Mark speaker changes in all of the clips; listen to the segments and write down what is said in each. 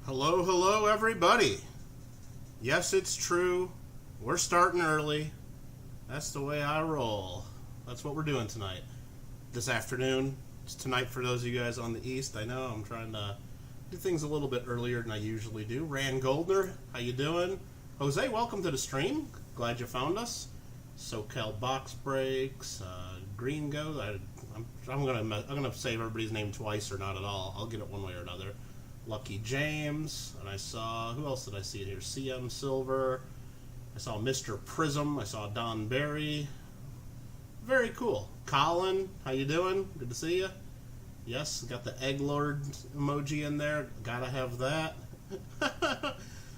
Speaker 1: Hello, hello, everybody. Yes, it's true. We're starting early. That's the way I roll. That's what we're doing tonight. This afternoon. It's tonight for those of you guys on the East. I know I'm trying to do things a little bit earlier than I usually do. Rand Goldner, how you doing? Jose, welcome to the stream. Glad you found us. SoCal Box Breaks, Green Go. I'm gonna save everybody's name twice or not at all. I'll get it one way or another. Lucky James, and I saw, who else did I see in here? CM Silver, I saw Mr. Prism, I saw Don Berry. Very cool. Colin, how you doing? Good to see you. Yes, got the Egg Lord emoji in there. Gotta have that.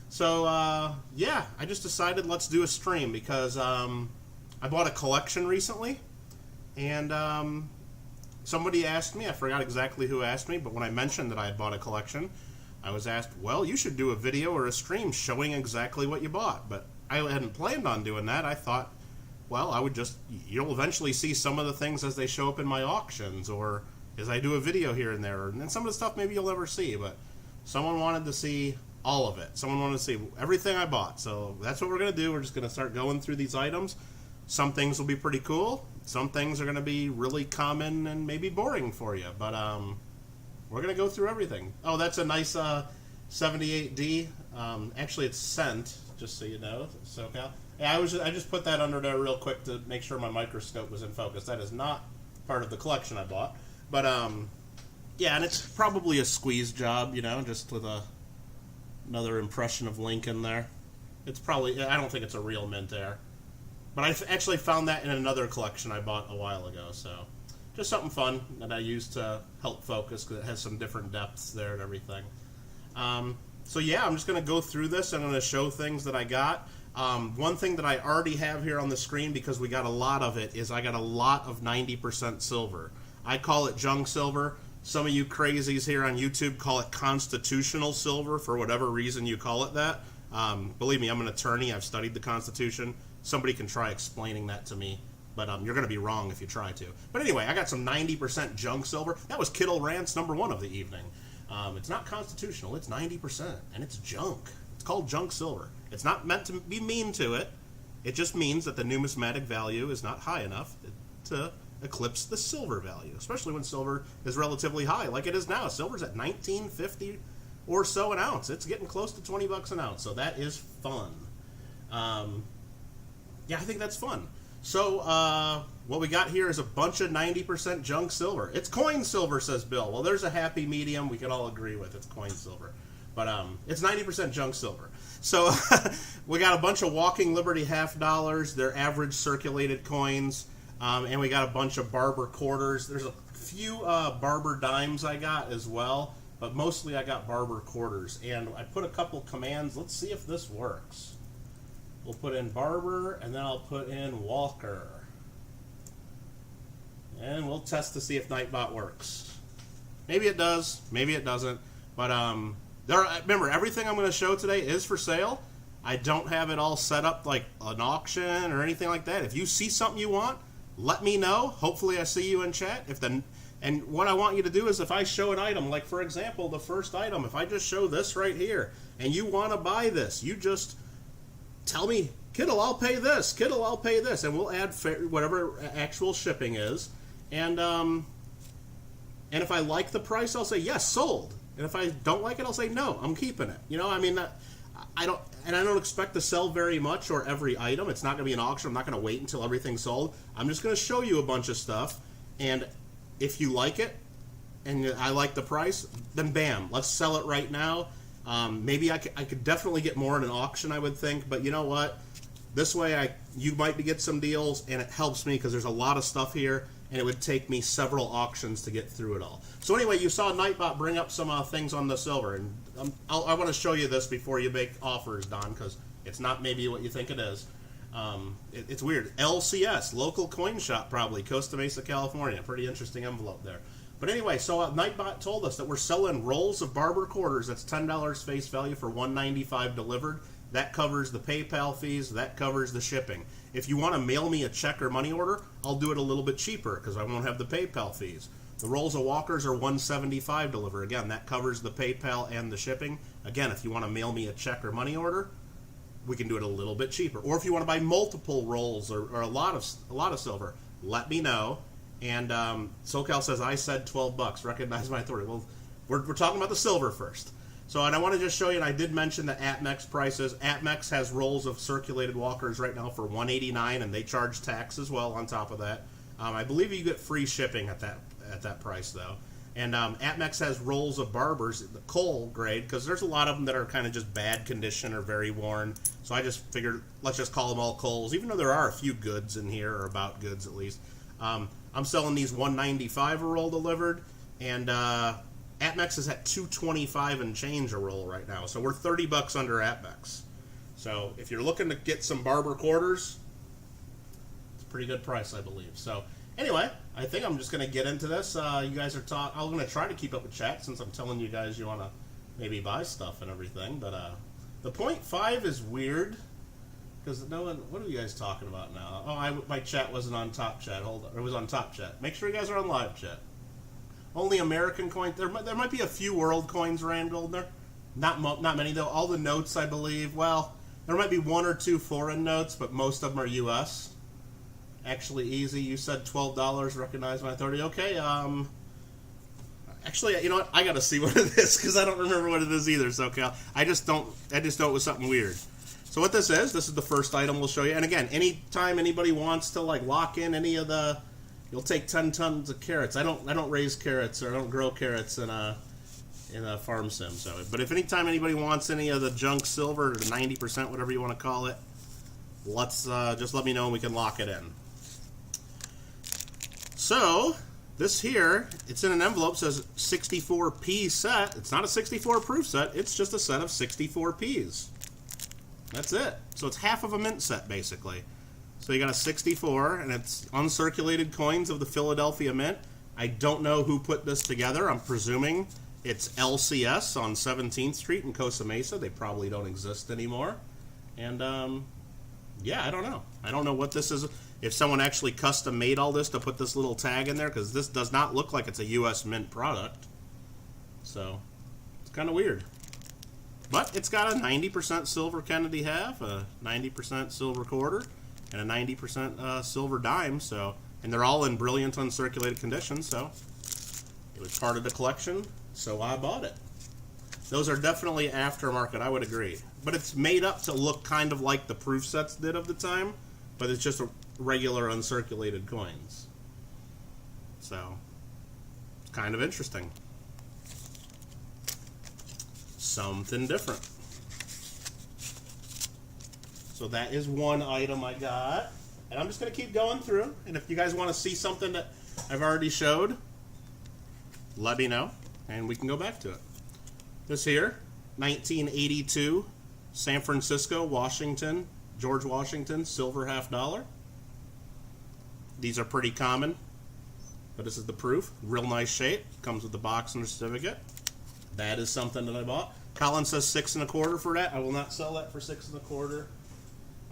Speaker 1: So, yeah, I just decided let's do a stream because I bought a collection recently, and somebody asked me, I forgot exactly who asked me, but when I mentioned that I had bought a collection, I was asked, well, you should do a video or a stream showing exactly what you bought. But I hadn't planned on doing that. I thought, well, I would just, you'll eventually see some of the things as they show up in my auctions or as I do a video here and there. And some of the stuff maybe you'll never see, but someone wanted to see all of it. Someone wanted to see everything I bought. So that's what we're going to do. We're just going to start going through these items. Some things will be pretty cool. Some things are going to be really common and maybe boring for you. But we're going to go through everything. Oh, that's a nice 78D. Actually, it's Cent, just so you know. SoCal. Yeah, I just put that under there real quick to make sure my microscope was in focus. That is not part of the collection I bought. But, yeah, and it's probably a squeeze job, you know, just with another impression of Lincoln there. It's probably, I don't think it's a real mint air. But I actually found that in another collection I bought a while ago, so just something fun that I use to help focus because it has some different depths there and everything. So yeah, I'm just going to go through this. I'm going to show things that I got. One thing that I already have here on the screen because we got a lot of it is I got a lot of 90% silver. I call it junk silver. Some of you crazies here on YouTube call it constitutional silver for whatever reason you call it that. Believe me, I'm an attorney. I've studied the Constitution. Somebody can try explaining that to me, but you're going to be wrong if you try to. But anyway, I got some 90% junk silver. That was Kittle Rant's #1 of the evening. It's not constitutional. It's 90%, and it's junk. It's called junk silver. It's not meant to be mean to it. It just means that the numismatic value is not high enough to eclipse the silver value, especially when silver is relatively high, like it is now. Silver's at $19.50 or so an ounce. It's getting close to $20 an ounce, so that is fun. Yeah, I think that's fun. So, what we got here is a bunch of 90% junk silver. It's coin silver, says Bill. Well, there's a happy medium we can all agree with. It's coin silver. But it's 90% junk silver. So, we got a bunch of Walking Liberty $half. They're average circulated coins. And we got a bunch of Barber Quarters. There's a few Barber Dimes I got as well. But mostly I got Barber Quarters. And I put a couple commands. Let's see if this works. We'll put in Barber, and then I'll put in Walker. And we'll test to see if Nightbot works. Maybe it does, maybe it doesn't. But remember, everything I'm going to show today is for sale. I don't have it all set up like an auction or anything like that. If you see something you want, let me know. Hopefully I see you in chat. And what I want you to do is if I show an item, like for example, the first item, if I just show this right here, and you want to buy this, you just tell me, Kittle, I'll pay this. Kittle, I'll pay this. And we'll add whatever actual shipping is. And if I like the price, I'll say, yes, sold. And if I don't like it, I'll say, no, I'm keeping it. You know, I mean, I don't expect to sell very much or every item. It's not going to be an auction. I'm not going to wait until everything's sold. I'm just going to show you a bunch of stuff. And if you like it and I like the price, then bam, let's sell it right now. Maybe I could definitely get more in an auction, I would think, but you know what? This way you might get some deals, and it helps me because there's a lot of stuff here, and it would take me several auctions to get through it all. So anyway, you saw Nightbot bring up some things on the silver, and I want to show you this before you make offers, Don, because it's not maybe what you think it is. It's weird. LCS, local coin shop probably, Costa Mesa, California. Pretty interesting envelope there. But anyway, so Nightbot told us that we're selling rolls of Barber Quarters. That's $10 face value for $1.95 delivered. That covers the PayPal fees. That covers the shipping. If you want to mail me a check or money order, I'll do it a little bit cheaper because I won't have the PayPal fees. The rolls of Walkers are $1.75 delivered. Again, that covers the PayPal and the shipping. Again, if you want to mail me a check or money order, we can do it a little bit cheaper. Or if you want to buy multiple rolls or a lot of silver, let me know. And SoCal says, I said 12 bucks. Recognize my authority. Well, we're talking about the silver first. So, and I want to just show you, and I did mention the APMEX prices. APMEX has rolls of circulated walkers right now for $189, and they charge tax as well on top of that. I believe you get free shipping at that price, though. And APMEX has rolls of Barbers, the cull grade, because there's a lot of them that are kind of just bad condition or very worn. So I just figured, let's just call them all culls, even though there are a few goods in here, or about goods at least. I'm selling these $195 a roll delivered, and APMEX is at $225 and change a roll right now. So we're 30 bucks under APMEX. So if you're looking to get some Barber Quarters, it's a pretty good price, I believe. So anyway, I think I'm just going to get into this. You guys are I'm going to try to keep up with chat since I'm telling you guys you want to maybe buy stuff and everything. But the 0.5 is weird because no one. What are you guys talking about now? Oh, my chat wasn't on top chat. Hold on, it was on top chat. Make sure you guys are on live chat. Only American coins. There might be a few world coins, Rand Goldner. Not many though. All the notes, I believe. Well, there might be one or two foreign notes, but most of them are U.S. Actually, easy. You said $12. Recognize my authority. Okay. Actually, you know what? I got to see what it is because I don't remember what it is either. So, okay, I just know it was something weird. So what this is the first item we'll show you. And again, anytime anybody wants to like lock in any of the, you'll take 10 tons of carrots. I don't raise carrots or I don't grow carrots in a farm sim. So, but if anytime anybody wants any of the junk silver or the 90%, whatever you want to call it, let's just let me know and we can lock it in. So this here, it's in an envelope, says 64p set. It's not a 64 proof set. It's just a set of 64 Ps. That's it. So it's half of a mint set basically. So you got a 64, and it's uncirculated coins of the Philadelphia Mint. I don't know who put this together. I'm presuming it's LCS on 17th Street in Costa Mesa. They probably don't exist anymore. And, yeah, I don't know. I don't know what this is. If someone actually custom made all this to put this little tag in there, because this does not look like it's a U.S. Mint product. So, it's kind of weird. But it's got a 90% silver Kennedy half, a 90% silver quarter, and a 90% silver dime. So, and they're all in brilliant uncirculated condition. So it was part of the collection, so I bought it. Those are definitely aftermarket, I would agree. But it's made up to look kind of like the proof sets did of the time, but it's just a regular uncirculated coins. So it's kind of interesting. Something different. So that is one item I got. And I'm just going to keep going through. And if you guys want to see something that I've already showed, let me know. And we can go back to it. This here, 1982, San Francisco, Washington, George Washington, silver $50. These are pretty common. But this is the proof. Real nice shape. Comes with the box and the certificate. That is something that I bought. Colin says 6 1/4 for that. I will not sell that for 6 1/4.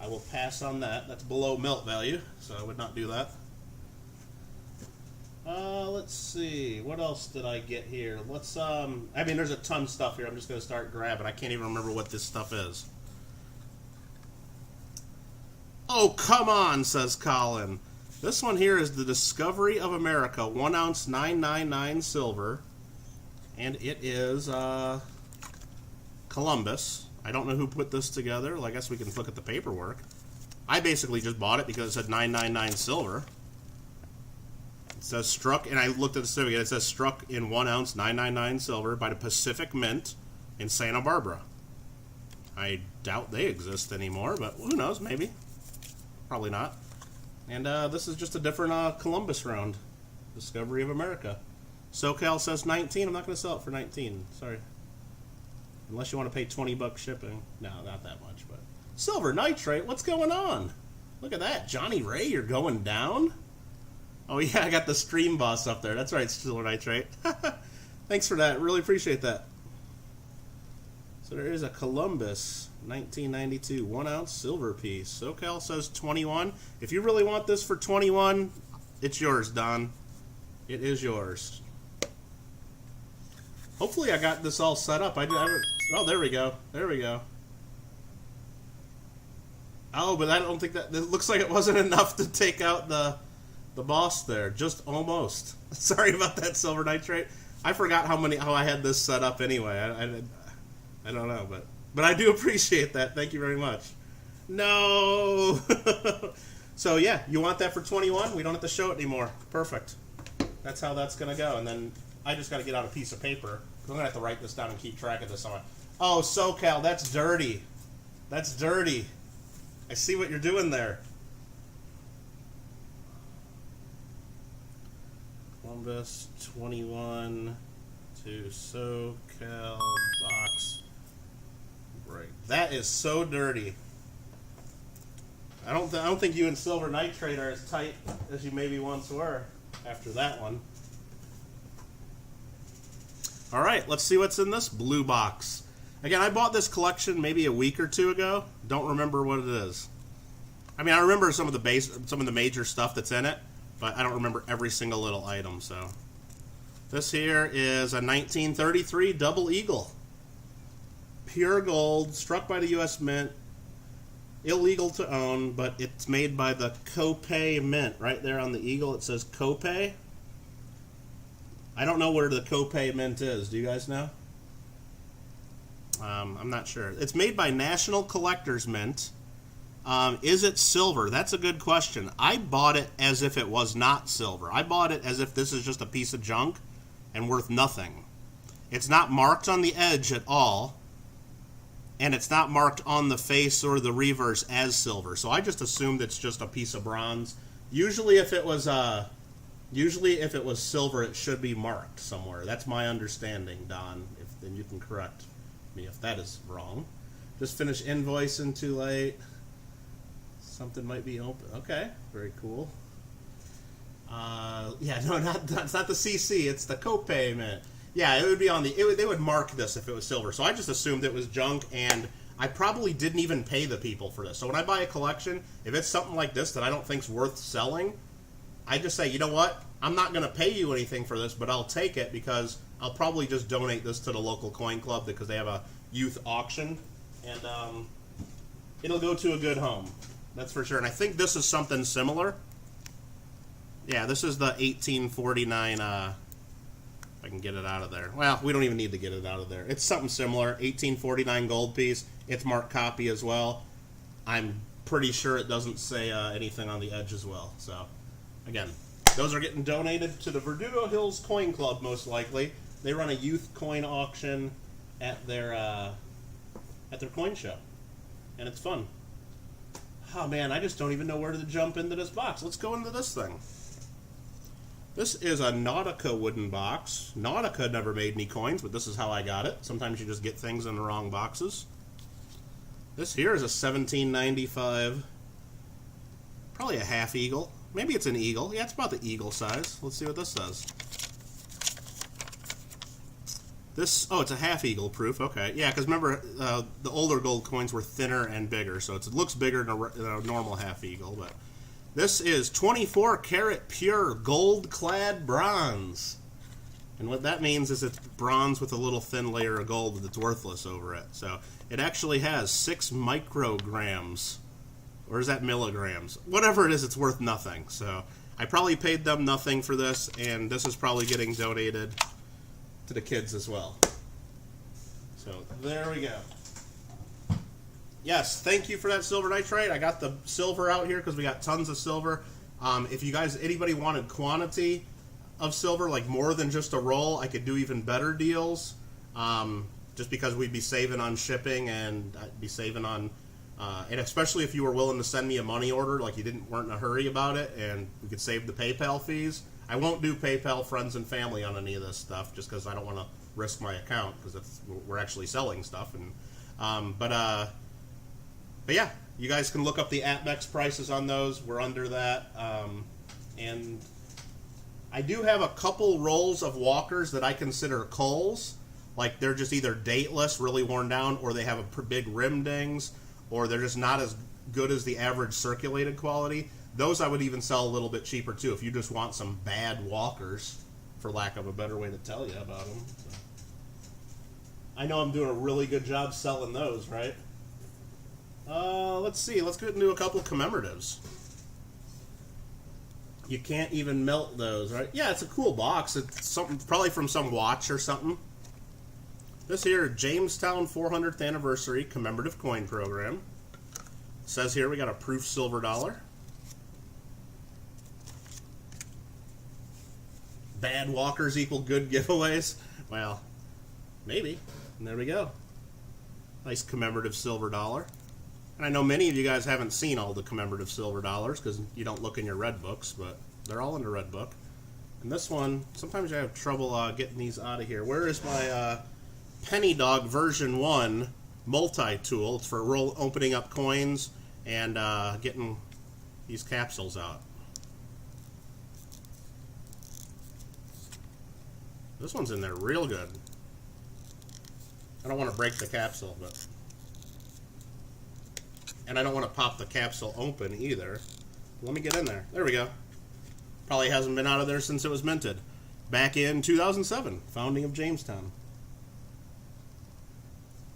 Speaker 1: I will pass on that. That's below melt value, so I would not do that. Let's see. What else did I get here? Let's, I mean, there's a ton of stuff here. I'm just going to start grabbing. I can't even remember what this stuff is. Oh, come on, says Colin. This one here is the Discovery of America, 1 ounce 999 silver. And it is Columbus. I don't know who put this together. Well, I guess we can look at the paperwork. I basically just bought it because it said 999 silver. It says struck, and I looked at the certificate. It says struck in 1 ounce 999 silver by the Pacific Mint in Santa Barbara. I doubt they exist anymore, but who knows? Maybe. Probably not. And this is just a different Columbus round. Discovery of America. SoCal says 19. I'm not going to sell it for 19. Sorry. Unless you want to pay 20 bucks shipping. No, not that much. But silver nitrate. What's going on? Look at that. Johnny Ray, you're going down? Oh, yeah, I got the stream boss up there. That's right, silver nitrate. Thanks for that. Really appreciate that. So there is a Columbus 1992 1 ounce silver piece. SoCal says 21. If you really want this for 21, it's yours, Don. It is yours. Hopefully I got this all set up. I Oh, there we go. There we go. Oh, but I don't think that... It looks like it wasn't enough to take out the boss there. Just almost. Sorry about that, Silver Nitrate. I forgot how I had this set up anyway. I don't know, but I do appreciate that. Thank you very much. No! So, yeah, you want that for 21? We don't have to show it anymore. Perfect. That's how that's going to go. And then I just got to get out a piece of paper. I'm going to have to write this down and keep track of this on. Oh, SoCal, that's dirty. That's dirty. I see what you're doing there. Columbus 21 to SoCal box break. That is so dirty. I don't think you and Silver Nitrate are as tight as you maybe once were after that one. All right, let's see what's in this blue box. Again, I bought this collection maybe a week or two ago. Don't remember what it is. I mean, I remember some of the major stuff that's in it, but I don't remember every single little item. So, this here is a 1933 Double Eagle, pure gold, struck by the U.S. Mint, illegal to own, but it's made by the Copay Mint. Right there on the eagle, it says Copay. I don't know where the Copay Mint is. Do you guys know? I'm not sure. It's made by National Collectors Mint. Is it silver? That's a good question. I bought it as if it was not silver. I bought it as if this is just a piece of junk and worth nothing. It's not marked on the edge at all, and it's not marked on the face or the reverse as silver. So I just assumed it's just a piece of bronze. Usually if it was silver, it should be marked somewhere. That's my understanding, Don. Then you can correct me if that is wrong. Just finished invoicing too late. Something might be open. Okay, very cool. Yeah, no, it's not the CC. It's the Copay Mint. Yeah, it would be on the. They would mark this if it was silver. So I just assumed it was junk, and I probably didn't even pay the people for this. So when I buy a collection, if it's something like this that I don't think's worth selling, I just say, you know what? I'm not going to pay you anything for this, but I'll take it because I'll probably just donate this to the local coin club because they have a youth auction, and it'll go to a good home. That's for sure. And I think this is something similar. Yeah, this is the 1849, if I can get it out of there. Well, we don't even need to get it out of there. It's something similar, 1849 gold piece. It's marked copy as well. I'm pretty sure it doesn't say anything on the edge as well. So, again, those are getting donated to the Verdugo Hills Coin Club, most likely. They run a youth coin auction at their coin show, and it's fun. Oh man, I just don't even know where to jump into this box. Let's go into this thing. This is a Nautica wooden box. Nautica never made any coins, but this is how I got it. Sometimes you just get things in the wrong boxes. This here is a 1795, probably a half eagle. Maybe it's an eagle. Yeah, it's about the eagle size. Let's see what this says. This, oh, it's a half eagle proof. Okay, yeah, because remember, the older gold coins were thinner and bigger, so it looks bigger than a normal half eagle. But this is 24 karat pure gold clad bronze, and what that means is it's bronze with a little thin layer of gold that's worthless over it. So it actually has 6 micrograms, or is that milligrams? Whatever it is, it's worth nothing. So I probably paid them nothing for this, and this is probably getting donated to the kids as well. So there we go. Yes, thank you for that Silver Nitrate. I got the silver out here because we got tons of silver. If you guys, anybody wanted quantity of silver, like more than just a roll, I could do even better deals. Just because we'd be saving on shipping and I'd be saving on, and especially if you were willing to send me a money order, like you weren't in a hurry about it, and we could save the PayPal fees. I won't do PayPal friends and family on any of this stuff just because I don't want to risk my account because we're actually selling stuff. And but yeah, you guys can look up the APMEX prices on those. We're under that. And I do have a couple rolls of walkers that I consider culls. Like they're just either dateless, really worn down, or they have a big rim dings, or they're just not as good as the average circulated quality. Those I would even sell a little bit cheaper too if you just want some bad walkers, for lack of a better way to tell you about them. So. I know I'm doing a really good job selling those, right? Let's see. Let's go into a couple commemoratives. You can't even melt those, right? Yeah, it's a cool box. It's something probably from some watch or something. This here, Jamestown 400th Anniversary Commemorative Coin Program. It says here we got a proof silver dollar. Bad walkers equal good giveaways. Well, maybe. And there we go. Nice commemorative silver dollar. And I know many of you guys haven't seen all the commemorative silver dollars because you don't look in your red books, but they're all in the red book. And this one, sometimes I have trouble getting these out of here. Where is my Penny Dog version 1 multi-tool? It's for opening up coins and getting these capsules out. This one's in there real good. I don't want to break the capsule, but... And I don't want to pop the capsule open either. Let me get in there. There we go. Probably hasn't been out of there since it was minted. Back in 2007, founding of Jamestown.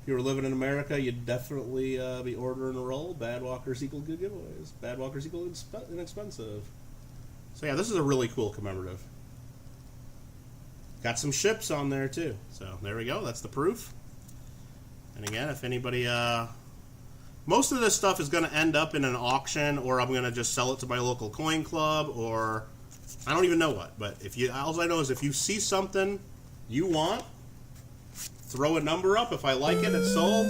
Speaker 1: If you were living in America, you'd definitely be ordering a roll. Bad walkers equal good giveaways. Bad walkers equal inexpensive. So yeah, this is a really cool commemorative. Got some ships on there too. So there we go. That's the proof. And again, if anybody... most of this stuff is going to end up in an auction, or I'm going to just sell it to my local coin club, or I don't even know what. But if you, all I know is if you see something you want, throw a number up. If I like it, it's sold.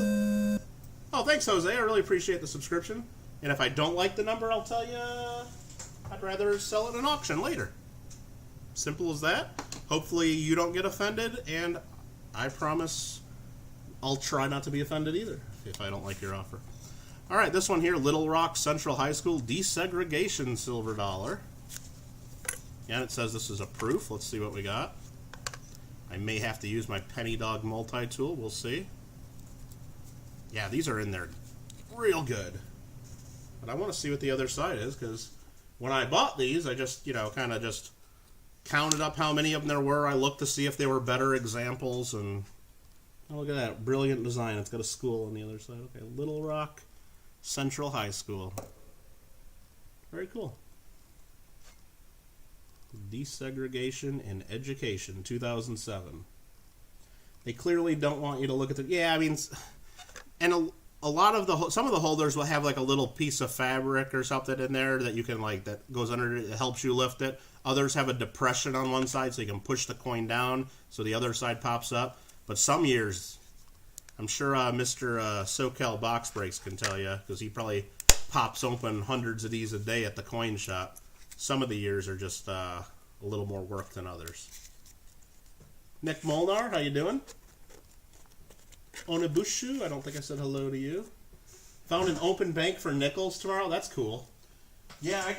Speaker 1: Oh, thanks, Jose. I really appreciate the subscription. And if I don't like the number, I'll tell you I'd rather sell it at an auction later. Simple as that. Hopefully you don't get offended, and I promise I'll try not to be offended either if I don't like your offer. All right, this one here, Little Rock Central High School desegregation silver dollar. And it says this is a proof. Let's see what we got. I may have to use my Penny Dog multi-tool. We'll see. Yeah, these are in there real good. But I want to see what the other side is, because when I bought these, I just, you know, kind of just counted up how many of them there were. I looked to see if they were better examples, and oh, look at that. Brilliant design. It's got a school on the other side. Okay, Little Rock Central High School. Very cool. Desegregation in Education, 2007. They clearly don't want you to look at the... Yeah, I mean... And a lot of the... Some of the holders will have like a little piece of fabric or something in there that you can like... That goes under it, helps you lift it. Others have a depression on one side so you can push the coin down so the other side pops up. But some years, I'm sure Mr. SoCal Box Breaks can tell you, because he probably pops open hundreds of these a day at the coin shop. Some of the years are just a little more work than others. Nick Molnar, how you doing? Onibushu, I don't think I said hello to you. Found an open bank for nickels tomorrow. That's cool. Yeah, I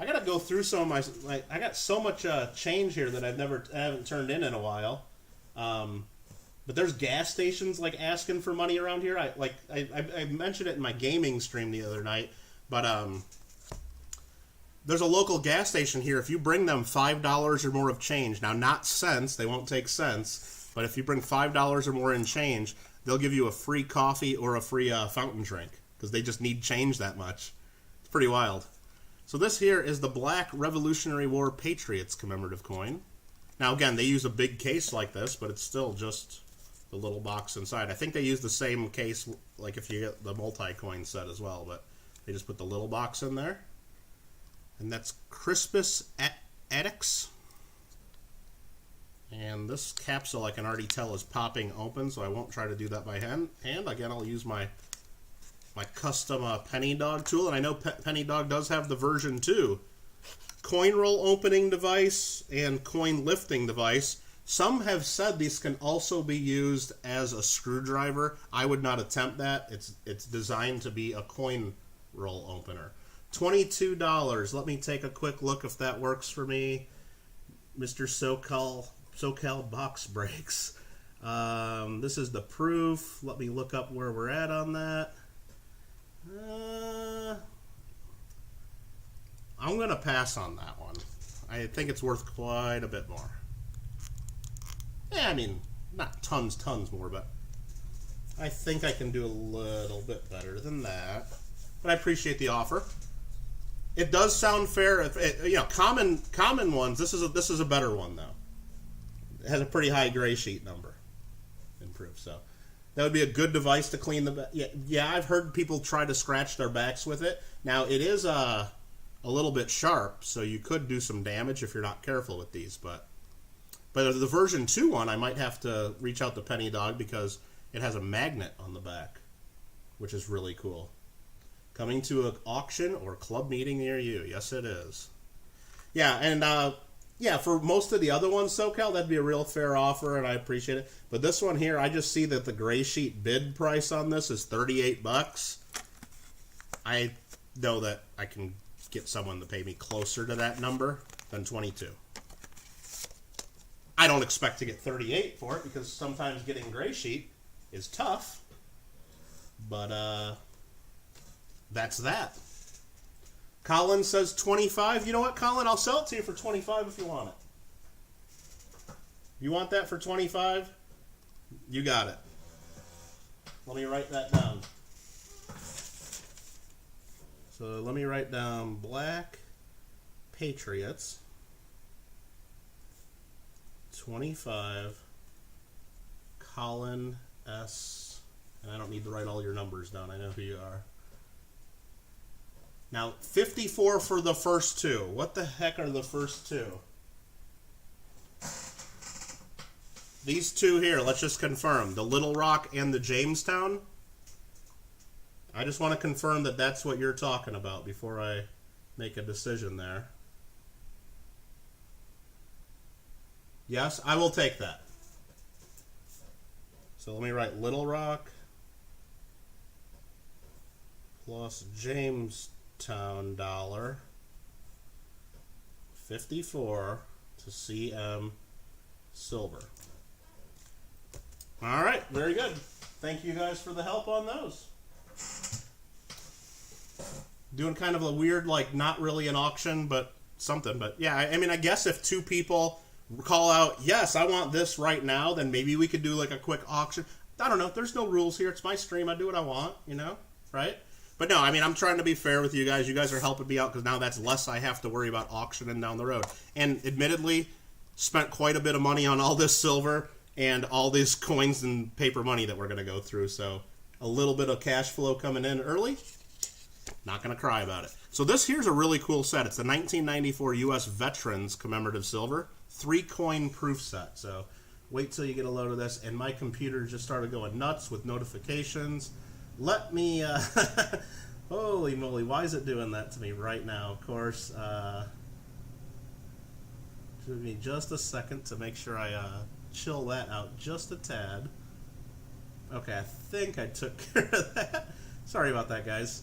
Speaker 1: gotta go through some of my I got so much change here that I haven't turned in a while. But there's gas stations like asking for money around here. I mentioned it in my gaming stream the other night, but there's a local gas station here. If you bring them $5 or more of change, now not cents, they won't take cents, but if you bring $5 or more in change, they'll give you a free coffee or a free fountain drink, because they just need change that much. It's pretty wild. So this here is the Black Revolutionary War Patriots commemorative coin. Now again, they use a big case like this, but it's still just the little box inside. I think they use the same case like if you get the multi-coin set as well, but they just put the little box in there. And that's Crispus Attucks. And this capsule I can already tell is popping open, so I won't try to do that by hand. And again, I'll use my custom Penny Dog tool, and I know Penny Dog does have the version 2 coin roll opening device and coin lifting device. Some have said these can also be used as a screwdriver. I would not attempt that. It's designed to be a coin roll opener. $22. Let me take a quick look if that works for me. Mr. SoCal Box Breaks. This is the proof. Let me look up where we're at on that. I'm going to pass on that one. I think it's worth quite a bit more. Yeah, I mean, not tons more, but I think I can do a little bit better than that. But I appreciate the offer. It does sound fair. If it, common ones. This is a better one though. It has a pretty high gray sheet number in proof, so that would be a good device to clean the back. Yeah, I've heard people try to scratch their backs with it. Now it is a little bit sharp, so you could do some damage if you're not careful with these. But the version 2 one, I might have to reach out to Penny Dog because it has a magnet on the back, which is really cool. Coming to an auction or club meeting near you. Yes, it is. Yeah, and for most of the other ones, SoCal, that'd be a real fair offer, and I appreciate it. But this one here, I just see that the gray sheet bid price on this is $38. I know that I can get someone to pay me closer to that number than 22. I don't expect to get 38 for it because sometimes getting gray sheet is tough. But that's that. Colin says 25. You know what, Colin? I'll sell it to you for 25 if you want it. You want that for 25? You got it. Let me write that down. So let me write down Black Patriots 25 Colin S. And I don't need to write all your numbers down. I know who you are. Now, 54 for the first two. What the heck are the first two? These two here, let's just confirm. The Little Rock and the Jamestown. I just want to confirm that that's what you're talking about before I make a decision there. Yes, I will take that. So let me write Little Rock plus Jamestown dollar 54 to CM silver. All right, very good. Thank you guys for the help on those. Doing kind of a weird, like, not really an auction, but something. But yeah, I mean, I guess if two people call out, yes, I want this right now, then maybe we could do like a quick auction. I don't know. There's no rules here. It's my stream. I do what I want, right? But no, I mean, I'm trying to be fair with you guys. You guys are helping me out because now that's less I have to worry about auctioning down the road. And admittedly, spent quite a bit of money on all this silver and all these coins and paper money that we're going to go through. So a little bit of cash flow coming in early. Not going to cry about it. So this here's a really cool set. It's the 1994 U.S. Veterans Commemorative Silver 3-coin proof set. So wait till you get a load of this. And my computer just started going nuts with notifications. Let me, holy moly, why is it doing that to me right now? Of course, give me just a second to make sure I chill that out just a tad. Okay, I think I took care of that. Sorry about that, guys.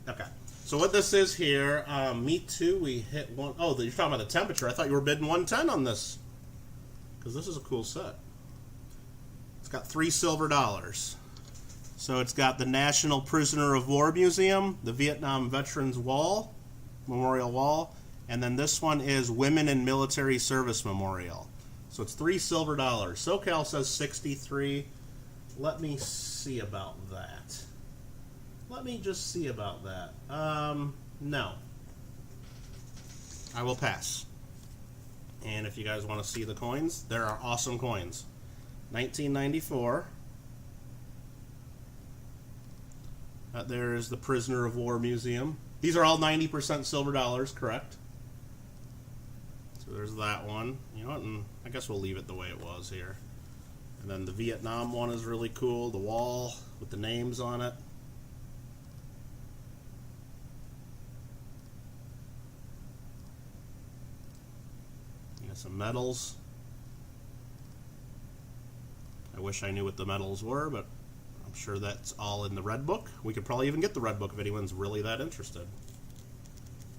Speaker 1: Okay, so what this is here, me too, we hit one. Oh, you're talking about the temperature. I thought you were bidding 110 on this. Because this is a cool set. It's got $3 silver. So it's got the National Prisoner of War Museum, the Vietnam Veterans Wall, Memorial Wall, and then this one is Women in Military Service Memorial. So it's $3 silver. SoCal says 63. Let me see about that. Let me just see about that. No. I will pass. And if you guys want to see the coins, there are awesome coins. 1994. There's the Prisoner of War Museum. These are all 90% silver dollars, correct? So there's that one. You know what? And I guess we'll leave it the way it was here. And then the Vietnam one is really cool. The wall with the names on it. Some medals. I wish I knew what the medals were, but I'm sure that's all in the red book. We could probably even get the red book if anyone's really that interested.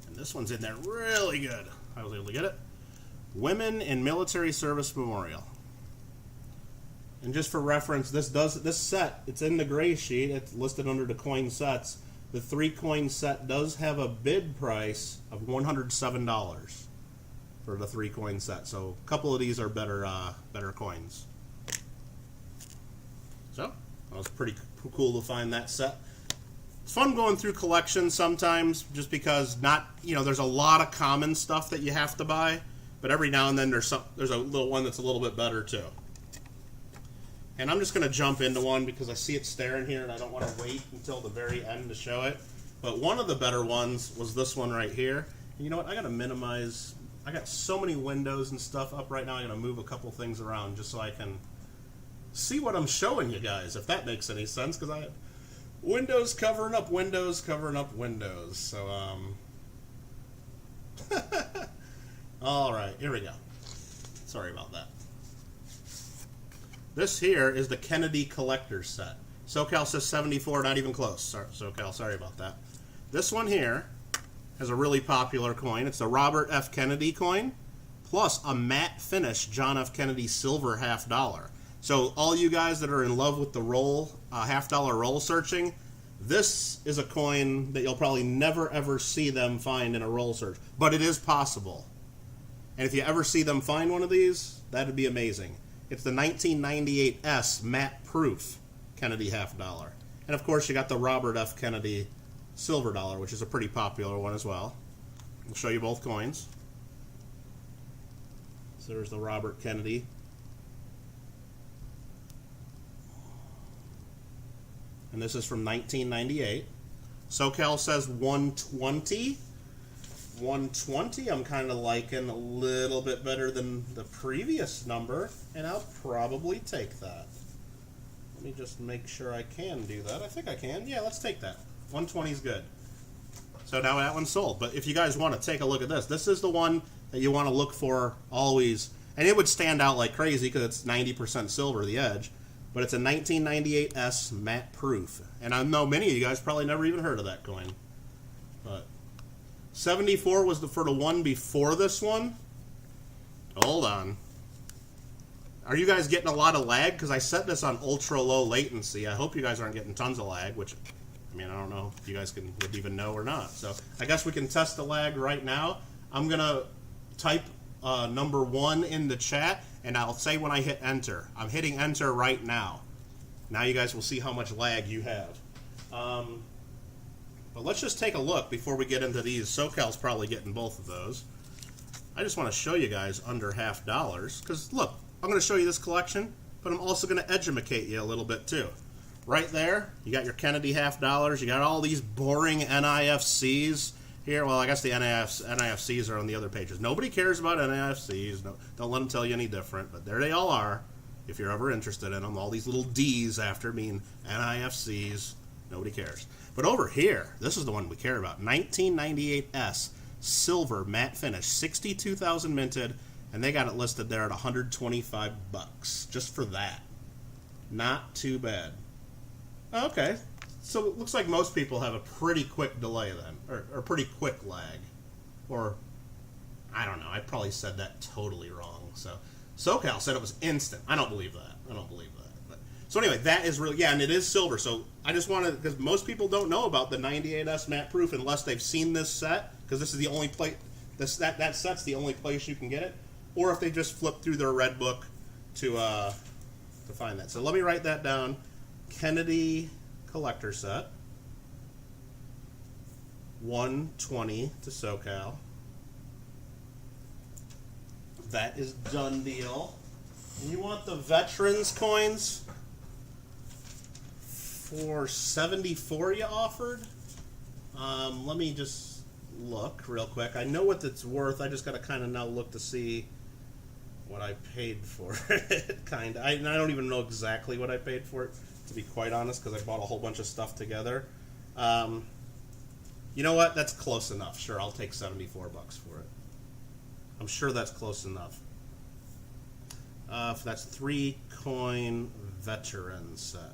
Speaker 1: And this one's in there really good. I was able to get it. Women in Military Service Memorial. And just for reference, this set, it's in the gray sheet. It's listed under the coin sets. The 3-coin set does have a bid price of $107. for the 3-coin set. So a couple of these are better coins. So that was pretty cool to find that set. It's fun going through collections sometimes, just because there's a lot of common stuff that you have to buy, but every now and then there's a little one that's a little bit better too. And I'm just going to jump into one because I see it staring here and I don't want to wait until the very end to show it. But one of the better ones was this one right here. And you know what? I got to minimize. I got so many windows and stuff up right now. I'm going to move a couple things around just so I can see what I'm showing you guys, if that makes any sense, because I have windows covering up windows covering up windows. So, all right, here we go. Sorry about that. This here is the Kennedy Collector Set. SoCal says 74, not even close. Sorry, SoCal, sorry about that. This one here has a really popular coin. It's the Robert F. Kennedy coin, plus a matte finish John F. Kennedy silver $50. So all you guys that are in love with the roll, $50 roll searching, this is a coin that you'll probably never ever see them find in a roll search. But it is possible. And if you ever see them find one of these, that'd be amazing. It's the 1998 S matte proof Kennedy $50. And of course you got the Robert F. Kennedy silver dollar, which is a pretty popular one as well. We'll show you both coins. So there's the Robert Kennedy. And this is from 1998. SoCal says 120. 120 I'm kind of liking a little bit better than the previous number, and I'll probably take that. Let me just make sure I can do that. I think I can. Yeah, let's take that. 120 is good. So now that one's sold. But if you guys want to take a look at this, this is the one that you want to look for always. And it would stand out like crazy because it's 90% silver, the edge. But it's a 1998 S matte proof. And I know many of you guys probably never even heard of that coin. But 74 was for the one before this one. Hold on. Are you guys getting a lot of lag? Because I set this on ultra low latency. I hope you guys aren't getting tons of lag, which, I mean, I don't know if you guys would even know or not. So I guess we can test the lag right now. I'm going to type number 1 in the chat, and I'll say when I hit enter. I'm hitting enter right now. Now you guys will see how much lag you have. But let's just take a look before we get into these. SoCal's probably getting both of those. I just want to show you guys under $50, because look, I'm going to show you this collection, but I'm also going to educate you a little bit too. Right there, you got your Kennedy $50. You got all these boring NIFCs here. Well, I guess the NIFCs are on the other pages. Nobody cares about NIFCs. No, don't let them tell you any different, but there they all are. If you're ever interested in them, all these little D's after mean NIFCs. Nobody cares. But over here, this is the one we care about. 1998 S silver matte finish, 62,000 minted, and they got it listed there at 125 bucks just for that. Not too bad. Okay, so it looks like most people have a pretty quick delay then, or pretty quick lag, or I don't know. I probably said that totally wrong. So SoCal said it was instant. I don't believe that. I don't believe that. So anyway, that is really, yeah, and it is silver. So I just wanted, because most people don't know about the 98S matte proof unless they've seen this set, because this is the only place, that set's the only place you can get it, or if they just flip through their red book to find that. So let me write that down. Kennedy Collector Set. 120 to SoCal. That is done deal. And you want the Veterans coins? For 74 you offered. Let me just look real quick. I know what it's worth. I just got to kind of now look to see what I paid for it. Kind of. I don't even know exactly what I paid for it, to be quite honest, because I bought a whole bunch of stuff together. You know what? That's close enough. Sure, I'll take 74 bucks for it. I'm sure that's close enough. That's 3-coin veteran set.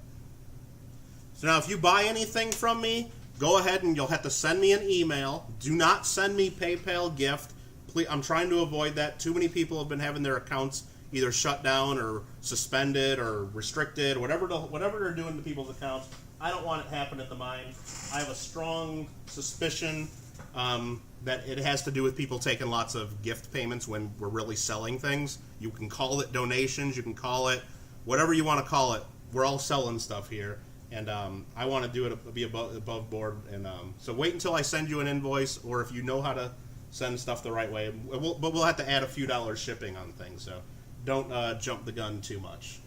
Speaker 1: So now if you buy anything from me, go ahead and you'll have to send me an email. Do not send me PayPal gift. Please, I'm trying to avoid that. Too many people have been having their accounts either shut down or suspended or restricted, or whatever they're doing to people's accounts. I don't want it happening to mine. I have a strong suspicion that it has to do with people taking lots of gift payments when we're really selling things. You can call it donations, you can call it whatever you want to call it. We're all selling stuff here, and I want to do it be above board. And so wait until I send you an invoice, or if you know how to send stuff the right way. But we'll have to add a few dollars shipping on things, so don't jump the gun too much.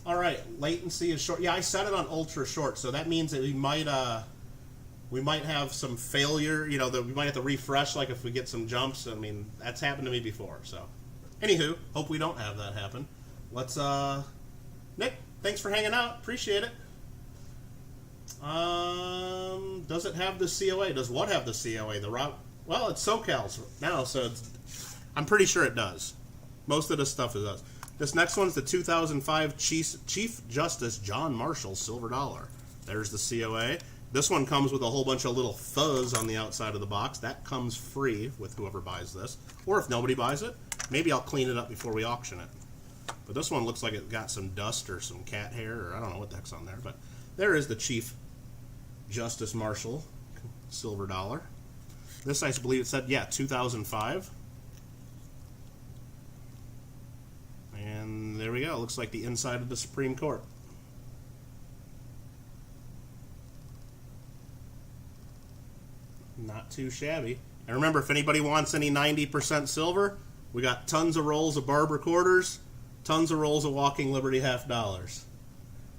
Speaker 1: All right, latency is short. Yeah, I set it on ultra short, so that means that we might have some failure. You know, that we might have to refresh, like if we get some jumps. I mean, that's happened to me before. So, anywho, hope we don't have that happen. Let's Nick, thanks for hanging out. Appreciate it. Does it have the COA? Does what have the COA? The route? Well, it's SoCal's now, so I'm pretty sure it does. Most of this stuff it does. This next one's the 2005 Chief Justice John Marshall Silver Dollar. There's the COA. This one comes with a whole bunch of little fuzz on the outside of the box. That comes free with whoever buys this. Or if nobody buys it, maybe I'll clean it up before we auction it. But this one looks like it got some dust or some cat hair, or I don't know what the heck's on there. But there is the Chief Justice Marshall Silver Dollar. This, I believe it said, yeah, 2005. And there we go. It looks like the inside of the Supreme Court. Not too shabby. And remember, if anybody wants any 90% silver, we got tons of rolls of Barber Quarters, tons of rolls of Walking Liberty half dollars.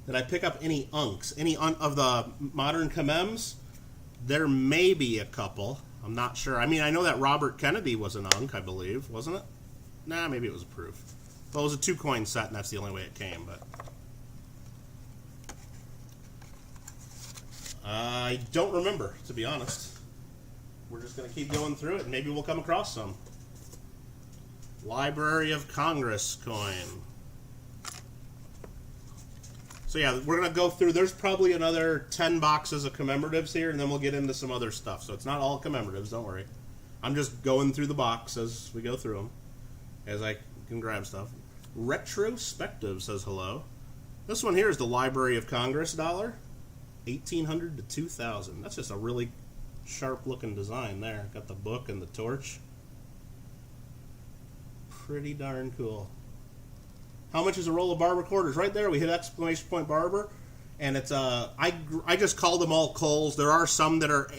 Speaker 1: Did I pick up any unks? Any of the modern commems? There may be a couple. I'm not sure. I mean, I know that Robert Kennedy was an unk, I believe, wasn't it? Nah, maybe it was a proof. Well, it was a 2-coin set, and that's the only way it came, but I don't remember, to be honest. We're just going to keep going through it, and maybe we'll come across some. Library of Congress coin. So yeah, we're going to go through. There's probably another 10 boxes of commemoratives here, and then we'll get into some other stuff. So it's not all commemoratives, don't worry. I'm just going through the box as we go through them, as I can grab stuff. Retrospective says hello. This one here is the Library of Congress dollar, 1800 to 2000. That's just a really sharp-looking design there. Got the book and the torch. Pretty darn cool. How much is a roll of Barber Quarters? Right there, we hit exclamation point Barber, and it's I just call them all culls. There are some that are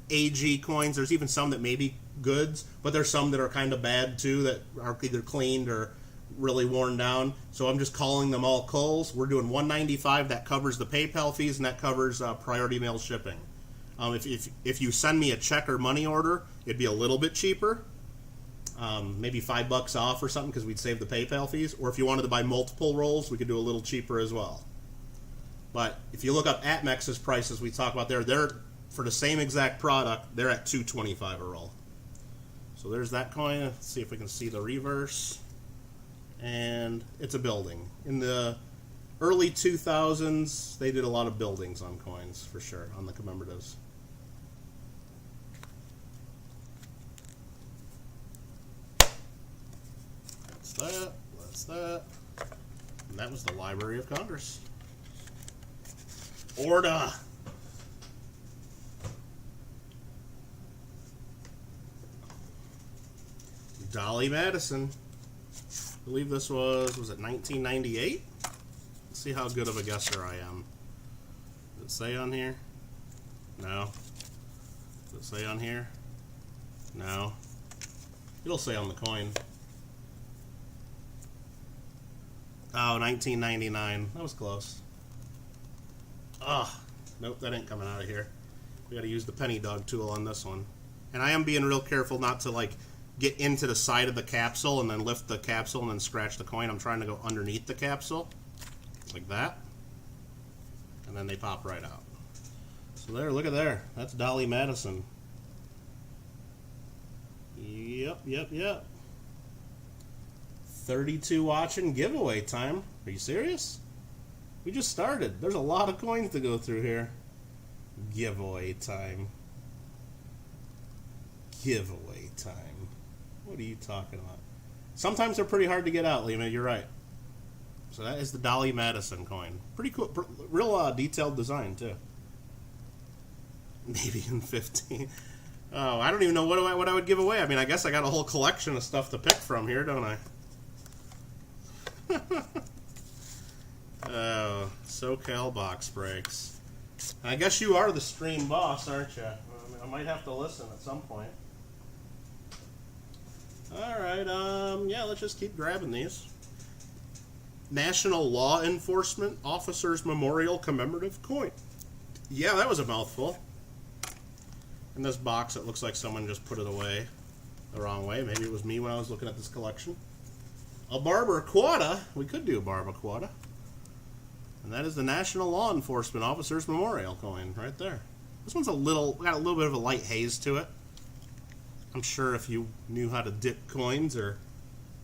Speaker 1: AG coins. There's even some that may be goods, but there's some that are kind of bad too, that are either cleaned or really worn down. So I'm just calling them all culls. We're doing $195. That covers the PayPal fees, and that covers priority mail shipping. If you send me a check or money order, it'd be a little bit cheaper. Maybe $5 off or something, because we'd save the PayPal fees. Or if you wanted to buy multiple rolls, we could do a little cheaper as well. But if you look up APMEX's prices we talk about there, they're for the same exact product, they're at $2.25 a roll. So there's that coin. Let's see if we can see the reverse. And it's a building. In the early 2000s, they did a lot of buildings on coins, for sure, on the commemoratives. That's that. And that was the Library of Congress. Orda. Dolly Madison. I believe this was it 1998? Let's see how good of a guesser I am. Does it say on here? No. Does it say on here? No. It'll say on the coin. Oh, 1999. That was close. Ugh. Nope, that ain't coming out of here. We gotta use the penny dog tool on this one. And I am being real careful not to, like, get into the side of the capsule and then lift the capsule and then scratch the coin. I'm trying to go underneath the capsule. Like that. And then they pop right out. So there, look at there. That's Dolly Madison. Yep. 32 watching, giveaway time. Are you serious? We just started. There's a lot of coins to go through here. Giveaway time. Giveaway time. What are you talking about? Sometimes they're pretty hard to get out, Lima. You're right. So that is the Dolly Madison coin. Pretty cool. Real detailed design, too. Maybe in 15. Oh, I don't even know what I would give away. I mean, I guess I got a whole collection of stuff to pick from here, don't I? Oh, SoCal box breaks. I guess you are the stream boss, aren't you? I might have to listen at some point. Alright, yeah, let's just keep grabbing these. National Law Enforcement Officers Memorial Commemorative Coin. Yeah, that was a mouthful. In this box, it looks like someone just put it away the wrong way. Maybe it was me when I was looking at this collection. A Barber Quarter. We could do a Barber Quarter. And that is the National Law Enforcement Officers Memorial coin right there. This one's got a little bit of a light haze to it. I'm sure if you knew how to dip coins or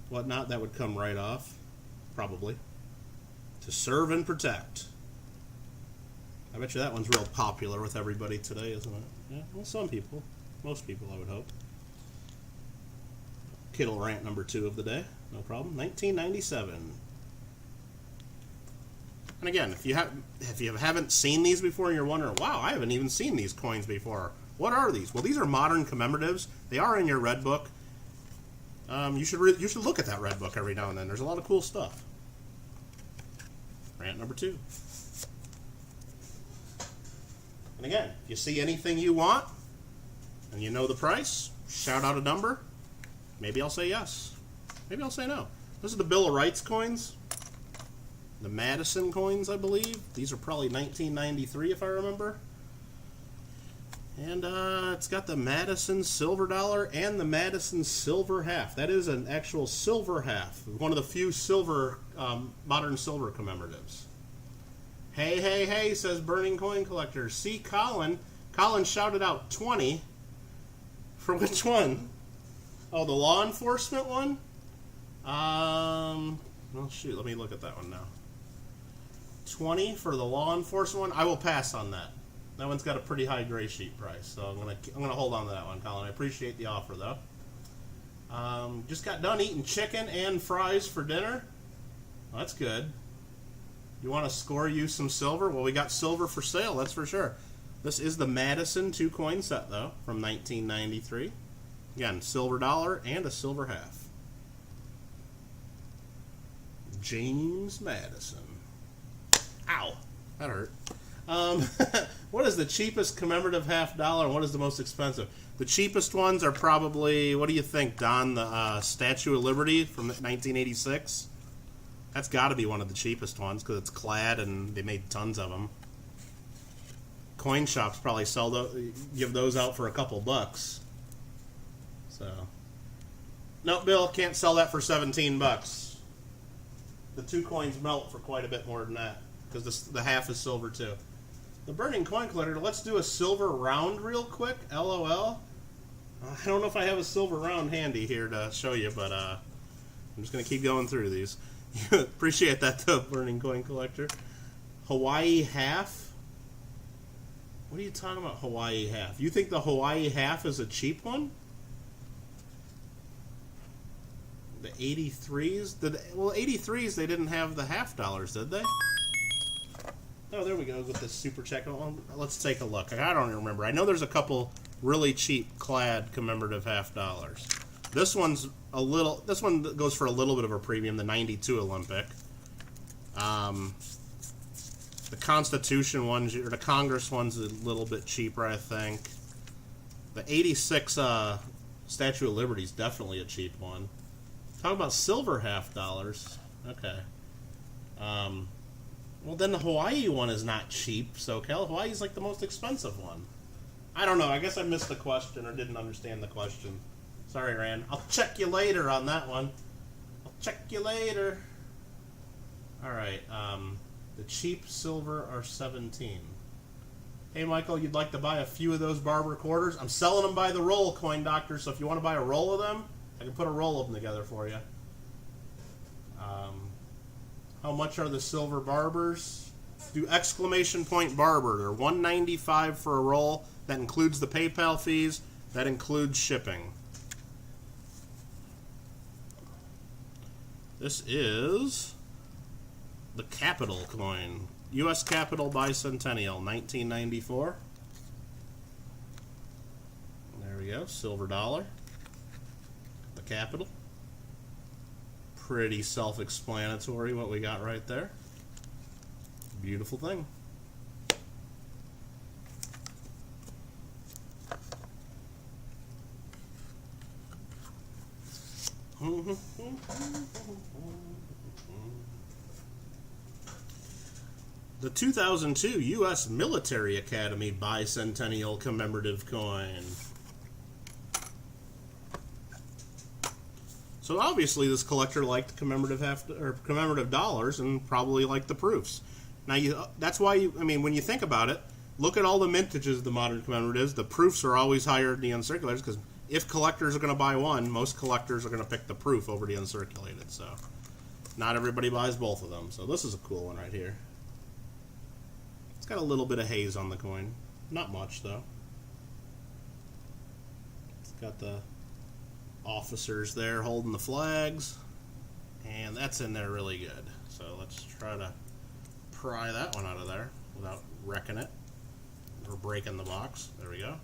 Speaker 1: whatnot, that would come right off. Probably. To serve and protect. I bet you that one's real popular with everybody today, isn't it? Yeah, well, some people. Most people, I would hope. Kittle rant number 2 of the day. No problem. 1997. And again, if you haven't seen these before and you're wondering, wow, I haven't even seen these coins before. What are these? Well, these are modern commemoratives. They are in your red book. You should look at that red book every now and then. There's a lot of cool stuff. Rant number 2. And again, if you see anything you want and you know the price, shout out a number. Maybe I'll say yes. Maybe I'll say no. Those are the Bill of Rights coins. The Madison coins, I believe. These are probably 1993 if I remember. And it's got the Madison silver dollar and the Madison silver half. That is an actual silver half. One of the few silver, modern silver commemoratives. Hey, hey, hey, says Burning Coin Collector. See Colin. Colin shouted out 20. For which one? Oh, the law enforcement one? Well, shoot, let me look at that one now. 20 for the law enforcement one? I will pass on that. That one's got a pretty high gray sheet price, so I'm gonna hold on to that one, Colin. I appreciate the offer, though. Just got done eating chicken and fries for dinner. Well, that's good. You want to score you some silver? Well, we got silver for sale, that's for sure. This is the Madison 2-coin set, though, from 1993. Again, silver dollar and a silver half. James Madison. Ow, that hurt. What is the cheapest commemorative half dollar and what is the most expensive? The cheapest ones are probably, what do you think, Don? The Statue of Liberty from 1986? That's got to be one of the cheapest ones because it's clad and they made tons of them. Coin shops probably give those out for a couple bucks. So, nope, Bill, can't sell that for 17 bucks. The 2 coins melt for quite a bit more than that because the half is silver too. The Burning Coin Collector, let's do a silver round real quick. LOL. I don't know if I have a silver round handy here to show you, but I'm just going to keep going through these. Appreciate that, though, Burning Coin Collector. Hawaii half? What are you talking about, Hawaii half? You think the Hawaii half is a cheap one? The 83s? Well, 83s, they didn't have the half dollars, did they? Oh, there we go with the super check. Well, let's take a look. I don't even remember. I know there's a couple really cheap clad commemorative half dollars. This one's a little. This one goes for a little bit of a premium. The '92 Olympic. The Constitution ones or the Congress one's a little bit cheaper, I think. The '86 Statue of Liberty is definitely a cheap one. Talk about silver half dollars. Okay. Well, then the Hawaii one is not cheap, so Hawaii's like the most expensive one. I don't know. I guess I missed the question or didn't understand the question. Sorry, Rand. I'll check you later on that one. I'll check you later. All right. The cheap silver are 17. Hey, Michael, you'd like to buy a few of those Barber Quarters? I'm selling them by the roll, Coin Doctor, so if you want to buy a roll of them, I can put a roll of them together for you. How much are the silver Barbers? Do exclamation point Barber. They're $1.95 for a roll. That includes the PayPal fees. That includes shipping. This is the Capitol coin. U.S. Capitol Bicentennial, 1994. There go, silver dollar. The capital. Pretty self-explanatory what we got right there. Beautiful thing. The 2002 U.S. Military Academy Bicentennial Commemorative Coin. So obviously this collector liked commemorative dollars and probably liked the proofs. Now that's why I mean, when you think about it, look at all the mintages of the modern commemoratives. The proofs are always higher than the uncirculated, because if collectors are going to buy one, most collectors are going to pick the proof over the uncirculated. So not everybody buys both of them. So this is a cool one right here. It's got a little bit of haze on the coin. Not much, though. It's got the officers there holding the flags. And that's in there really good. So let's try to pry that one out of there without wrecking it or breaking the box. There we go.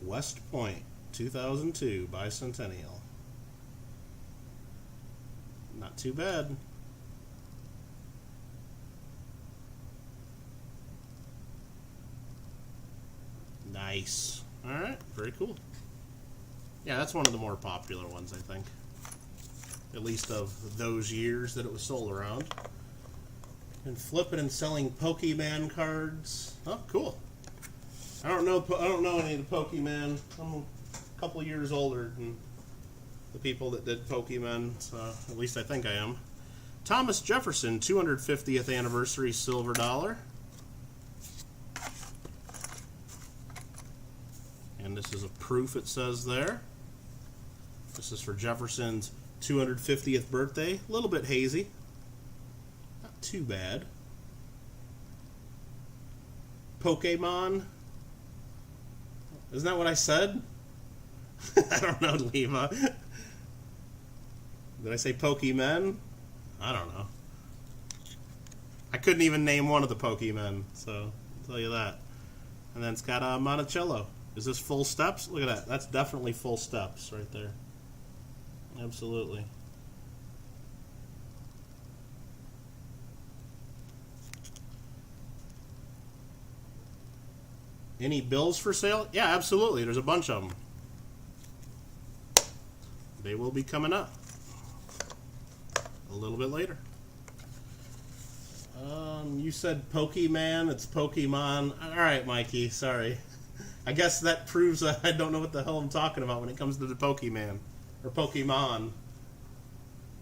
Speaker 1: West Point 2002 Bicentennial. Not too bad. Nice. Alright, very cool. Yeah, that's one of the more popular ones, I think. At least of those years that it was sold around. And flipping and selling Pokemon cards. Oh, cool. I don't know any of the Pokemon. I'm a couple years older than the people that did Pokemon, so at least I think I am. Thomas Jefferson 250th anniversary silver dollar. And this is a proof, it says there. This is for Jefferson's 250th birthday. A little bit hazy. Not too bad. Pokemon. Isn't that what I said? I don't know, Lima. Did I say Pokemon? I don't know. I couldn't even name one of the Pokemon, so I'll tell you that. And then it's got a Monticello. Is this full steps? Look at that. That's definitely full steps right there. Absolutely. Any bills for sale? Yeah, absolutely. There's a bunch of them. They will be coming up a little bit later. You said Pokemon. It's Pokemon. All right, Mikey. Sorry. I guess that proves I don't know what the hell I'm talking about when it comes to the Pokemon or Pokemon.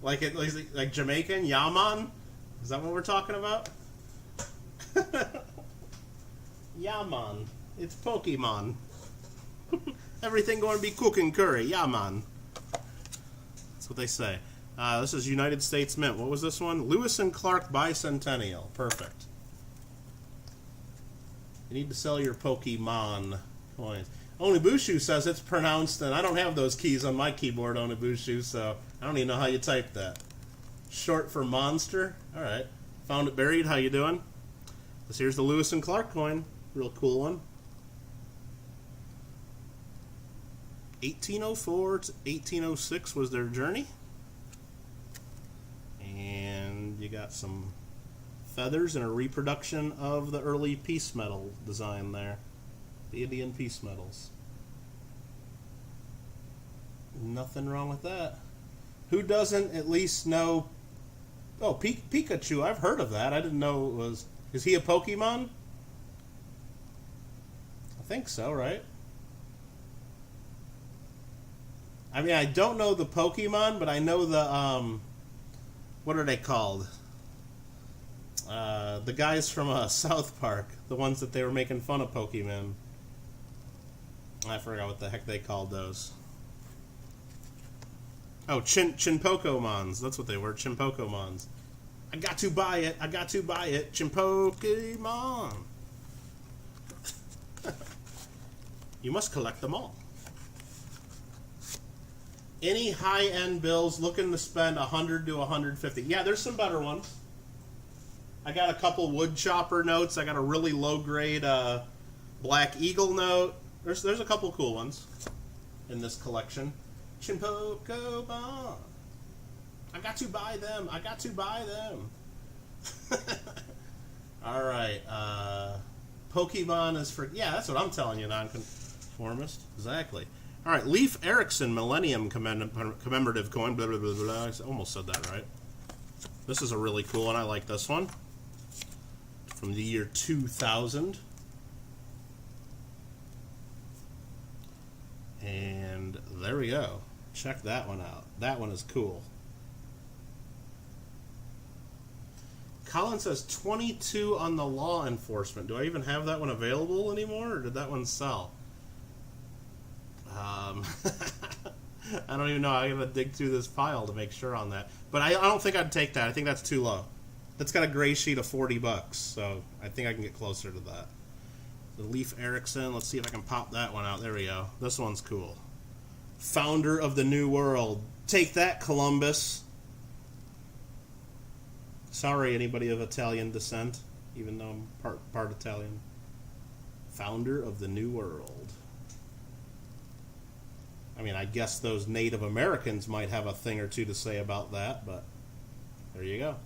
Speaker 1: Like Jamaican Yaman? Is that what we're talking about? Yaman. It's Pokemon. Everything going to be cooking curry. Yaman. That's what they say. This is United States Mint. What was this one? Lewis and Clark Bicentennial. Perfect. You need to sell your Pokemon coins. Onibushu says it's pronounced, and I don't have those keys on my keyboard, Onibushu, so I don't even know how you type that. Short for monster? Alright. Found it buried. How you doing? Here's the Lewis and Clark coin. Real cool one. 1804 to 1806 was their journey. And you got some feathers and a reproduction of the early piece metal design there. The Indian piece metals. Nothing wrong with that. Who doesn't at least know... Oh, Pikachu. I've heard of that. I didn't know it was... Is he a Pokemon? I think so, right? I mean, I don't know the Pokemon, but I know the, what are they called? The guys from South Park. The ones that they were making fun of Pokemon. I forgot what the heck they called those. Oh, Chinpokomons. That's what they were, Chinpokomons. I got to buy it. I got to buy it. Chimpokemon. You must collect them all. Any high-end bills looking to spend $100 to $150? Yeah, there's some better ones. I got a couple wood chopper notes. I got a really low grade Black Eagle note. There's a couple cool ones in this collection. Chimpoco Bond. I got to buy them. I got to buy them. All right. Pokemon is for... Yeah, that's what I'm telling you, nonconformist. Exactly. All right. Leif Erikson Millennium Commemorative Coin. Blah, blah, blah, blah. I almost said that right. This is a really cool one. I like this one. From the year 2000. And there we go. Check that one out. That one is cool. Colin says 22 on the law enforcement. Do I even have that one available anymore, or did that one sell? I don't even know. I gotta dig through this pile to make sure on that. But I don't think I'd take that. I think that's too low. That's got a gray sheet of $40, so I think I can get closer to that. The Leif Erikson. Let's see if I can pop that one out. There we go. This one's cool. Founder of the New World. Take that, Columbus. Sorry, anybody of Italian descent, even though I'm part Italian. Founder of the New World. I mean, I guess those Native Americans might have a thing or two to say about that, but there you go.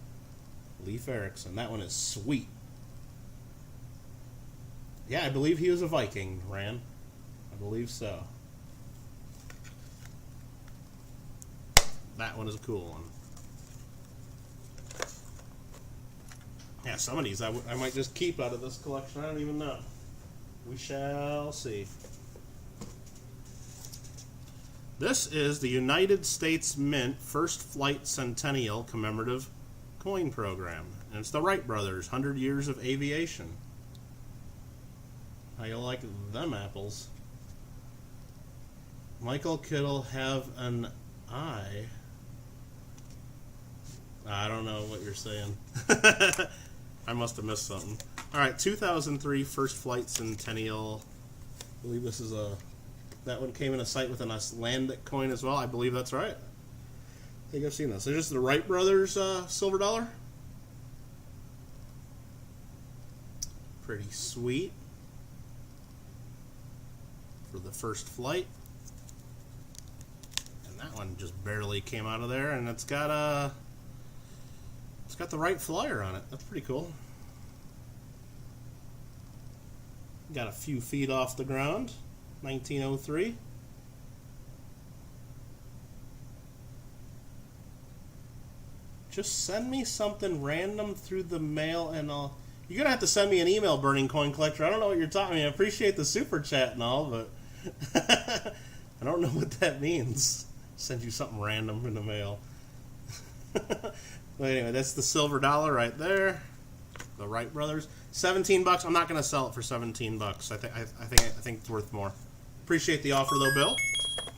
Speaker 1: Leif Erikson. That one is sweet. Yeah, I believe he was a Viking, Ran. I believe so. That one is a cool one. Yeah, some of these I might just keep out of this collection. I don't even know. We shall see. This is the United States Mint First Flight Centennial Commemorative Coin Program. And it's the Wright Brothers, 100 Years of Aviation. How you like them apples? Michael Kittle have an eye. I don't know what you're saying. I must have missed something. All right, 2003 First Flight Centennial. I believe this is that one came in a site with an Icelandic coin as well. I believe that's right. I think I've seen this. There's just the Wright Brothers silver dollar. Pretty sweet. For the first flight. And that one just barely came out of there, and it's got the right flyer on it. That's pretty cool. Got a few feet off the ground. 1903. Just send me something random through the mail and I'll... You're going to have to send me an email, Burning Coin Collector. I don't know what you're talking about. I appreciate the super chat and all, but I don't know what that means. Send you something random in the mail. But anyway, that's the silver dollar right there. The Wright Brothers. $17. I'm not going to sell it for $17. I think it's worth more. Appreciate the offer though, Bill.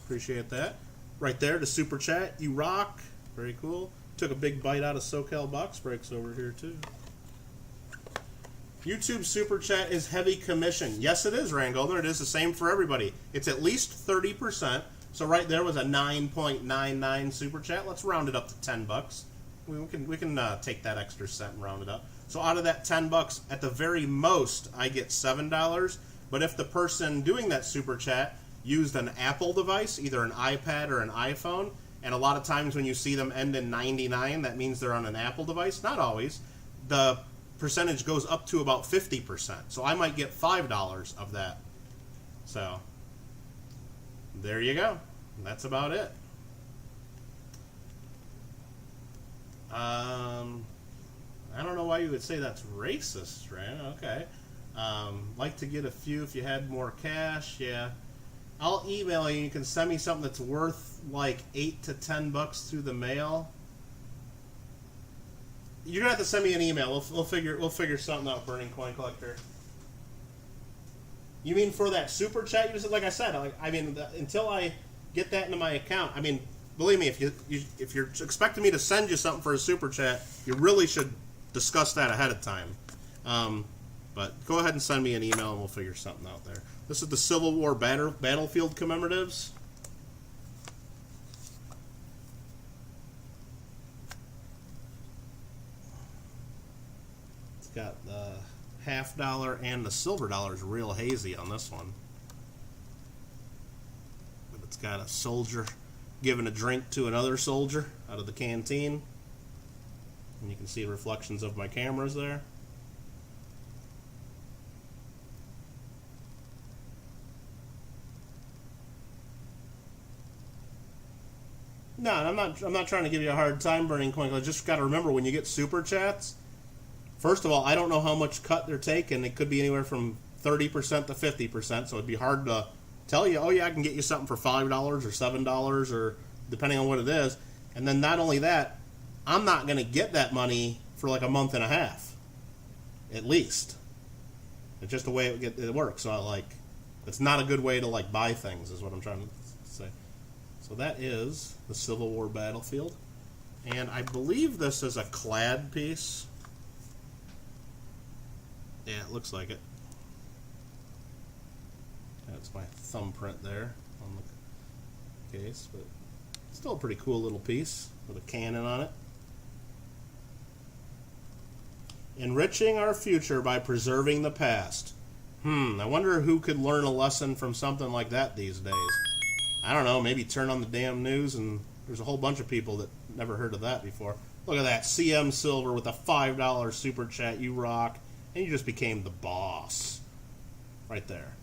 Speaker 1: Appreciate that. Right there, the super chat. You rock. Very cool. Took a big bite out of SoCal Box Breaks over here too. YouTube super chat is heavy commission. Yes, it is, Rand Goldner. It is the same for everybody. It's at least 30%. So right there was a 9.99 super chat. Let's round it up to $10. We can take that extra cent and round it up. So out of that $10, at the very most, I get $7. But if the person doing that super chat used an Apple device, either an iPad or an iPhone, and a lot of times when you see them end in 99, that means they're on an Apple device. Not always. The percentage goes up to about 50%. So I might get $5 of that. So there you go. That's about it. I don't know why you would say that's racist, right? Okay. Like to get a few if you had more cash. Yeah. I'll email you. You can send me something that's worth like $8 to $10 through the mail. You're gonna have to send me an email. We'll figure something out, Burning Coin Collector. You mean for that super chat? You said, like I said, until I get that into my account. I mean, believe me, if you're expecting me to send you something for a super chat, you really should discuss that ahead of time. But go ahead and send me an email and we'll figure something out there. This is the Civil War battlefield commemoratives. $1/2 and the silver dollar is real hazy on this one. But it's got a soldier giving a drink to another soldier out of the canteen. And you can see reflections of my cameras there. No, I'm not trying to give you a hard time, Burning Coin. I just got to remember when you get super chats. First of all, I don't know how much cut they're taking. It could be anywhere from 30% to 50%, so it'd be hard to tell you. Oh yeah, I can get you something for $5 or $7 or depending on what it is. And then not only that, I'm not going to get that money for like a month and a half, at least. It's just the way it works. So it's not a good way to like buy things, is what I'm trying to say. So that is the Civil War battlefield. And I believe this is a clad piece. Yeah, it looks like it. That's my thumbprint there on the case, but still a pretty cool little piece with a cannon on it. Enriching our future by preserving the past. I wonder who could learn a lesson from something like that these days. I don't know, maybe turn on the damn news and there's a whole bunch of people that never heard of that before. Look at that, CM Silver with a $5 super chat, you rock, and you just became the boss. Right there.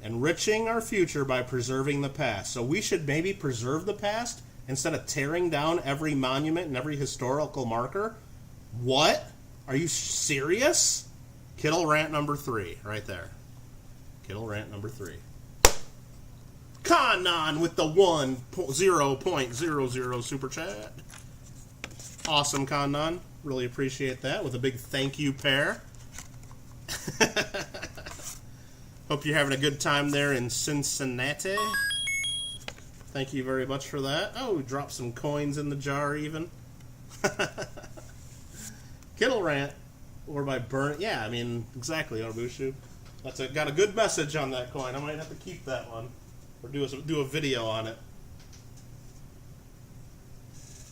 Speaker 1: Enriching our future by preserving the past. So we should maybe preserve the past instead of tearing down every monument and every historical marker? What? Are you serious? Kittle rant number 3, right there. Kittle rant number 3. Kanan with the 0.00 super chat. Awesome, Kanan. Really appreciate that. With a big thank you pair. Hope you're having a good time there in Cincinnati. Thank you very much for that. Oh, we dropped some coins in the jar even. Kittle rant. Or by burn. Yeah, I mean, exactly, Arbushu. Got a good message on that coin. I might have to keep that one. Or do a video on it.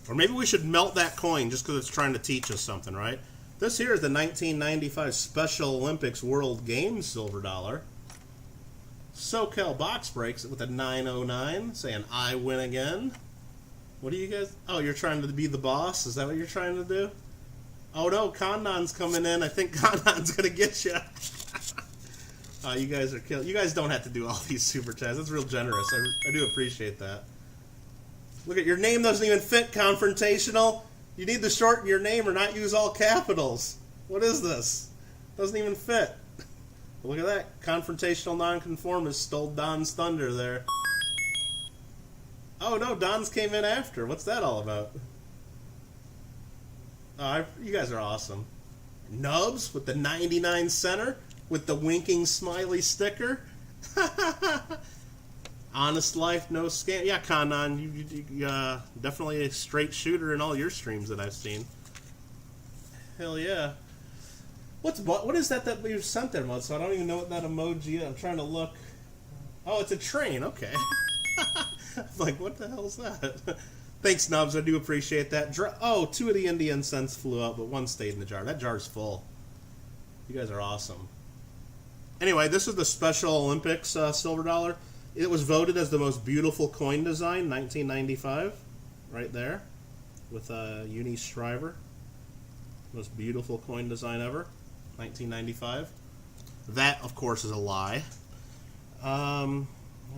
Speaker 1: Or maybe we should melt that coin just because it's trying to teach us something, right? This here is the 1995 Special Olympics World Games silver dollar. SoCal Box breaks it with a 909, saying, I win again. What are you guys... Oh, you're trying to be the boss? Is that what you're trying to do? Oh no, Kanan's coming in. I think Kanan's going to get you. You guys are killing. You guys don't have to do all these super chats. That's real generous. I do appreciate that. Look at your name doesn't even fit confrontational. You need to shorten your name or not use all capitals. What is this? Doesn't even fit. Look at that. Confrontational nonconformist stole Don's thunder there. Oh no, Don's came in after. What's that all about? You guys are awesome. Nubs with the 99 center. With the winking smiley sticker. Honest life, no scam. Yeah, Kanan, you definitely a straight shooter in all your streams that I've seen. Hell yeah. What is that you sent there, Mud? So I don't even know what that emoji is. I'm trying to look. Oh, it's a train. Okay. I'm like, what the hell is that? Thanks, Nubs. I do appreciate that. Oh, 2 of the Indian cents flew out, but 1 stayed in the jar. That jar's full. You guys are awesome. Anyway, this is the Special Olympics silver dollar. It was voted as the most beautiful coin design, 1995, right there, with Eunice Shriver. Most beautiful coin design ever, 1995. That, of course, is a lie. And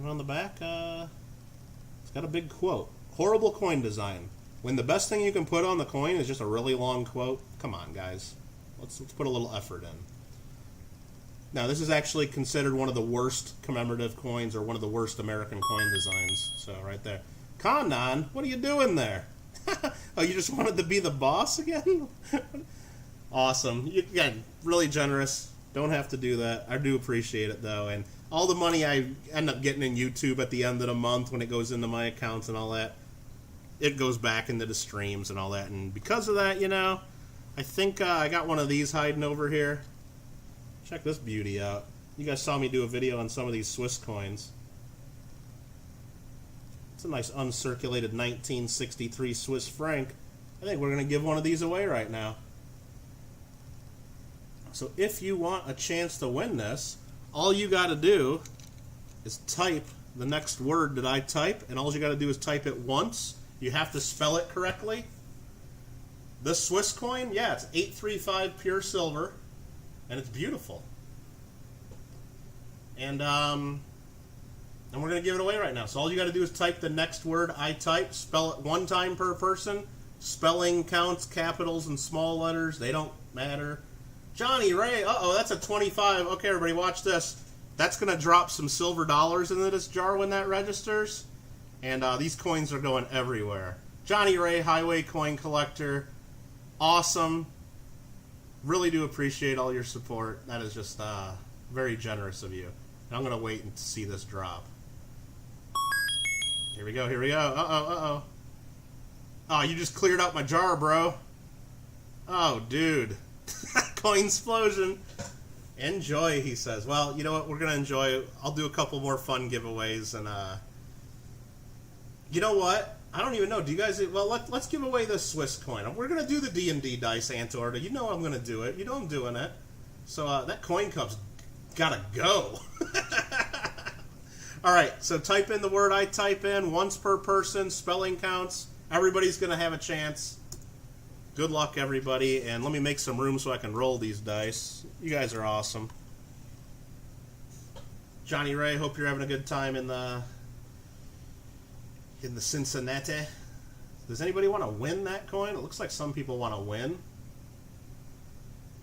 Speaker 1: on the back, it's got a big quote. Horrible coin design. When the best thing you can put on the coin is just a really long quote. Come on, guys. Let's put a little effort in. Now, this is actually considered one of the worst commemorative coins or one of the worst American coin designs. So, right there. Kanan, what are you doing there? Oh, you just wanted to be the boss again? Awesome. Again, really generous. Don't have to do that. I do appreciate it, though. And all the money I end up getting in YouTube at the end of the month when it goes into my accounts and all that, it goes back into the streams and all that. And because of that, you know, I think I got one of these hiding over here. Check this beauty out. You guys saw me do a video on some of these Swiss coins. It's a nice uncirculated 1963 Swiss franc. I think we're going to give one of these away right now. So if you want a chance to win this, all you got to do is type the next word that I type, and all you got to do is type it once. You have to spell it correctly. This Swiss coin, yeah, it's 835 pure silver, and it's beautiful. And we're going to give it away right now. So all you got to do is type the next word I type, spell it one time per person. Spelling counts, capitals and small letters, they don't matter. Johnny Ray, uh-oh, that's a 25. Okay, everybody, watch this. That's going to drop some silver dollars into this jar when that registers. And these coins are going everywhere. Johnny Ray, Highway Coin Collector, awesome. Really do appreciate all your support. That is just very generous of you. And I'm going to wait and see this drop. Here we go, here we go. Uh-oh, uh-oh. Oh, you just cleared out my jar, bro. Oh, dude. Coin explosion. Enjoy, he says. Well, you know what? We're going to enjoy. I'll do a couple more fun giveaways. And, you know what? I don't even know. Do you guys... Well, let's give away this Swiss coin. We're going to do the D&D dice, Antorta. You know I'm going to do it. You know I'm doing it. So, that coin cup's got to go. All right, so type in the word I type in. Once per person. Spelling counts. Everybody's going to have a chance. Good luck, everybody. And let me make some room so I can roll these dice. You guys are awesome. Johnny Ray, hope you're having a good time in the Cincinnati. Does anybody want to win that coin? It looks like some people want to win.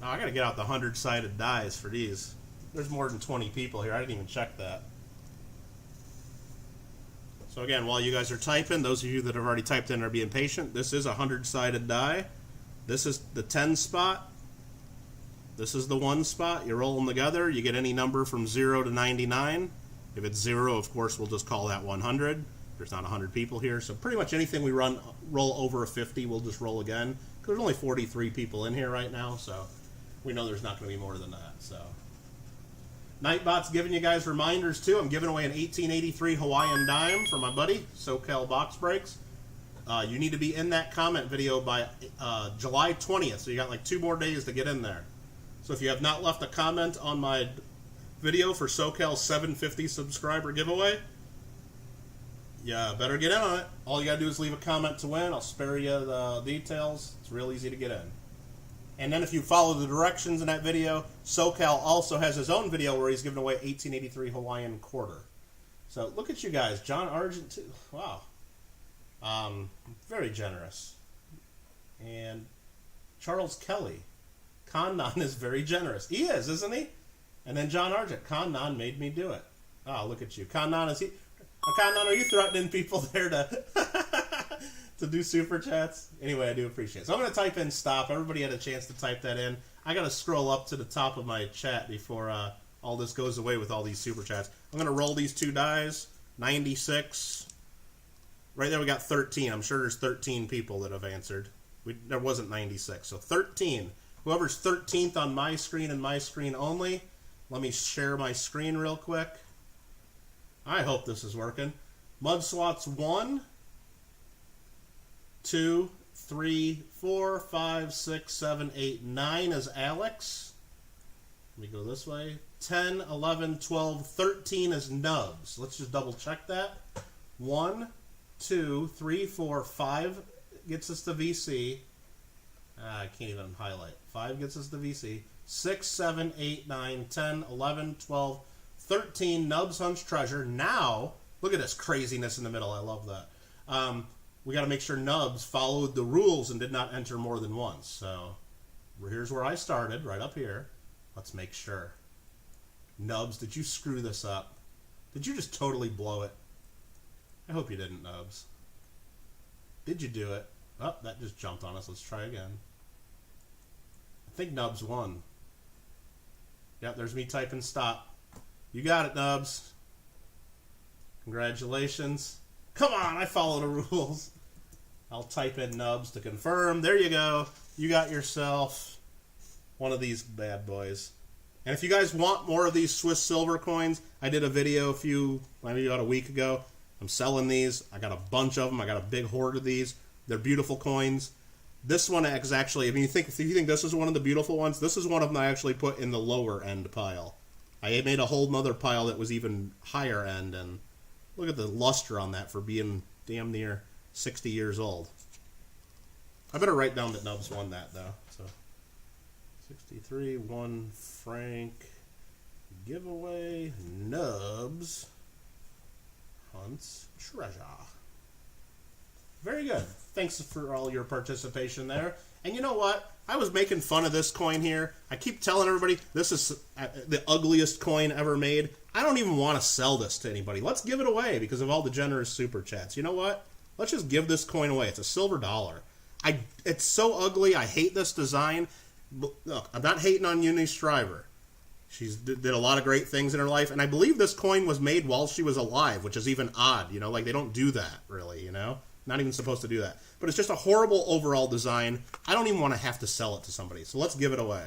Speaker 1: Oh, I got to get out the 100-sided dice for these. There's more than 20 people here. I didn't even check that. So again, while you guys are typing, those of you that have already typed in are being patient. This is a 100-sided die. This is the 10 spot. This is the 1 spot. You roll them together. You get any number from 0 to 99. If it's 0, of course, we'll just call that 100. There's not 100 people here. So pretty much anything we roll over a 50, we'll just roll again. Because there's only 43 people in here right now, so we know there's not going to be more than that. So Nightbot's giving you guys reminders, too. I'm giving away an 1883 Hawaiian dime for my buddy, SoCal Box Breaks. You need to be in that comment video by July 20th, so you got like 2 more days to get in there. So if you have not left a comment on my video for SoCal's 750 subscriber giveaway, yeah, better get in on it. All you got to do is leave a comment to win. I'll spare you the details. It's real easy to get in. And then if you follow the directions in that video, SoCal also has his own video where he's giving away 1883 Hawaiian quarter. So look at you guys. John Argent, too. Wow. Very generous. And Charles Kelly. Connon is very generous. He is, isn't he? And then John Argent. Connon made me do it. Oh, look at you. Connon, is he... Connon, are you threatening people there to... to do super chats? Anyway, I do appreciate it. So I'm going to type in stop. Everybody had a chance to type that in. I got to scroll up to the top of my chat before all this goes away with all these super chats. I'm going to roll these 2 dice. 96. Right there we got 13. I'm sure there's 13 people that have answered. There wasn't 96. So 13. Whoever's 13th on my screen and my screen only. Let me share my screen real quick. I hope this is working. Mud Swats 1. 2, 3, 4, 5, 6, 7, 8, 9 is Alex. Let me go this way. 10, 11, 12, 13 is Nubs. Let's just double check that. 1, 2, 3, 4, 5 gets us to VC. I can't even highlight. 5 gets us to VC. 6, 7, 8, 9, 10, 11, 12, 13 Nubs Hunts Treasure. Now, look at this craziness in the middle. I love that. We got to make sure Nubs followed the rules and did not enter more than once. So here's where I started, right up here. Let's make sure. Nubs, did you screw this up? Did you just totally blow it? I hope you didn't, Nubs. Did you do it? Oh, that just jumped on us. Let's try again. I think Nubs won. Yep, there's me typing stop. You got it, Nubs. Congratulations. Come on, I follow the rules. I'll type in Nubs to confirm. There you go. You got yourself one of these bad boys. And if you guys want more of these Swiss silver coins, I did a video maybe about a week ago. I'm selling these. I got a bunch of them. I got a big hoard of these. They're beautiful coins. This one is actually, if you think this is one of the beautiful ones, this is one of them I actually put in the lower end pile. I made a whole nother pile that was even higher end, and look at the luster on that for being damn near 60 years old. I better write down that Nubs won that, though. So 63, 1 Frank giveaway, Nubs hunts treasure. Very good. Thanks for all your participation there. And you know what? I was making fun of this coin here. I keep telling everybody this is the ugliest coin ever made. I don't even want to sell this to anybody. Let's give it away because of all the generous super chats. You know what? Let's just give this coin away. It's a silver dollar. It's so ugly. I hate this design. Look, I'm not hating on Uni Striver. She did a lot of great things in her life, and I believe this coin was made while she was alive, which is even odd. You know, like they don't do that really. You know. Not even supposed to do that. But it's just a horrible overall design. I don't even want to have to sell it to somebody. So let's give it away.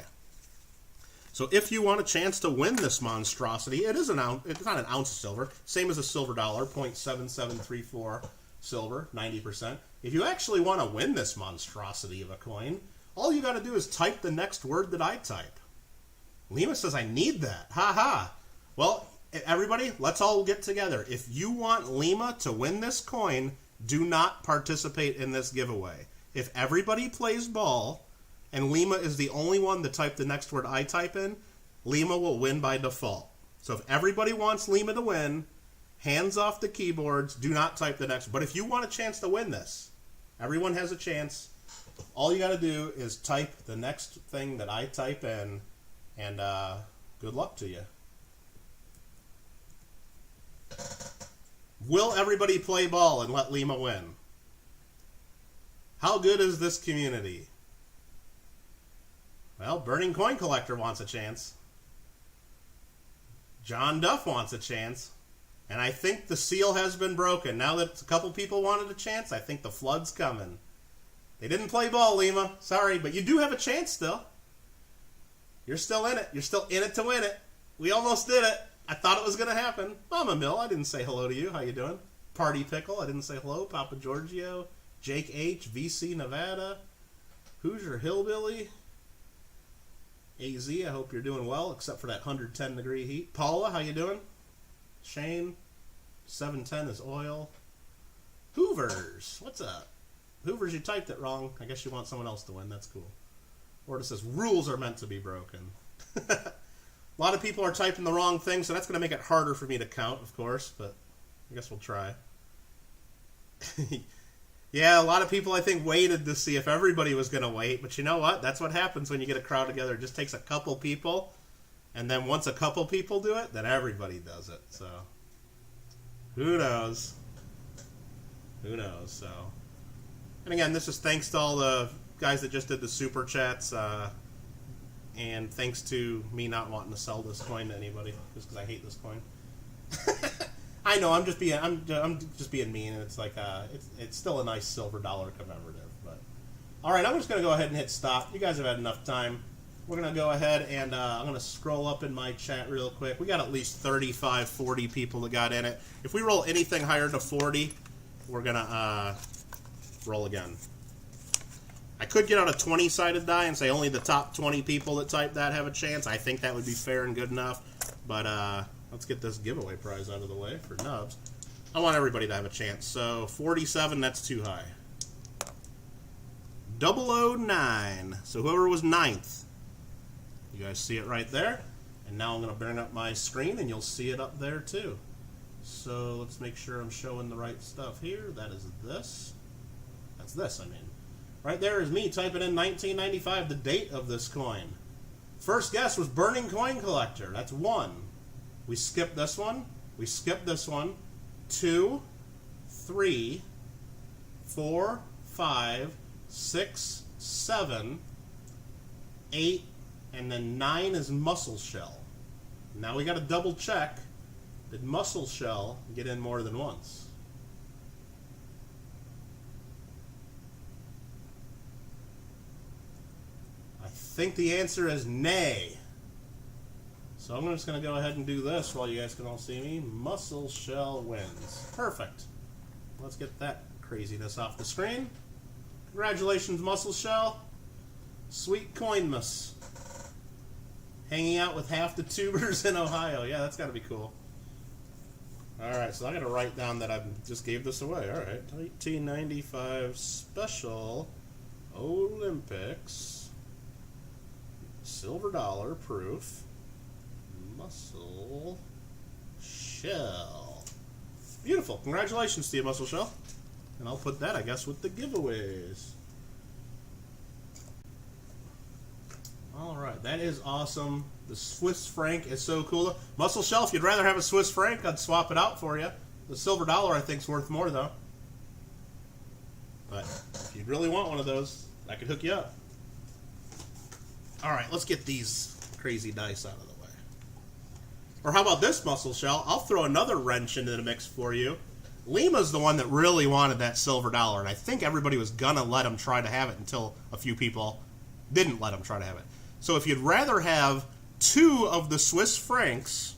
Speaker 1: So if you want a chance to win this monstrosity, it's not an ounce of silver. Same as a silver dollar, 0.7734 silver, 90%. If you actually want to win this monstrosity of a coin, all you got to do is type the next word that I type. Lima says, I need that. Ha ha. Well, everybody, let's all get together. If you want Lima to win this coin, do not participate in this giveaway. If everybody plays ball, and Lima is the only one to type the next word I type in, Lima will win by default. So if everybody wants Lima to win, hands off the keyboards, do not type the next. But if you want a chance to win this, everyone has a chance. All you got to do is type the next thing that I type in, and good luck to you. Will everybody play ball and let Lima win? How good is this community? Well, Burning Coin Collector wants a chance. John Duff wants a chance. And I think the seal has been broken. Now that a couple people wanted a chance, I think the flood's coming. They didn't play ball, Lima. Sorry, but you do have a chance still. You're still in it. You're still in it to win it. We almost did it. I thought it was going to happen. Mama Mill, I didn't say hello to you. How you doing? Party Pickle, I didn't say hello. Papa Giorgio. Jake H. VC Nevada. Hoosier Hillbilly. AZ, I hope you're doing well, except for that 110-degree heat. Paula, how you doing? Shane. 710 is oil. Hoovers, what's up? Hoovers, you typed it wrong. I guess you want someone else to win. That's cool. Or it says, rules are meant to be broken. A lot of people are typing the wrong thing, so that's going to make it harder for me to count, of course, but I guess we'll try. Yeah, a lot of people, I think, waited to see if everybody was going to wait, but you know what? That's what happens when you get a crowd together. It just takes a couple people, and then once a couple people do it, then everybody does it, so who knows? Who knows, so. And again, this is thanks to all the guys that just did the super chats, and thanks to me not wanting to sell this coin to anybody, just because I hate this coin. I know I'm just being mean, and it's like it's still a nice silver dollar commemorative. But all right, I'm just gonna go ahead and hit stop. You guys have had enough time. We're gonna go ahead and I'm gonna scroll up in my chat real quick. We got at least 35, 40 people that got in it. If we roll anything higher than 40, we're gonna roll again. I could get out a 20-sided die and say only the top 20 people that type that have a chance. I think that would be fair and good enough. But let's get this giveaway prize out of the way for Nubs. I want everybody to have a chance. So 47, that's too high. 009. So whoever was 9th. You guys see it right there. And now I'm going to bring up my screen and you'll see it up there too. So let's make sure I'm showing the right stuff here. That is this. That's this, I mean. Right there is me typing in 1995, the date of this coin. First guess was Burning Coin Collector. That's 1. We skipped this one. We skipped this one. 2, 3, 4, 5, 6, 7, 8, and then 9 is Mussel Shell. Now we got to double check. Did Mussel Shell get in more than once? I think the answer is nay. So I'm just going to go ahead and do this while you guys can all see me. Mussel Shell wins. Perfect. Let's get that craziness off the screen. Congratulations, Muscle Shell. Sweet coinmas. Hanging out with half the tubers in Ohio. Yeah, that's got to be cool. Alright, so I got to write down that I just gave this away. Alright, 1995 Special Olympics. Silver dollar proof. Muscle Shell. Beautiful. Congratulations to you, Muscle Shell. And I'll put that, I guess, with the giveaways. Alright, that is awesome. The Swiss franc is so cool. Muscle Shell, if you'd rather have a Swiss franc, I'd swap it out for you. The silver dollar, I think, is worth more, though. But if you really want one of those, I could hook you up. Alright, let's get these crazy dice out of the way. Or how about this, Muscle Shell? I'll throw another wrench into the mix for you. Lima's the one that really wanted that silver dollar, and I think everybody was gonna let him try to have it until a few people didn't let him try to have it. So if you'd rather have 2 of the Swiss francs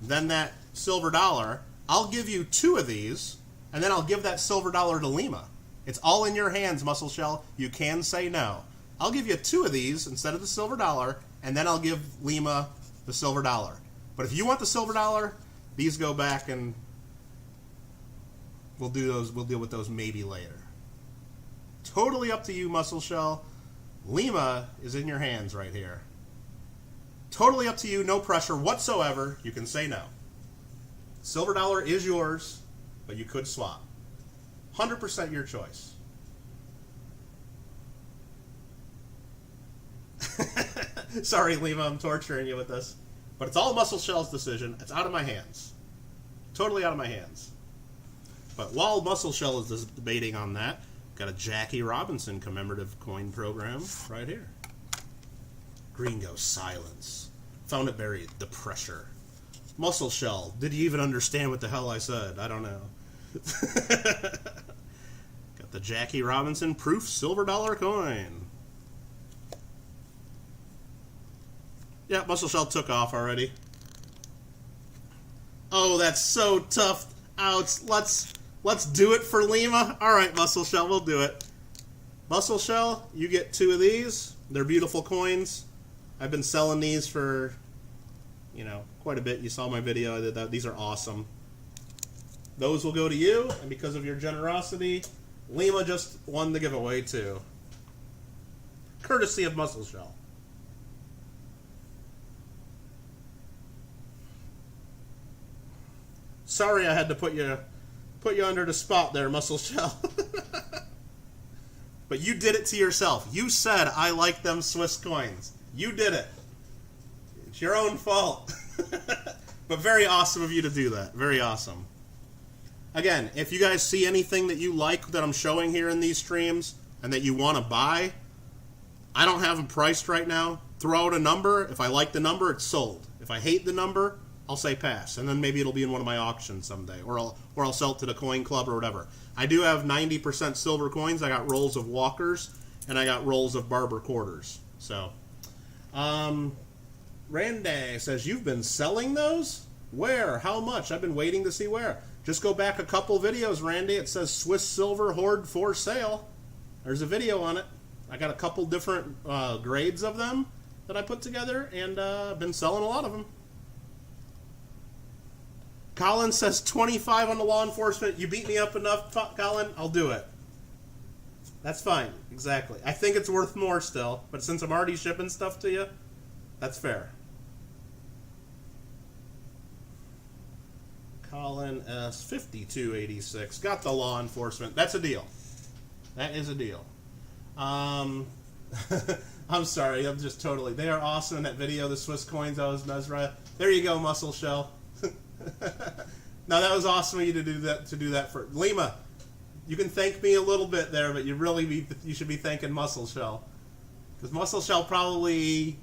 Speaker 1: than that silver dollar, I'll give you 2 of these, and then I'll give that silver dollar to Lima. It's all in your hands, Muscle Shell. You can say no. I'll give you 2 of these instead of the silver dollar, and then I'll give Lima the silver dollar. But if you want the silver dollar, these go back and we'll do those. We'll deal with those maybe later. Totally up to you, Muscle Shell. Lima is in your hands right here. Totally up to you, no pressure whatsoever. You can say no. Silver dollar is yours, but you could swap. 100% your choice. Sorry, Lima, I'm torturing you with this. But it's all Muscle Shell's decision. It's out of my hands. Totally out of my hands. But while Muscle Shell is debating on that, got a Jackie Robinson commemorative coin program right here. Green goes silence. Found it buried. The pressure. Muscle Shell. Did you even understand what the hell I said? I don't know. Got the Jackie Robinson proof silver dollar coin. Yeah, Muscle Shell took off already. Oh, that's so tough. Ouch. Let's do it for Lima. All right, Muscle Shell, we'll do it. Muscle Shell, you get 2 of these. They're beautiful coins. I've been selling these for, quite a bit. You saw my video. I did that. These are awesome. Those will go to you, and because of your generosity, Lima just won the giveaway too. Courtesy of Muscle Shell. Sorry I had to put you under the spot there, Muscle Shell. But you did it to yourself. You said, I like them Swiss coins. You did it. It's your own fault. But very awesome of you to do that. Very awesome. Again, if you guys see anything that you like that I'm showing here in these streams and that you want to buy, I don't have them priced right now. Throw out a number. If I like the number, it's sold. If I hate the number, I'll say pass, and then maybe it'll be in one of my auctions someday, or I'll sell it to the coin club or whatever. I do have 90% silver coins. I got rolls of Walkers, and I got rolls of Barber Quarters. So, Randy says, you've been selling those? Where? How much? I've been waiting to see where. Just go back a couple videos, Randy. It says Swiss Silver Hoard for sale. There's a video on it. I got a couple different grades of them that I put together, and I've been selling a lot of them. Colin says 25 on the law enforcement. You beat me up enough, Colin. I'll do it. That's fine. Exactly. I think it's worth more still, but since I'm already shipping stuff to you, that's fair. Colin S. 5286. Got the law enforcement. That's a deal. That is a deal. I'm sorry. I'm just totally... They are awesome in that video, the Swiss coins. I was mesmerized. There you go, Muscle Shell. Now that was awesome of you to do that for Lima. You can thank me a little bit there, but you should be thanking Muscle Shell, because Muscle Shell probably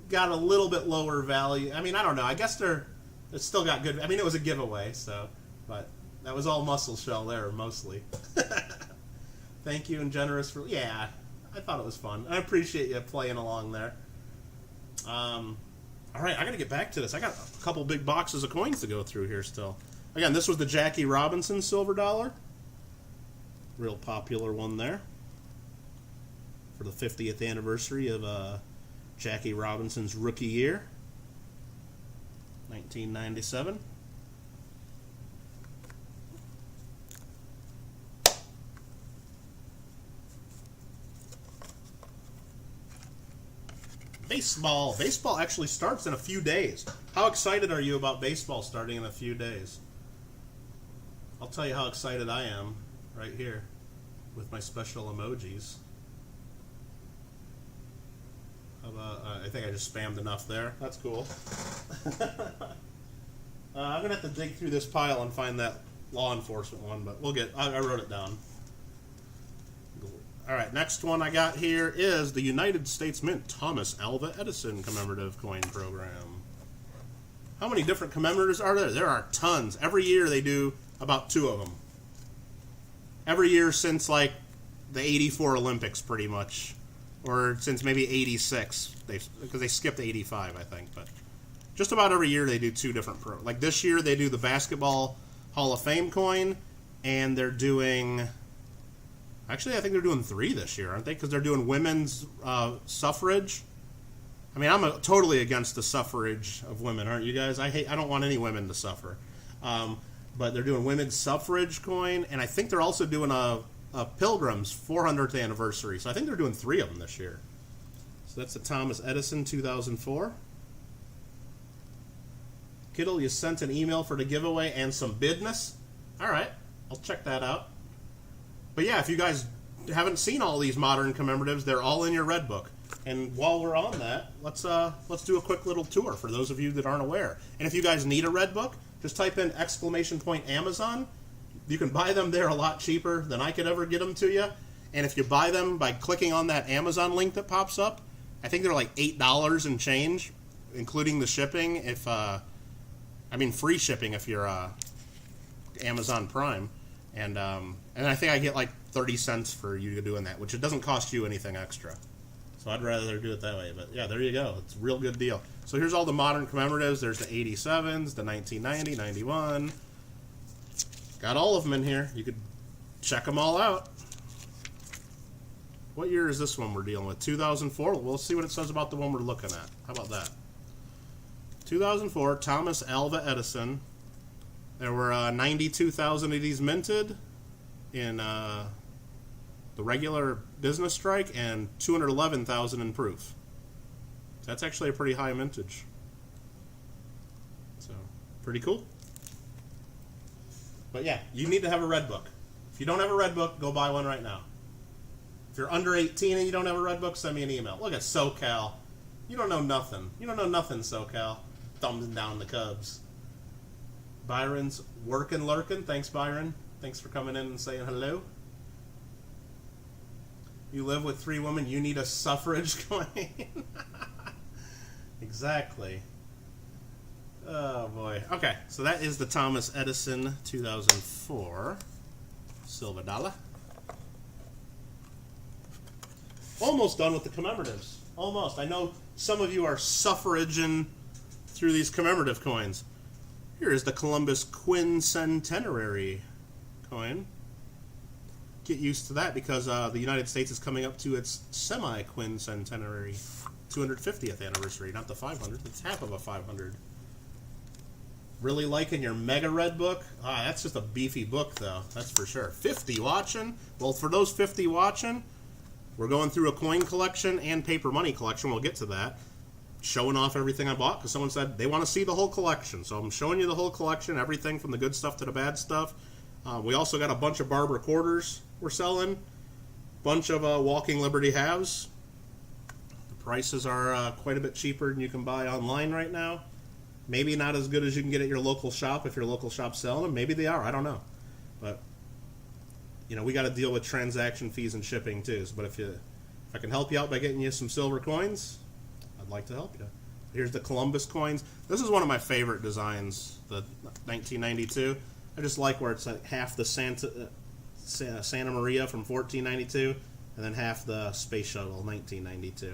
Speaker 1: got a little bit lower value. I mean, I don't know. I guess it's still got good. I mean, it was a giveaway, but that was all Muscle Shell there mostly. Thank you and generous for I thought it was fun. I appreciate you playing along there. All right, I got to get back to this. I got a couple big boxes of coins to go through here still. Again, this was the Jackie Robinson silver dollar. Real popular one there for the 50th anniversary of Jackie Robinson's rookie year, 1997. Baseball. Baseball actually starts in a few days. How excited are you about baseball starting in a few days? I'll tell you how excited I am right here with my special emojis. How about, I think I just spammed enough there. That's cool. I'm going to have to dig through this pile and find that law enforcement one, but we'll get, I wrote it down. All right, next one I got here is the United States Mint Thomas Alva Edison Commemorative Coin Program. How many different commemoratives are there? There are tons. Every year they do about 2 of them. Every year since like the 84 Olympics pretty much. Or since maybe 86, because they skipped 85 I think. But just about every year they do 2 different like this year they do the Basketball Hall of Fame coin, and they're doing... Actually, I think they're doing 3 this year, aren't they? Because they're doing women's suffrage. I mean, I'm totally against the suffrage of women, aren't you guys? I don't want any women to suffer. But they're doing women's suffrage coin, and I think they're also doing a Pilgrim's 400th anniversary. So I think they're doing 3 of them this year. So that's the Thomas Edison 2004. Kittle, you sent an email for the giveaway and some bidness. All right, I'll check that out. But yeah, if you guys haven't seen all these modern commemoratives, they're all in your red book. And while we're on that, let's do a quick little tour for those of you that aren't aware. And if you guys need a red book, just type in !Amazon. You can buy them there a lot cheaper than I could ever get them to you. And if you buy them by clicking on that Amazon link that pops up, I think they're like $8 and change, including the shipping. If I mean free shipping if you're Amazon Prime. And I think I get like 30 cents for you doing that, which it doesn't cost you anything extra. So I'd rather do it that way. But yeah, there you go. It's a real good deal. So here's all the modern commemoratives. There's the 87s, the 1990, 91. Got all of them in here. You could check them all out. What year is this one we're dealing with? 2004? We'll see what it says about the one we're looking at. How about that? 2004, Thomas Alva Edison. There were 92,000 of these minted in the regular business strike and 211,000 in proof. So that's actually a pretty high mintage. So, pretty cool. But yeah, you need to have a red book. If you don't have a red book, go buy one right now. If you're under 18 and you don't have a red book, send me an email. Look at SoCal. You don't know nothing. You don't know nothing, SoCal. Thumbs down the Cubs. Byron's working lurking. Thanks, Byron. Thanks for coming in and saying hello. You live with 3 women. You need a suffrage coin. Exactly. Oh, boy. Okay, so that is the Thomas Edison 2004 silver dollar. Almost done with the commemoratives. Almost. I know some of you are suffraging through these commemorative coins. Here is the Columbus Quincentenary coin. Get used to that because the United States is coming up to its semi-quincentenary 250th anniversary, not the 500th. It's half of a 500. Really liking your mega red book? Ah, that's just a beefy book, though. That's for sure. 50 watching? Well, for those 50 watching, we're going through a coin collection and paper money collection. We'll get to that. Showing off everything I bought because someone said they want to see the whole collection. So I'm showing you the whole collection, everything from the good stuff to the bad stuff. We also got a bunch of Barber Quarters we're selling. Bunch of Walking Liberty halves. The prices are quite a bit cheaper than you can buy online right now. Maybe not as good as you can get at your local shop if your local shop's selling them. Maybe they are. I don't know. But, you know, we got to deal with transaction fees and shipping too. But if I can help you out by getting you some silver coins, I'd like to help you. Here's the Columbus coins. This is one of my favorite designs, the 1992. I just like where it's like half the Santa Maria from 1492 and then half the Space Shuttle 1992.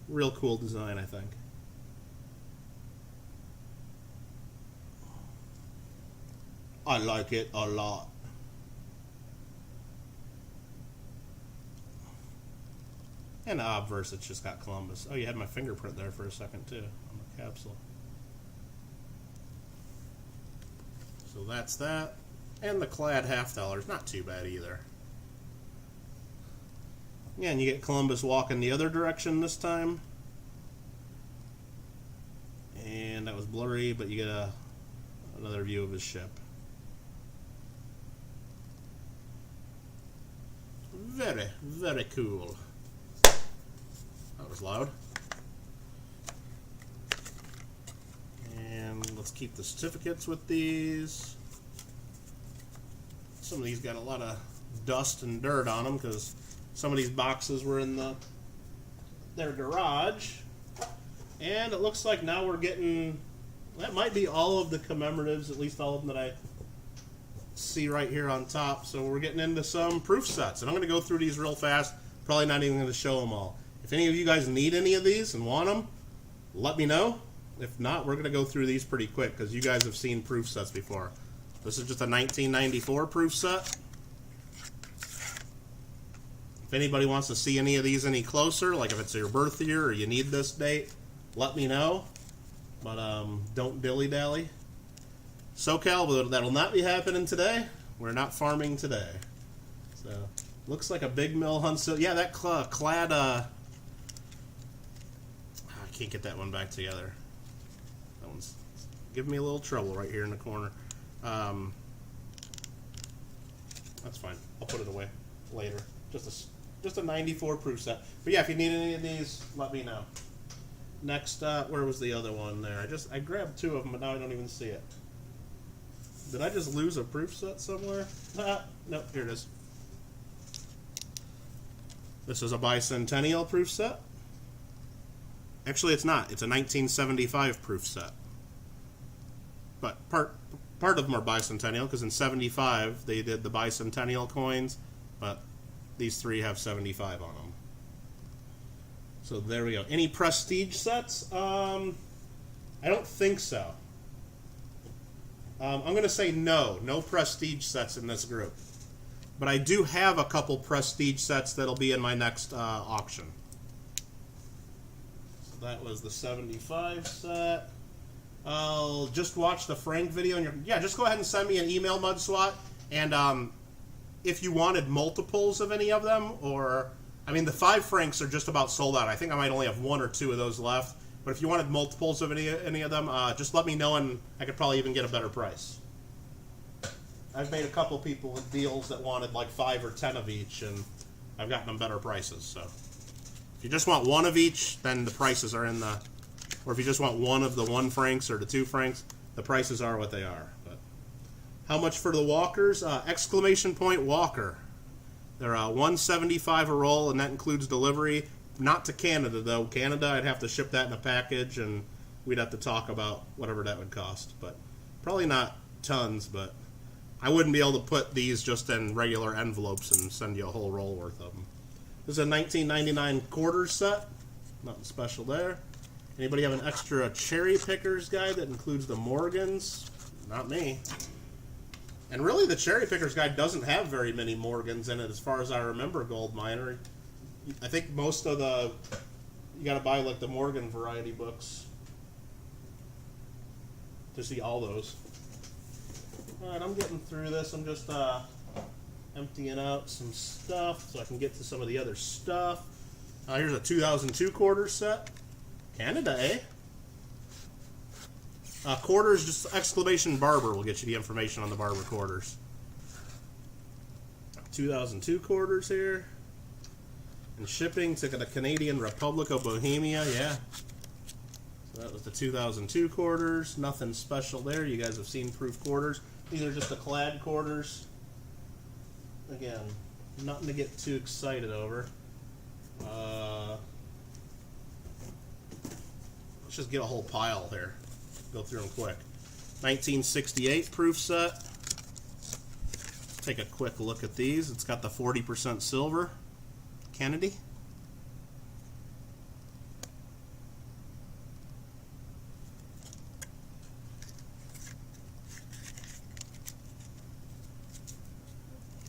Speaker 1: Real cool design, I think. I like it a lot. And the obverse, it's just got Columbus. Oh, you had my fingerprint there for a second too on the capsule. So that's that. And the clad $50, not too bad either. Yeah, and you get Columbus walking the other direction this time. And that was blurry, but you get another view of his ship. Very, very cool. That was loud. And let's keep the certificates with these. Some of these got a lot of dust and dirt on them because some of these boxes were in their garage. And it looks like now we're getting, that might be all of the commemoratives, at least all of them that I see right here on top. So we're getting into some proof sets. And I'm going to go through these real fast. Probably not even going to show them all. If any of you guys need any of these and want them, let me know. If not, we're going to go through these pretty quick because you guys have seen proof sets before. This is just a 1994 proof set. If anybody wants to see any of these any closer, like if it's your birth year or you need this date, let me know. But don't dilly-dally. SoCal, that'll not be happening today. We're not farming today. So, looks like a big mill hunt. So, yeah, that clad, I can't get that one back together. That one's giving me a little trouble right here in the corner. That's fine. I'll put it away later. Just a 94 proof set. But yeah, if you need any of these, let me know. Next, where was the other one there? I grabbed two of them, but now I don't even see it. Did I just lose a proof set somewhere? Nope, here it is. This is a bicentennial proof set. Actually, it's not. It's a 1975 proof set. But part of them are bicentennial, because in 75 they did the bicentennial coins, but these three have 75 on them. So there we go. Any prestige sets? I don't think so. I'm going to say no prestige sets in this group. But I do have a couple prestige sets that'll be in my next auction. So that was the 75 set. I'll just watch the Frank video. And just go ahead and send me an email, MudSwat. And if you wanted multiples of any of them, or, I mean, the 5 Franks are just about sold out. I think I might only have 1 or 2 of those left. But if you wanted multiples of any of them, just let me know, and I could probably even get a better price. I've made a couple people with deals that wanted like 5 or 10 of each, and I've gotten them better prices. So if you just want 1 of each, then the prices are in the... Or if you just want 1 of the 1 Franks or the 2 Franks, the prices are what they are. But how much for the walkers? Exclamation point walker. They're $175 a roll, and that includes delivery. Not to Canada, though. Canada, I'd have to ship that in a package, and we'd have to talk about whatever that would cost. But probably not tons, but I wouldn't be able to put these just in regular envelopes and send you a whole roll worth of them. This is a 1999 quarters set. Nothing special there. Anybody have an extra cherry pickers guide that includes the Morgans? Not me. And really, the cherry pickers guide doesn't have very many Morgans in it, as far as I remember, Gold Miner. I think most of the, you gotta buy like the Morgan variety books to see all those. Alright, I'm getting through this. I'm just emptying out some stuff so I can get to some of the other stuff. Here's a 2002 quarters set. Canada, eh? Quarters, just exclamation Barber will get you the information on the Barber quarters. 2002 quarters here. And shipping to the Canadian Republic of Bohemia, yeah. So that was the 2002 quarters. Nothing special there. You guys have seen proof quarters. These are just the clad quarters. Again, nothing to get too excited over. Let's just get a whole pile here. Go through them quick. 1968 proof set. Take a quick look at these. It's got the 40% silver. Kennedy.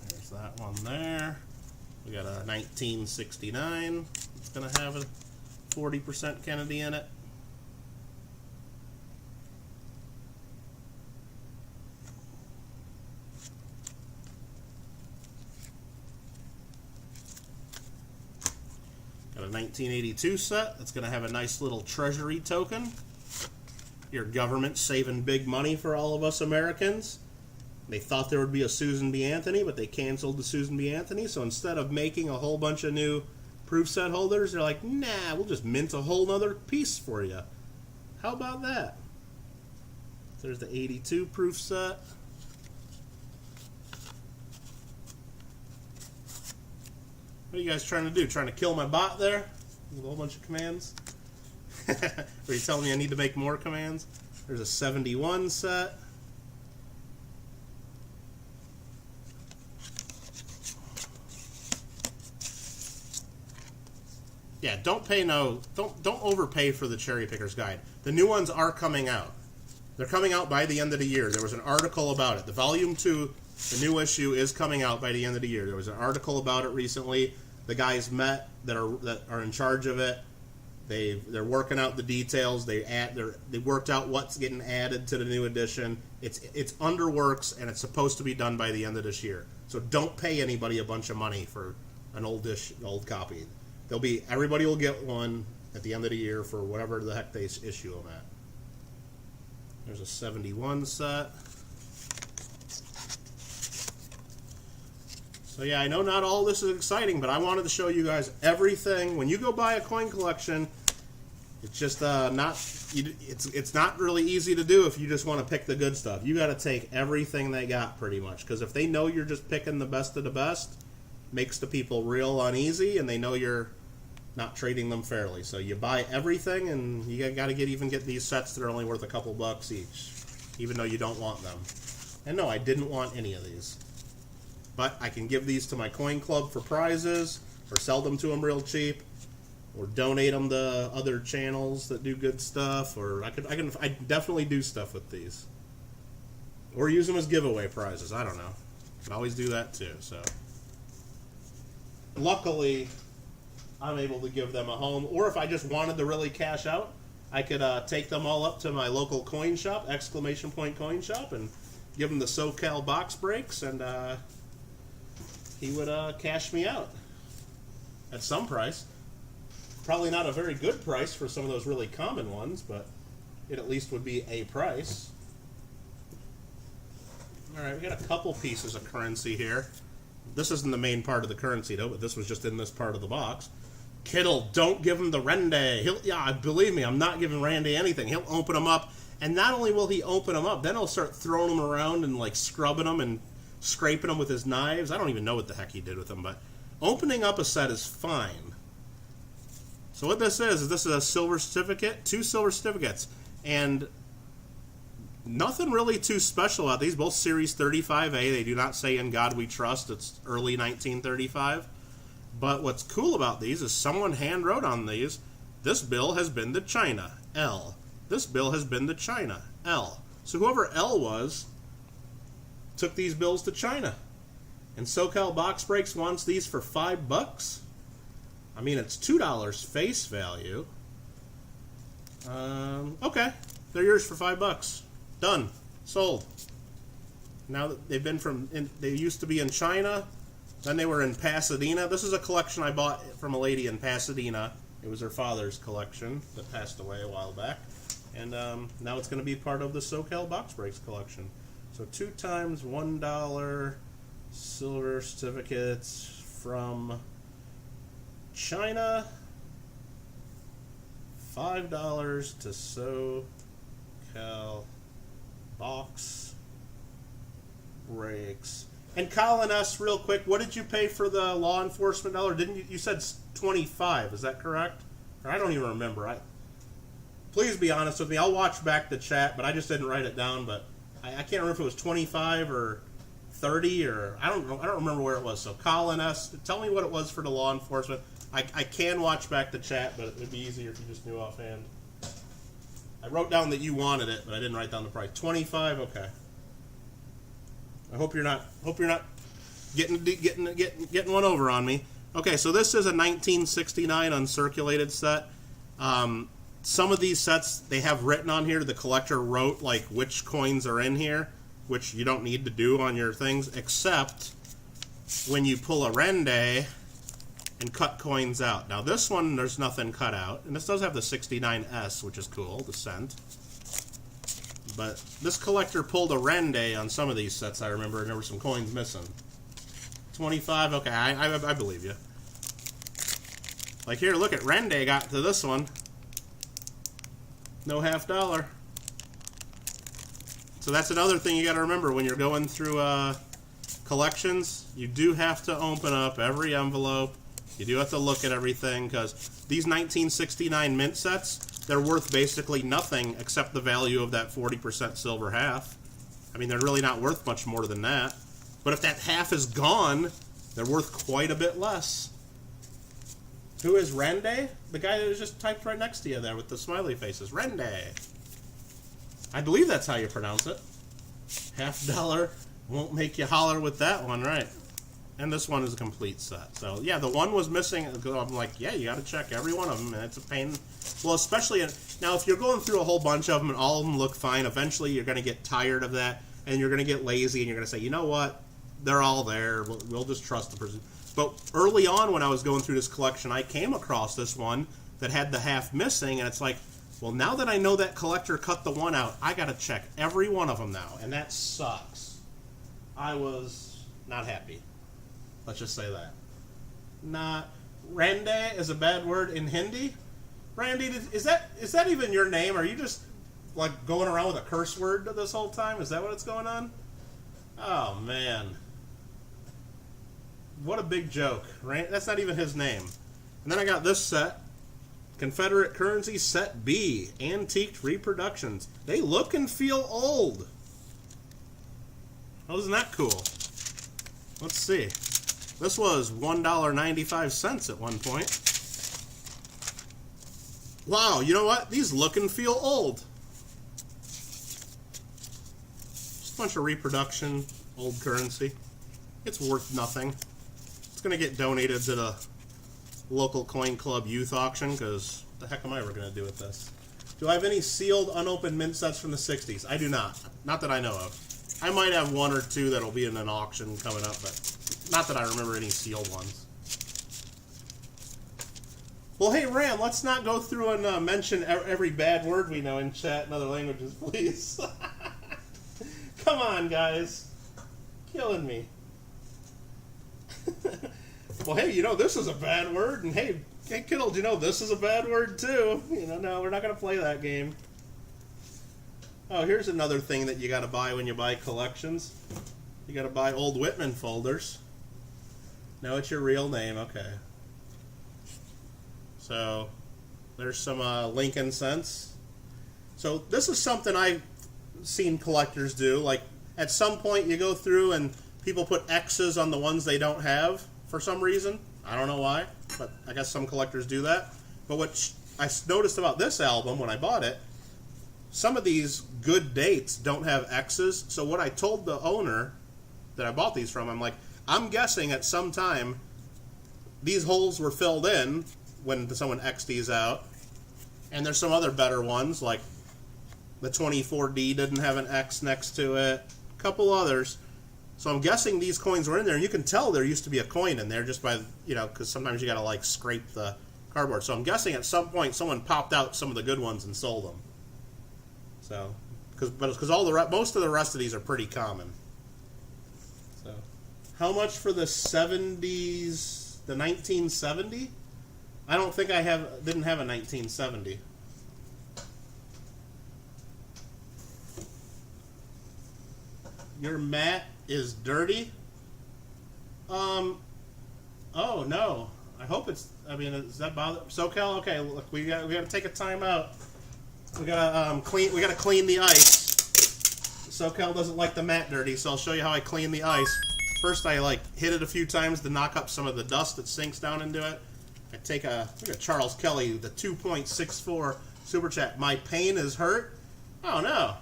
Speaker 1: There's that one there. We got a 1969. It's going to have a 40% Kennedy in it. Got a 1982 set that's going to have a nice little treasury token. Your government saving big money for all of us Americans. They thought there would be a Susan B. Anthony, but they canceled the Susan B. Anthony. So instead of making a whole bunch of new proof set holders, they're like, nah, we'll just mint a whole nother piece for you. How about that? There's the 82 proof set. What are you guys trying to do? Trying to kill my bot there? With a whole bunch of commands? Are you telling me I need to make more commands? There's a 71 set. Yeah, don't overpay for the Cherry Picker's Guide. The new ones are coming out. They're coming out by the end of the year. There was an article about it. The Volume 2, the new issue, is coming out by the end of the year. There was an article about it recently. The guys met that are in charge of it. They're working out the details. They worked out what's getting added to the new edition. It's under works, and it's supposed to be done by the end of this year. So don't pay anybody a bunch of money for an old copy. Everybody will get one at the end of the year for whatever the heck they issue them at. There's a 71 set. So yeah, I know not all this is exciting, but I wanted to show you guys everything. When you go buy a coin collection, it's just it's not really easy to do if you just want to pick the good stuff. You got to take everything they got pretty much, because if they know you're just picking the best of the best, it makes the people real uneasy, and they know you're not trading them fairly. So you buy everything, and you got to get these sets that are only worth a couple bucks each, even though you don't want them. And no, I didn't want any of these. But I can give these to my coin club for prizes, or sell them to them real cheap, or donate them to other channels that do good stuff, or I definitely do stuff with these, or use them as giveaway prizes. I don't know. Can always do that too. So luckily, I'm able to give them a home, or if I just wanted to really cash out, I could take them all up to my local coin shop, ! Coin shop, and give him the SoCal box breaks, and he would cash me out at some price. Probably not a very good price for some of those really common ones, but it at least would be a price. Alright, we got a couple pieces of currency here. This isn't the main part of the currency though, but this was just in this part of the box. Kittle, don't give him the Randy. Believe me, I'm not giving Randy anything. He'll open them up, and not only will he open them up, then he'll start throwing them around and like scrubbing them and scraping them with his knives. I don't even know what the heck he did with them, but opening up a set is fine. So what this is a silver certificate, 2 silver certificates, and nothing really too special about these. Both Series 35A. They do not say "In God We Trust." It's early 1935. But what's cool about these is someone hand wrote on these, "This bill has been to China, L. This bill has been to China, L." So whoever L was took these bills to China. And SoCal Box Breaks wants these for $5. I mean, it's $2 face value. Okay, they're yours for $5. Done. Sold. Now that they've been they used to be in China, then they were in Pasadena. This is a collection I bought from a lady in Pasadena. It was her father's collection that passed away a while back. And now it's going to be part of the SoCal Box Breaks collection. So 2 times $1 silver certificates from China. $5 to SoCal Box Breaks. And Colin asks real quick, what did you pay for the law enforcement dollar? Didn't you said 25, is that correct? Or I don't even remember. Please be honest with me. I'll watch back the chat, but I just didn't write it down. But I can't remember if it was 25 or 30 or I don't know. I don't remember where it was. So Colin asks, tell me what it was for the law enforcement. I can watch back the chat, but it would be easier if you just knew offhand. I wrote down that you wanted it, but I didn't write down the price. 25, okay. I hope you're not getting one over on me. Okay, so this is a 1969 uncirculated set. Some of these sets, they have written on here, the collector wrote like which coins are in here, which you don't need to do on your things, except when you pull a rende and cut coins out. Now this one, there's nothing cut out, and this does have the 69S, which is cool, the cent. But this collector pulled a rende on some of these sets, I remember, and there were some coins missing. 25, okay, I believe you. Like here, look at rende got to this one. No $50. So that's another thing you got to remember when you're going through collections. You do have to open up every envelope. You do have to look at everything, because these 1969 mint sets, they're worth basically nothing except the value of that 40% silver half. I mean, they're really not worth much more than that. But if that half is gone, they're worth quite a bit less. Who is Rende? The guy that was just typed right next to you there with the smiley faces. Rende. I believe that's how you pronounce it. $50 won't make you holler with that one, right? And this one is a complete set. So, yeah, the one was missing. I'm like, yeah, you got to check every one of them, and it's a pain. Well, especially, now, if you're going through a whole bunch of them and all of them look fine, eventually you're going to get tired of that, and you're going to get lazy, and you're going to say, you know what? They're all there. We'll just trust the person. But early on when I was going through this collection, I came across this one that had the half missing, and it's like, well, now that I know that collector cut the one out, I got to check every one of them now, and that sucks. I was not happy. Let's just say that. Rande is a bad word in Hindi. Randy, is that even your name? Are you just like going around with a curse word this whole time? Is that what's going on? Oh man, what a big joke! That's not even his name. And then I got this set, Confederate Currency Set B, Antiqued Reproductions. They look and feel old. Oh, isn't that cool? Let's see. This was $1.95 at one point. Wow, you know what? These look and feel old. Just a bunch of reproduction, old currency. It's worth nothing. It's going to get donated to the local coin club youth auction, because the heck am I ever going to do with this? Do I have any sealed, unopened mint sets from the 60s? I do not. Not that I know of. I might have one or two that'll be in an auction coming up, but not that I remember any sealed ones. Well, hey, Ram, let's not go through and mention every bad word we know in chat in other languages, please. Come on, guys. Killing me. Well, hey, you know, this is a bad word, and hey, Kittle, do you know this is a bad word, too? You know, no, we're not going to play that game. Oh, here's another thing that you got to buy when you buy collections. You got to buy old Whitman folders. No, it's your real name. Okay. So, there's some Lincoln cents. So, this is something I've seen collectors do. Like, at some point you go through and people put X's on the ones they don't have for some reason. I don't know why, but I guess some collectors do that. But what I noticed about this album when I bought it, some of these good dates don't have X's. So what I told the owner that I bought these from, I'm like, I'm guessing at some time these holes were filled in when someone X'd these out. And there's some other better ones, like the 24D didn't have an X next to it. A couple others. So I'm guessing these coins were in there, and you can tell there used to be a coin in there just by, you know, because sometimes you got to like scrape the cardboard. So I'm guessing at some point someone popped out some of the good ones and sold them. So, because most of the rest of these are pretty common. So, how much for the 70s, the 1970? I don't think didn't have a 1970. Your mat is dirty? Oh no. I hope it's, I mean, does that bother? SoCal? Okay, look, we got to take a time out. We gotta clean the ice. SoCal doesn't like the mat dirty, so I'll show you how I clean the ice. First, I like hit it a few times to knock up some of the dust that sinks down into it. I take look at Charles Kelly, the 2.64 super chat. My pain is hurt. Oh no.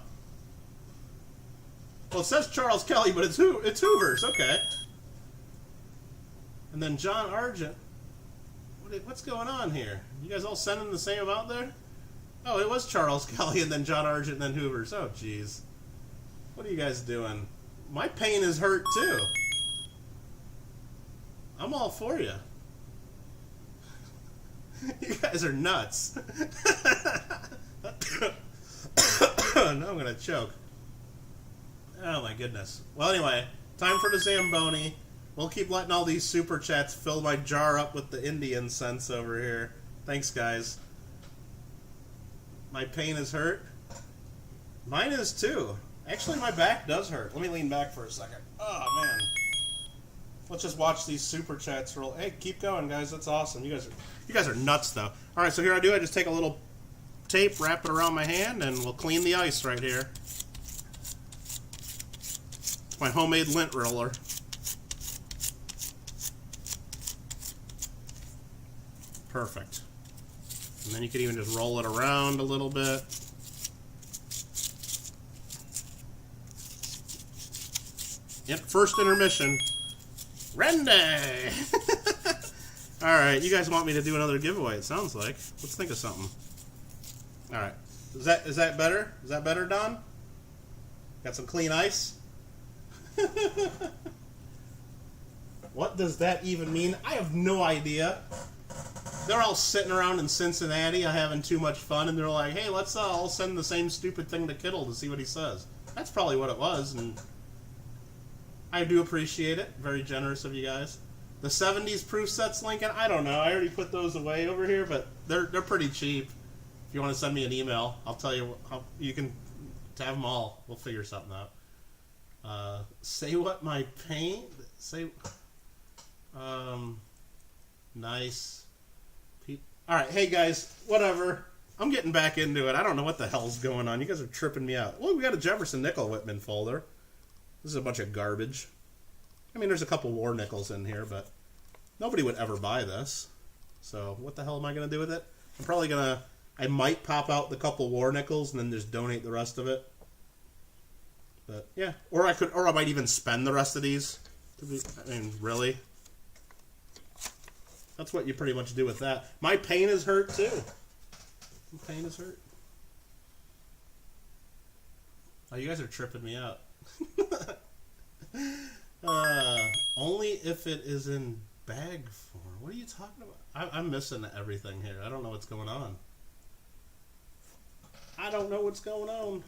Speaker 1: Well, it says Charles Kelly, but it's Hoover's. Okay. And then John Argent. What's going on here? You guys all sending the same amount there? Oh, it was Charles Kelly and then John Argent and then Hoover's. Oh, jeez. What are you guys doing? My pain is hurt, too. I'm all for you. You guys are nuts. Now I'm going to choke. Oh, my goodness. Well, anyway, time for the Zamboni. We'll keep letting all these super chats fill my jar up with the Indian sense over here. Thanks, guys. My pain is hurt. Mine is, too. Actually, my back does hurt. Let me lean back for a second. Oh, man. Let's just watch these super chats roll. Hey, keep going, guys. That's awesome. You guys are nuts, though. All right, so here I do. I just take a little tape, wrap it around my hand, and we'll clean the ice right here. It's my homemade lint roller. Perfect. And then you can even just roll it around a little bit. Yep, first intermission. Rende! Alright, you guys want me to do another giveaway, it sounds like. Let's think of something. Alright. Is that better? Is that better, Don? Got some clean ice? What does that even mean? I have no idea. They're all sitting around in Cincinnati having too much fun, and they're like, hey, let's all send the same stupid thing to Kittle to see what he says. That's probably what it was, and I do appreciate it. Very generous of you guys. The 70s proof sets, Lincoln, I don't know. I already put those away over here, but they're pretty cheap. If you want to send me an email, I'll tell you how you can have them all. We'll figure something out. Say what my pain... Say... Nice. Alright, hey guys, whatever. I'm getting back into it. I don't know what the hell's going on. You guys are tripping me out. Well, we got a Jefferson Nickel Whitman folder. This is a bunch of garbage. I mean, there's a couple war nickels in here, but nobody would ever buy this. So, what the hell am I going to do with it? I'm probably going to... I might pop out the couple war nickels and then just donate the rest of it. But, yeah. Or I might even spend the rest of these. I mean, really? That's what you pretty much do with that. My pain is hurt, too. My pain is hurt. Oh, you guys are tripping me out. Only if it is in bag form. What are you talking about? I'm missing everything here. I don't know what's going on. I don't know what's going on.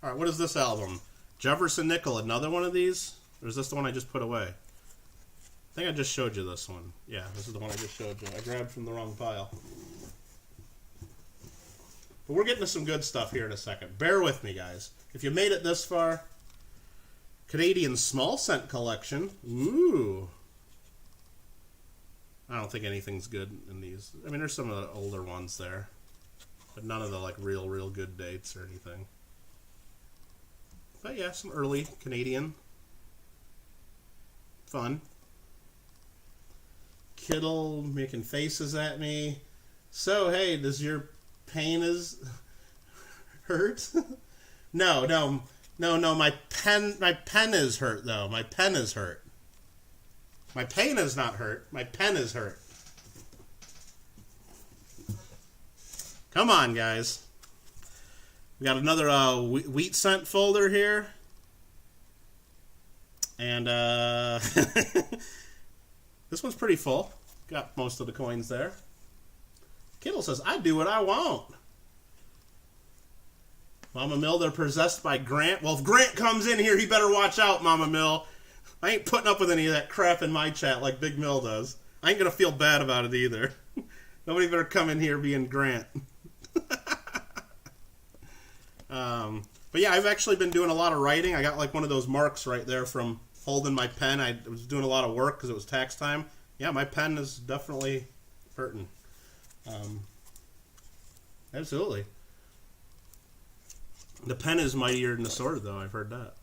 Speaker 1: All right, what is this album? Jefferson Nickel, another one of these? Or is this the one I just put away? I think I just showed you this one. Yeah, this is the one I just showed you. I grabbed from the wrong pile. But we're getting to some good stuff here in a second. Bear with me, guys. If you made it this far, Canadian small scent collection. Ooh. I don't think anything's good in these. I mean, there's some of the older ones there. But none of the, like, real good dates or anything. But, yeah, some early Canadian. Fun. Kittle making faces at me. So, hey, does your pain hurt? No, my pen is hurt, though. My pen is hurt. My pain is not hurt. My pen is hurt. Come on, guys. We got another wheat scent folder here. And, this one's pretty full. Got most of the coins there. Kittle says, I do what I want. Mama Mill, they're possessed by Grant. Well, if Grant comes in here, he better watch out, Mama Mill. I ain't putting up with any of that crap in my chat like Big Mill does. I ain't going to feel bad about it either. Nobody better come in here being Grant. But yeah, I've actually been doing a lot of writing. I got like one of those marks right there from holding my pen. I was doing a lot of work because it was tax time. Yeah, my pen is definitely hurting. Absolutely. The pen is mightier than the sword, though. I've heard that.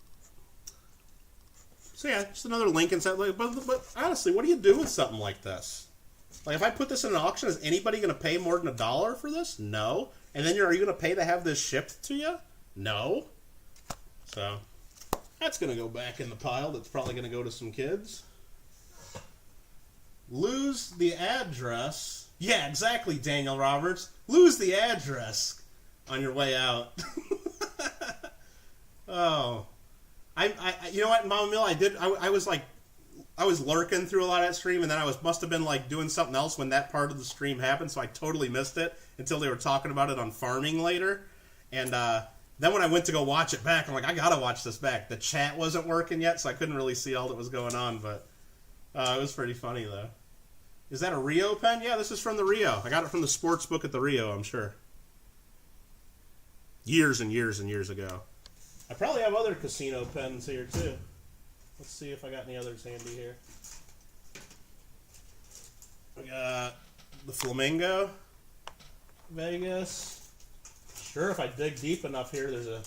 Speaker 1: So yeah, just another Lincoln set. But honestly, what do you do with something like this? Like, if I put this in an auction, is anybody going to pay more than $1 for this? No. And then are you going to pay to have this shipped to you? No. So that's going to go back in the pile. That's probably going to go to some kids. Lose the address. Yeah, exactly, Daniel Roberts. Lose the address on your way out. Oh. You know what, Mama Mill, I was lurking through a lot of that stream, and then must have been like doing something else when that part of the stream happened, so I totally missed it until they were talking about it on farming later. And then when I went to go watch it back, I'm like, I gotta watch this back. The chat wasn't working yet, so I couldn't really see all that was going on, but it was pretty funny, though. Is that a Rio pen? Yeah, this is from the Rio. I got it from the sports book at the Rio, I'm sure. Years and years and years ago. I probably have other casino pens here, too. Let's see if I got any others handy here. We got the Flamingo, Vegas. Sure, if I dig deep enough here, there's a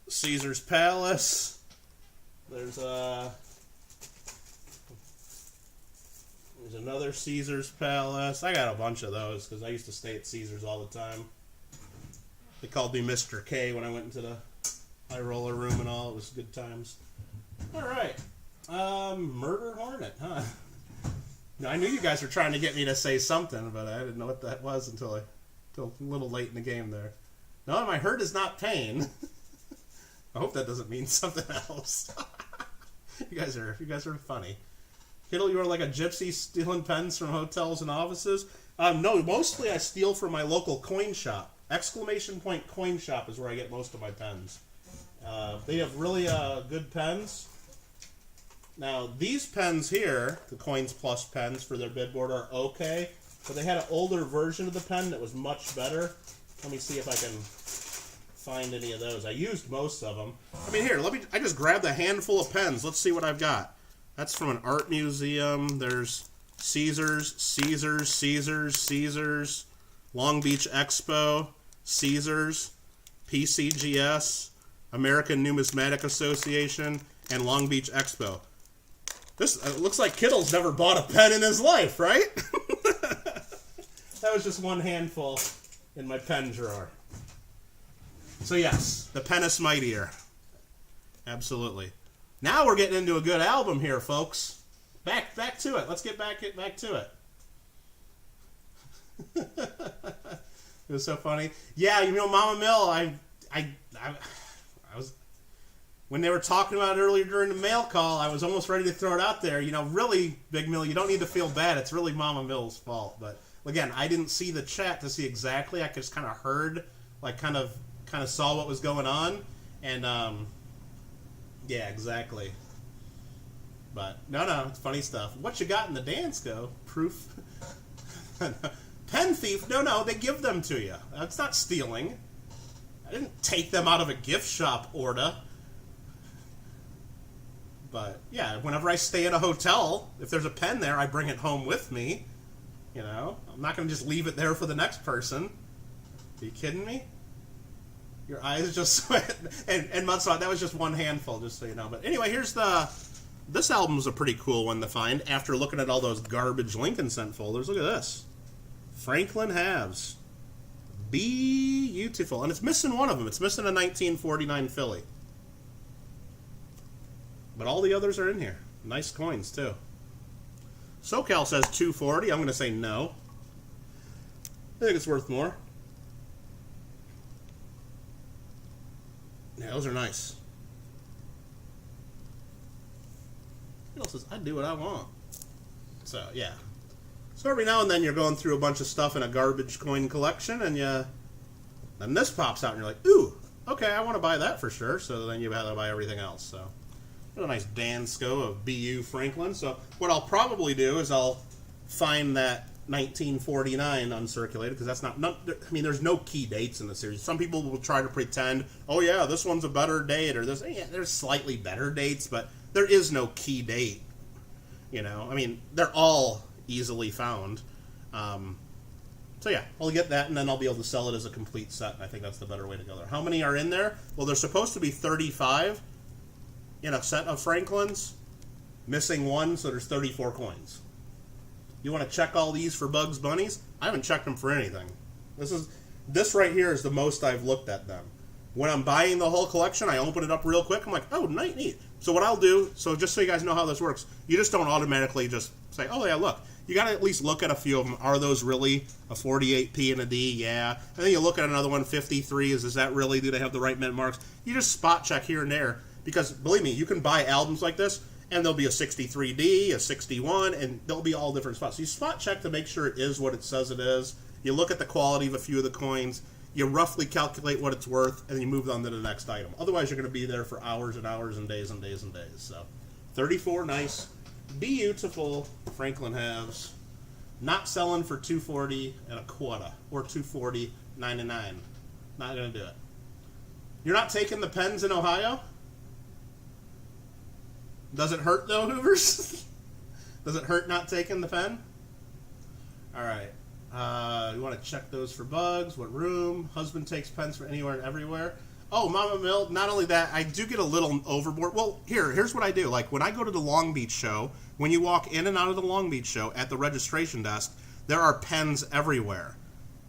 Speaker 1: Caesar's Palace. There's another Caesar's Palace. I got a bunch of those because I used to stay at Caesar's all the time. They called me Mr. K when I went into the high roller room and all. It was good times. All right. Murder Hornet, huh? Now, I knew you guys were trying to get me to say something, but I didn't know what that was until a little late in the game there. No, my hurt is not pain. I hope that doesn't mean something else. You guys are funny. Kittle, you are like a gypsy stealing pens from hotels and offices? No, mostly I steal from my local coin shop. Exclamation point coin shop is where I get most of my pens. They have really good pens. Now, these pens here, the Coins Plus pens for their bid board, are okay, but they had an older version of the pen that was much better. Let me see if I can find any of those. I used most of them. I mean, here, I just grabbed a handful of pens. Let's see what I've got. That's from an art museum. There's Caesars, Long Beach Expo, Caesars, PCGS, American Numismatic Association, and Long Beach Expo. This looks like Kittle's never bought a pen in his life, right? That was just one handful in my pen drawer. So yes, the pen is mightier. Absolutely. Now we're getting into a good album here, folks. Back to it. Let's get back to it. It was so funny. Yeah, you know, Mama Mill, I was, when they were talking about it earlier during the mail call, I was almost ready to throw it out there. You know, really, Big Mill, you don't need to feel bad. It's really Mama Mill's fault. But again, I didn't see the chat to see exactly. I just kind of heard, like, kind of saw what was going on, and yeah, exactly. But no, it's funny stuff. What you got in the dance go? Proof. Pen thief? No, they give them to you. That's not stealing. I didn't take them out of a gift shop, Orda. But yeah, whenever I stay in a hotel, if there's a pen there, I bring it home with me. You know, I'm not going to just leave it there for the next person. Are you kidding me? Your eyes just sweat. And Mudslot, that was just one handful, just so you know. But anyway, here's this album's a pretty cool one to find after looking at all those garbage Lincoln sent folders. Look at this. Franklin Halves. Beautiful. And it's missing one of them. It's missing a 1949 Philly. But all the others are in here. Nice coins, too. SoCal says $240. I'm going to say no. I think it's worth more. Yeah, those are nice. It says, I do what I want. So, yeah. So every now and then you're going through a bunch of stuff in a garbage coin collection, and then this pops out, and you're like, ooh, okay, I want to buy that for sure. So then you have to buy everything else. So, a nice Dansco of B.U. Franklin. So what I'll probably do is I'll find that 1949 uncirculated, because that's not, I mean, there's no key dates in the series. Some people will try to pretend, oh yeah, this one's a better date, or this, yeah, there's slightly better dates, but there is no key date. You know, I mean, they're all easily found. So yeah, I'll get that, and then I'll be able to sell it as a complete set, and I think that's the better way to go there. How many are in there? Well, there's supposed to be 35 in a set of Franklins. Missing one, so there's 34 coins. You want to check all these for Bugs Bunnies? I haven't checked them for anything. This right here is the most I've looked at them. When I'm buying the whole collection, I open it up real quick. I'm like, oh, neat. So what I'll do, so just so you guys know how this works, you just don't automatically just say, oh, yeah, look. You got to at least look at a few of them. Are those really a 48p and a D? Yeah. And then you look at another one, 53. Is that really, do they have the right mint marks? You just spot check here and there. Because, believe me, you can buy albums like this, and there'll be a 63D, a 61, and they'll be all different spots. So you spot check to make sure it is what it says it is. You look at the quality of a few of the coins. You roughly calculate what it's worth, and you move on to the next item. Otherwise, you're going to be there for hours and hours and days and days and days. So, 34, nice. Beautiful Franklin halves. Not selling for $240 and a quarter or $240.99. Not gonna do it. You're not taking the pens in Ohio? Does it hurt though, Hoovers? Does it hurt not taking the pen? All right. You want to check those for bugs. What room? Husband takes pens for anywhere and everywhere. Oh, Mama Mill, not only that, I do get a little overboard. Well, here's what I do. Like, when I go to the Long Beach show, when you walk in and out of the Long Beach show at the registration desk, there are pens everywhere.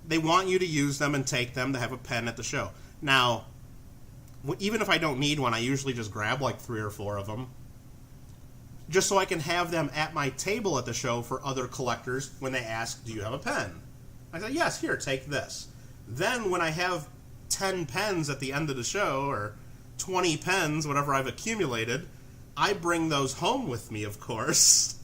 Speaker 1: They want you to use them and take them to have a pen at the show. Now, even if I don't need one, I usually just grab like 3 or 4 of them, just so I can have them at my table at the show for other collectors when they ask, do you have a pen? I say, yes, here, take this. Then when I have 10 pens at the end of the show, or 20 pens, whatever I've accumulated, I bring those home with me, of course.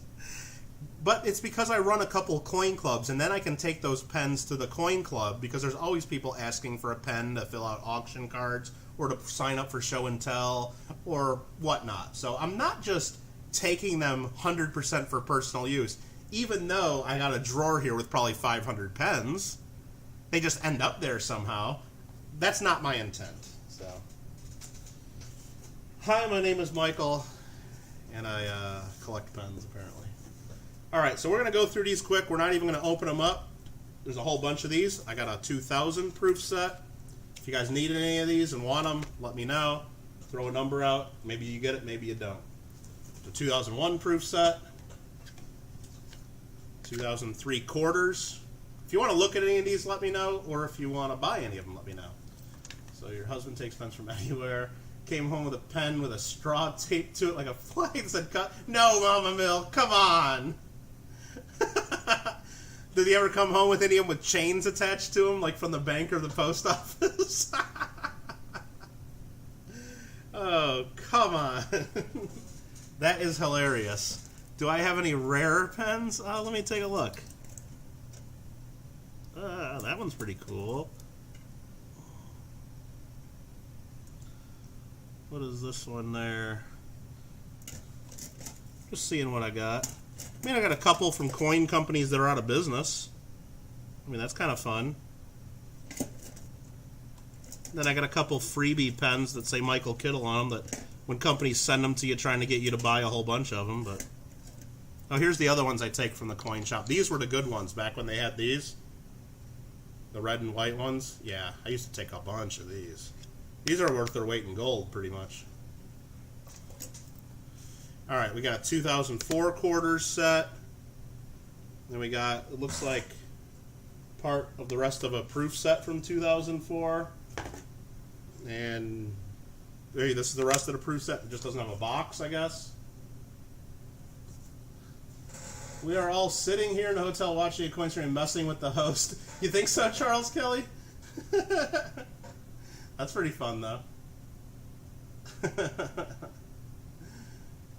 Speaker 1: But it's because I run a couple coin clubs, and then I can take those pens to the coin club, because there's always people asking for a pen to fill out auction cards, or to sign up for show and tell, or whatnot. So I'm not just taking them 100% for personal use, even though I got a drawer here with probably 500 pens. They just end up there somehow. That's not my intent. So, hi, my name is Michael, and I collect pens, apparently. Alright, so we're going to go through these quick. We're not even going to open them up. There's a whole bunch of these. I got a 2000 proof set. If you guys need any of these and want them, let me know. Throw a number out. Maybe you get it, maybe you don't. The 2001 proof set. 2003 quarters. If you want to look at any of these, let me know. Or if you want to buy any of them, let me know. So your husband takes pens from anywhere. Came home with a pen with a straw taped to it like a flag that said cut. No, Mama Mill, come on. Did he ever come home with any of them with chains attached to them, like from the bank or the post office? Oh, come on. That is hilarious. Do I have any rare pens? Let me take a look. That one's pretty cool. What is this one there? Just seeing what I got. I mean, I got a couple from coin companies that are out of business. I mean, that's kind of fun. Then I got a couple freebie pens that say Michael Kittle on them that when companies send them to you trying to get you to buy a whole bunch of them. But oh, here's the other ones I take from the coin shop. These were the good ones back when they had these. The red and white ones. Yeah, I used to take a bunch of these. These are worth their weight in gold, pretty much. Alright, we got a 2004 quarters set. Then we got, it looks like, part of the rest of a proof set from 2004. And hey, this is the rest of the proof set. It just doesn't have a box, I guess. We are all sitting here in the hotel watching a coin stream and messing with the host. You think so, Charles Kelly? That's pretty fun, though.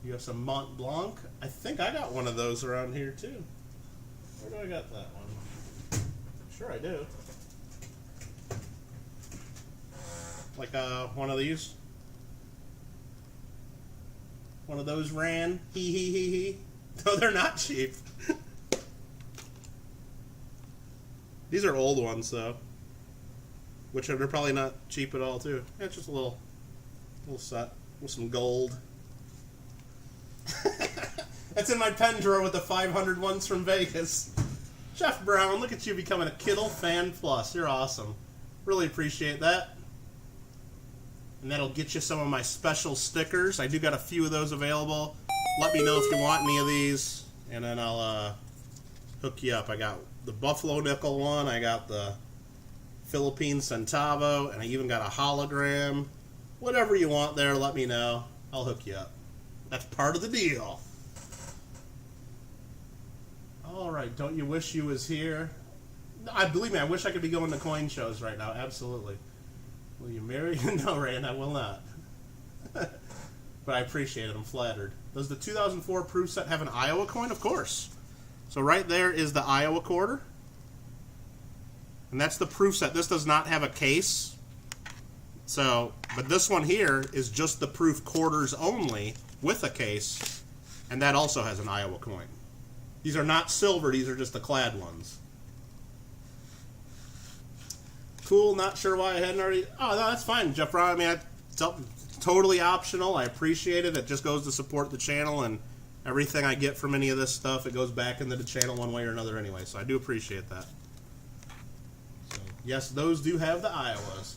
Speaker 1: You have some Mont Blanc. I think I got one of those around here, too. Where do I got that one? Sure I do. Like one of these. One of those ran. Hee. No, they're not cheap. These are old ones, though. Which they're probably not cheap at all, too. Yeah, it's just a little set with some gold. That's in my pen drawer with the 500 ones from Vegas. Jeff Brown, look at you becoming a Kittle Fan Plus. You're awesome. Really appreciate that. And that'll get you some of my special stickers. I do got a few of those available. Let me know if you want any of these, and then I'll hook you up. I got the Buffalo Nickel one. I got the Philippine centavo, and I even got a hologram. Whatever you want there, let me know. I'll hook you up. That's part of the deal. Alright, don't you wish you was here? Believe me, I wish I could be going to coin shows right now, absolutely. Will you marry? No, Rand, I will not. But I appreciate it, I'm flattered. Does the 2004 proof set have an Iowa coin? Of course. So right there is the Iowa quarter. And that's the proof set. This does not have a case. So, but this one here is just the proof quarters only with a case. And that also has an Iowa coin. These are not silver, these are just the clad ones. Cool, not sure why I hadn't already... Oh, no, that's fine, Jeff Brown. I mean, it's totally optional. I appreciate it. It just goes to support the channel, and everything I get from any of this stuff, it goes back into the channel one way or another anyway. So I do appreciate that. So, yes, those do have the Iowas.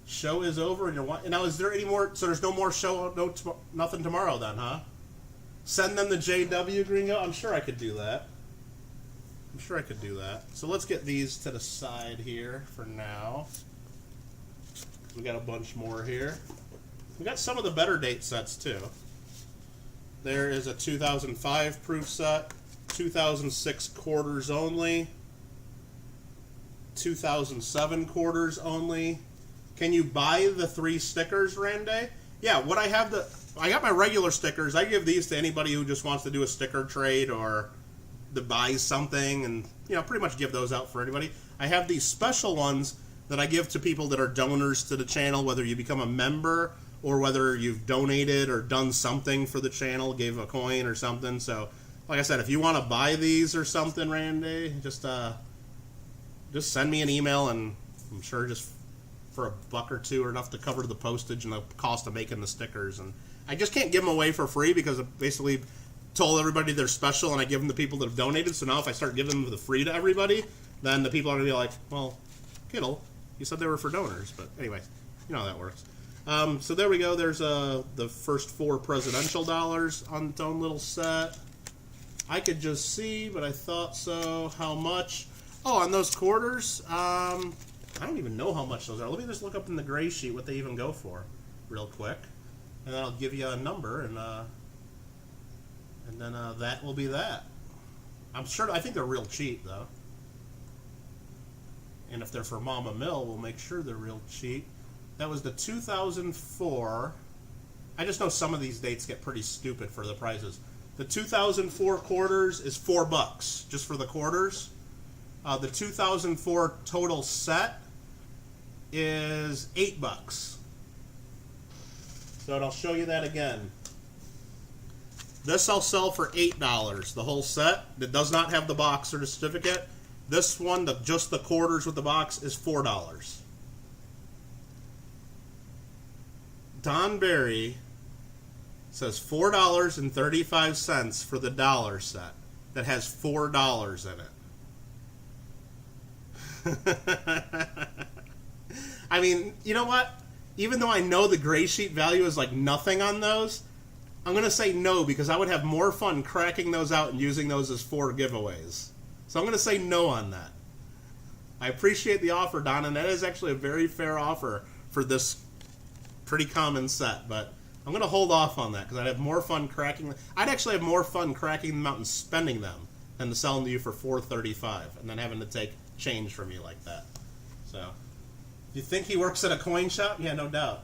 Speaker 1: Show is over, and you're... Now, is there any more... So there's no more show, nothing tomorrow then, huh? Send them the JW Gringo? I'm sure I could do that. I'm sure I could do that. So let's get these to the side here for now. We got a bunch more here. We got some of the better date sets too. There is a 2005 proof set, 2006 quarters only, 2007 quarters only. Can you buy the 3 stickers, Rande? Yeah, what I have I got my regular stickers. I give these to anybody who just wants to do a sticker trade or to buy something, and pretty much give those out for anybody. I have these special ones that I give to people that are donors to the channel, whether you become a member or whether you've donated or done something for the channel, gave a coin or something. So, like I said, if you want to buy these or something, Randy, just send me an email, and I'm sure just for $1 or $2 or enough to cover the postage and the cost of making the stickers. And I just can't give them away for free because I basically told everybody they're special, and I give them to people that have donated. So now if I start giving them the free to everybody, then the people are going to be like, well, Kittle, you said they were for donors. But anyway, you know how that works. So there we go. There's the first 4 presidential dollars on its own little set. I could just see, but I thought so. How much? Oh, on those quarters, I don't even know how much those are. Let me just look up in the gray sheet what they even go for real quick. And then I'll give you a number, and then that will be that. I think they're real cheap, though. And if they're for Mama Mill, we'll make sure they're real cheap. That was the 2004. I just know some of these dates get pretty stupid for the prices. The 2004 quarters is $4 just for the quarters. The 2004 total set is $8. So I'll show you that again. This I'll sell for $8. The whole set that does not have the box or the certificate. This one, just the quarters with the box, is $4. Don Berry says $4.35 for the dollar set that has $4 in it. I mean, you know what? Even though I know the gray sheet value is like nothing on those, I'm going to say no, because I would have more fun cracking those out and using those as 4 giveaways. So I'm going to say no on that. I appreciate the offer, Don, and that is actually a very fair offer for this pretty common set, but I'm going to hold off on that because I'd have more fun cracking them. I'd actually have more fun cracking them out and spending them than to sell them to you for $4.35 and then having to take change from you like that. So, you think he works at a coin shop? Yeah, no doubt.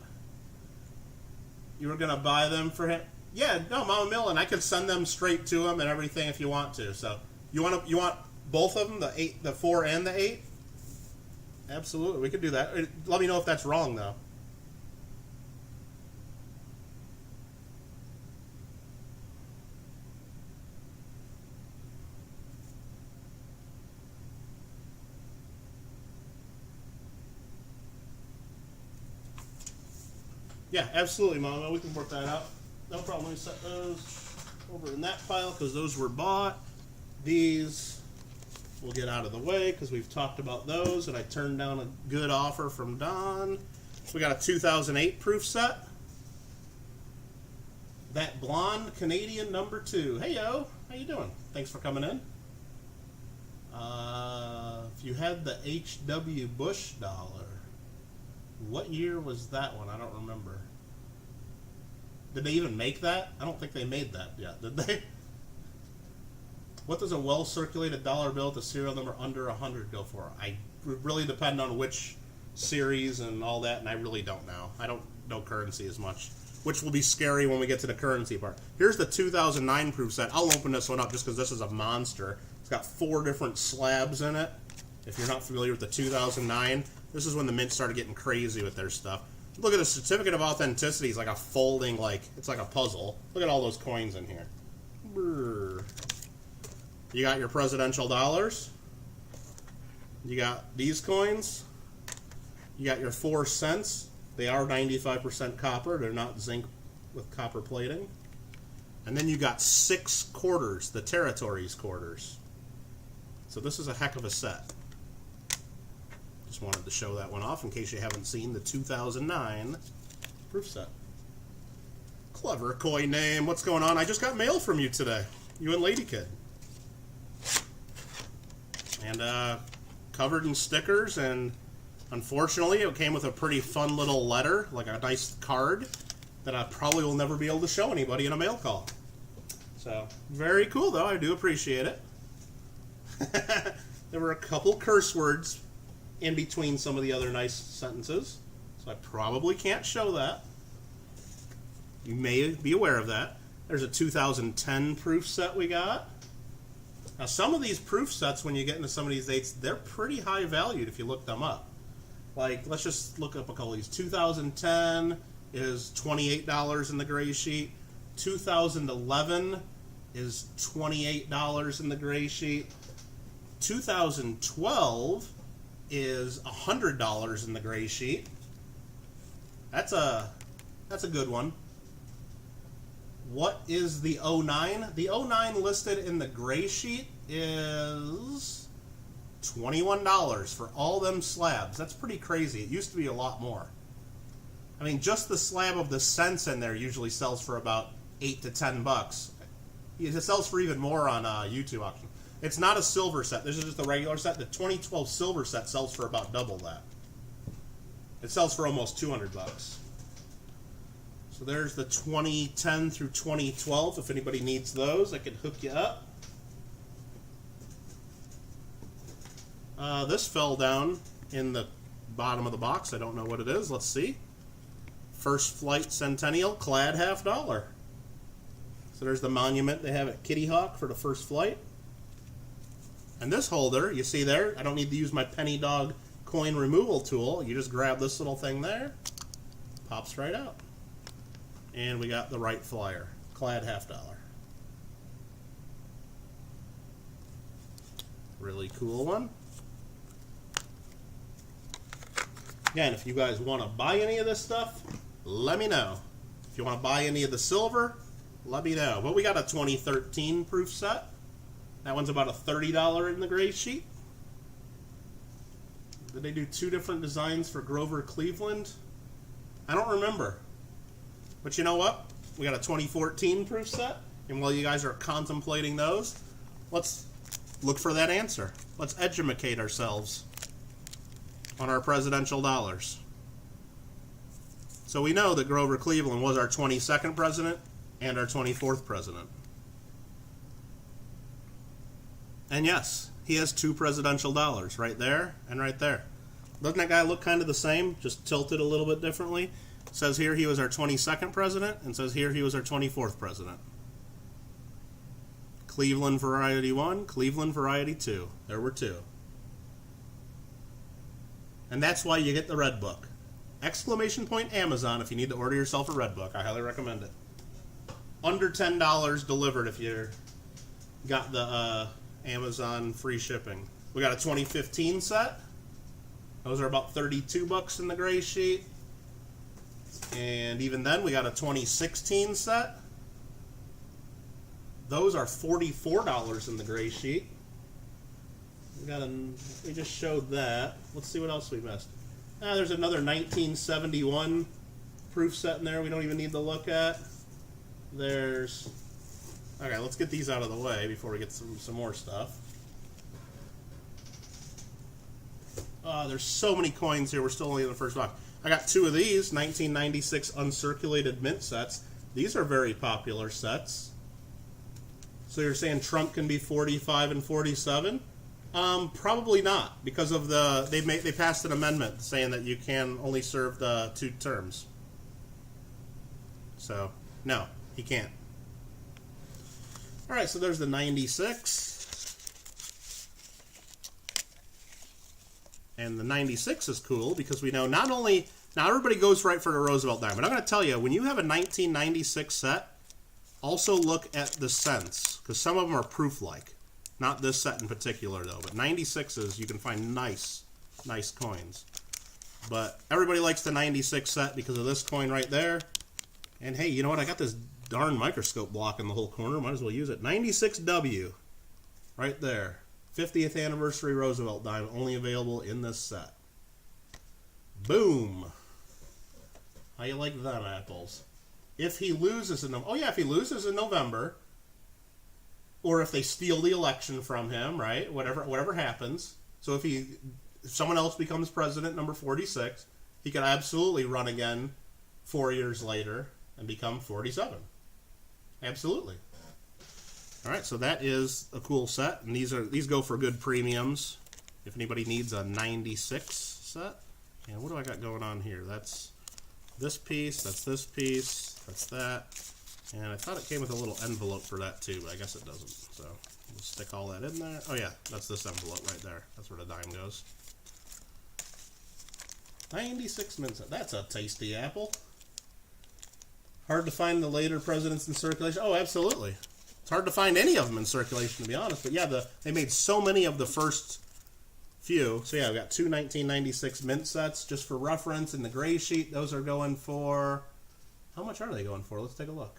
Speaker 1: You were going to buy them for him? Yeah, no, Mama Mill, and I could send them straight to him and everything if you want to. So, you want both of them, the 4 and the 8? Absolutely, we could do that. Let me know if that's wrong, though. Yeah, absolutely, Mama. We can work that out. No problem. Let me set those over in that pile because those were bought. These we'll get out of the way because we've talked about those, and I turned down a good offer from Don. We got a 2008 proof set. That blonde Canadian number 2. Hey, yo. How you doing? Thanks for coming in. If you had the H.W. Bush dollar, what year was that one? I don't remember. Did they even make that? I don't think they made that yet, did they? What does a well-circulated dollar bill with a serial number under 100 go for? I really depend on which series and all that, and I really don't know. I don't know currency as much, which will be scary when we get to the currency part. Here's the 2009 proof set. I'll open this one up just because this is a monster. It's got 4 different slabs in it. If you're not familiar with the 2009, this is when the mint started getting crazy with their stuff. Look at the certificate of authenticity. It's like a folding, it's like a puzzle. Look at all those coins in here. Brr. You got your presidential dollars. You got these coins. You got your 4 cents. They are 95% copper. They're not zinc with copper plating. And then you got 6 quarters, the territories quarters. So this is a heck of a set. Just wanted to show that one off in case you haven't seen the 2009 proof set. Clever coin name. What's going on? I just got mail from you today. You and Lady Kid. And covered in stickers, and unfortunately it came with a pretty fun little letter, like a nice card that I probably will never be able to show anybody in a mail call. So, very cool though, I do appreciate it. There were a couple curse words in between some of the other nice sentences, so I probably can't show that. You may be aware of that. There's a 2010 proof set we got. Now, some of these proof sets, when you get into some of these dates, they're pretty high valued if you look them up. Like, let's just look up a couple of these. 2010 is $28 in the gray sheet. 2011 is $28 in the gray sheet. 2012 is $100 in the gray sheet. That's a good one. What is the 09? The 09 listed in the gray sheet is $21 for all them slabs. That's pretty crazy. It used to be a lot more. I mean, just the slab of the cents in there usually sells for about $8 to $10. It sells for even more on YouTube auction. It's not a silver set. This is just a regular set. The 2012 silver set sells for about double that. It sells for almost $200. So there's the 2010 through 2012. If anybody needs those, I can hook you up. This fell down in the bottom of the box. I don't know what it is. Let's see. First Flight Centennial, clad $50. So there's the monument they have at Kitty Hawk for the First Flight. And this holder, you see there, I don't need to use my penny dog coin removal tool. You just grab this little thing there, pops right out. And we got the right flyer, clad $50. Really cool one. Again, if you guys want to buy any of this stuff, let me know. If you want to buy any of the silver, let me know. But we got a 2013 proof set. That one's about a $30 in the gray sheet. Did they do 2 different designs for Grover Cleveland? I don't remember. But you know what? We got a 2014 proof set. And while you guys are contemplating those, let's look for that answer. Let's edumacate ourselves on our presidential dollars. So we know that Grover Cleveland was our 22nd president and our 24th president. And yes, he has 2 presidential dollars, right there and right there. Doesn't that guy look kind of the same, just tilted a little bit differently? It says here he was our 22nd president, and says here he was our 24th president. Cleveland Variety 1, Cleveland Variety 2. There were 2. And that's why you get the Red Book. Exclamation point Amazon if you need to order yourself a Red Book. I highly recommend it. Under $10 delivered if you got the Amazon free shipping. We got a 2015 set. Those are about $32 in the gray sheet. And even then, we got a 2016 set. Those are $44 in the gray sheet. We just showed that. Let's see what else we missed. There's another 1971 proof set in there we don't even need to look at. Okay, let's get these out of the way before we get some more stuff. There's so many coins here. We're still only in the first box. I got 2 of these 1996 uncirculated mint sets. These are very popular sets. So you're saying Trump can be 45 and 47? Probably not, because of they passed an amendment saying that you can only serve the 2 terms. So no, he can't. All right, so there's the 96. And the 96 is cool because we know not everybody goes right for the Roosevelt dime, but I'm going to tell you, when you have a 1996 set, also look at the cents, because some of them are proof-like. Not this set in particular, though, but 96s, you can find nice coins. But everybody likes the 96 set because of this coin right there. And hey, you know what? I got this darn microscope blocking the whole corner. Might as well use it. 96W, right there. 50th anniversary Roosevelt dime, only available in this set. Boom. How you like them apples? If he loses in if he loses in November, or if they steal the election from him, right? Whatever happens. So if someone else becomes president, number 46, he could absolutely run again 4 years later and become 47. Absolutely. All right, so that is a cool set, and these go for good premiums. If anybody needs a 96 set, and what do I got going on here? That's this piece, that's this piece, that's that, and I thought it came with a little envelope for that too, but I guess it doesn't. So we'll stick all that in there. Oh yeah, that's this envelope right there. That's where the dime goes. 96 mint set. That's a tasty apple. Hard to find the later presidents in circulation. Oh, absolutely. It's hard to find any of them in circulation, to be honest. But yeah, they made so many of the first few. So yeah, I've got 2 1996 mint sets just for reference. In the gray sheet, those are going for... How much are they going for? Let's take a look.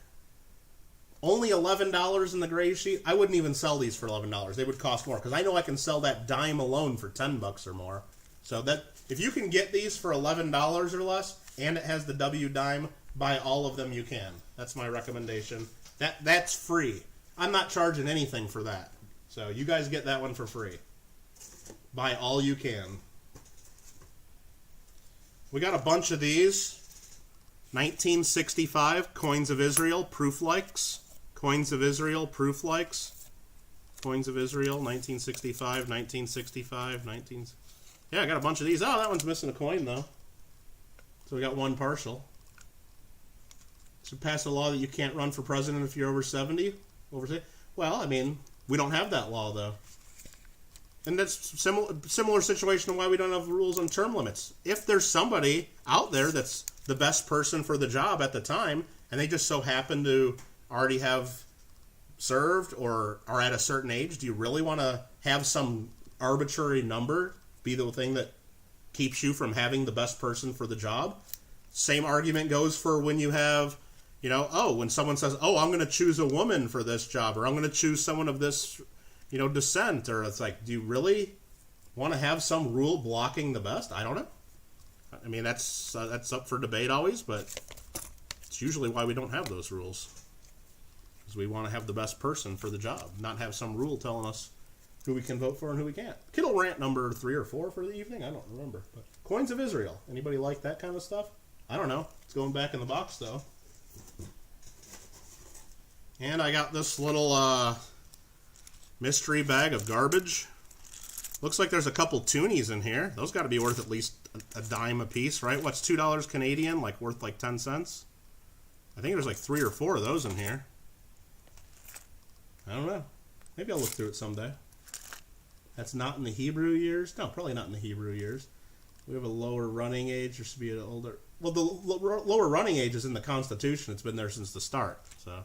Speaker 1: Only $11 in the gray sheet. I wouldn't even sell these for $11. They would cost more, because I know I can sell that dime alone for $10 or more. So that if you can get these for $11 or less, and it has the W dime, buy all of them you can. That's my recommendation. That's free. I'm not charging anything for that. So you guys get that one for free. Buy all you can. We got a bunch of these. 1965 Coins of Israel proof likes. Coins of Israel proof likes. Coins of Israel 1965, 1965, 19... Yeah, I got a bunch of these. Oh, that one's missing a coin though. So we got one partial. So pass a law that you can't run for president if you're over 70. Well, I mean, we don't have that law though. And that's similar situation to why we don't have rules on term limits. If there's somebody out there that's the best person for the job at the time, and they just so happen to already have served or are at a certain age, do you really want to have some arbitrary number be the thing that keeps you from having the best person for the job? Same argument goes for when you have, when someone says, oh, I'm going to choose a woman for this job, or I'm going to choose someone of this, descent, or it's like, do you really want to have some rule blocking the best? I don't know. I mean, that's up for debate always, but it's usually why we don't have those rules. Because we want to have the best person for the job, not have some rule telling us who we can vote for and who we can't. Kittle rant number 3 or 4 for the evening? I don't remember. But Coins of Israel. Anybody like that kind of stuff? I don't know. It's going back in the box, though. And I got this little mystery bag of garbage. Looks like there's a couple toonies in here. Those got to be worth at least a dime a piece, right? What's $2 Canadian? Like worth like 10 cents? I think there's like 3 or 4 of those in here. I don't know. Maybe I'll look through it someday. That's not in the Hebrew years? No, probably not in the Hebrew years. We have a lower running age. There should be an older... Well, the lower running age is in the Constitution. It's been there since the start. So,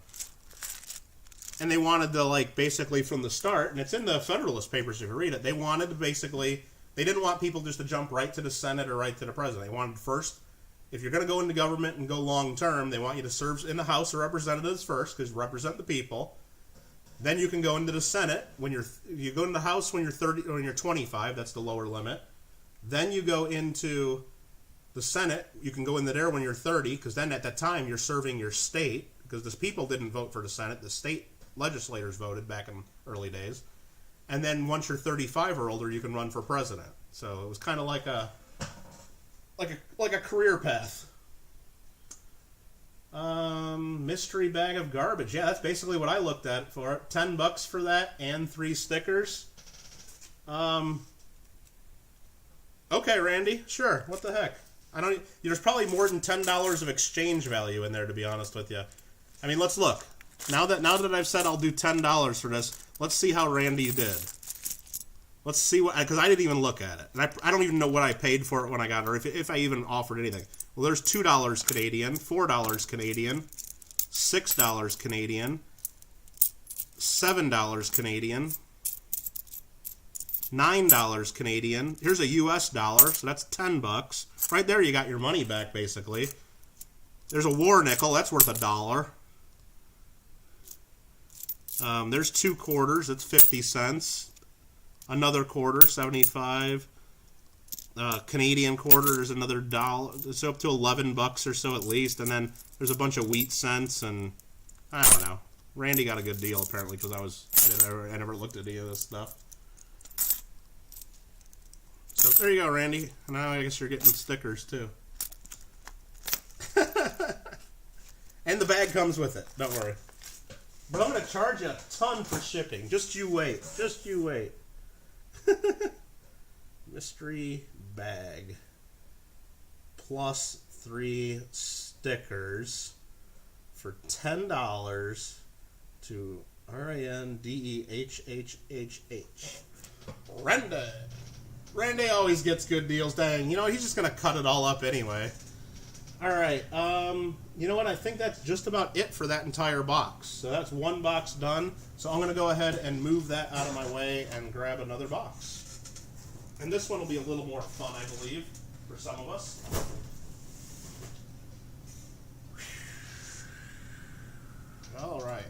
Speaker 1: and they wanted to, basically from the start, and it's in the Federalist Papers if you read it, they wanted to basically... They didn't want people just to jump right to the Senate or right to the President. They wanted first, if you're going to go into government and go long term, they want you to serve in the House of Representatives first, because you represent the people. Then you can go into the Senate when you go into the House when you're 30 or when you're 25. That's the lower limit. Then you go into the Senate. You can go into there when you're 30, because then at that time you're serving your state, because the people didn't vote for the Senate. The state legislators voted back in early days. And then once you're 35 or older, you can run for president. So it was kind of like a career path. Mystery bag of garbage. Yeah, that's basically what I looked at for it. $10 for that and 3 stickers. Okay, Randy. Sure. What the heck? There's probably more than $10 of exchange value in there, to be honest with you. I mean, let's look. Now that I've said I'll do $10 for this, let's see how Randy did. Let's see what, because I didn't even look at it, and I don't even know what I paid for it when I got it, or if I even offered anything. Well, there's $2 Canadian, $4 Canadian, $6 Canadian, $7 Canadian, $9 Canadian. Here's a US dollar, so that's $10. Right there, you got your money back, basically. There's a war nickel, that's worth $1. There's 2 quarters, that's 50 cents. Another quarter, 75. Canadian quarter, there's another $1. It's up to $11 or so at least. And then there's a bunch of wheat cents, and I don't know. Randy got a good deal apparently because I never looked at any of this stuff. So there you go, Randy. Now I guess you're getting stickers too. And the bag comes with it. Don't worry. But I'm going to charge you a ton for shipping. Just you wait. Just you wait. Mystery bag. Plus 3 stickers for $10 to RANDEHHHH. Randy. Randy always gets good deals. Dang, you know, he's just going to cut it all up anyway. Alright, you know what? I think that's just about it for that entire box. So that's one box done. So I'm going to go ahead and move that out of my way and grab another box. And this one will be a little more fun, I believe, for some of us. Alright.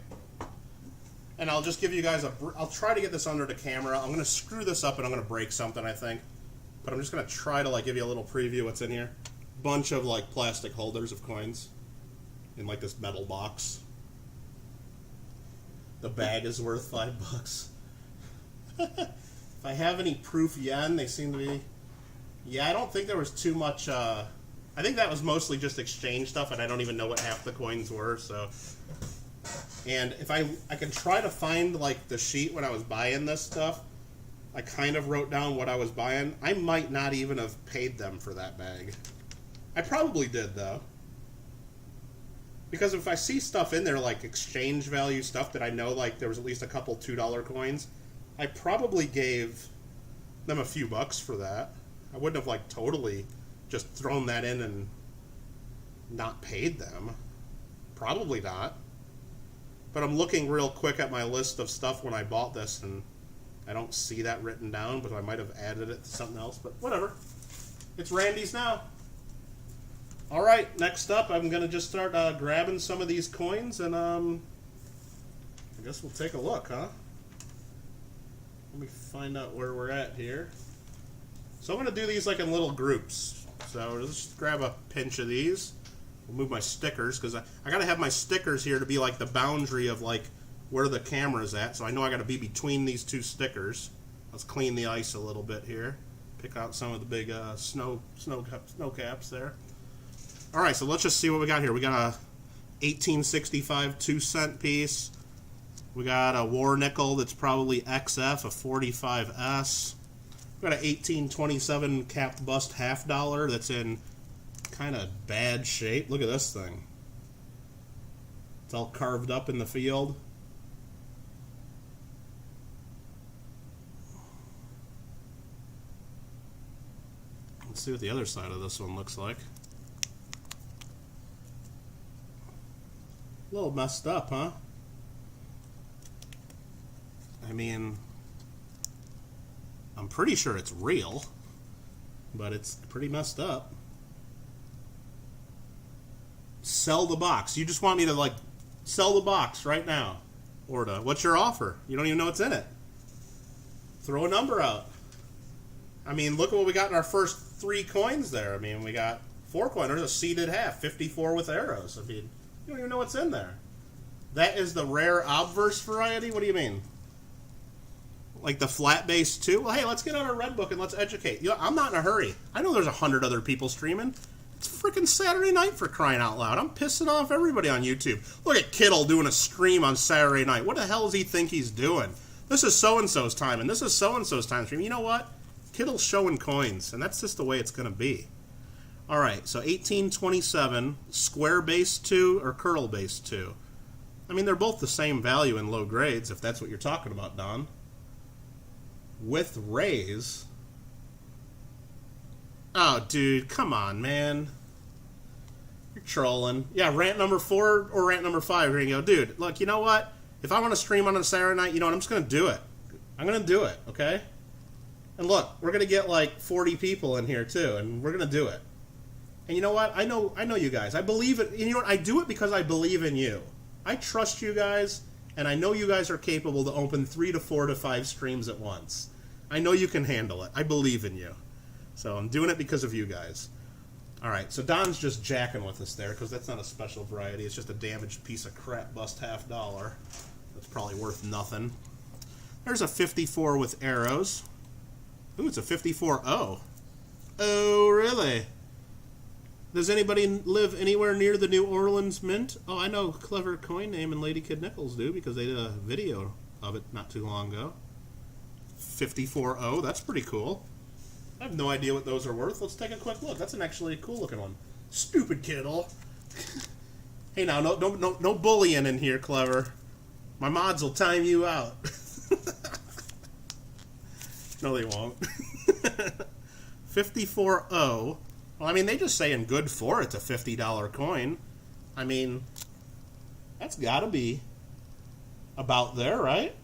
Speaker 1: And I'll just give you guys I'll try to get this under the camera. I'm going to screw this up and I'm going to break something, I think. But I'm just going to try to give you a little preview what's in here. Bunch of plastic holders of coins in this metal box. The bag is worth $5. If I have any proof yen, they seem to be. Yeah, I don't think there was too much. I think that was mostly just exchange stuff, and I don't even know what half the coins were. So, and if I can try to find the sheet when I was buying this stuff. I kind of wrote down what I was buying. I might not even have paid them for that bag. I probably did, though. Because if I see stuff in there, exchange value stuff that I know, there was at least a couple $2 coins, I probably gave them a few bucks for that. I wouldn't have, totally just thrown that in and not paid them. Probably not. But I'm looking real quick at my list of stuff when I bought this, and I don't see that written down, but I might have added it to something else. But whatever. It's Randy's now. Alright, next up, I'm going to just start grabbing some of these coins, and I guess we'll take a look, huh? Let me find out where we're at here. So I'm going to do these in little groups. So let's just grab a pinch of these. We'll move my stickers, because I got to have my stickers here to be the boundary of where the camera's at. So I know I got to be between these 2 stickers. Let's clean the ice a little bit here. Pick out some of the big snow caps there. Alright, so let's just see what we got here. We got a 1865 2-cent piece. We got a war nickel that's probably XF, a 45S. We got an 1827 capped bust $half that's in kind of bad shape. Look at this thing. It's all carved up in the field. Let's see what the other side of this one looks like. A little messed up, huh? I mean, I'm pretty sure it's real, but it's pretty messed up. Sell the box. You just want me to sell the box right now. Or what's your offer? You don't even know what's in it. Throw a number out. I mean, look at what we got in our first 3 coins there. I mean, we got 4 coins. There's a seeded half, 54 with arrows. I mean, you don't even know what's in there. That is the rare obverse variety? What do you mean? Like the flat base too? Well, hey, let's get on our red book and let's educate. You know, I'm not in a hurry. I know there's 100 other people streaming. It's freaking Saturday night, for crying out loud. I'm pissing off everybody on YouTube. Look at Kittle doing a stream on Saturday night. What the hell does he think he's doing? This is so-and-so's time, and this is so-and-so's time stream. You know what? Kittle's showing coins, and that's just the way it's going to be. All right, so 1827, square base 2 or curl base 2. I mean, they're both the same value in low grades, if that's what you're talking about, Don. With raise. Oh, dude, come on, man. You're trolling. Yeah, rant number 4 or rant number 5. You're going to go, dude, look, you know what? If I want to stream on a Saturday night, you know what? I'm just going to do it. I'm going to do it, okay? And look, we're going to get like 40 people in here, too, and we're going to do it. And you know what? I know you guys. I believe it. You know what? I do it because I believe in you. I trust you guys, and I know you guys are capable to open 3 to 4 to 5 streams at once. I know you can handle it. I believe in you. So I'm doing it because of you guys. All right, so Don's just jacking with us there because that's not a special variety. It's just a damaged piece of crap bust $50. That's probably worth nothing. There's a 54 with arrows. Ooh, it's a 54-0. Oh, really? Does anybody live anywhere near the New Orleans Mint? Oh, I know Clever Coin Name and Lady Kid Nichols do because they did a video of it not too long ago. 54-0, that's pretty cool. I have no idea what those are worth. Let's take a quick look. That's an actually cool looking one. Stupid Kittle. Hey now, no bullying in here, Clever. My mods will time you out. No, they won't. 54-0. Well, I mean, they just say in good for it's a $50 coin. I mean, that's got to be about there, right?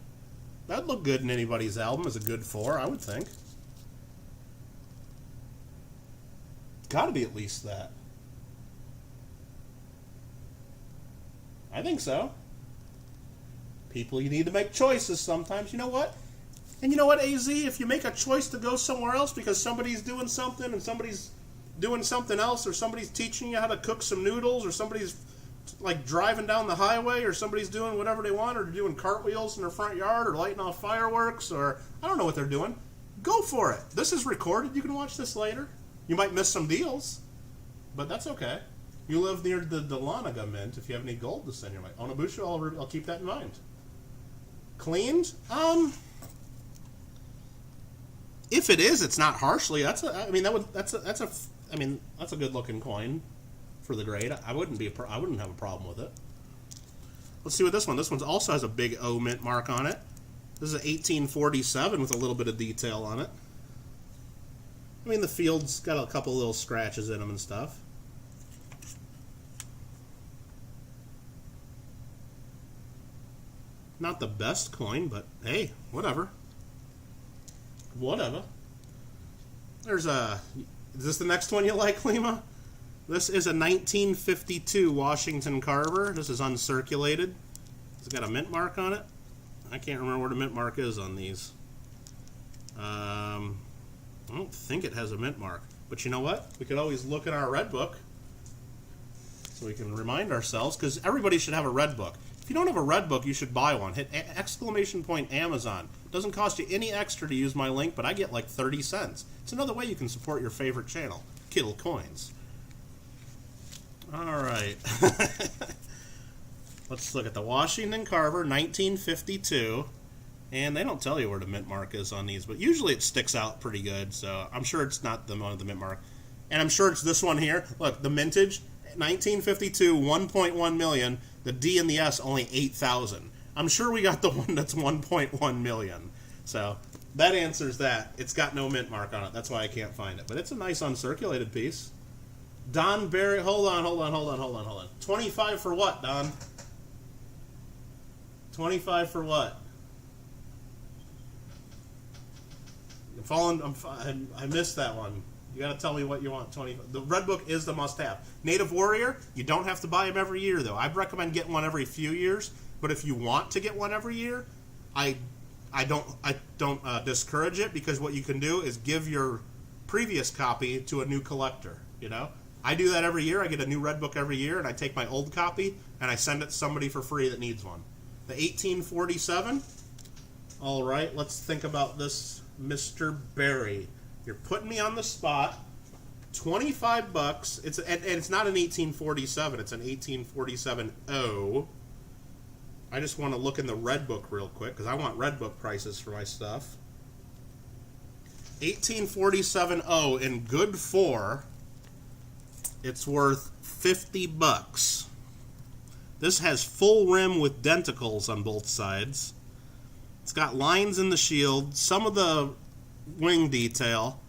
Speaker 1: That'd look good in anybody's album as a good for, I would think. Got to be at least that. I think so. People, you need to make choices sometimes. You know what? And you know what, AZ? If you make a choice to go somewhere else because somebody's doing something and somebody's doing something else, or somebody's teaching you how to cook some noodles, or somebody's like driving down the highway, or somebody's doing whatever they want, or doing cartwheels in their front yard, or lighting off fireworks, or I don't know what they're doing. Go for it. This is recorded. You can watch this later. You might miss some deals, but that's okay. You live near the Delanaga Mint. If you have any gold to send your way, Onabusha, I'll keep that in mind. Cleaned? If it is, it's not harshly. That's a good looking coin for the grade. I wouldn't have a problem with it. Let's see what this one. This one also has a big O mint mark on it. This is an 1847 with a little bit of detail on it. I mean, the field's got a couple little scratches in them and stuff. Not the best coin, but hey, whatever. Whatever. Is this the next one you like, Lima? This is a 1952 Washington Carver. This is uncirculated. It's got a mint mark on it. I can't remember where the mint mark is on these. I don't think it has a mint mark. But you know what? We could always look in our red book so we can remind ourselves, because everybody should have a red book. If you don't have a red book, you should buy one. Hit exclamation point Amazon. It doesn't cost you any extra to use my link, but I get like 30 cents. It's another way you can support your favorite channel, Kittlecoins. All right. Let's look at the Washington Carver, 1952. And they don't tell you where the mint mark is on these, but usually it sticks out pretty good, so I'm sure it's not the one of the mint mark. And I'm sure it's this one here. Look, the mintage, 1952, 1.1 million. The D and the S only 8,000. I'm sure we got the one that's 1.1 million. So that answers that. It's got no mint mark on it. That's why I can't find it. But it's a nice uncirculated piece. Don Barry, hold on. 25 for what, Don? 25 for what? I missed that one. You got to tell me what you want. 20. The red book is the must-have. Native Warrior, you don't have to buy them every year, though. I'd recommend getting one every few years. But if you want to get one every year, I don't discourage it, because what you can do is give your previous copy to a new collector. You know, I do that every year. I get a new red book every year, and I take my old copy and I send it to somebody for free that needs one. The 1847. All right, let's think about this, Mr. Barry. You're putting me on the spot. $25. It's not an 1847. It's an 1847-0. I just want to look in the Red Book real quick because I want Red Book prices for my stuff. 1847-0 in good 4. It's worth $50. This has full rim with denticles on both sides. It's got lines in the shield, some of the wing detail.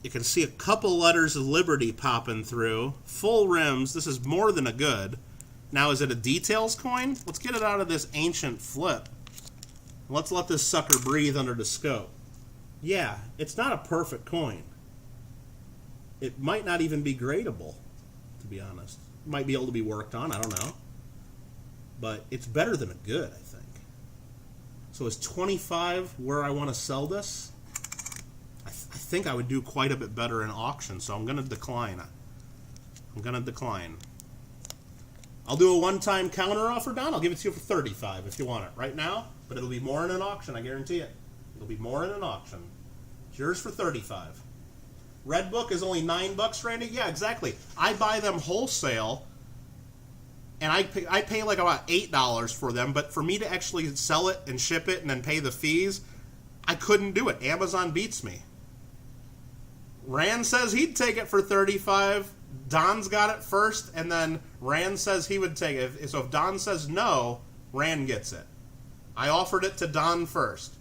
Speaker 1: You can see a couple letters of Liberty popping through. Full rims. This is more than a good. Now, is it a details coin? Let's get it out of this ancient flip. Let's let this sucker breathe under the scope. Yeah, it's not a perfect coin. It might not even be gradable, to be honest. It might be able to be worked on, I don't know. But it's better than a good, I think. So is 25 where I want to sell this? I think I would do quite a bit better in auction, so I'm going to decline. I'll do a one-time counter offer, Don. I'll give it to you for 35 if you want it right now, but it'll be more in an auction, I guarantee it. It'll be more in an auction. It's yours for 35. Red Book is only $9, Randy? Yeah, exactly. I buy them wholesale, and I pay like about $8 for them, but for me to actually sell it and ship it and then pay the fees, I couldn't do it. Amazon beats me. Rand says he'd take it for 35. Don's got it first, and then Rand says he would take it. So if Don says no, Rand gets it. I offered it to Don first.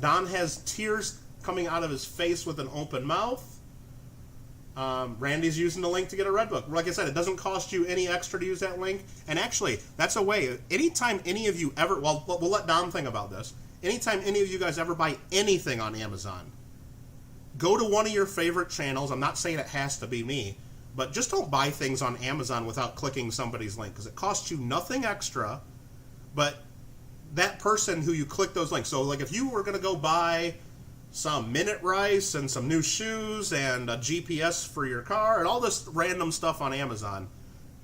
Speaker 1: Don has tears coming out of his face with an open mouth. Randy's using the link to get a Red Book. Like I said, it doesn't cost you any extra to use that link. And actually, that's a way. Anytime any of you ever, well, we'll let Don think about this. Anytime any of you guys ever buy anything on Amazon, go to one of your favorite channels. I'm not saying it has to be me, but just don't buy things on Amazon without clicking somebody's link, because it costs you nothing extra, but that person who you click those links. So like if you were going to go buy some minute rice and some new shoes and a GPS for your car and all this random stuff on Amazon,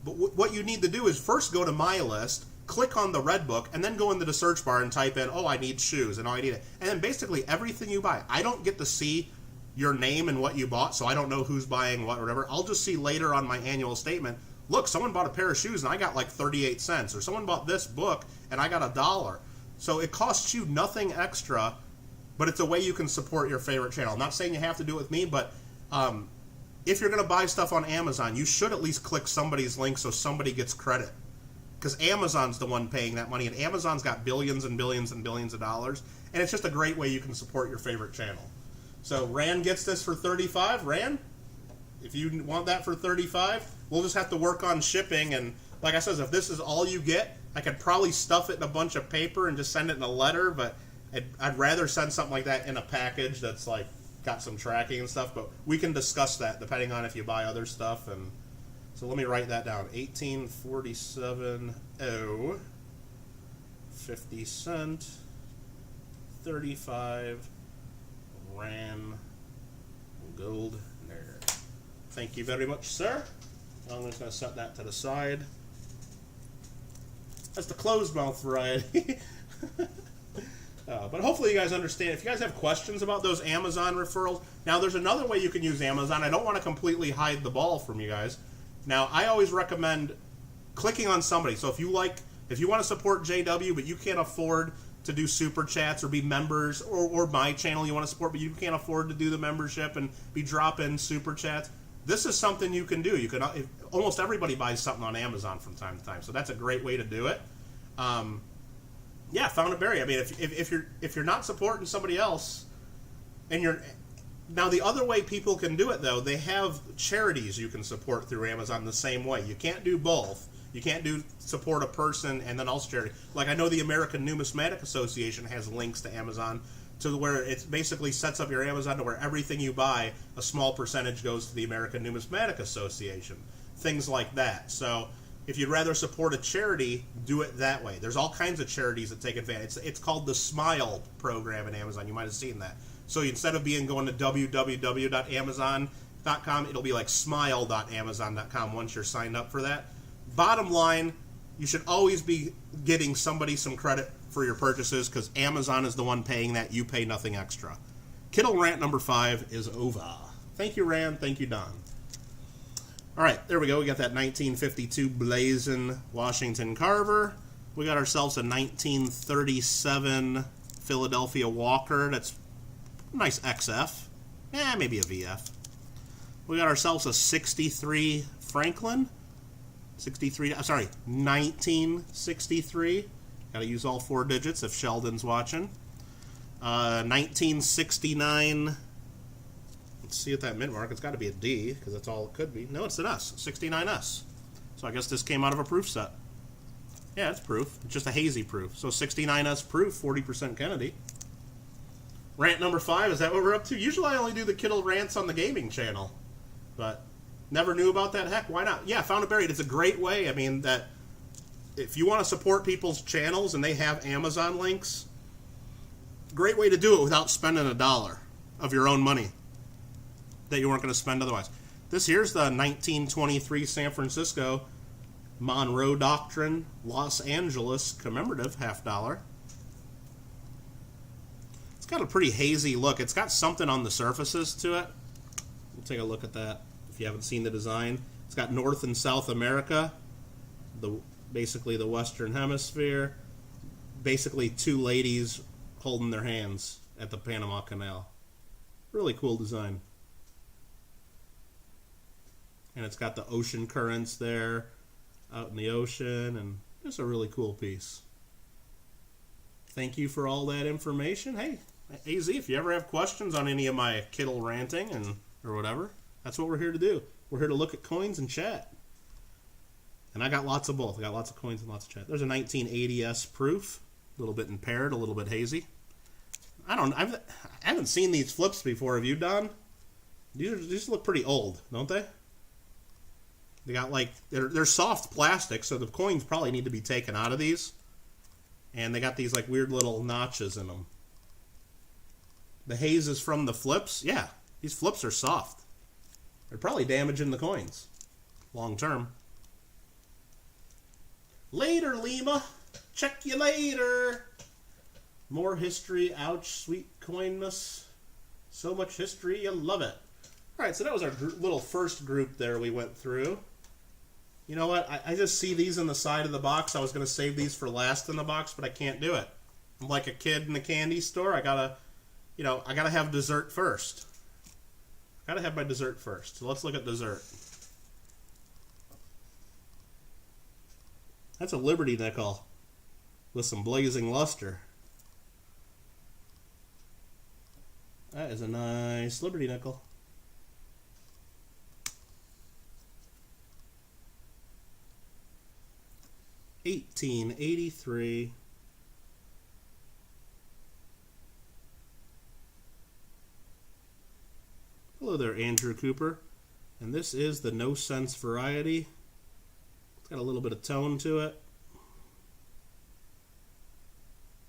Speaker 1: but what you need to do is first go to my list, click on the Red Book, and then go into the search bar and type in, oh, I need shoes, and oh, I need it. And then basically everything you buy, I don't get to see your name and what you bought, so I don't know who's buying what or whatever. I'll just see later on my annual statement, look, someone bought a pair of shoes and I got like 38 cents, or someone bought this book and I got $1. So it costs you nothing extra, but it's a way you can support your favorite channel. I'm not saying you have to do it with me, but if you're going to buy stuff on Amazon, you should at least click somebody's link so somebody gets credit. Because Amazon's the one paying that money, and Amazon's got billions and billions and billions of dollars, and it's just a great way you can support your favorite channel. So Rand gets this for 35. Rand, if you want that for 35, we'll just have to work on shipping. And like I said, if this is all you get, I could probably stuff it in a bunch of paper and just send it in a letter, but I'd rather send something like that in a package that's like got some tracking and stuff. But we can discuss that depending on if you buy other stuff. And so let me write that down. 1847-0, 50 cent, 35. Ram gold nerd. Thank you very much, sir. I'm just going to set that to the side. That's the closed mouth variety. But hopefully you guys understand. If you guys have questions about those Amazon referrals, now there's another way you can use Amazon. I don't want to completely hide the ball from you guys. Now, I always recommend clicking on somebody. So if you want to support JW, but you can't afford to do super chats or be members, or my channel you want to support, but you can't afford to do the membership and be drop-in super chats, this is something you can do. You can almost everybody buys something on Amazon from time to time, so that's a great way to do it. Yeah, found a berry. I mean, if you're not supporting somebody else, and you're now the other way people can do it though, they have charities you can support through Amazon the same way. You can't do both. You can't support a person and then also charity. Like I know the American Numismatic Association has links to Amazon to where it basically sets up your Amazon to where everything you buy, a small percentage goes to the American Numismatic Association. Things like that. So if you'd rather support a charity, do it that way. There's all kinds of charities that take advantage. It's called the Smile program in Amazon. You might have seen that. So instead of going to www.amazon.com, it'll be like smile.amazon.com once you're signed up for that. Bottom line, You should always be getting somebody some credit for your purchases because Amazon is the one paying that. You pay nothing extra. Kittle rant number 5 is over. Thank you, Rand. Thank you, Don. All right, there we go. We got that 1952 Blazin' Washington Carver. We got ourselves a 1937 Philadelphia Walker. That's a nice XF. Maybe a VF. We got ourselves a 63 Franklin. 1963. Got to use all 4 digits if Sheldon's watching. 1969. Let's see at that mid mark. It's got to be a D because that's all it could be. No, it's an S. 69S. So I guess this came out of a proof set. Yeah, it's proof. It's just a hazy proof. So 69S proof, 40% Kennedy. Rant number 5. Is that what we're up to? Usually I only do the Kittle rants on the gaming channel, but never knew about that. Heck, why not? Yeah, found it buried. It's a great way. I mean, that if you want to support people's channels and they have Amazon links, great way to do it without spending $1 of your own money that you weren't going to spend otherwise. This here's the 1923 San Francisco Monroe Doctrine Los Angeles commemorative $50. It's got a pretty hazy look. It's got something on the surfaces to it. We'll take a look at that if you haven't seen the design. It's got North and South America, basically the Western Hemisphere, basically 2 ladies holding their hands at the Panama Canal. Really cool design. And it's got the ocean currents there, out in the ocean, and just a really cool piece. Thank you for all that information. Hey, AZ, if you ever have questions on any of my Kittle ranting or whatever, that's what we're here to do. We're here to look at coins and chat. And I got lots of both. I got lots of coins and lots of chat. There's a 1980S proof, a little bit impaired, a little bit hazy. I haven't seen these flips before. Have you, Don? These look pretty old, don't they? They got they're soft plastic, so the coins probably need to be taken out of these. And they got these weird little notches in them. The haze is from the flips. Yeah, these flips are soft. They're probably damaging the coins long term. Later, Lima. Check you later. More history. Ouch, sweet coinmas. So much history, you love it. All right, so that was our little first group there we went through. You know what? I just see these on the side of the box. I was going to save these for last in the box, but I can't do it. I'm like a kid in the candy store. I gotta have dessert first. Gotta have my dessert first. So let's look at dessert. That's a Liberty nickel with some blazing luster. That is a nice Liberty nickel. $18.83. Hello there, Andrew Cooper. And this is the No Sense variety. It's got a little bit of tone to it.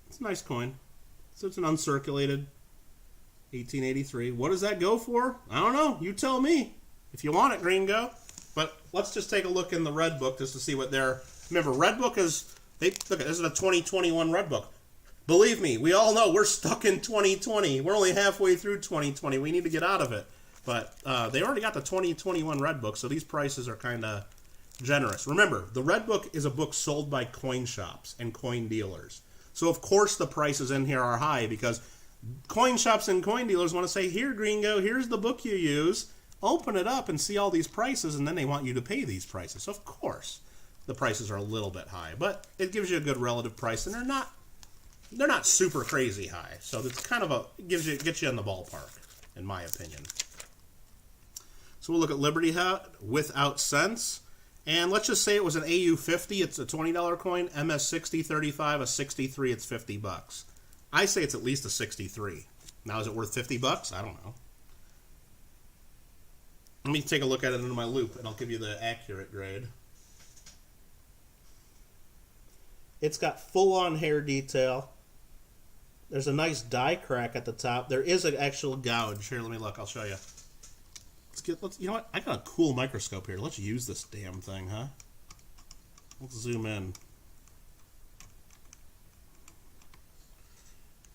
Speaker 1: It's a nice coin. So it's an uncirculated 1883. What does that go for? I don't know. You tell me. If you want it, Gringo. But let's just take a look in the Red Book just to see what they're... Remember, Red Book is... Look, this is a 2021 Red Book. Believe me, we all know we're stuck in 2020. We're only halfway through 2020. We need to get out of it. But they already got the 2021 Red Book, so these prices are kind of generous. Remember, the Red Book is a book sold by coin shops and coin dealers. So, of course, the prices in here are high because coin shops and coin dealers want to say, here, Gringo, here's the book you use. Open it up and see all these prices, and then they want you to pay these prices. So, of course, the prices are a little bit high. But it gives you a good relative price, and they're not super crazy high. So it's kind of gets you in the ballpark, in my opinion. So we'll look at Liberty Hat without cents. And let's just say it was an AU50. It's a $20 coin. MS6035, a 63. It's $50. I say it's at least a 63. Now, is it worth $50? I don't know. Let me take a look at it in my loop, and I'll give you the accurate grade. It's got full-on hair detail. There's a nice die crack at the top. There is an actual gouge. Here, let me look. I'll show you. You know what? I got a cool microscope here. Let's use this damn thing, huh? Let's zoom in.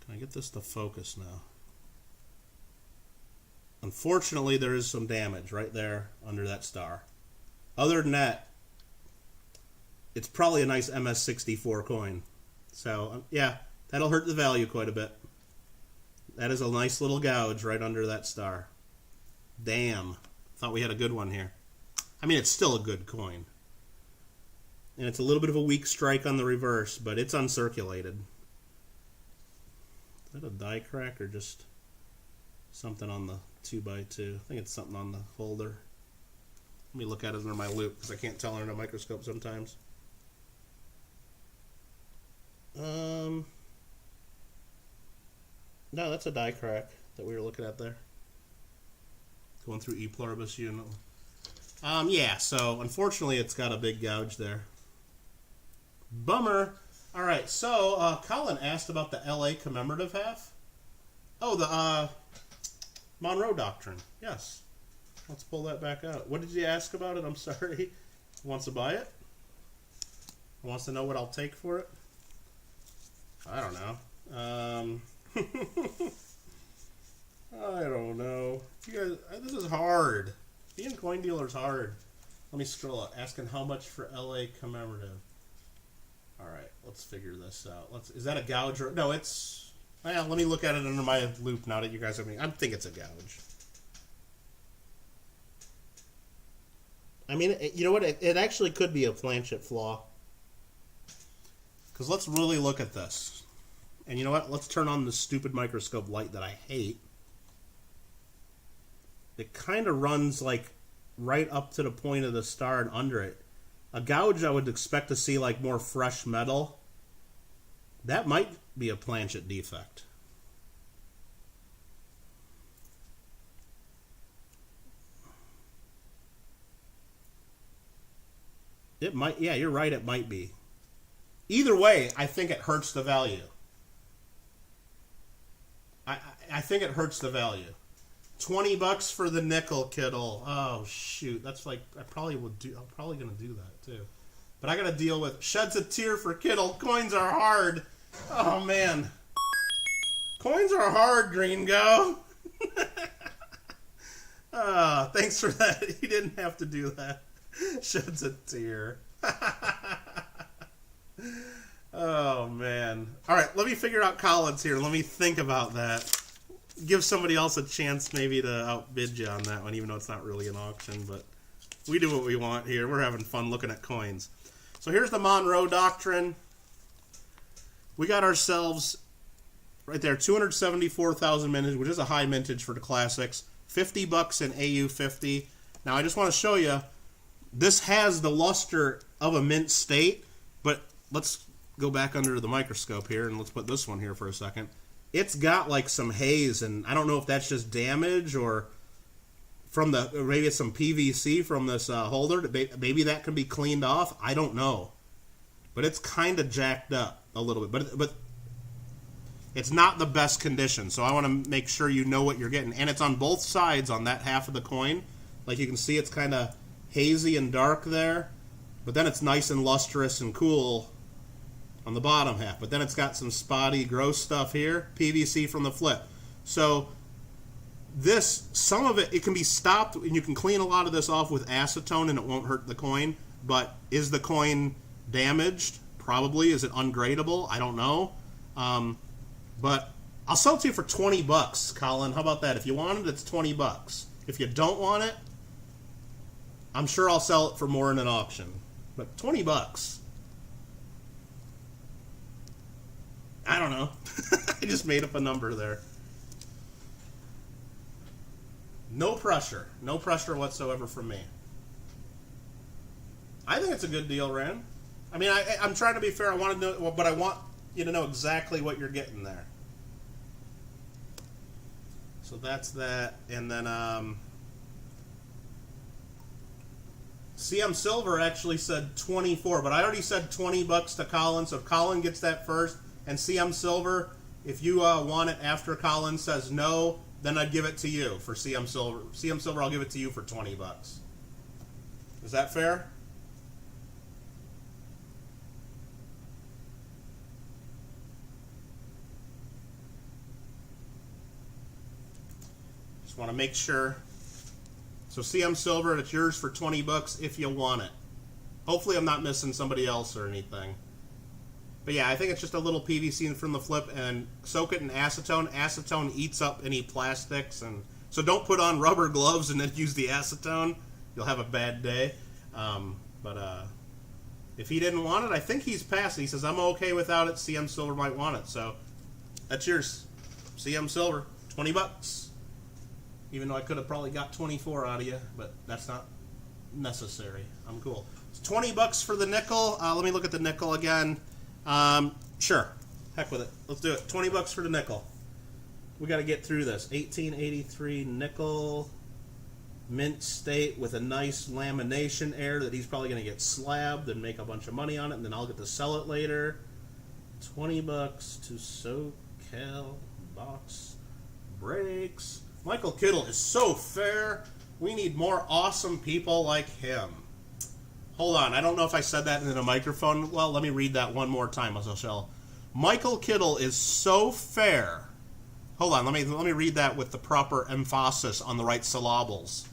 Speaker 1: Can I get this to focus now? Unfortunately, there is some damage right there under that star. Other than that, it's probably a nice MS64 coin. So, yeah, that'll hurt the value quite a bit. That is a nice little gouge right under that star. Damn. Thought we had a good one here. I mean, it's still a good coin. And it's a little bit of a weak strike on the reverse, but it's uncirculated. Is that a die crack or just something on the 2x2? I think it's something on the holder. Let me look at it under my loupe because I can't tell under a microscope sometimes. No, that's a die crack that we were looking at there. Going through E pluribus unum. Yeah, so unfortunately it's got a big gouge there. Bummer. Alright, so Colin asked about the LA commemorative half. Oh, the Monroe Doctrine. Yes. Let's pull that back out. What did you ask about it? I'm sorry. He wants to buy it? He wants to know what I'll take for it? I don't know. I don't know. You guys, this is hard. Being a coin dealer is hard. Let me scroll up. Asking how much for LA commemorative. Alright, let's figure this out. Is that a gouge? Or, no, it's... Well, let me look at it under my loupe now that you guys have me. I think it's a gouge. I mean, you know what? It actually could be a planchet flaw. Because let's really look at this. And you know what? Let's turn on the stupid microscope light that I hate. It kind of runs like right up to the point of the star and under it. A gouge I would expect to see like more fresh metal. That might be a planchet defect. It might, yeah, you're right, it might be. Either way, I think it hurts the value. I think it hurts the value. $20 for the nickel, Kittle. Oh shoot, that's like I'm probably gonna do that too. But I gotta deal with sheds a tear for Kittle. Coins are hard. Oh man, coins are hard, Gringo. Thanks for that. He didn't have to do that. Sheds a tear. Oh man. All right, let me figure out Collins here. Let me think about that. Give somebody else a chance maybe to outbid you on that one, even though it's not really an auction, but we do what we want here. We're having fun looking at coins. So here's the Monroe Doctrine. We got ourselves right there 274,000 mintage, which is a high mintage for the classics. $50 in AU50. Now I just want to show you, this has the luster of a mint state, but let's go back under the microscope here and let's put this one here for a second. It's got like some haze, and I don't know if that's just damage or from the maybe it's some PVC from this holder. Maybe that can be cleaned off. I don't know, but it's kind of jacked up a little bit. But it's not the best condition, so I want to make sure you know what you're getting. And it's on both sides on that half of the coin. Like you can see, it's kind of hazy and dark there, but then it's nice and lustrous and cool on the bottom half. But then it's got some spotty, gross stuff here. PVC from the flip. So this, some of it can be stopped, and you can clean a lot of this off with acetone, and it won't hurt the coin. But is the coin damaged? Probably. Is it ungradable? I don't know. But I'll sell it to you for $20, Colin. How about that? If you want it, it's $20. If you don't want it, I'm sure I'll sell it for more in an auction. But $20. I don't know. I just made up a number there. No pressure. No pressure whatsoever from me. I think it's a good deal, Ran. I mean, I'm trying to be fair. I want to know, but I want you to know exactly what you're getting there. So that's that. And then CM Silver actually said 24, but I already said $20 to Colin, so if Colin gets that first, and CM Silver, if you want it after Colin says no, then I'd give it to you for CM Silver. CM Silver, I'll give it to you for $20. Is that fair? Just want to make sure. So CM Silver, it's yours for 20 bucks if you want it. Hopefully I'm not missing somebody else or anything. But yeah, I think it's just a little PVC from the flip, and soak it in acetone. Acetone eats up any plastics, and so don't put on rubber gloves and then use the acetone. You'll have a bad day. But if he didn't want it, I think he's passed. He says, I'm okay without it. CM Silver might want it. So that's yours. CM Silver, 20 bucks. Even though I could have probably got 24 out of you, but that's not necessary. I'm cool. It's 20 bucks for the nickel. Let me look at the nickel again. Sure. Heck with it. Let's do it. 20 bucks for the nickel. We got to get through this. 1883 nickel, mint state with a nice lamination air that he's probably going to get slabbed and make a bunch of money on it, and then I'll get to sell it later. 20 bucks to SoCal box breaks. Michael Kittle is so fair. We need more awesome people like him. Hold on, I don't know if I said that in a microphone. Well, let me read that one more time, as I shall. Michael Kittle is so fair. Hold on, let me read that with the proper emphasis on the right syllables.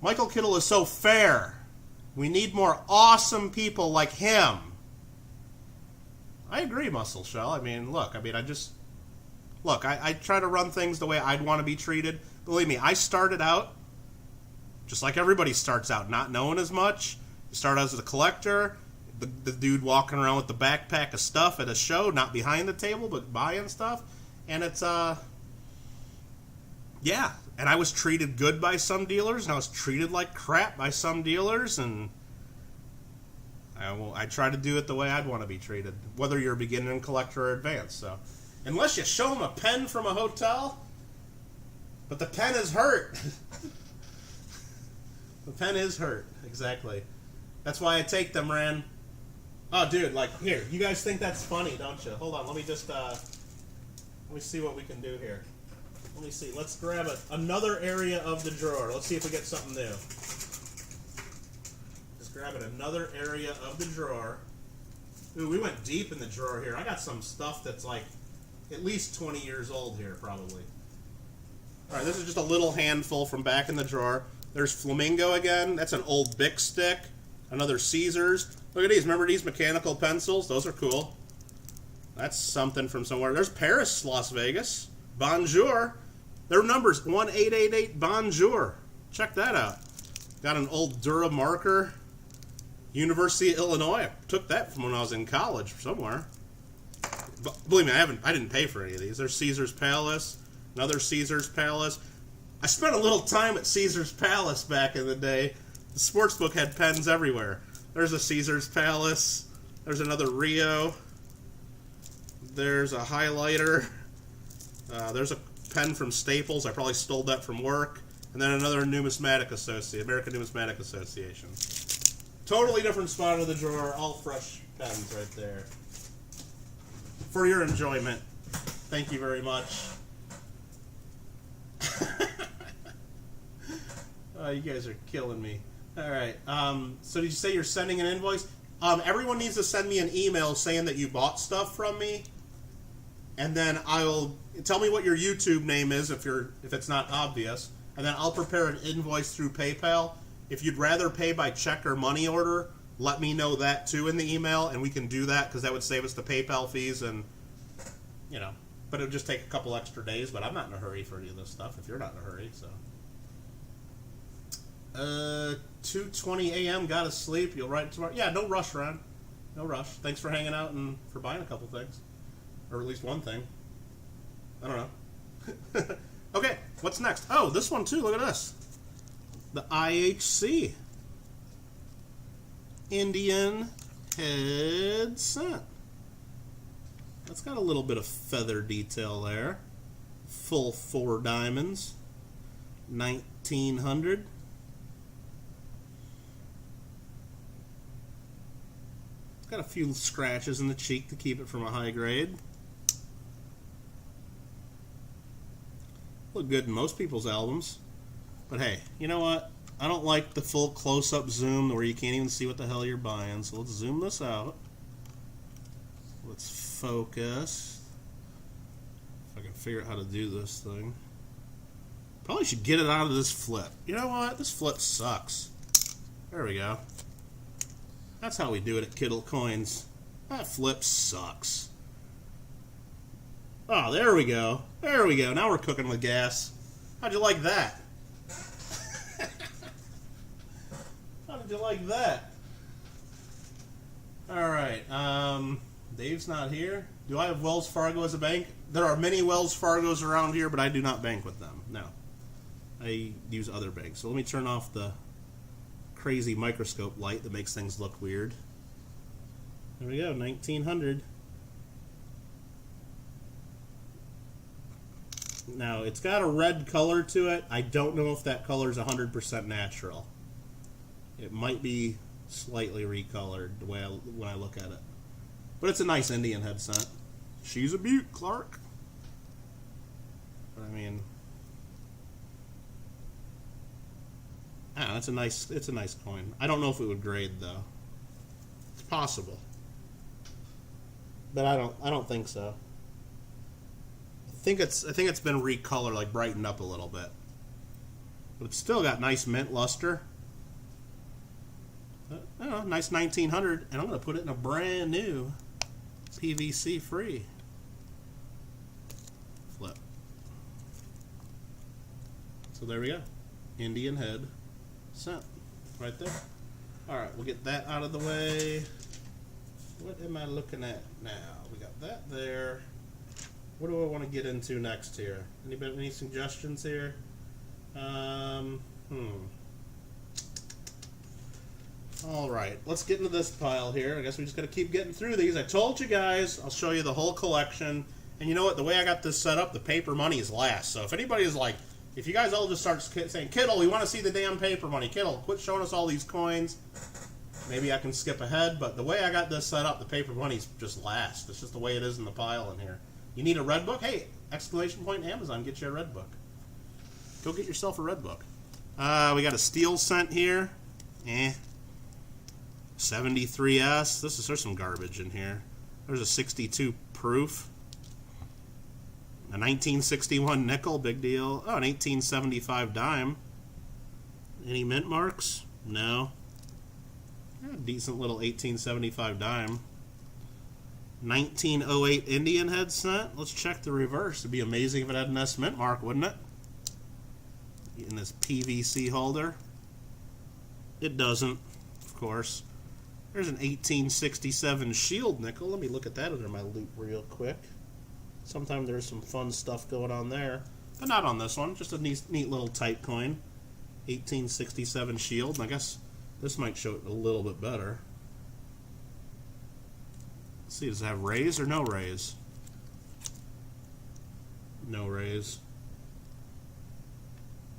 Speaker 1: Michael Kittle is so fair. We need more awesome people like him. I agree, Muscle Shell. I mean, look, I try to run things the way I'd want to be treated. Believe me, I started out just like everybody starts out, not knowing as much. You start out as a collector, the dude walking around with the backpack of stuff at a show, not behind the table, but buying stuff. And it's, yeah. And I was treated good by some dealers, and I was treated like crap by some dealers, and I try to do it the way I'd want to be treated, whether you're a beginner collector or advanced. So, unless you show them a pen from a hotel, but the pen is hurt. The pen is hurt, exactly. That's why I take them, Ran. Oh, dude, like, here, you guys think that's funny, don't you? Hold on, let me just, let me see what we can do here. Let me see, let's grab another area of the drawer. Let's see if we get something new. Just grabbing another area of the drawer. Ooh, we went deep in the drawer here. I got some stuff that's like at least 20 years old here, probably. All right, this is just a little handful from back in the drawer. There's Flamingo again. That's an old Bic stick. Another Caesars. Look at these. Remember these mechanical pencils? Those are cool. That's something from somewhere. There's Paris, Las Vegas. Bonjour. Their number's 1888 Bonjour. Check that out. Got an old Dura marker. University of Illinois. I took that from when I was in college somewhere. But believe me, I didn't pay for any of these. There's Caesar's Palace. Another Caesar's Palace. I spent a little time at Caesar's Palace back in the day. The sportsbook had pens everywhere. There's a Caesar's Palace. There's another Rio. There's a highlighter. There's a pen from Staples. I probably stole that from work. And then another Numismatic Association, American Numismatic Association. Totally different spot of the drawer. All fresh pens right there. For your enjoyment. Thank you very much. Oh, you guys are killing me. All right. So did you say you're sending an invoice? Everyone needs to send me an email saying that you bought stuff from me, and then I'll tell me what your YouTube name is if it's not obvious, and then I'll prepare an invoice through PayPal. If you'd rather pay by check or money order, let me know that too in the email, and we can do that because that would save us the PayPal fees, and but it would just take a couple extra days. But I'm not in a hurry for any of this stuff. If you're not in a hurry, so. 2:20 a.m. Gotta sleep. You'll write tomorrow. Yeah, no rush, Ron. No rush. Thanks for hanging out and for buying a couple things, or at least one thing. I don't know. Okay, what's next? Oh, this one too. Look at this. The IHC Indian head cent. That's got a little bit of feather detail there. Full 4 diamonds. 1900. It's got a few scratches in the cheek to keep it from a high grade. Look good in most people's albums. But hey, you know what? I don't like the full close-up zoom where you can't even see what the hell you're buying. So let's zoom this out. Let's focus. If I can figure out how to do this thing. Probably should get it out of this flip. You know what? This flip sucks. There we go. That's how we do it at Kittlecoins. That flip sucks. Oh, there we go. There we go. Now we're cooking with gas. How'd you like that? How did you like that? Alright, Dave's not here. Do I have Wells Fargo as a bank? There are many Wells Fargos around here, but I do not bank with them. No. I use other banks. So let me turn off the crazy microscope light that makes things look weird. There we go, 1900. Now, it's got a red color to it. I don't know if that color is 100% natural. It might be slightly recolored the way when I look at it. But it's a nice Indian head scent. She's a beaut, Clark. But I mean, it's a nice coin. I don't know if it would grade though. It's possible, but I don't think so. I think it's been recolored, like brightened up a little bit, but it's still got nice mint luster. I don't know, nice 1900, and I'm going to put it in a brand new PVC free flip. So there we go, Indian head scent right there. Alright, we'll get that out of the way. What am I looking at now? We got that there. What do I want to get into next here? Any suggestions here? Alright, let's get into this pile here. I guess we just got to keep getting through these. I told you guys I'll show you the whole collection. And you know what? The way I got this set up, the paper money is last. So if anybody is like, if you guys all just start saying, Kittle, we want to see the damn paper money. Kittle, quit showing us all these coins. Maybe I can skip ahead. But the way I got this set up, the paper money's just last. It's just the way it is in the pile in here. You need a red book? Hey, exclamation point Amazon, get you a red book. Go get yourself a red book. We got a steel cent here. 73S. There's some garbage in here. There's a 62 proof. A 1961 nickel, big deal. Oh, an 1875 dime. Any mint marks? No. Decent little 1875 dime. 1908 Indian head scent. Let's check the reverse. It'd be amazing if it had an S mint mark, wouldn't it? In this PVC holder. It doesn't, of course. There's an 1867 shield nickel. Let me look at that under my loop real quick. Sometimes there's some fun stuff going on there. But not on this one. Just a neat little tight coin. 1867 shield. And I guess this might show it a little bit better. Let's see, does it have rays or no rays? No rays.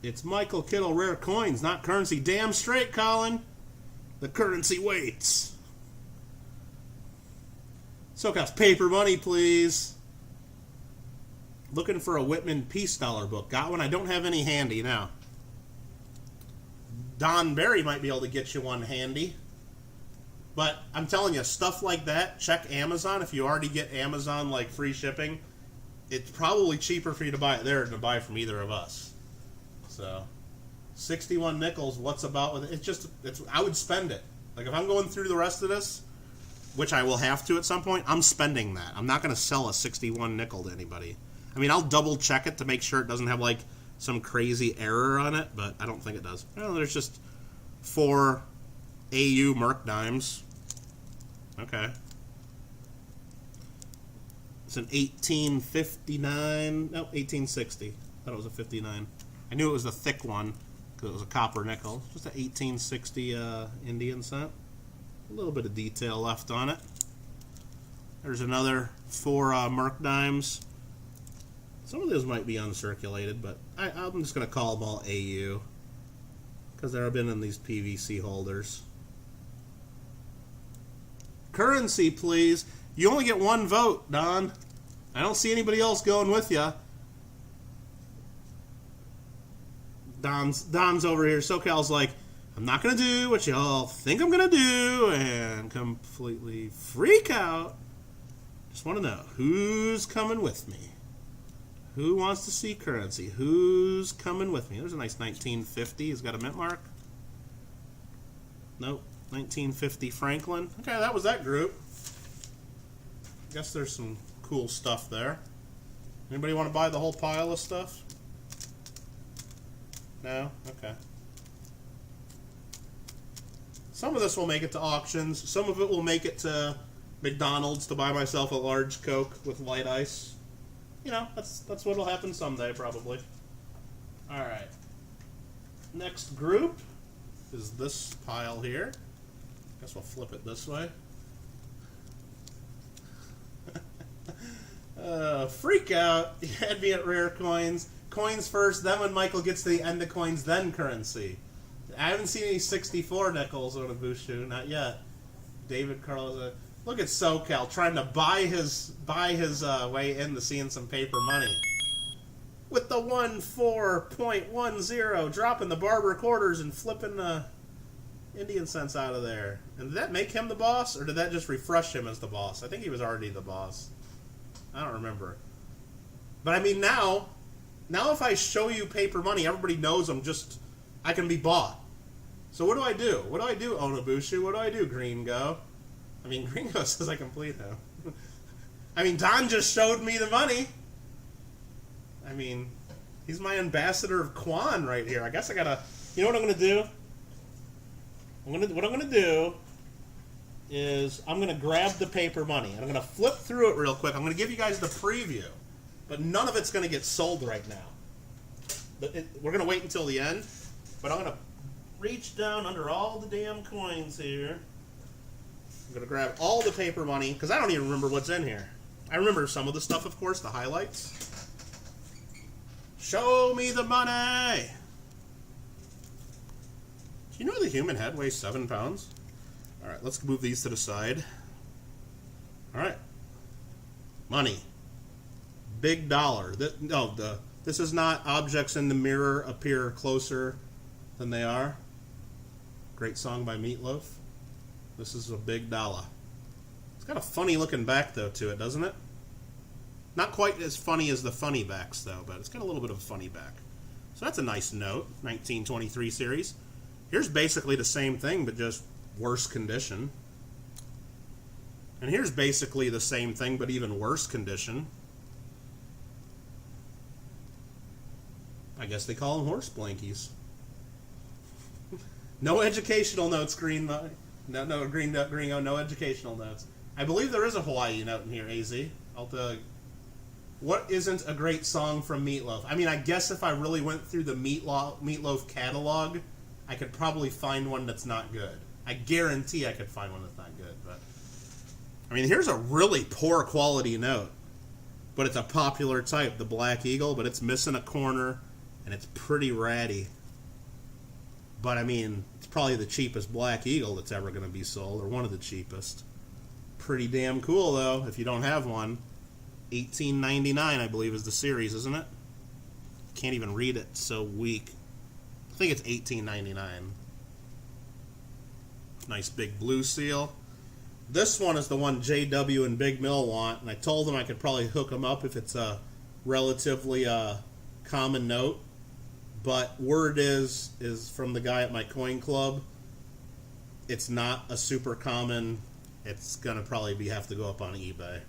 Speaker 1: It's Michael Kittle Rare Coins, not currency. Damn straight, Colin. The currency waits. SoCal's paper money, please. Looking for a Whitman Peace Dollar book. Got one? I don't have any handy now. Don Barry might be able to get you one handy. But I'm telling you, stuff like that, check Amazon. If you already get Amazon, like, free shipping, it's probably cheaper for you to buy it there than to buy from either of us. So, 61 nickels, what's about with it? I would spend it. Like, if I'm going through the rest of this, which I will have to at some point, I'm spending that. I'm not going to sell a 61 nickel to anybody. I mean, I'll double check it to make sure it doesn't have, like, some crazy error on it, but I don't think it does. Well, there's just 4 AU Merc dimes. Okay. It's an 1859. No, 1860. I thought it was a 59. I knew it was the thick one because it was a copper nickel. Just an 1860 Indian cent. A little bit of detail left on it. There's another 4 Merc dimes. Some of those might be uncirculated, but I'm just going to call them all AU because they've been in these PVC holders. Currency, please. You only get one vote, Don. I don't see anybody else going with you. Don's over here. SoCal's like, I'm not going to do what y'all think I'm going to do, and completely freak out. Just want to know, who's coming with me? Who wants to see currency? Who's coming with me? There's a nice 1950. He's got a mint mark. Nope. 1950 Franklin. Okay, that was that group. Guess there's some cool stuff there. Anybody want to buy the whole pile of stuff? No? Okay. Some of this will make it to auctions. Some of it will make it to McDonald's to buy myself a large Coke with light ice. You know, that's what'll happen someday, probably. Alright. Next group is this pile here. Guess we'll flip it this way. Freak out. You had me at rare coins. Coins first, then when Michael gets to the end of coins, then currency. I haven't seen any 64 nickels on a Bushu, not yet. David Carlos. Look at SoCal trying to buy his way into seeing some paper money. With the 14.10, dropping the Barber Quarters and flipping the Indian cents out of there. And did that make him the boss, or did that just refresh him as the boss? I think he was already the boss. I don't remember. But I mean, now if I show you paper money, everybody knows I can be bought. So what do I do? What do I do, Onabushu? What do I do, Gringo? I mean, Gringo says I complete him. I mean, Don just showed me the money. I mean, he's my ambassador of Quan right here. I guess I gotta... You know what I'm gonna do? What I'm gonna do is I'm gonna grab the paper money and I'm gonna flip through it real quick. I'm gonna give you guys the preview, but none of it's gonna get sold right now. We're gonna wait until the end, but I'm gonna reach down under all the damn coins here. I'm gonna grab all the paper money because I don't even remember what's in here. I remember some of the stuff, of course, the highlights. Show me the money. Do you know the human head weighs 7 pounds? All right, let's move these to the side. All right, money, big dollar. This is not objects in the mirror appear closer than they are. Great song by Meatloaf. This is a big dollar. It's got a funny looking back though to it, doesn't it? Not quite as funny as the funny backs though, but it's got a little bit of a funny back. So that's a nice note. 1923 series. Here's basically the same thing, but just worse condition. And here's basically the same thing, but even worse condition. I guess they call them horse blankies. No educational notes, Green. No, Gringo, no educational notes. I believe there is a Hawaii note in here, AZ. I'll tell you. What isn't a great song from Meatloaf? I mean, I guess if I really went through the Meatloaf catalog, I could probably find one that's not good. I guarantee I could find one that's not good. But I mean, here's a really poor quality note. But it's a popular type, the Black Eagle, but it's missing a corner, and it's pretty ratty. But I mean, it's probably the cheapest Black Eagle that's ever going to be sold, or one of the cheapest. Pretty damn cool, though, if you don't have one. $18.99, I believe, is the series, isn't it? Can't even read it, it's so weak. I think it's $18.99. Nice big blue seal. This one is the one JW and Big Mill want, and I told them I could probably hook them up if it's a relatively common note. But word is from the guy at my coin club, it's not a super common. It's gonna probably have to go up on eBay.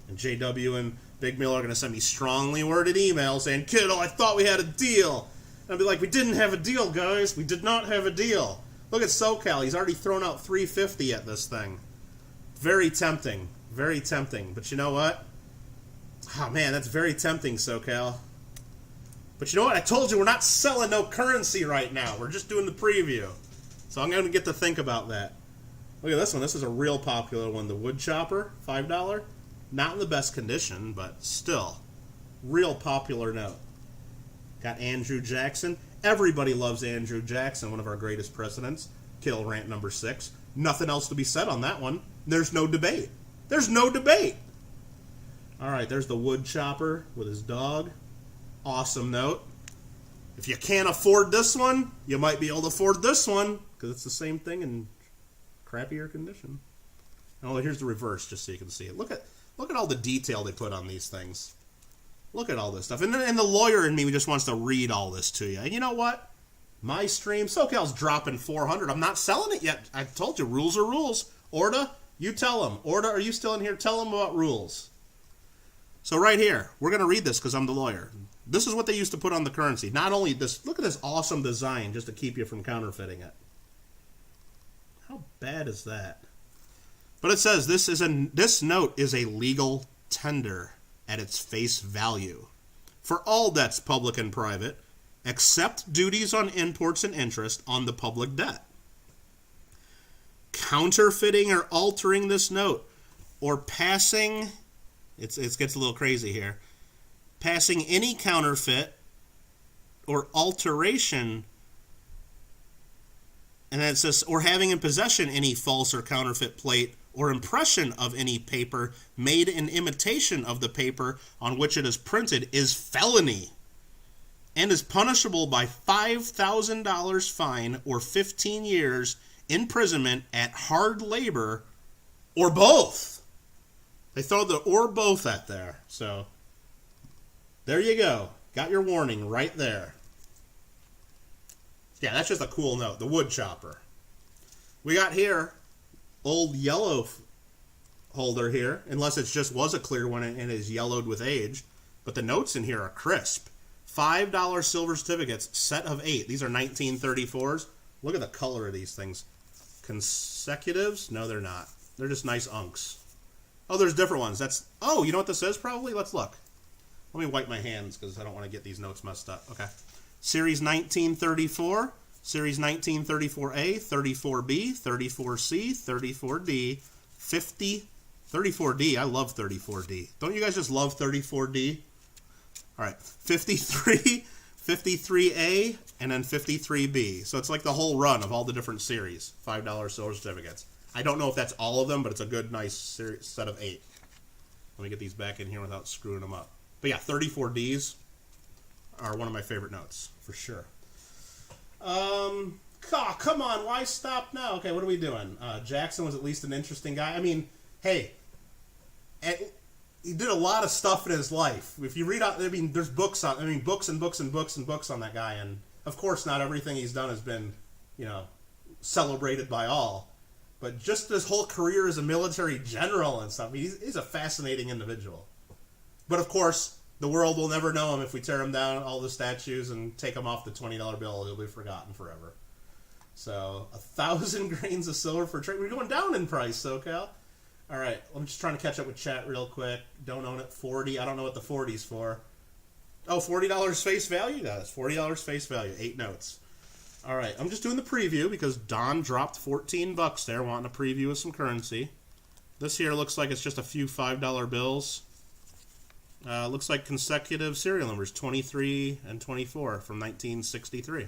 Speaker 1: And JW and Big Mill are gonna send me strongly worded emails saying, "Kittle, I thought we had a deal." And I'll be like, "We didn't have a deal, guys. We did not have a deal." Look at SoCal. He's already thrown out $350 at this thing. Very tempting. Very tempting. But you know what? Oh man, that's very tempting, SoCal. But you know what? I told you we're not selling no currency right now. We're just doing the preview. So I'm going to get to think about that. Look at this one. This is a real popular one. The Wood Chopper, $5. Not in the best condition, but still. Real popular note. Got Andrew Jackson. Everybody loves Andrew Jackson, one of our greatest presidents. Kittle rant number 6. Nothing else to be said on that one. There's no debate. There's no debate. All right, there's the Wood Chopper with his dog. Awesome note. If you can't afford this one, you might be able to afford this one because it's the same thing in crappier condition. Oh, here's the reverse, just so you can see it. Look at all the detail they put on these things. Look at all this stuff. And the lawyer in me just wants to read all this to you. And you know what? My stream, SoCal's dropping 400. I'm not selling it yet. I told you, rules are rules. Orda, you tell them. Orda, are you still in here? Tell them about rules. So right here, we're going to read this because I'm the lawyer. This is what they used to put on the currency. Not only this, look at this awesome design just to keep you from counterfeiting it. How bad is that? But it says this note is a legal tender at its face value for all debts, public and private, except duties on imports and interest on the public debt. Counterfeiting or altering this note or passing, it gets a little crazy here, passing any counterfeit or alteration, and then it says, or having in possession any false or counterfeit plate or impression of any paper made in imitation of the paper on which it is printed is felony and is punishable by $5,000 fine or 15 years imprisonment at hard labor or both. They throw the or both at there. So there you go. Got your warning right there. Yeah, that's just a cool note. The wood chopper. We got here old yellow holder here, unless it just was a clear one and is yellowed with age. But the notes in here are crisp. $5 silver certificates, set of 8. These are 1934s. Look at the color of these things. Consecutives? No, they're not. They're just nice unks. Oh, there's different ones. Oh, you know what this is probably? Let's look. Let me wipe my hands because I don't want to get these notes messed up. Okay. Series 1934. Series 1934A, 34B, 34C, 34D, 34D. I love 34D. Don't you guys just love 34D? All right, 53, 53A, and then 53B. So it's like the whole run of all the different series, $5 silver certificates. I don't know if that's all of them, but it's a good, nice set of 8. Let me get these back in here without screwing them up. But yeah, 34Ds are one of my favorite notes, for sure. Come on, why stop now? Okay, what are we doing? Jackson was at least an interesting guy. I mean, hey, he did a lot of stuff in his life. If you read out, I mean, there's books on, books and books and books and books on that guy. And of course, not everything he's done has been, celebrated by all. But just his whole career as a military general and stuff, he's a fascinating individual. But of course, the world will never know him if we tear him down, all the statues, and take him off the $20 bill. He'll be forgotten forever. So, 1,000 grains of silver for trade. We're going down in price, SoCal. All right, I'm just trying to catch up with chat real quick. Don't own it. 40. I don't know what the 40's for. Oh, $40 face value? That's $40 face value. 8 notes. All right, I'm just doing the preview because Don dropped $14 there, wanting a preview with some currency. This here looks like it's just a few $5 bills. Looks like consecutive serial numbers, 23 and 24 from 1963.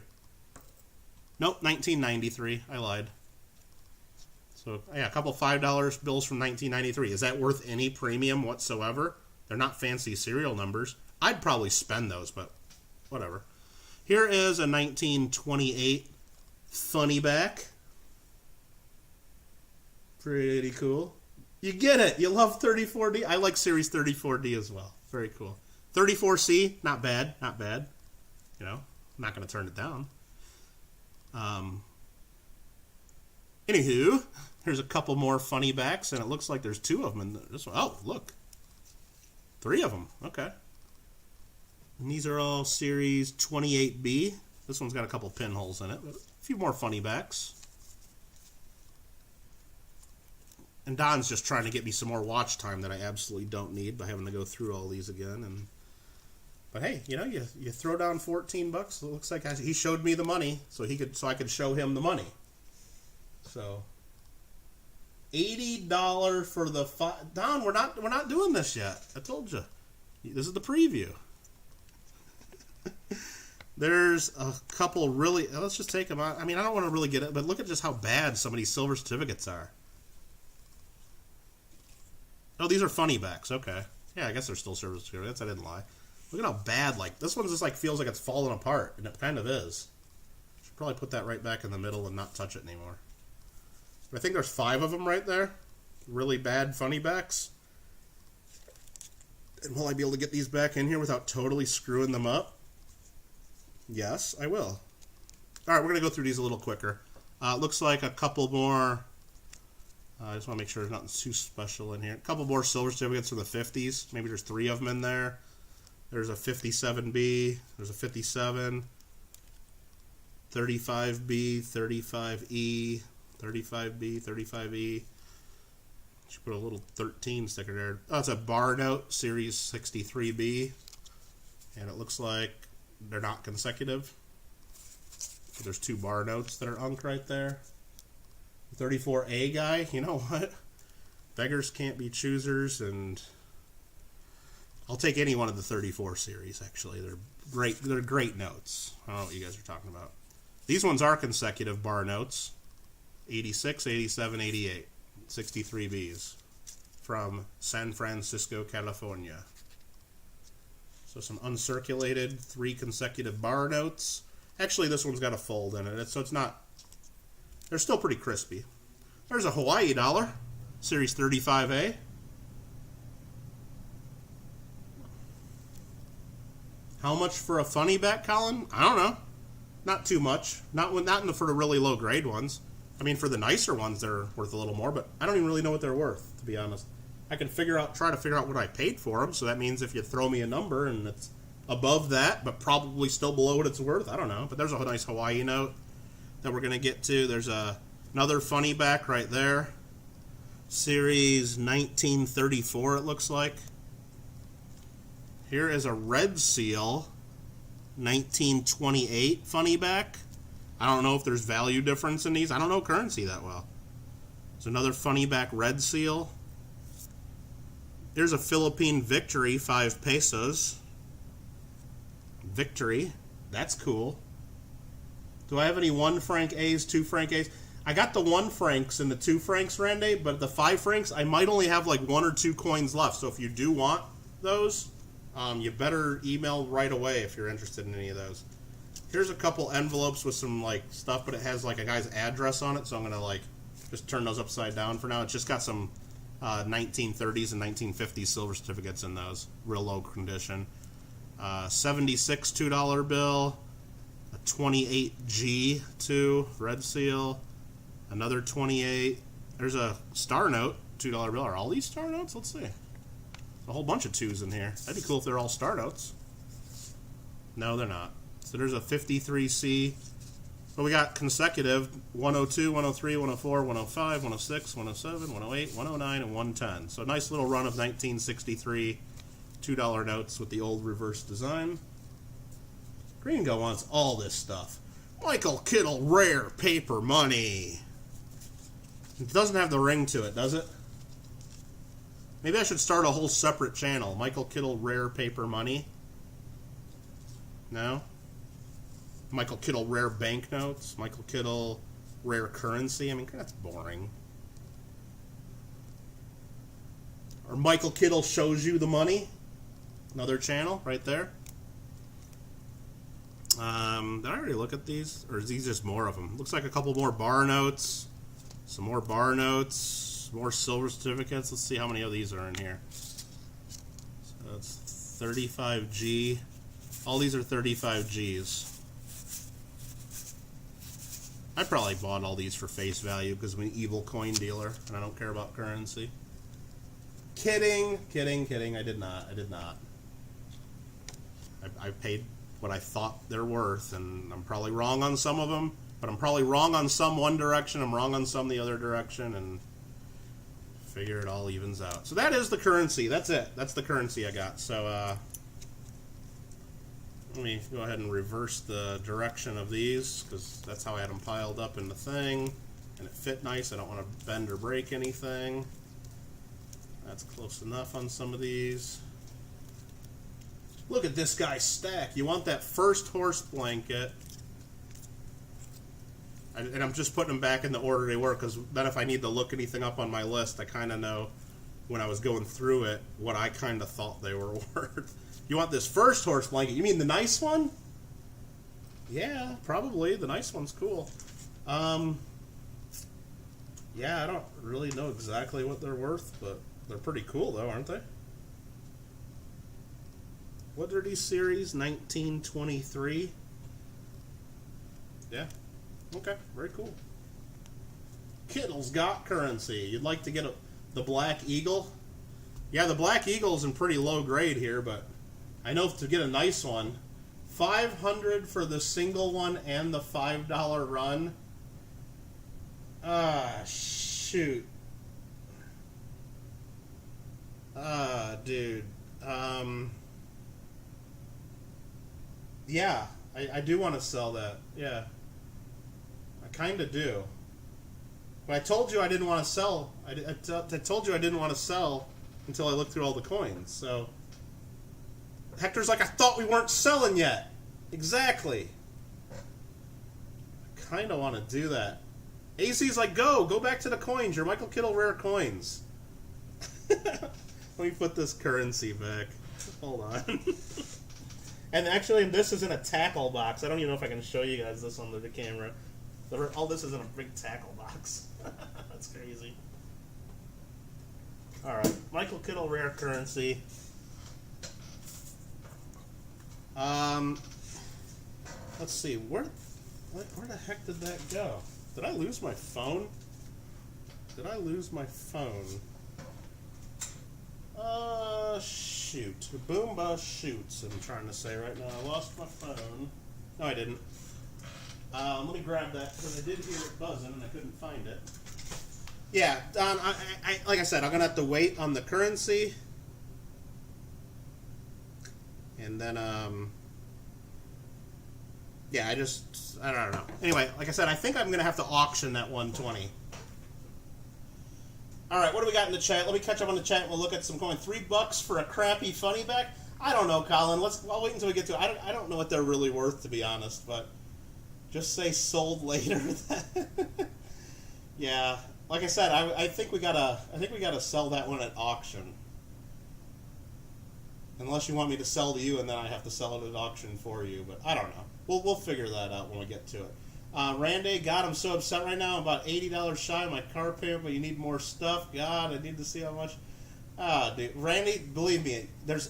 Speaker 1: Nope, 1993. I lied. So, yeah, a couple $5 bills from 1993. Is that worth any premium whatsoever? They're not fancy serial numbers. I'd probably spend those, but whatever. Here is a 1928 funny back. Pretty cool. You get it. You love 34D. I like Series 34D as well. Very cool. 34C, not bad. Not bad. I'm not going to turn it down. Anywho, here's a couple more funny backs, and it looks like there's 2 of them in this one. Oh, look. 3 of them. Okay. And these are all Series 28B. This one's got a couple pinholes in it, but a few more funny backs. And Don's just trying to get me some more watch time that I absolutely don't need by having to go through all these again. But hey, you throw down $14. It looks like he showed me the money, so I could show him the money. So $80 for the Don. We're not doing this yet. I told you. This is the preview. There's a couple really. Let's just take them out. I mean, I don't want to really get it, but look at just how bad some of these silver certificates are. Oh, these are funny backs. Okay. Yeah, I guess they're still silver certificates. I didn't lie. Look at how bad, this one just feels like it's falling apart, and it kind of is. Should probably put that right back in the middle and not touch it anymore. But I think there's 5 of them right there. Really bad funny backs. And will I be able to get these back in here without totally screwing them up? Yes, I will. All right, we're going to go through these a little quicker. Looks like a couple more. I just want to make sure there's nothing too special in here. A couple more silver certificates from the 50s. Maybe there's 3 of them in there. There's a 57B. There's a 57. 35B, 35E, 35B, 35E. Should put a little 13 sticker there. Oh, it's a bar note, Series 63B. And it looks like they're not consecutive. So there's 2 bar notes that are unk right there. 34A guy, you know what? Beggars can't be choosers, and I'll take any one of the 34 series, actually. They're great. They're great notes. I don't know what you guys are talking about. These ones are consecutive bar notes. 86, 87, 88. 63Bs from San Francisco, California. So some uncirculated 3 consecutive bar notes. Actually, this one's got a fold in it, so it's not... They're still pretty crispy. There's a Hawaii dollar, Series 35A. How much for a funny back, Colin? I don't know. Not too much. Not for the really low grade ones. I mean, for the nicer ones, they're worth a little more, but I don't even really know what they're worth, to be honest. I can try to figure out what I paid for them, so that means if you throw me a number and it's above that, but probably still below what it's worth, I don't know. But there's a nice Hawaii note that we're going to get to. There's another funny back right there. Series 1934, it looks like. Here is a red seal, 1928 funny back. I don't know if there's value difference in these. I don't know currency that well. There's another funny back red seal. Here's a Philippine Victory, 5 pesos. Victory. That's cool. Do I have any 1 franc A's, 2 franc A's? I got the 1 francs and the 2 francs, Randy, but the 5 francs, I might only have like 1 or 2 coins left. So if you do want those, you better email right away if you're interested in any of those. Here's a couple envelopes with some like stuff, but it has like a guy's address on it, so I'm gonna like just turn those upside down for now. It's just got some 1930s and 1950s silver certificates in those, real low condition. 76 $2 bill, a 28G 2 red seal, another 28. There's a star note, $2 bill. Are all these star notes? Let's see. A whole bunch of 2s in here. That'd be cool if they're all star notes. No, they're not. So there's a 53C. But we got consecutive 102, 103, 104, 105, 106, 107, 108, 109, and 110. So a nice little run of 1963 $2 notes with the old reverse design. Gringo wants all this stuff. Michael Kittle rare paper money. It doesn't have the ring to it, does it? Maybe I should start a whole separate channel. Michael Kittle rare paper money. No? Michael Kittle rare banknotes. Michael Kittle rare currency. I mean, that's boring. Or Michael Kittle shows you the money. Another channel right there. Did I already look at these? Or is these just more of them? Looks like a couple more bar notes. Some more bar notes. More silver certificates. Let's see how many of these are in here. So it's 35G. All these are 35Gs. I probably bought all these for face value because I'm an evil coin dealer and I don't care about currency. Kidding, kidding, kidding. I did not. I paid what I thought they're worth, and I'm probably wrong on some of them, but I'm probably wrong on some one direction, I'm wrong on some the other direction, and figure it all evens out. So that is the currency. That's it. That's the currency I got. So let me go ahead and reverse the direction of these, because that's how I had them piled up in the thing, and it fit nice. I don't want to bend or break anything. That's close enough on some of these. Look at this guy's stack. You want that first horse blanket. And I'm just putting them back in the order they were, because then if I need to look anything up on my list, I kind of know when I was going through it what I kind of thought they were worth. You want this first horse blanket? You mean the nice one? Yeah, probably. The nice one's cool. Yeah, I don't really know exactly what they're worth, but they're pretty cool, though, aren't they? what are these series? 1923. Yeah. Okay. Very cool. Kittle's got currency. You'd like to get the Black Eagle? Yeah, the Black Eagle's in pretty low grade here, but I know to get a nice one, $500 for the single one and the $5 run. Shoot. Dude. Yeah, I do want to sell that. Yeah. I kind of do. But I told you I didn't want to sell. I told you I didn't want to sell until I looked through all the coins. So Hector's like, I thought we weren't selling yet. Exactly. I kind of want to do that. AC's like, go back to the coins. Your Michael Kittle rare coins. Let me put this currency back. Hold on. And actually, this is in a tackle box. I don't even know if I can show you guys this on the camera. All this is in a big tackle box. That's crazy. Alright, Michael Kittle rare currency. Let's see, where the heck did that go? Did I lose my phone? Did I lose my phone? Shoot. Boomba shoots, I'm trying to say right now. I lost my phone. No, I didn't. Let me grab that, because I did hear it buzzing and I couldn't find it. Yeah, like I said, I'm going to have to wait on the currency. And then, yeah, I don't know. Anyway, like I said, I think I'm going to have to auction that 120. Alright, what do we got in the chat? Let me catch up on the chat and we'll look at some coins. $3 for a crappy funny back? I don't know, Colin. I'll wait until we get to it. I don't know what they're really worth, to be honest, but just say sold later. Yeah, like I said, I think we gotta sell that one at auction. Unless you want me to sell to you and then I have to sell it at auction for you, but I don't know. We'll figure that out when we get to it. Randy, God, I'm so upset right now. I'm about $80 shy of my car payment, but you need more stuff. God, I need to see how much. Dude, Randy, believe me, there's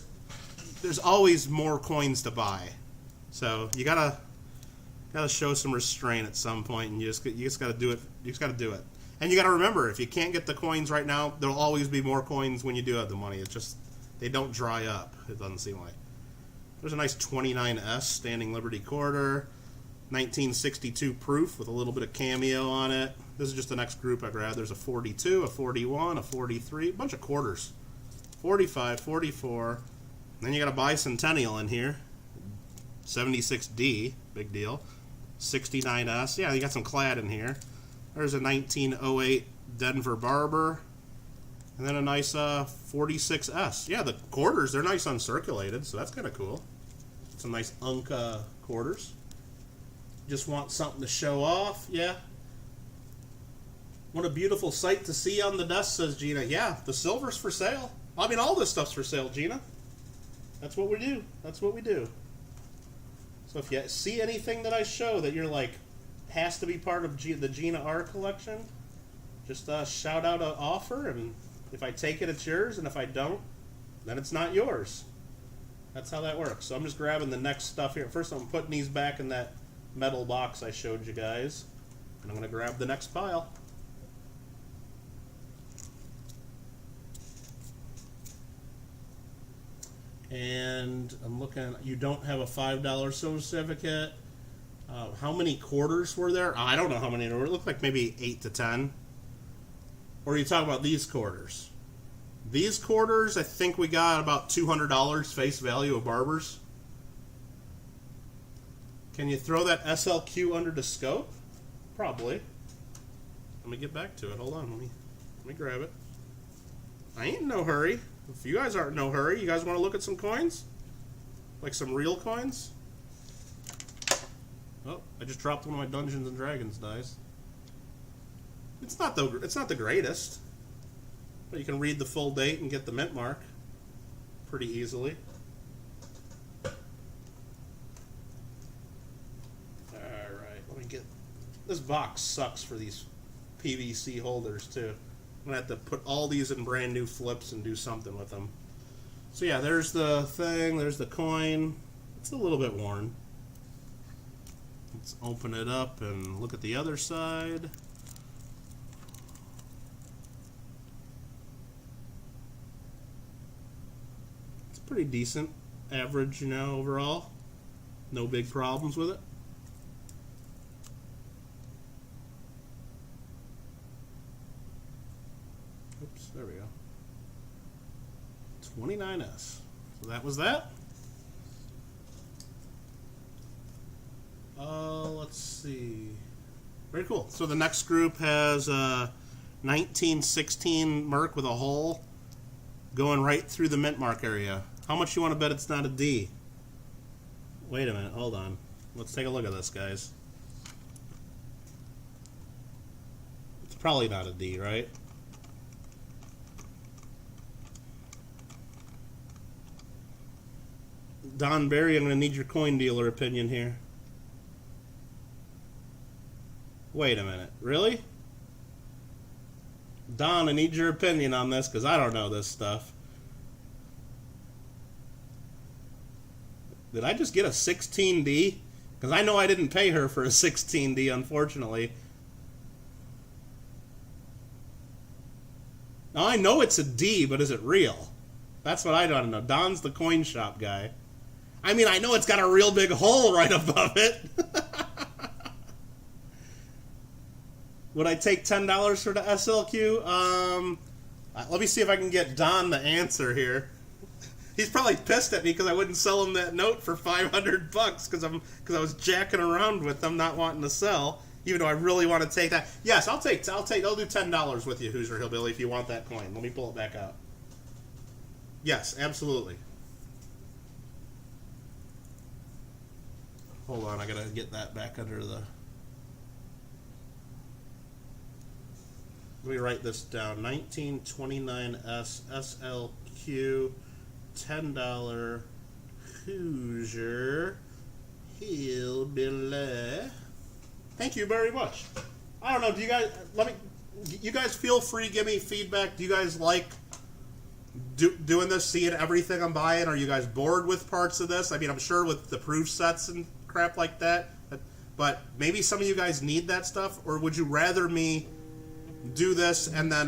Speaker 1: always more coins to buy. So you gotta show some restraint at some point, and you just gotta do it. You just gotta do it. And you gotta remember, if you can't get the coins right now, there'll always be more coins when you do have the money. It's just they don't dry up. It doesn't seem like. There's a nice 29S Standing Liberty Quarter. 1962 proof with a little bit of cameo on it. This is just the next group I grabbed. There's a 42, a 41, a 43, a bunch of quarters. 45, 44. And then you got a bicentennial in here. 76D, big deal. 69S. Yeah, you got some clad in here. There's a 1908 Denver Barber. And then a nice 46S. Yeah, the quarters, they're nice uncirculated, so that's kind of cool. Some nice Unca quarters. Just want something to show off, yeah. What a beautiful sight to see on the desk, says Gina. Yeah, the silver's for sale. I mean, all this stuff's for sale, Gina. That's what we do. That's what we do. So if you see anything that I show that you're like, has to be part of the Gina R collection, just shout out an offer, and if I take it, it's yours, and if I don't, then it's not yours. That's how that works. So I'm just grabbing the next stuff here. First, I'm putting these back in that metal box I showed you guys, and I'm going to grab the next pile. And I'm looking, you don't have a $5 silver certificate. How many quarters were there? I don't know how many there were. It looked like maybe 8 to 10. Or are you talking about these quarters? These quarters, I think we got about $200 face value of Barbers. Can you throw that SLQ under the scope? Probably. Let me get back to it. Hold on. Let me grab it. I ain't in no hurry. If you guys aren't in no hurry, you guys want to look at some coins? Like some real coins? Oh, I just dropped one of my Dungeons and Dragons dice. It's not the greatest, but you can read the full date and get the mint mark pretty easily. Alright, let me get... This box sucks for these PVC holders, too. I'm going to have to put all these in brand new flips and do something with them. So yeah, there's the thing, there's the coin. It's a little bit worn. Let's open it up and look at the other side. It's pretty decent, average, you know, overall. No big problems with it. Oops, there we go. 29S. So that was that. Let's see. Very cool. So the next group has 1916 Merc with a hole going right through the mint mark area. How much you want to bet it's not a D? Wait a minute. Hold on. Let's take a look at this, guys. It's probably not a D, right? Don Barry, I'm going to need your coin dealer opinion here. Wait a minute. Really? Don, I need your opinion on this because I don't know this stuff. Did I just get a 16D? Because I know I didn't pay her for a 16D, unfortunately. Now, I know it's a D, but is it real? That's what I don't know. Don's the coin shop guy. I mean, I know it's got a real big hole right above it. Would I take $10 for the SLQ? Let me see if I can get Don the answer here. He's probably pissed at me because I wouldn't sell him that note for $500 because I was jacking around with them, not wanting to sell. Even though I really want to take that. Yes, I'll do $10 with you, Hoosier Hillbilly, if you want that coin. Let me pull it back out. Yes, absolutely. Hold on, I gotta get that back under the. Let me write this down. 1929S SLQ, $10 Hoosier Hillbilly. Thank you very much. I don't know. Do you guys you guys feel free to give me feedback? Do you guys like doing this, seeing everything I'm buying? Are you guys bored with parts of this? I mean, I'm sure with the proof sets and crap like that, but maybe some of you guys need that stuff, or would you rather me do this and then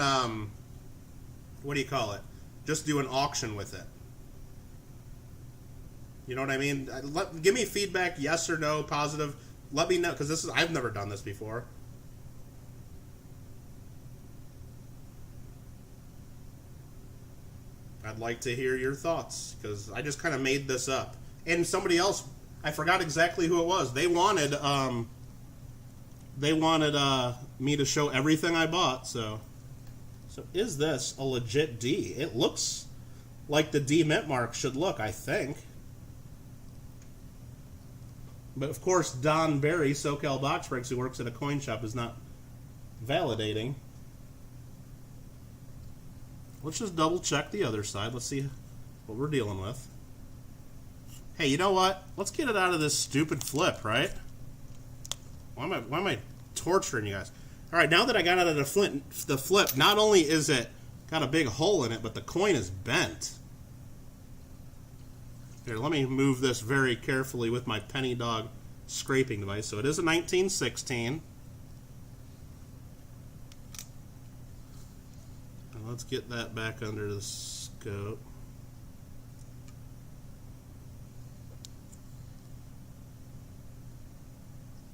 Speaker 1: what do you call it? Just do an auction with it. You know what I mean? Give me feedback, yes or no, positive. Let me know, because I've never done this before. I'd like to hear your thoughts, because I just kind of made this up. And somebody else, I forgot exactly who it was. They wanted me to show everything I bought. So is this a legit D? It looks like the D mint mark should look, I think. But of course, Don Barry, SoCal Box Breaks, who works at a coin shop, is not validating. Let's just double check the other side. Let's see what we're dealing with. Hey, you know what? Let's get it out of this stupid flip, right? Why am I torturing you guys? All right, now that I got out of the flip, not only is it got a big hole in it, but the coin is bent. Here, let me move this very carefully with my penny dog scraping device. So it is a 1916. And let's get that back under the scope.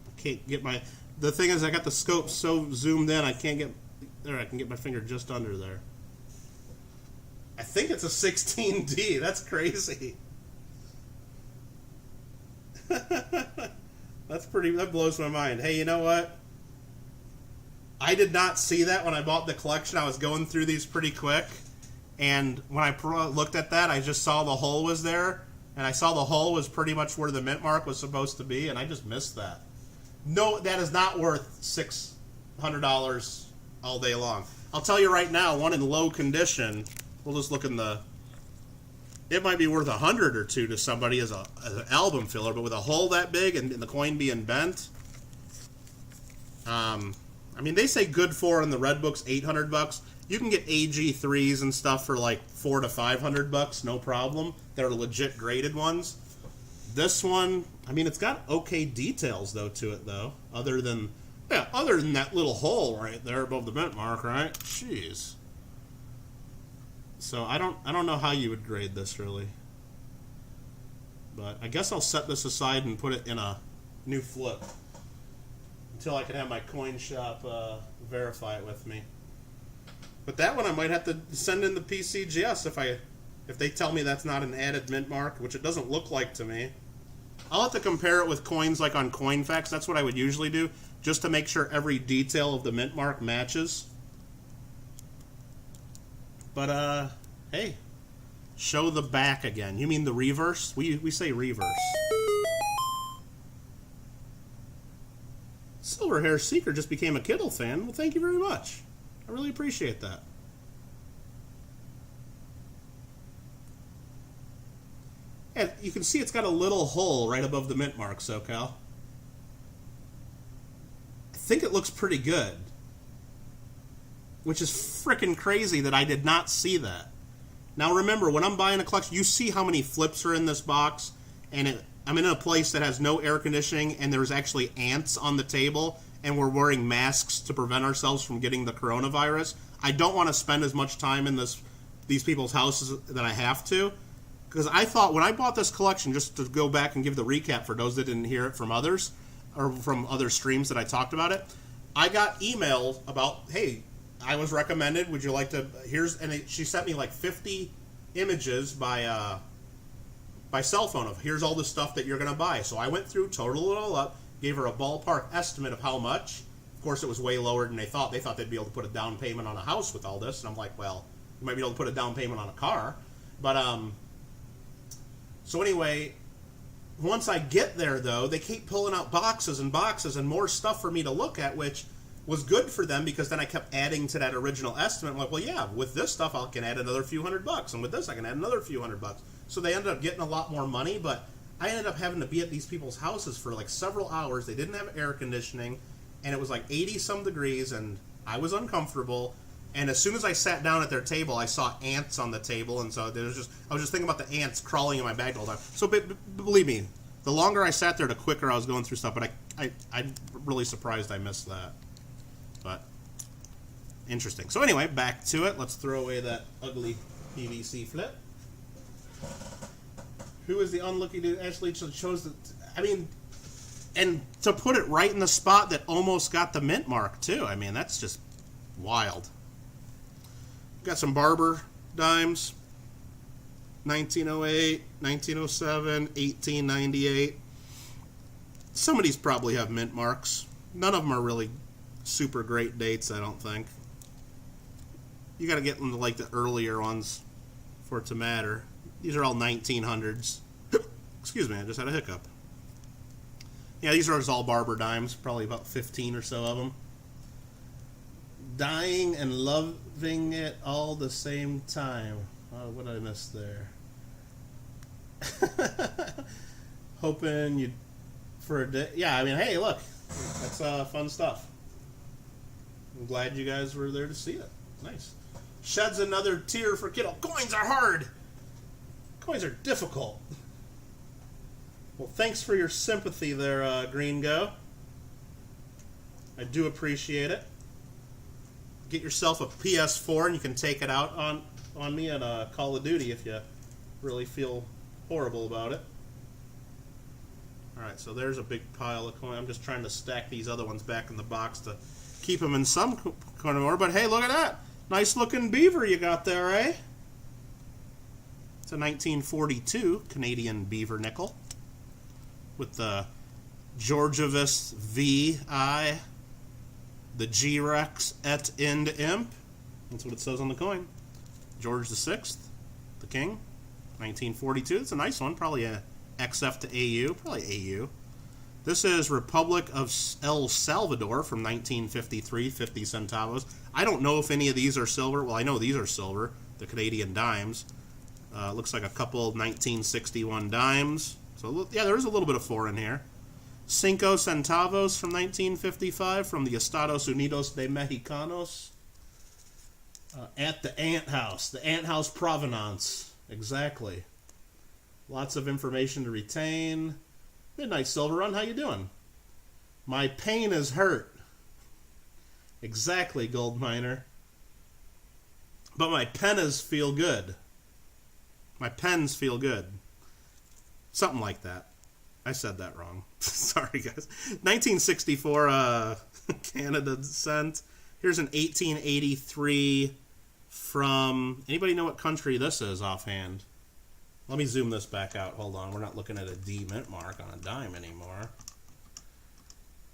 Speaker 1: I can't get my... The thing is, I got the scope so zoomed in, I can't get... There, I can get my finger just under there. I think it's a 16D. That's crazy. That blows my mind. Hey, you know what? I did not see that when I bought the collection. I was going through these pretty quick, and when I looked at that, I just saw the hole was there, and I saw the hole was pretty much where the mint mark was supposed to be, and I just missed that. No, that is not worth $600 all day long. I'll tell you right now, one in low condition, we'll just look in the... It might be worth $100 or $2 to somebody as an album filler, but with a hole that big and the coin being bent, I mean, they say good for in the red books $800. You can get AG3s and stuff for like $400 to $500, no problem. They're legit graded ones. This one, I mean, it's got okay details though to it though, other than that little hole right there above the mint mark, right? Jeez. So I don't know how you would grade this really, but I guess I'll set this aside and put it in a new flip until I can have my coin shop verify it with me. But that one I might have to send in the PCGS if they tell me that's not an added mint mark, which it doesn't look like to me. I'll have to compare it with coins like on Coinfax. That's what I would usually do, just to make sure every detail of the mint mark matches. But, hey, show the back again. You mean the reverse? We say reverse. Silver Hair Seeker just became a Kittle fan. Well, thank you very much. I really appreciate that. And you can see it's got a little hole right above the mint mark, SoCal. I think it looks pretty good. Which is freaking crazy that I did not see that. Now remember, when I'm buying a collection, you see how many flips are in this box, and I'm in a place that has no air conditioning, and there's actually ants on the table, and we're wearing masks to prevent ourselves from getting the coronavirus. I don't want to spend as much time in these people's houses that I have to, because I thought when I bought this collection, just to go back and give the recap for those that didn't hear it from others, or from other streams that I talked about it, I got emails about, hey, I was recommended, would you like to, she sent me like 50 images by cell phone of, here's all the stuff that you're going to buy. So I went through, totaled it all up, gave her a ballpark estimate of how much. Of course, it was way lower than they thought. They thought they'd be able to put a down payment on a house with all this. And I'm like, well, you might be able to put a down payment on a car. But, so anyway, once I get there, though, they keep pulling out boxes and boxes and more stuff for me to look at, which was good for them because then I kept adding to that original estimate. I'm like, well, yeah, with this stuff, I can add another few $100, and with this, I can add another few $100. So they ended up getting a lot more money, but I ended up having to be at these people's houses for like several hours. They didn't have air conditioning, and it was like 80-some degrees, and I was uncomfortable. And as soon as I sat down at their table, I saw ants on the table, and so I was just thinking about the ants crawling in my bag all the time. So believe me, the longer I sat there, the quicker I was going through stuff. But I'm really surprised I missed that. But interesting. So anyway, back to it. Let's throw away that ugly PVC flip. Who is the unlucky dude? Actually chose the. I mean, and to put it right in the spot that almost got the mint mark too. I mean, that's just wild. Got some Barber dimes. 1908, 1907, 1898. Some of these probably have mint marks. None of them are really super great dates, I don't think. You got to get into like the earlier ones for it to matter. These are all 1900s. Excuse me, I just had a hiccup. Yeah, these are all Barber dimes, probably about 15 or so of them. Dying and loving it all the same time. Oh, what did I miss there? Hoping you for a day. Yeah, I mean, hey, look, that's fun stuff. I'm glad you guys were there to see it. Nice. Sheds another tear for Kittle. Coins are hard. Coins are difficult. Well, thanks for your sympathy there, Green Go. I do appreciate it. Get yourself a PS4 and you can take it out on me at Call of Duty if you really feel horrible about it. Alright, so there's a big pile of coins. I'm just trying to stack these other ones back in the box to keep them in some kind of order. But hey, look at that. Nice looking beaver you got there, eh? It's a 1942 Canadian beaver nickel with the Georgievus VI, the G-Rex et ind imp. That's what it says on the coin. George VI, the king, 1942. It's a nice one, probably a XF to AU, probably AU. This is Republic of El Salvador from 1953, 50 centavos. I don't know if any of these are silver. Well, I know these are silver, the Canadian dimes. Looks like a couple 1961 dimes. So, yeah, there is a little bit of foreign here. Cinco centavos from 1955 from the Estados Unidos de Mexicanos. At the Ant House. The Ant House Provenance. Exactly. Lots of information to retain. Midnight Silver Run, how you doing? My pain is hurt. Exactly, Gold Miner. But my pennas feel good. My pens feel good. Something like that. I said that wrong. Sorry, guys. 1964 Canada descent. Here's an 1883 from... Anybody know what country this is offhand? Let me zoom this back out. Hold on. We're not looking at a D mint mark on a dime anymore.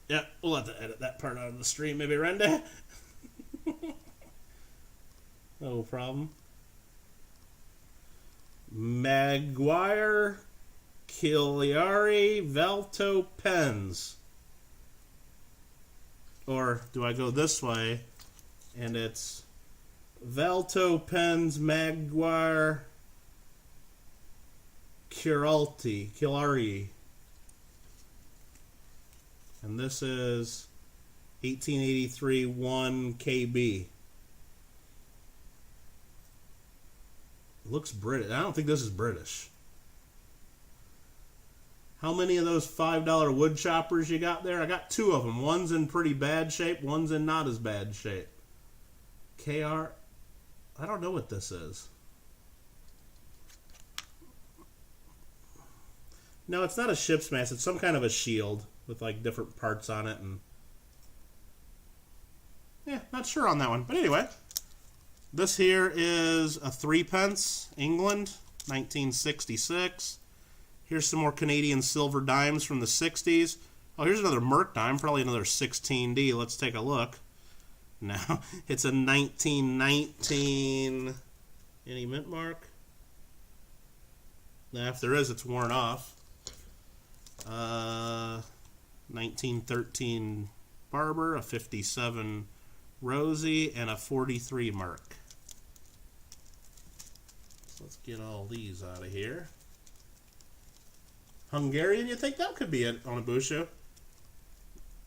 Speaker 1: Yeah, we'll have to edit that part out of the stream, maybe, Renda. No problem. Maguire, Kiliari, Valto Pens. Or do I go this way and it's Valto Pens, Maguire, Kilari. And this is 1883 1 KB. Looks British. I don't think this is British. How many of those $5 wood choppers you got there? I got two of them. One's in pretty bad shape. One's in not as bad shape. KR. I don't know what this is. No, it's not a ship's mast. It's some kind of a shield with like different parts on it. And yeah, not sure on that one. But anyway. This here is a 3p, England, 1966. Here's some more Canadian silver dimes from the 60s. Oh, here's another Merc dime, probably another 16D. Let's take a look. Now, it's a 1919... Any mint mark? Now, if there is, it's worn off. 1913 Barber, a 57 Rosie, and a 43 Merc. Let's get all these out of here. Hungarian, you think that could be it on a Bushu?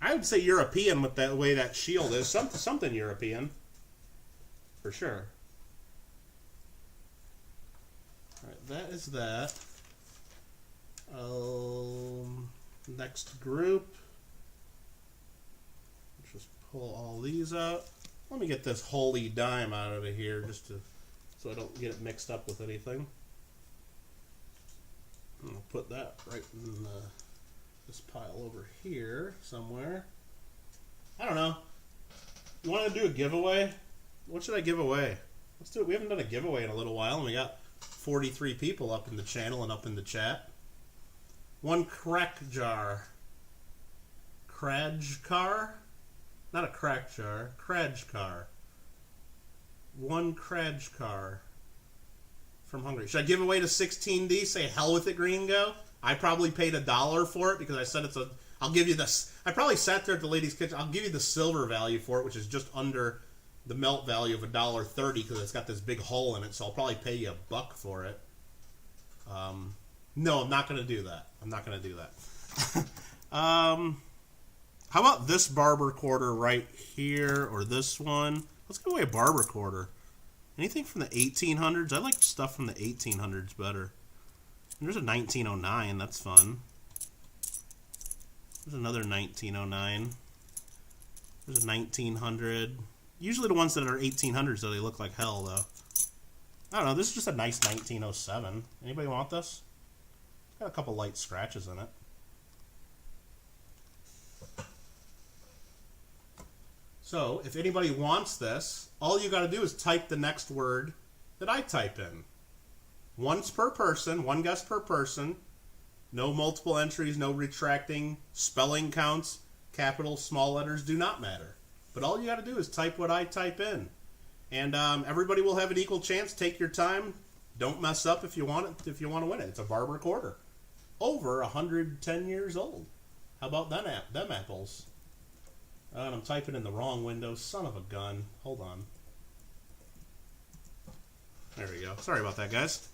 Speaker 1: I would say European with that way that shield is. Something European. For sure. Alright, that is that. Next group. Let's just pull all these out. Let me get this holy dime out of here just to... so I don't get it mixed up with anything. I'll put that right in this pile over here somewhere. I don't know. You want to do a giveaway? What should I give away? Let's do it. We haven't done a giveaway in a little while, and we got 43 people up in the channel and up in the chat. One crack jar. Kraj car? Not a crack jar. Kraj car. One Kraj car from Hungary. Should I give away to 16D? Say hell with it, Gringo. I probably paid $1 for it because I said it's a... I'll give you this. I probably sat there at the ladies' kitchen. I'll give you the silver value for it, which is just under the melt value of $1.30 because it's got this big hole in it. So I'll probably pay you $1 for it. No, I'm not going to do that. I'm not going to do that. How about this Barber Quarter right here or this one? Let's give away a Barber Quarter. Anything from the 1800s? I like stuff from the 1800s better. And there's a 1909. That's fun. There's another 1909. There's a 1900. Usually the ones that are 1800s, though, they look like hell, though. I don't know. This is just a nice 1907. Anybody want this? Got a couple light scratches in it. So, if anybody wants this, all you got to do is type the next word that I type in. Once per person, one guess per person. No multiple entries, no retracting. Spelling counts, capital, small letters do not matter. But all you got to do is type what I type in. And everybody will have an equal chance. Take your time. Don't mess up if you want it. If you want to win it. It's a Barber Quarter. Over 110 years old. How about them apples? And I'm typing in the wrong window. Son of a gun. Hold on. There we go. Sorry about that, guys.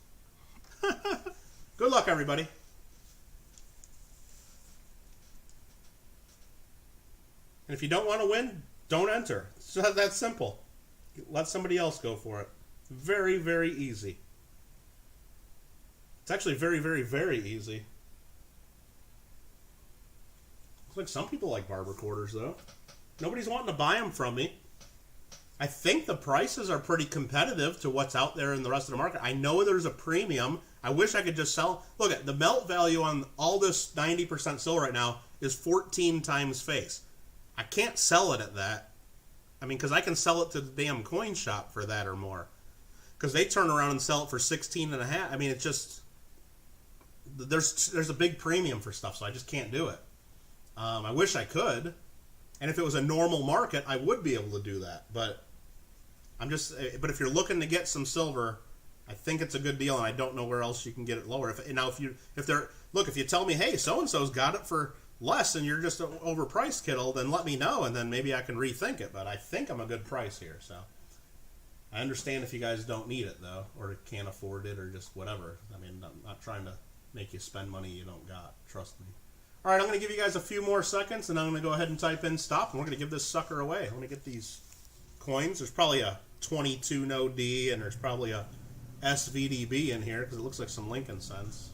Speaker 1: Good luck, everybody. And if you don't want to win, don't enter. It's that simple. Let somebody else go for it. Very, very easy. It's actually very, very, very easy. Looks like some people like Barber Quarters, though. Nobody's wanting to buy them from me. I think the prices are pretty competitive to what's out there in the rest of the market. I know there's a premium. I wish I could just sell. Look at the melt value on all this 90% silver right now is 14 times face. I can't sell it at that. I mean, because I can sell it to the damn coin shop for that or more. Because they turn around and sell it for 16 and a half. I mean, it's just, there's a big premium for stuff, so I just can't do it. I wish I could. And if it was a normal market, I would be able to do that. But but if you're looking to get some silver, I think it's a good deal, and I don't know where else you can get it lower. If you tell me, hey, so and so's got it for less, and you're just overpriced, Kittle, then let me know, and then maybe I can rethink it. But I think I'm a good price here, so I understand if you guys don't need it though, or can't afford it, or just whatever. I mean, I'm not trying to make you spend money you don't got. Trust me. All right, I'm going to give you guys a few more seconds, and I'm going to go ahead and type in stop, and we're going to give this sucker away. I'm going to get these coins. There's probably a 22 no D, and there's probably a SVDB in here because it looks like some Lincoln cents.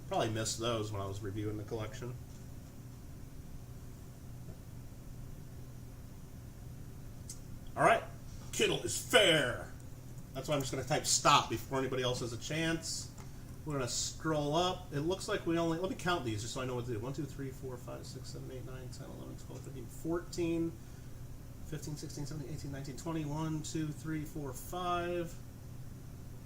Speaker 1: Probably missed those when I was reviewing the collection. All right, Kittle is fair. That's why I'm just going to type stop before anybody else has a chance. We're going to scroll up. It looks like we only, let me count these just so I know what to do. 1, 2, 3, 4, 5, 6, 7, 8, 9, 10, 11, 12, 13, 14, 15, 16, 17, 18, 19, 20, 1, 2, 3, 4, 5,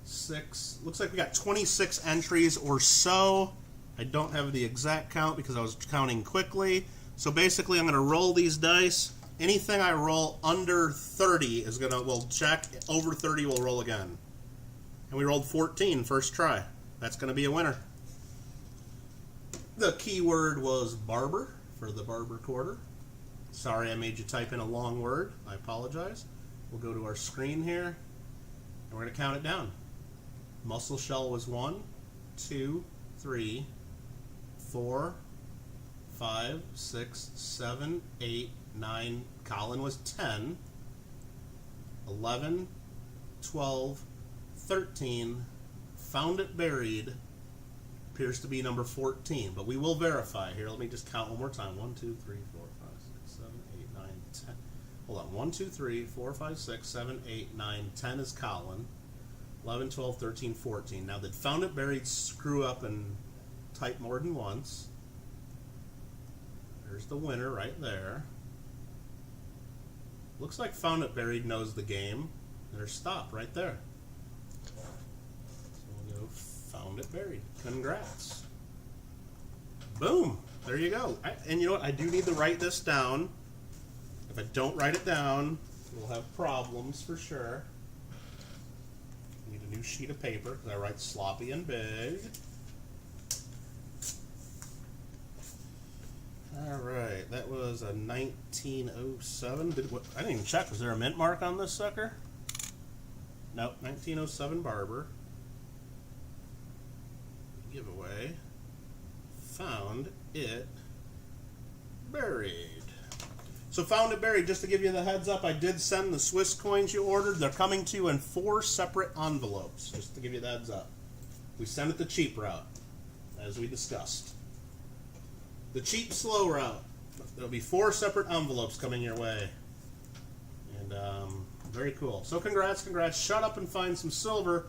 Speaker 1: 6. Looks like we got 26 entries or so. I don't have the exact count because I was counting quickly. So basically I'm going to roll these dice. Anything I roll under 30 is going to, we'll check. Over 30 we'll roll again. And we rolled 14 first try. That's going to be a winner. The keyword was Barber for the Barber Quarter. Sorry I made you type in a long word. I apologize. We'll go to our screen here, and we're going to count it down. Mussel shell was 1, 2, 3, 4, 5, 6, 7, 8, 9. Colin was 10, 11, 12, 13. Found it buried. Appears to be number 14, but we will verify here. Let me just count one more time. 1, 2, 3, 4, 5, 6, 7, 8, 9, 10. Hold on. 1, 2, 3, 4, 5, 6, 7, 8, 9, 10 is Colin. 11, 12, 13, 14. Now, did found it buried screw up and type more than once? There's the winner right there. Looks like found it buried knows the game. There's stop right there. Found it buried. Congrats. Boom. There you go. And you know what? I do need to write this down. If I don't write it down, we'll have problems for sure. I need a new sheet of paper because I write sloppy and big. All right. That was a 1907. I didn't even check. Was there a mint mark on this sucker? Nope. 1907 Barber. Giveaway. Found it buried. So found it buried, just to give you the heads up, I did send the Swiss coins you ordered. They're coming to you in 4 separate envelopes, just to give you the heads up. We sent it the cheap route, as we discussed. The cheap, slow route. There'll be 4 separate envelopes coming your way. And very cool. So congrats. Shut up and find some silver.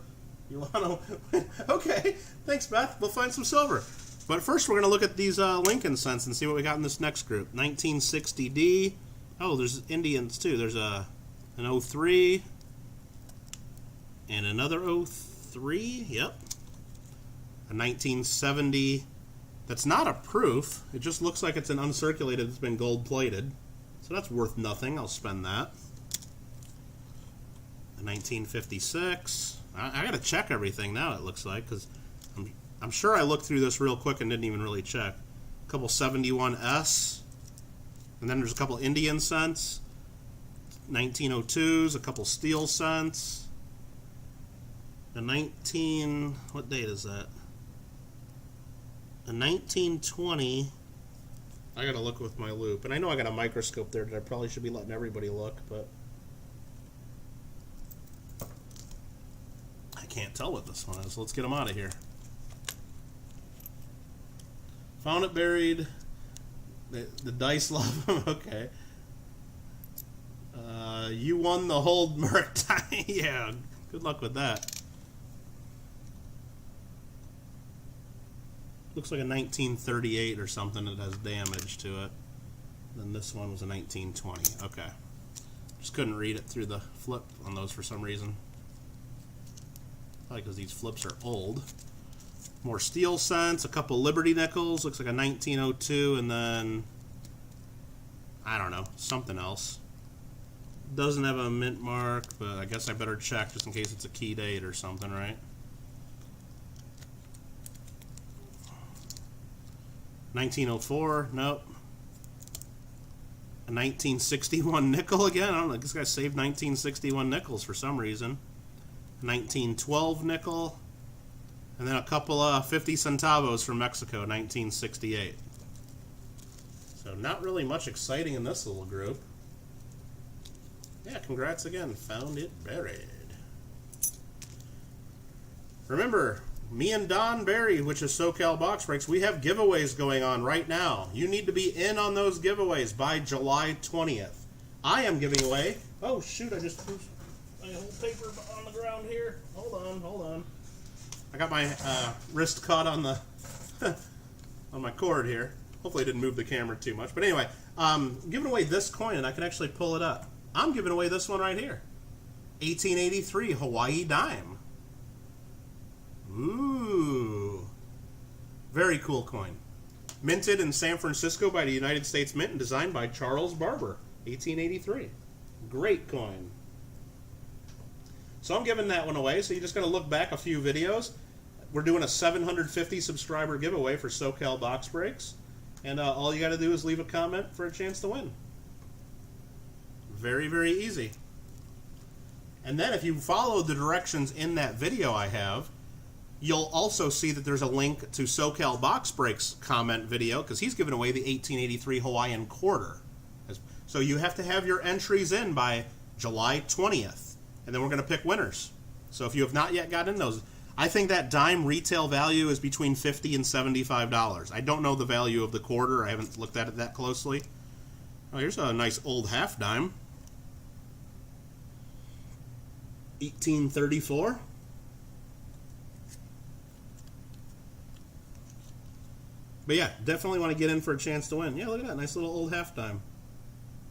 Speaker 1: You want to? Okay, thanks, Beth. We'll find some silver. But first, we're going to look at these Lincoln cents and see what we got in this next group. 1960D. Oh, there's Indians too. There's an 03 and another 03. Yep. A 1970. That's not a proof. It just looks like it's an uncirculated. It's been gold plated, so that's worth nothing. I'll spend that. A 1956. I got to check everything now, it looks like, because I'm sure I looked through this real quick and didn't even really check. A couple 71S, and then there's a couple Indian cents, 1902s, a couple steel cents, a what date is that? A 1920, I got to look with my loop, and I know I got a microscope there that I probably should be letting everybody look, but can't tell what this one is. Let's get them out of here. Found it buried. The dice love them. Okay. You won the hold, Merc. Yeah, good luck with that. Looks like a 1938 or something that has damage to it. Then this one was a 1920. Okay. Just couldn't read it through the flip on those for some reason. Probably because these flips are old. More steel cents, a couple Liberty nickels. Looks like a 1902, and then I don't know, something else. Doesn't have a mint mark, but I guess I better check just in case it's a key date or something, right? 1904, nope. A 1961 nickel again. I don't know, this guy saved 1961 nickels for some reason. A 1912 nickel. And then a couple of 50 centavos from Mexico, 1968. So not really much exciting in this little group. Yeah, congrats again. Found it buried. Remember, me and Don Barry, which is SoCal Box Breaks, we have giveaways going on right now. You need to be in on those giveaways by July 20th. I am giving away... Oh, shoot, I just threw my whole paper on the ground here. Hold on. I got my wrist caught on the on my cord here. Hopefully I didn't move the camera too much. But anyway, I'm giving away this coin, and I can actually pull it up. I'm giving away this one right here. 1883 Hawaii Dime. Ooh. Very cool coin. Minted in San Francisco by the United States Mint and designed by Charles Barber. 1883. Great coin. So I'm giving that one away. So you just got to look back a few videos. We're doing a 750 subscriber giveaway for SoCal Box Breaks. And all you got to do is leave a comment for a chance to win. Very, very easy. And then if you follow the directions in that video I have, you'll also see that there's a link to SoCal Box Breaks comment video because he's giving away the 1883 Hawaiian quarter. So you have to have your entries in by July 20th. And then we're going to pick winners. So if you have not yet gotten those, I think that dime retail value is between $50 and $75. I don't know the value of the quarter. I haven't looked at it that closely. Oh, here's a nice old half dime. 1834. But yeah, definitely want to get in for a chance to win. Yeah, look at that. Nice little old half dime.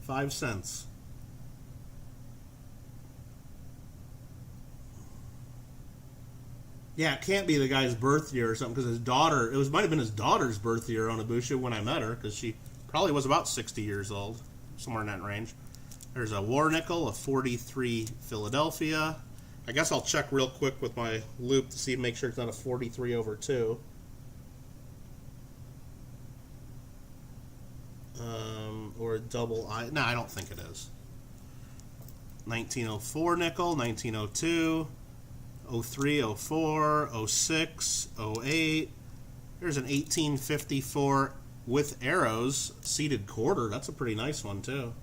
Speaker 1: 5 cents. Yeah, it can't be the guy's birth year or something because his daughter, might have been his daughter's birth year on Onabusha when I met her because she probably was about 60 years old, somewhere in that range. There's a war nickel, a 43 Philadelphia. I guess I'll check real quick with my loop to see, make sure it's not a 43 over 2. Or a double I. No, I don't think it is. 1904 nickel, 1902, 03, 04, 06, 08. There's an 1854 with arrows seated quarter. That's a pretty nice one too.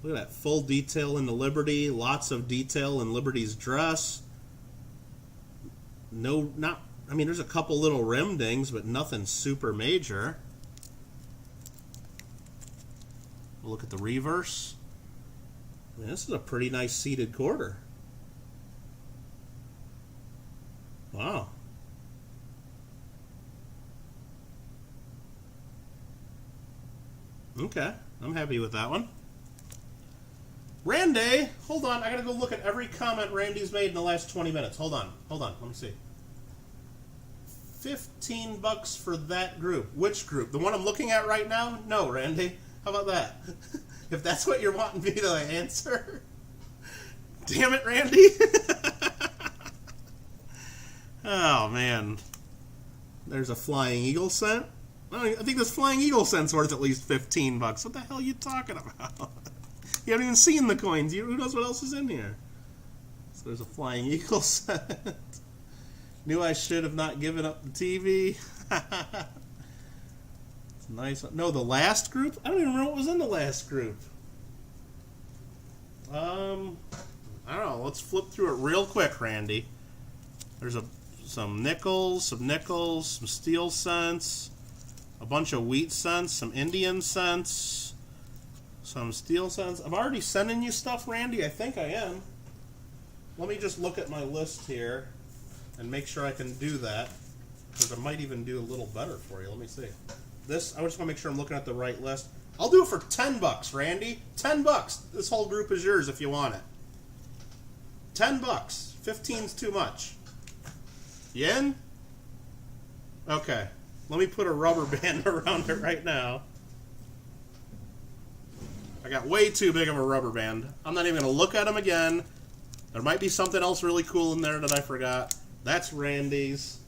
Speaker 1: Look at that, full detail in the Liberty, lots of detail in Liberty's dress. No, not, I mean, there's a couple little rim dings, but nothing super major. We'll look at the reverse. I mean, this is a pretty nice seated quarter. Wow. Okay, I'm happy with that one. Randy, hold on, I gotta go look at every comment Randy's made in the last 20 minutes. Hold on, let me see. $15 for that group. Which group? The one I'm looking at right now? No, Randy. How about that? If that's what you're wanting me to answer. Damn it, Randy. Oh, man. There's a Flying Eagle cent. I think this Flying Eagle cent's worth at least $15. What the hell are you talking about? You haven't even seen the coins. Who knows what else is in here? So there's a Flying Eagle cent. Knew I should have not given up the TV. It's nice. No, the last group? I don't even remember what was in the last group. I don't know. Let's flip through it real quick, Randy. There's some nickels, some steel cents, a bunch of wheat cents, some Indian cents, some steel cents. I'm already sending you stuff, Randy. I think I am. Let me just look at my list here and make sure I can do that, because I might even do a little better for you. Let me see. This, I just want to make sure I'm looking at the right list. I'll do it for $10, Randy. $10. This whole group is yours if you want it. $10. 15's too much. Yen? Okay. Let me put a rubber band around it right now. I got way too big of a rubber band. I'm not even going to look at them again. There might be something else really cool in there that I forgot. That's Randy's.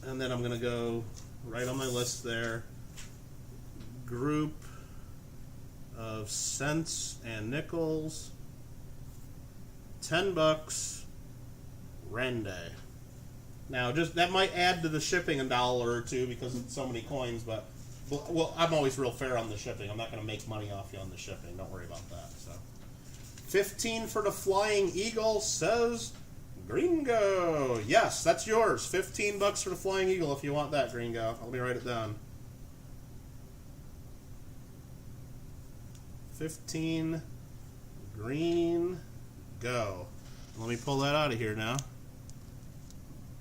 Speaker 1: And then I'm going to go right on my list there. Group of cents and nickels. $10. Randy. Now, just that might add to the shipping $1 or $2 because it's so many coins, but well, I'm always real fair on the shipping. I'm not going to make money off you on the shipping. Don't worry about that. So, 15 for the Flying Eagle, says Gringo. Yes, that's yours. $15 for the Flying Eagle if you want that, Gringo. Let me write it down. 15 green go. Let me pull that out of here now.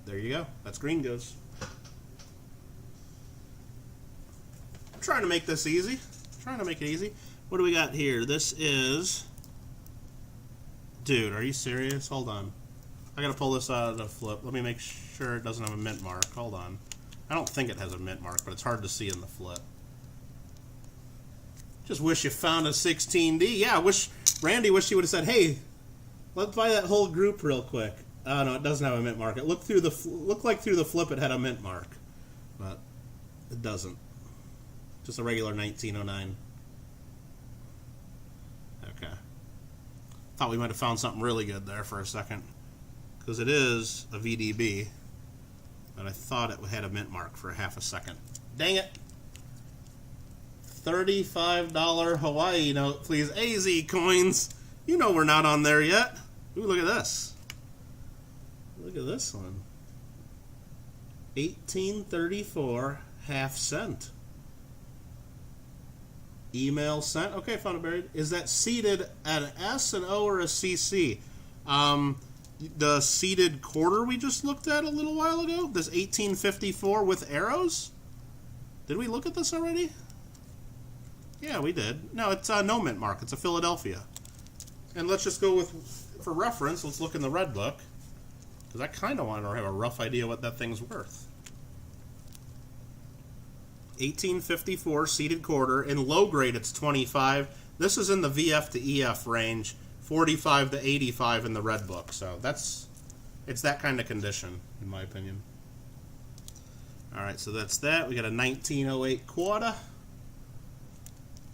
Speaker 1: There you go. That's Gringo's. I'm trying to make this easy. Trying to make it easy. What do we got here? This is... Dude, are you serious? Hold on. I gotta pull this out of the flip. Let me make sure it doesn't have a mint mark. Hold on. I don't think it has a mint mark, but it's hard to see in the flip. Just wish you found a 16D. Yeah, Randy wished he would have said, hey, let's buy that whole group real quick. Oh, no, it doesn't have a mint mark. It looked like through the flip it had a mint mark, but it doesn't. Just a regular 1909. Okay. Thought we might have found something really good there for a second, because it is a VDB, but I thought it had a mint mark for half a second. Dang it. $35 Hawaii note, please. AZ coins. You know we're not on there yet. Ooh, look at this. Look at this one. 1834 half cent. Email sent. Okay, found it buried. Is that seated at an S, an O, or a CC? The seated quarter we just looked at a little while ago. This 1854 with arrows. Did we look at this already? Yeah, we did. No, it's no mint mark. It's a Philadelphia. And let's just go with, for reference, let's look in the red book, because I kind of want to have a rough idea what that thing's worth. 1854 seated quarter. In low grade, it's 25. This is in the VF to EF range, 45 to 85 in the red book. So it's that kind of condition, in my opinion. All right, so that's that. We got a 1908 quarter.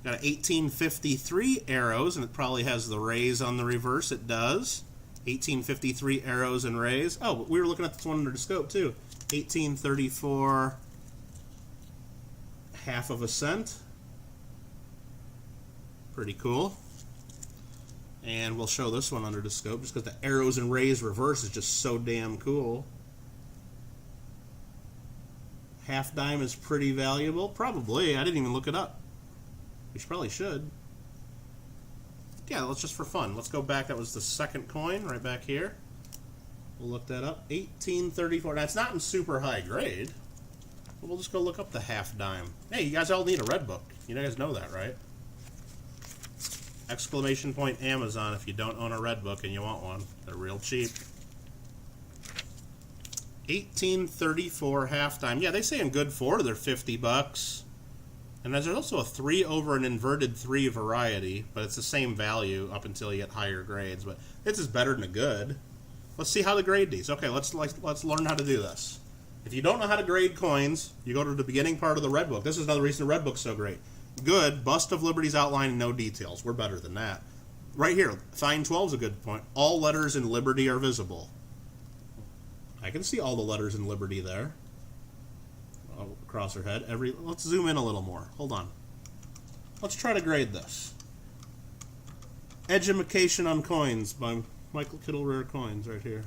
Speaker 1: Got an 1853 arrows, and it probably has the rays on the reverse. It does. 1853 arrows and rays. Oh, but we were looking at this one under the scope, too. 1834 half of a cent. Pretty cool. And we'll show this one under the scope just because the arrows and rays reverse is just so damn cool. Half dime is pretty valuable. Probably. I didn't even look it up. We probably should. Yeah, let's just for fun. Let's go back. That was the second coin right back here. We'll look that up. 1834. Now, it's not in super high grade. But we'll just go look up the half dime. Hey, you guys all need a red book. You guys know that, right? Exclamation point Amazon if you don't own a red book and you want one. They're real cheap. 1834 half dime. Yeah, they say in good four they're $50. And there's also a 3 over an inverted 3 variety, but it's the same value up until you get higher grades. But this is better than a good. Let's see how to grade these. Okay, let's learn how to do this. If you don't know how to grade coins, you go to the beginning part of the red book. This is another reason the red book's so great. Good, bust of Liberty's outline and no details. We're better than that. Right here, fine 12 is a good point. All letters in Liberty are visible. I can see all the letters in Liberty there. Across her head. Let's zoom in a little more. Hold on. Let's try to grade this. Edumacation on Coins by Michael Kittle Rare Coins right here.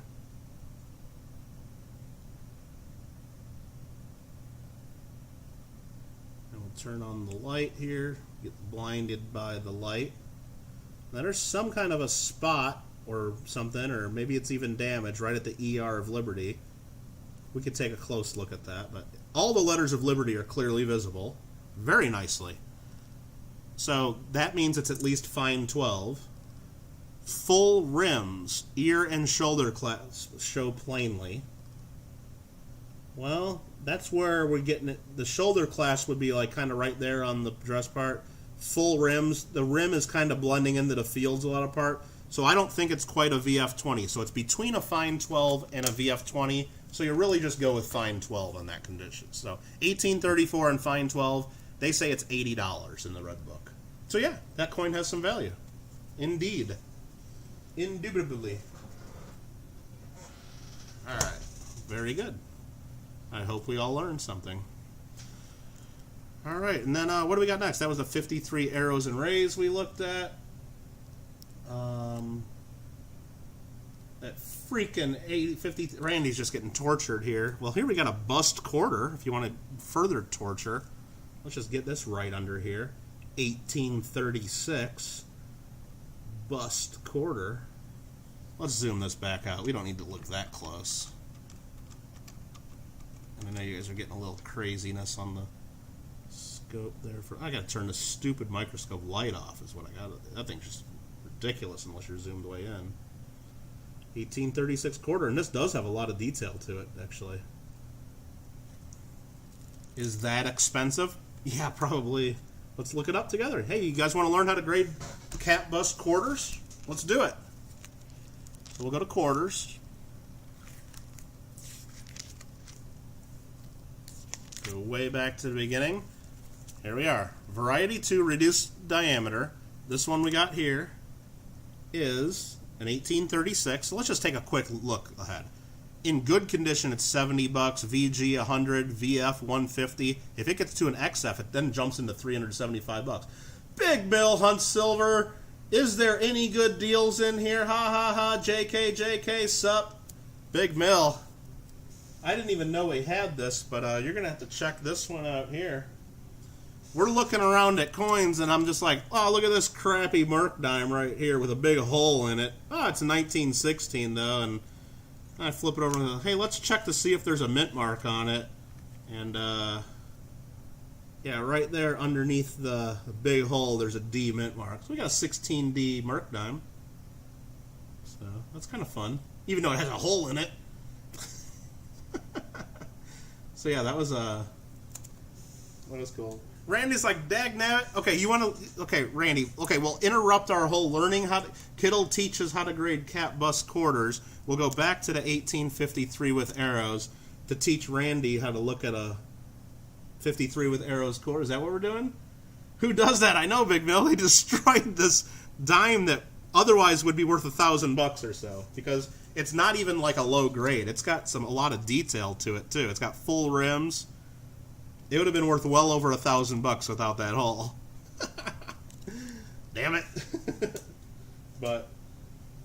Speaker 1: turn on the light here, get blinded by the light. Now there's some kind of a spot or something, or maybe it's even damaged right at the ER of Liberty. We could take a close look at that, but all the letters of Liberty are clearly visible, very nicely. So that means it's at least fine 12. Full rims, ear and shoulder clasp show plainly. Well, that's where we're getting it. The shoulder clasp would be like kind of right there on the dress part. Full rims, the rim is kind of blending into the fields a lot apart. So I don't think it's quite a VF20. So it's between a fine 12 and a VF20. So you really just go with fine 12 on that condition. So 1834 and fine 12, they say it's $80 in the red book. So yeah, that coin has some value. Indeed. Indubitably. Alright, very good. I hope we all learned something. Alright, and then what do we got next? That was the 53 arrows and rays we looked at. That freaking 50. Randy's just getting tortured here. Well, here we got a bust quarter, if you want to further torture. Let's just get this right under here. 1836 bust quarter. Let's zoom this back out. We don't need to look that close. And I know you guys are getting a little craziness on the scope there. I gotta turn this stupid microscope light off is what I got. That thing's just ridiculous unless you're zoomed way in. 1836 quarter, and this does have a lot of detail to it, actually. Is that expensive? Yeah, probably. Let's look it up together. Hey, you guys want to learn how to grade cap bust quarters? Let's do it. So we'll go to quarters. Go way back to the beginning. Here we are. Variety 2 reduced diameter. This one we got here is an 1836. So let's just take a quick look ahead. In good condition, it's $70, VG 100, VF 150. If it gets to an XF, it then jumps into $375. Big Bill Hunt Silver. Is there any good deals in here? Ha ha ha. JK, JK, sup. Big Mill. I didn't even know we had this, but you're going to have to check this one out here. We're looking around at coins, and I'm just like, oh, look at this crappy Merc dime right here with a big hole in it. Oh, it's a 1916, though, and I flip it over and hey, let's check to see if there's a mint mark on it. And, yeah, right there underneath the big hole, there's a D mint mark. So we got a 16D Merc dime. So that's kind of fun, even though it has a hole in it. So yeah, that was what is cool. Randy's like, dagnabbit. Okay, you want to? Okay, Randy. Okay, we'll interrupt our whole learning how to. Kittle teaches how to grade cap bust quarters. We'll go back to the 1853 with arrows to teach Randy how to look at a 53 with arrows quarter. Is that what we're doing? Who does that? I know, Big Bill. He destroyed this dime that otherwise would be worth $1,000 or so because it's not even like a low grade. It's got a lot of detail to it too. It's got full rims. It would have been worth well over $1,000 without that hole. Damn it.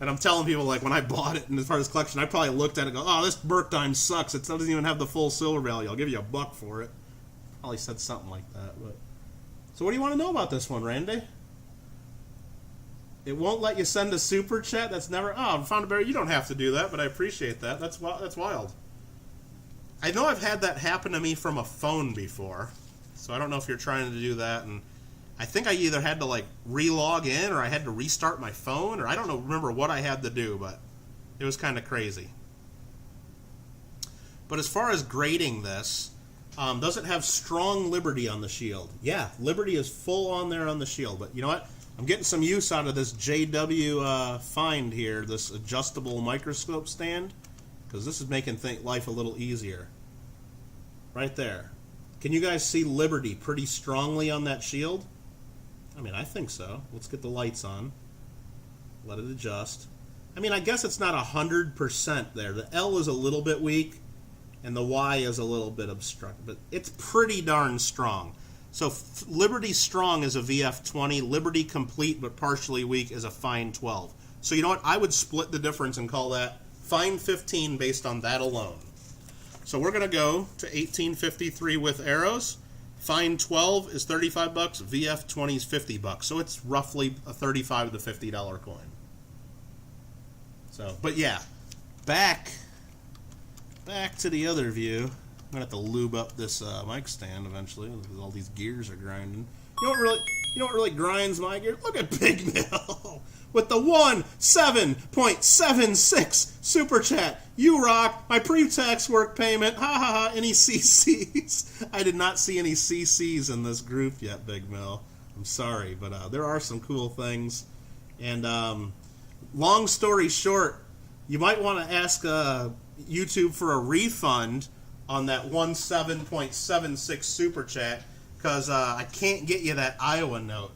Speaker 1: And I'm telling people, like, when I bought it and as part of this collection, I probably looked at it and go, oh, this Merc dime sucks. It doesn't even have the full silver value. I'll give you $1 for it. Probably said something like that. But so what do you want to know about this one, Randy? It won't let you send a super chat? That's never... Oh, Found a Bear, you don't have to do that, but I appreciate that. That's wild. I know I've had that happen to me from a phone before, so I don't know if you're trying to do that. And I think I either had to like re-log in or I had to restart my phone, or I don't remember what I had to do, but it was kind of crazy. But as far as grading this, does it have strong Liberty on the shield? Yeah, Liberty is full on there on the shield, but you know what? I'm getting some use out of this JW find here, this adjustable microscope stand, because this is making life a little easier. Right there. Can you guys see Liberty pretty strongly on that shield? I mean, I think so. Let's get the lights on. Let it adjust. I mean, I guess it's not 100% there. The L is a little bit weak, and the Y is a little bit obstructed, but it's pretty darn strong. So Liberty Strong is a VF20. Liberty Complete but partially weak is a Fine 12. So you know what? I would split the difference and call that Fine 15 based on that alone. So we're going to go to 1853 with arrows. Fine 12 is $35, VF 20 is $50. So it's roughly a $35 to $50 coin. So, but yeah, back to the other view. I'm gonna have to lube up this mic stand eventually because all these gears are grinding. You know what really grinds my gear? Look at Big Mill with the 17.76 super chat. You rock. My pre-tax work payment. Ha ha ha. Any CCs? I did not see any CCs in this group yet, Big Mill. I'm sorry, but there are some cool things. And long story short, you might want to ask YouTube for a refund on that 17.76 super chat because I can't get you that Iowa note.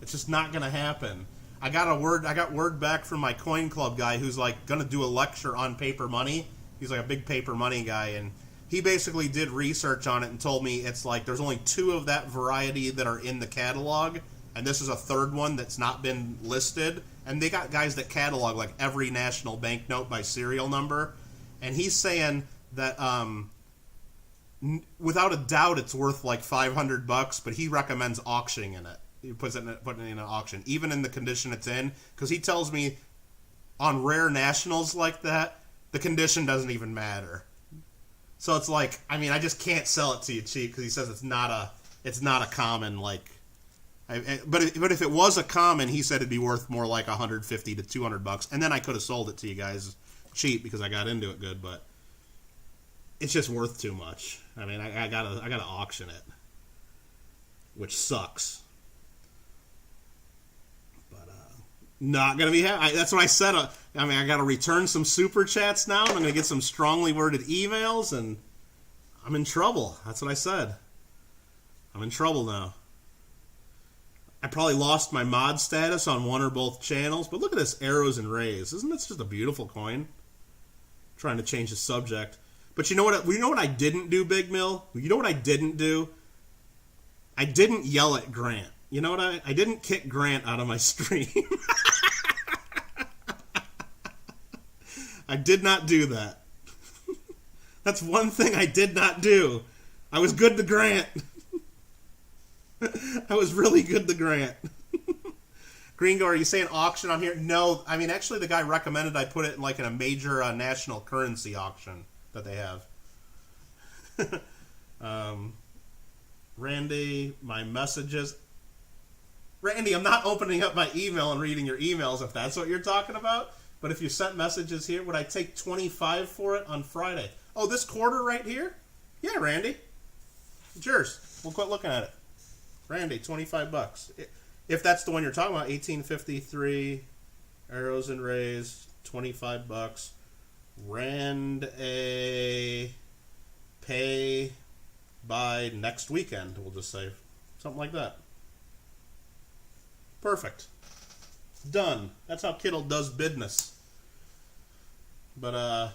Speaker 1: It's just not going to happen. I got word back from my coin club guy who's like going to do a lecture on paper money. He's like a big paper money guy, and he basically did research on it and told me it's like there's only 2 of that variety that are in the catalog, and this is a 3rd one that's not been listed. And they got guys that catalog like every national banknote by serial number, and he's saying that without a doubt it's worth like $500, but he recommends auctioning in it. He putting it in an auction, even in the condition it's in, because he tells me on rare nationals like that, the condition doesn't even matter. So it's like, I mean, I just can't sell it to you cheap because he says it's not a common like. But if it was a common, he said it'd be worth more like $150 to $200, and then I could have sold it to you guys cheap because I got into it good. But it's just worth too much. I mean, I gotta auction it, which sucks. Not going to be happy. That's what I said. I mean, I got to return some super chats now, and I'm going to get some strongly worded emails, and I'm in trouble. That's what I said. I'm in trouble now. I probably lost my mod status on one or both channels, but look at this arrows and rays. Isn't this just a beautiful coin? I'm trying to change the subject. But you know what I didn't do, Big Mill? You know what I didn't do? I didn't yell at Grant. You know what I didn't kick Grant out of my stream. I did not do that. That's one thing I did not do. I was good to Grant. I was really good to Grant. Gringo, are you saying auction on here? No, I mean, actually the guy recommended I put it in a major national currency auction that they have. Randy, my messages. Randy, I'm not opening up my email and reading your emails if that's what you're talking about. But if you sent messages here, would I take $25 for it on Friday? Oh, this quarter right here? Yeah, Randy. It's yours. We'll quit looking at it. Randy, $25. If that's the one you're talking about, 1853, arrows and rays, $25. Rand a pay by next weekend, we'll just say. Something like that. Perfect. Done. That's how Kittle does business. But,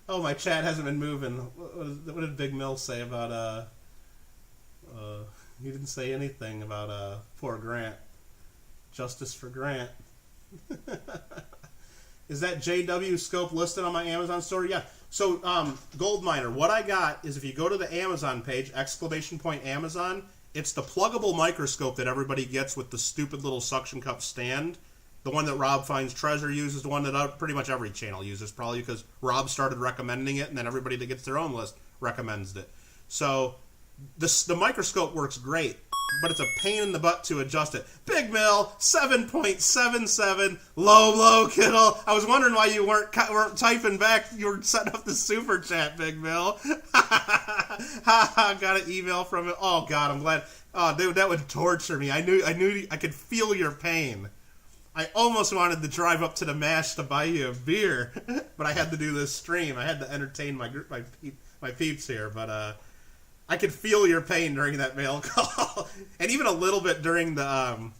Speaker 1: oh, my chat hasn't been moving. What did Big Mill say about, he didn't say anything about, poor Grant. Justice for Grant. Is that JW scope listed on my Amazon store? Yeah. So, Gold Miner, what I got is if you go to the Amazon page, !Amazon, it's the pluggable microscope that everybody gets with the stupid little suction cup stand. The one that Rob Finds Treasure uses, the one that pretty much every channel uses, probably because Rob started recommending it, and then everybody that gets their own list recommends it. So, the microscope works great, but it's a pain in the butt to adjust it. Big Mill, 7.77, low, Kittle. I was wondering why you weren't typing back. You were setting up the super chat, Big Mill. Got an email from it. Oh, God, I'm glad. Oh, dude, that would torture me. I knew I could feel your pain. I almost wanted to drive up to the MASH to buy you a beer, but I had to do this stream. I had to entertain my peeps here, but I could feel your pain during that mail call, and even a little bit during the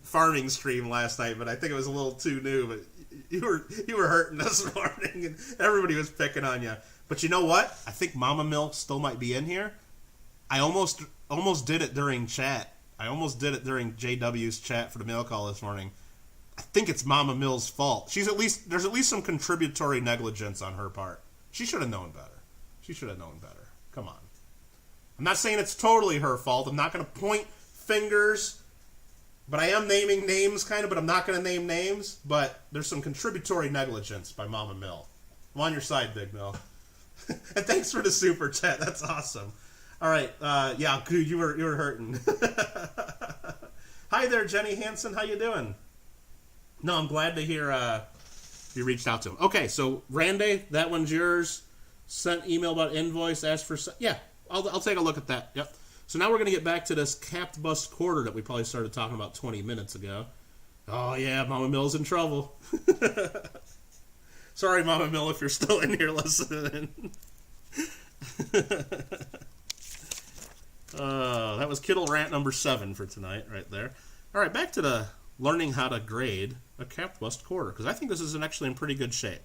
Speaker 1: farming stream last night. But I think it was a little too new. But you were hurting this morning, and everybody was picking on you. But you know what? I think Mama Mill still might be in here. I almost did it during chat. I almost did it during JW's chat for the mail call this morning. I think it's Mama Mill's fault. There's at least some contributory negligence on her part. She should have known better. Come on. I'm not saying it's totally her fault. I'm not going to point fingers, but I am naming names kind of, but I'm not going to name names. But there's some contributory negligence by Mama Mill. I'm on your side, Big Mill. And thanks for the super chat. That's awesome. All right. Yeah, you were hurting. Hi there, Jenny Hansen. How you doing? No, I'm glad to hear you reached out to him. Okay, so Randy, that one's yours. Sent email about invoice, asked for... Yeah, I'll take a look at that. Yep. So now we're going to get back to this capped bust quarter that we probably started talking about 20 minutes ago. Oh, yeah, Mama Mill's in trouble. Sorry, Mama Mill, if you're still in here listening. That was Kittle rant number 7 for tonight, right there. All right, back to the learning how to grade a capped bust quarter, because I think this is actually in pretty good shape.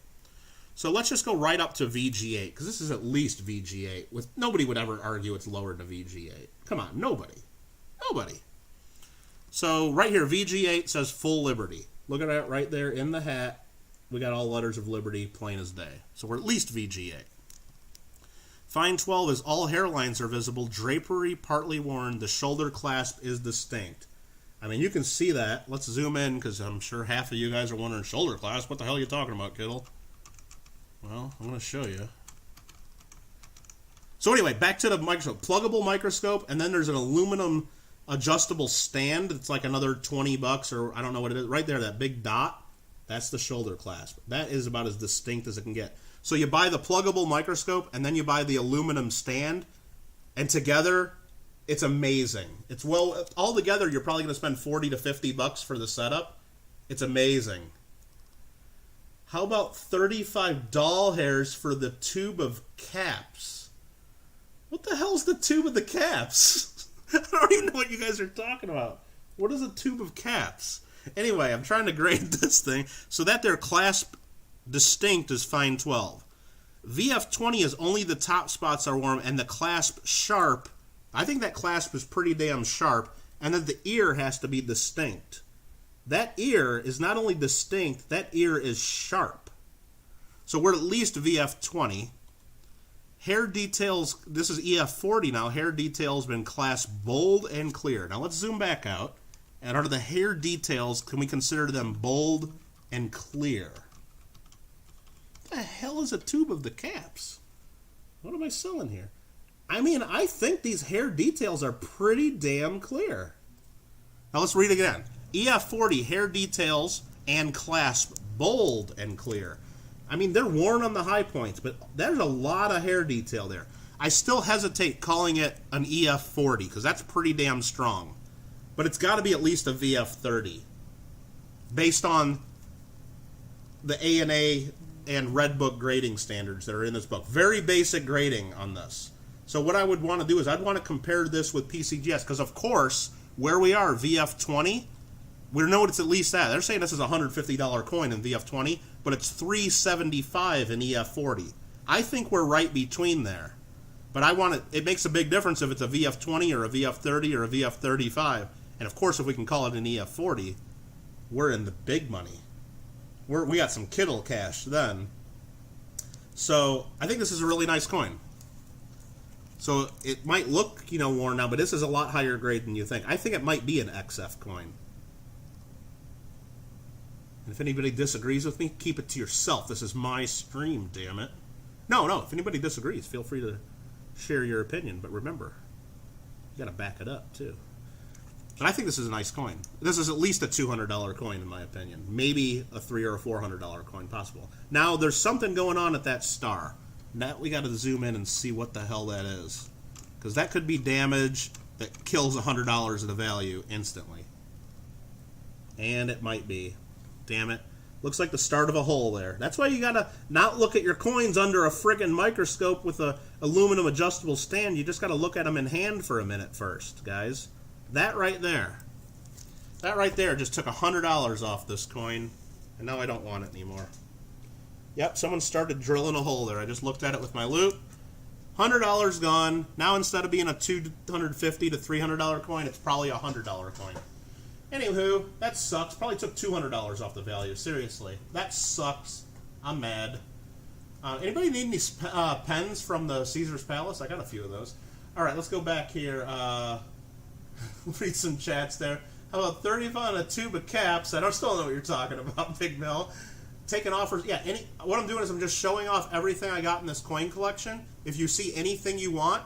Speaker 1: So let's just go right up to VG8, because this is at least VG8. Nobody would ever argue it's lower than VG8. Come on, nobody. Nobody. So right here, VG8 says full liberty. Look at that right there in the hat. We got all letters of liberty, plain as day. So we're at least VG8. Fine 12 is all hairlines are visible, drapery partly worn, the shoulder clasp is distinct. I mean, you can see that. Let's zoom in, because I'm sure half of you guys are wondering, shoulder clasp? What the hell are you talking about, Kittle? Well, I'm going to show you. So anyway, back to the microscope. Pluggable microscope, and then there's an aluminum adjustable stand. It's like another $20, or I don't know what it is. Right there, that big dot. That's the shoulder clasp. That is about as distinct as it can get. So you buy the pluggable microscope, and then you buy the aluminum stand, and together, it's amazing. It's all together, you're probably going to spend $40 to $50 for the setup. It's amazing. How about 35 doll hairs for the tube of caps? What the hell's the tube of the caps? I don't even know what you guys are talking about. What is a tube of caps? Anyway, I'm trying to grade this thing so that their clasp distinct is fine 12. VF20 is only the top spots are warm and the clasp sharp. I think that clasp is pretty damn sharp, and then the ear has to be distinct. That ear is not only distinct, that ear is sharp. So we're at least VF20. Hair details, this is EF40 now. Hair details been clasped bold and clear. Now let's zoom back out. And are the hair details, can we consider them bold and clear? What the hell is a tube of the caps? What am I selling here? I mean, I think these hair details are pretty damn clear. Now let's read again. EF40, hair details and clasp bold and clear. I mean, they're worn on the high points, but there's a lot of hair detail there. I still hesitate calling it an EF40 because that's pretty damn strong. But it's got to be at least a VF30 based on the ANA and Red Book grading standards that are in this book. Very basic grading on this. So what I would want to do is I'd want to compare this with PCGS because, of course, where we are, VF20, we know it's at least that. They're saying this is a $150 coin in VF20, but it's $375 in EF40. I think we're right between there. But I want it makes a big difference if it's a VF20 or a VF30 or a VF35. And of course, if we can call it an EF40, we're in the big money. We got some Kittle cash then. So I think this is a really nice coin. So it might look, worn now, but this is a lot higher grade than you think. I think it might be an XF coin. And if anybody disagrees with me, keep it to yourself. This is my stream, damn it. No, if anybody disagrees, feel free to share your opinion. But remember, you got to back it up, too. But I think this is a nice coin. This is at least a $200 coin, in my opinion. Maybe a $300 or $400 coin possible. Now, there's something going on at that star. Now we got to zoom in and see what the hell that is. Because that could be damage that kills $100 of the value instantly. And it might be. Damn it. Looks like the start of a hole there. That's why you got to not look at your coins under a friggin' microscope with a aluminum adjustable stand. You just got to look at them in hand for a minute first, guys. That right there just took $100 off this coin, and now I don't want it anymore. Yep, someone started drilling a hole there. I just looked at it with my loupe. $100 gone. Now instead of being a $250 to $300 coin, it's probably a $100 coin. Anywho, that sucks. Probably took $200 off the value. Seriously, that sucks. I'm mad. Anybody need any pens from the Caesar's Palace? I got a few of those. All right, let's go back here. Read some chats there. How about 35 on a tube of caps? I still don't know what you're talking about, Big Mill. Taking offers. Yeah, what I'm doing is I'm just showing off everything I got in this coin collection. If you see anything you want,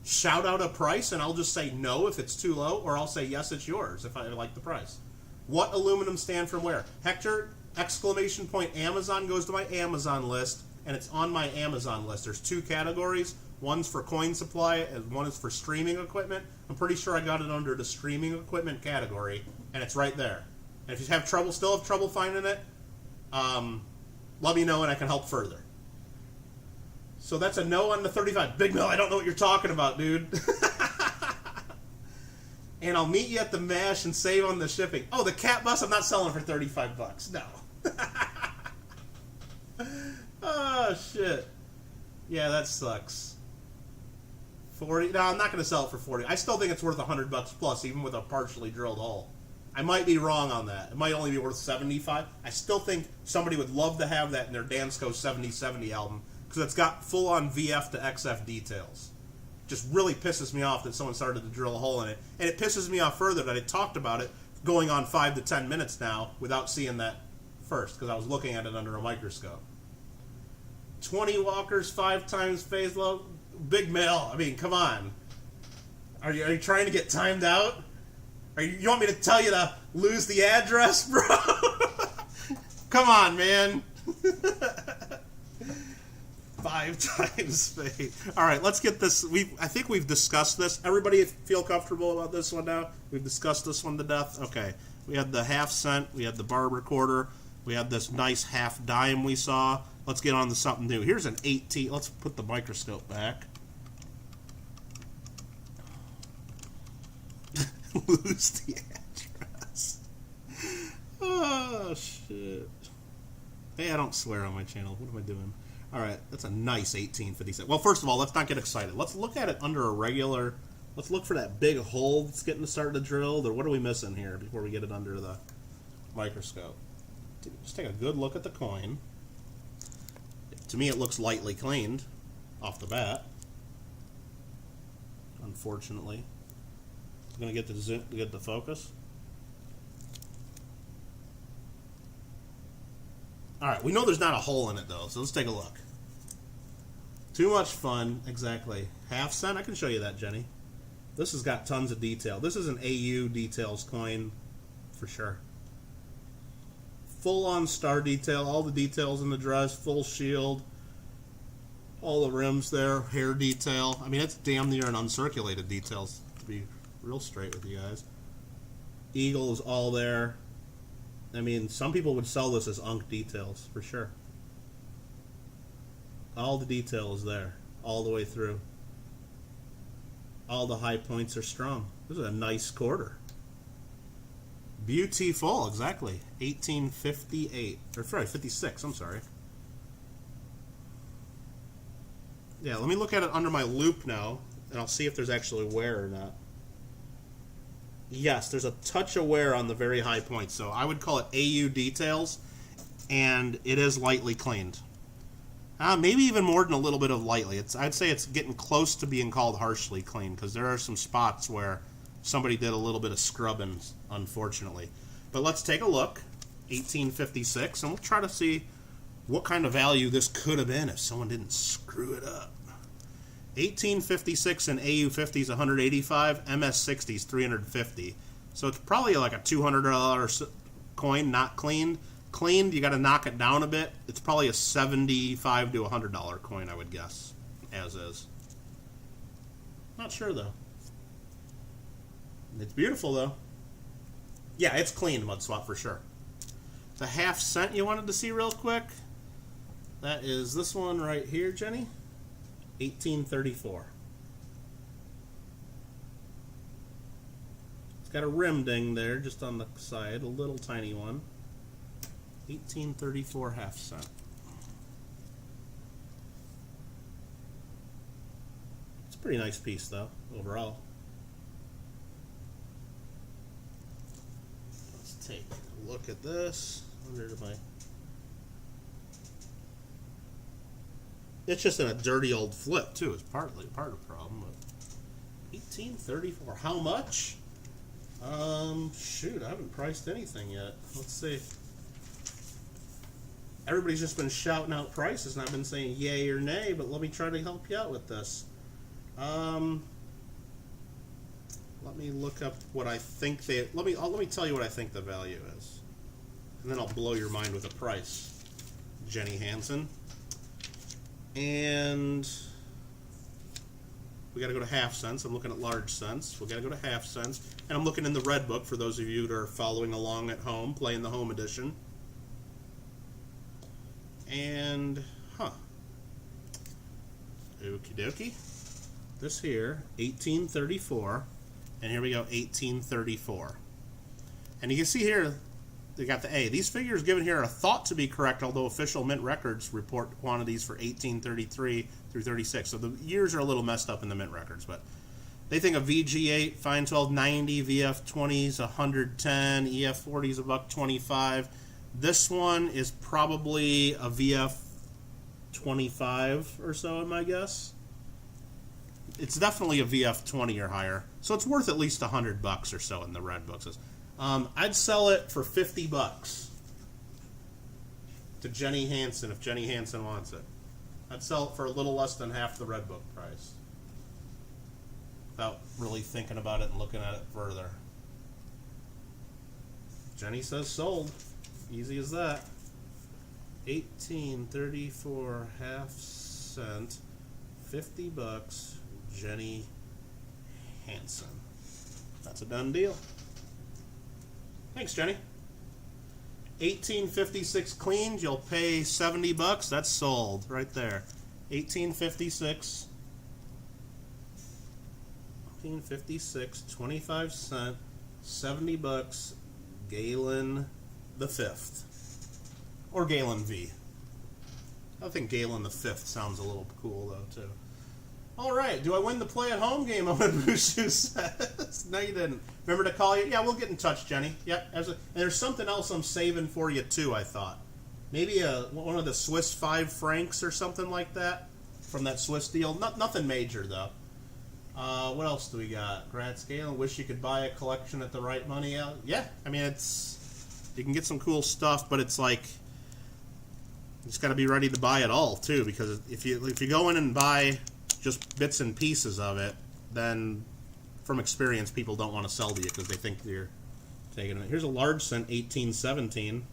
Speaker 1: shout out a price, and I'll just say no if it's too low, or I'll say yes, it's yours if I like the price. What aluminum stand from where? Hector, exclamation point, Amazon goes to my Amazon list, and it's on my Amazon list. There's two categories. One's for coin supply, and one is for streaming equipment. I'm pretty sure I got it under the streaming equipment category, and it's right there. And if you still have trouble finding it, let me know and I can help further. So that's a no on the 35. Big Mill, I don't know what you're talking about, dude. And I'll meet you at the MASH and save on the shipping. Oh, the cat bus, I'm not selling for 35 bucks. No. Oh, shit. Yeah, that sucks. 40? No, I'm not going to sell it for 40. I still think it's worth 100 bucks plus, even with a partially drilled hole. I might be wrong on that. It might only be worth 75. I still think somebody would love to have that in their Dansko 7070 album, because it's got full-on VF to XF details. Just really pisses me off that someone started to drill a hole in it. And it pisses me off further that I talked about it going on 5 to 10 minutes now without seeing that first, because I was looking at it under a microscope. 20 walkers, 5 times phase low. Big Mill. I mean, come on. Are you trying to get timed out? You want me to tell you to lose the address, bro? Come on, man. 5 times space. All right, let's get this. I think we've discussed this. Everybody feel comfortable about this one now? We've discussed this one to death? Okay. We had the half cent. We had the Barber Quarter. We had this nice half dime we saw. Let's get on to something new. Here's an 18. Let's put the microscope back. Lose the address. Oh, shit. Hey, I don't swear on my channel. What am I doing? All right, that's a nice 1857. Well, first of all, let's not get excited. Let's look at it under a regular. Let's look for that big hole that's getting started to drill. Or what are we missing here before we get it under the microscope? Just take a good look at the coin. To me, it looks lightly cleaned off the bat. Unfortunately, I'm gonna get the zoom to get the focus. All right, we know there's not a hole in it though, so let's take a look. Too much fun, exactly. Half cent, I can show you that, Jenny. This has got tons of detail. This is an AU details coin for sure. Full-on star detail, all the details in the dress, full shield, all the rims there, hair detail. I mean, it's damn near an uncirculated details, to be real straight with you guys. Eagle is all there. I mean, some people would sell this as Unk details, for sure. All the detail is there, all the way through. All the high points are strong. This is a nice quarter. Beautiful, exactly. 1858. Or sorry, 56, I'm sorry. Yeah, let me look at it under my loop now, and I'll see if there's actually wear or not. Yes, there's a touch of wear on the very high points, so I would call it AU details, and it is lightly cleaned. Maybe even more than a little bit of lightly. I'd say it's getting close to being called harshly clean, because there are some spots where somebody did a little bit of scrubbing, unfortunately. But let's take a look. 1856, and we'll try to see what kind of value this could have been if someone didn't screw it up. 1856 and AU50 is 185, MS60 is 350. So it's probably like a $200 coin, not cleaned. Cleaned, you got to knock it down a bit. It's probably a $75 to $100 coin, I would guess, as is. Not sure though. It's beautiful though. Yeah, it's cleaned, Mud Swap, for sure. The half cent you wanted to see real quick. That is this one right here, Jenny. 1834. It's got a rim ding there just on the side, a little tiny one. 1834 half cent. It's a pretty nice piece though, overall. Let's take a look at this under my. It's just in a dirty old flip too. It's part of the problem. But 1834. How much? Shoot, I haven't priced anything yet. Let's see. Everybody's just been shouting out prices, and I've been saying yay or nay, but let me try to help you out with this. Let me look up what I think they... Let me tell you what I think the value is. And then I'll blow your mind with a price. Jenny Hansen. And we got to go to half cents. I'm looking at large cents. We got to go to half cents. And I'm looking in the red book for those of you that are following along at home, playing the home edition. And, okie dokie. This here, 1834. And here we go, 1834. And you can see here, they got the A. These figures given here are thought to be correct, although official mint records report quantities for 1833 through 36. So the years are a little messed up in the mint records, but they think a VG8, fine 1290, VF20 is 110, EF40 is $125. This one is probably a VF25 or so, in my guess. It's definitely a VF20 or higher, so it's worth at least $100 or so in the red books. I'd sell it for $50 to Jenny Hansen if Jenny Hansen wants it. I'd sell it for a little less than half the red book price, without really thinking about it and looking at it further. Jenny says sold. Easy as that. 1834 half cent, $50. Jenny Hansen. That's a done deal. Thanks, Jenny. 1856 cleaned. You'll pay $70. That's sold right there. 1856. 1856. 25 cent. $70. Galen the Fifth, or Galen V. I think Galen the Fifth sounds a little cool though too. All right, do I win the play at home game? I'm what Bushu says. No, you didn't. Remember to call you? Yeah, we'll get in touch, Jenny. Yep. And there's something else I'm saving for you too. I thought maybe one of the Swiss 5 francs or something like that from that Swiss deal. Nothing major though. What else do we got? Gratz Galen. Wish you could buy a collection at the right money. Yeah, I mean you can get some cool stuff, but it's like you just got to be ready to buy it all too. Because if you go in and buy just bits and pieces of it, then from experience, people don't want to sell to you because they think you're taking it. Here's a large cent, 1817.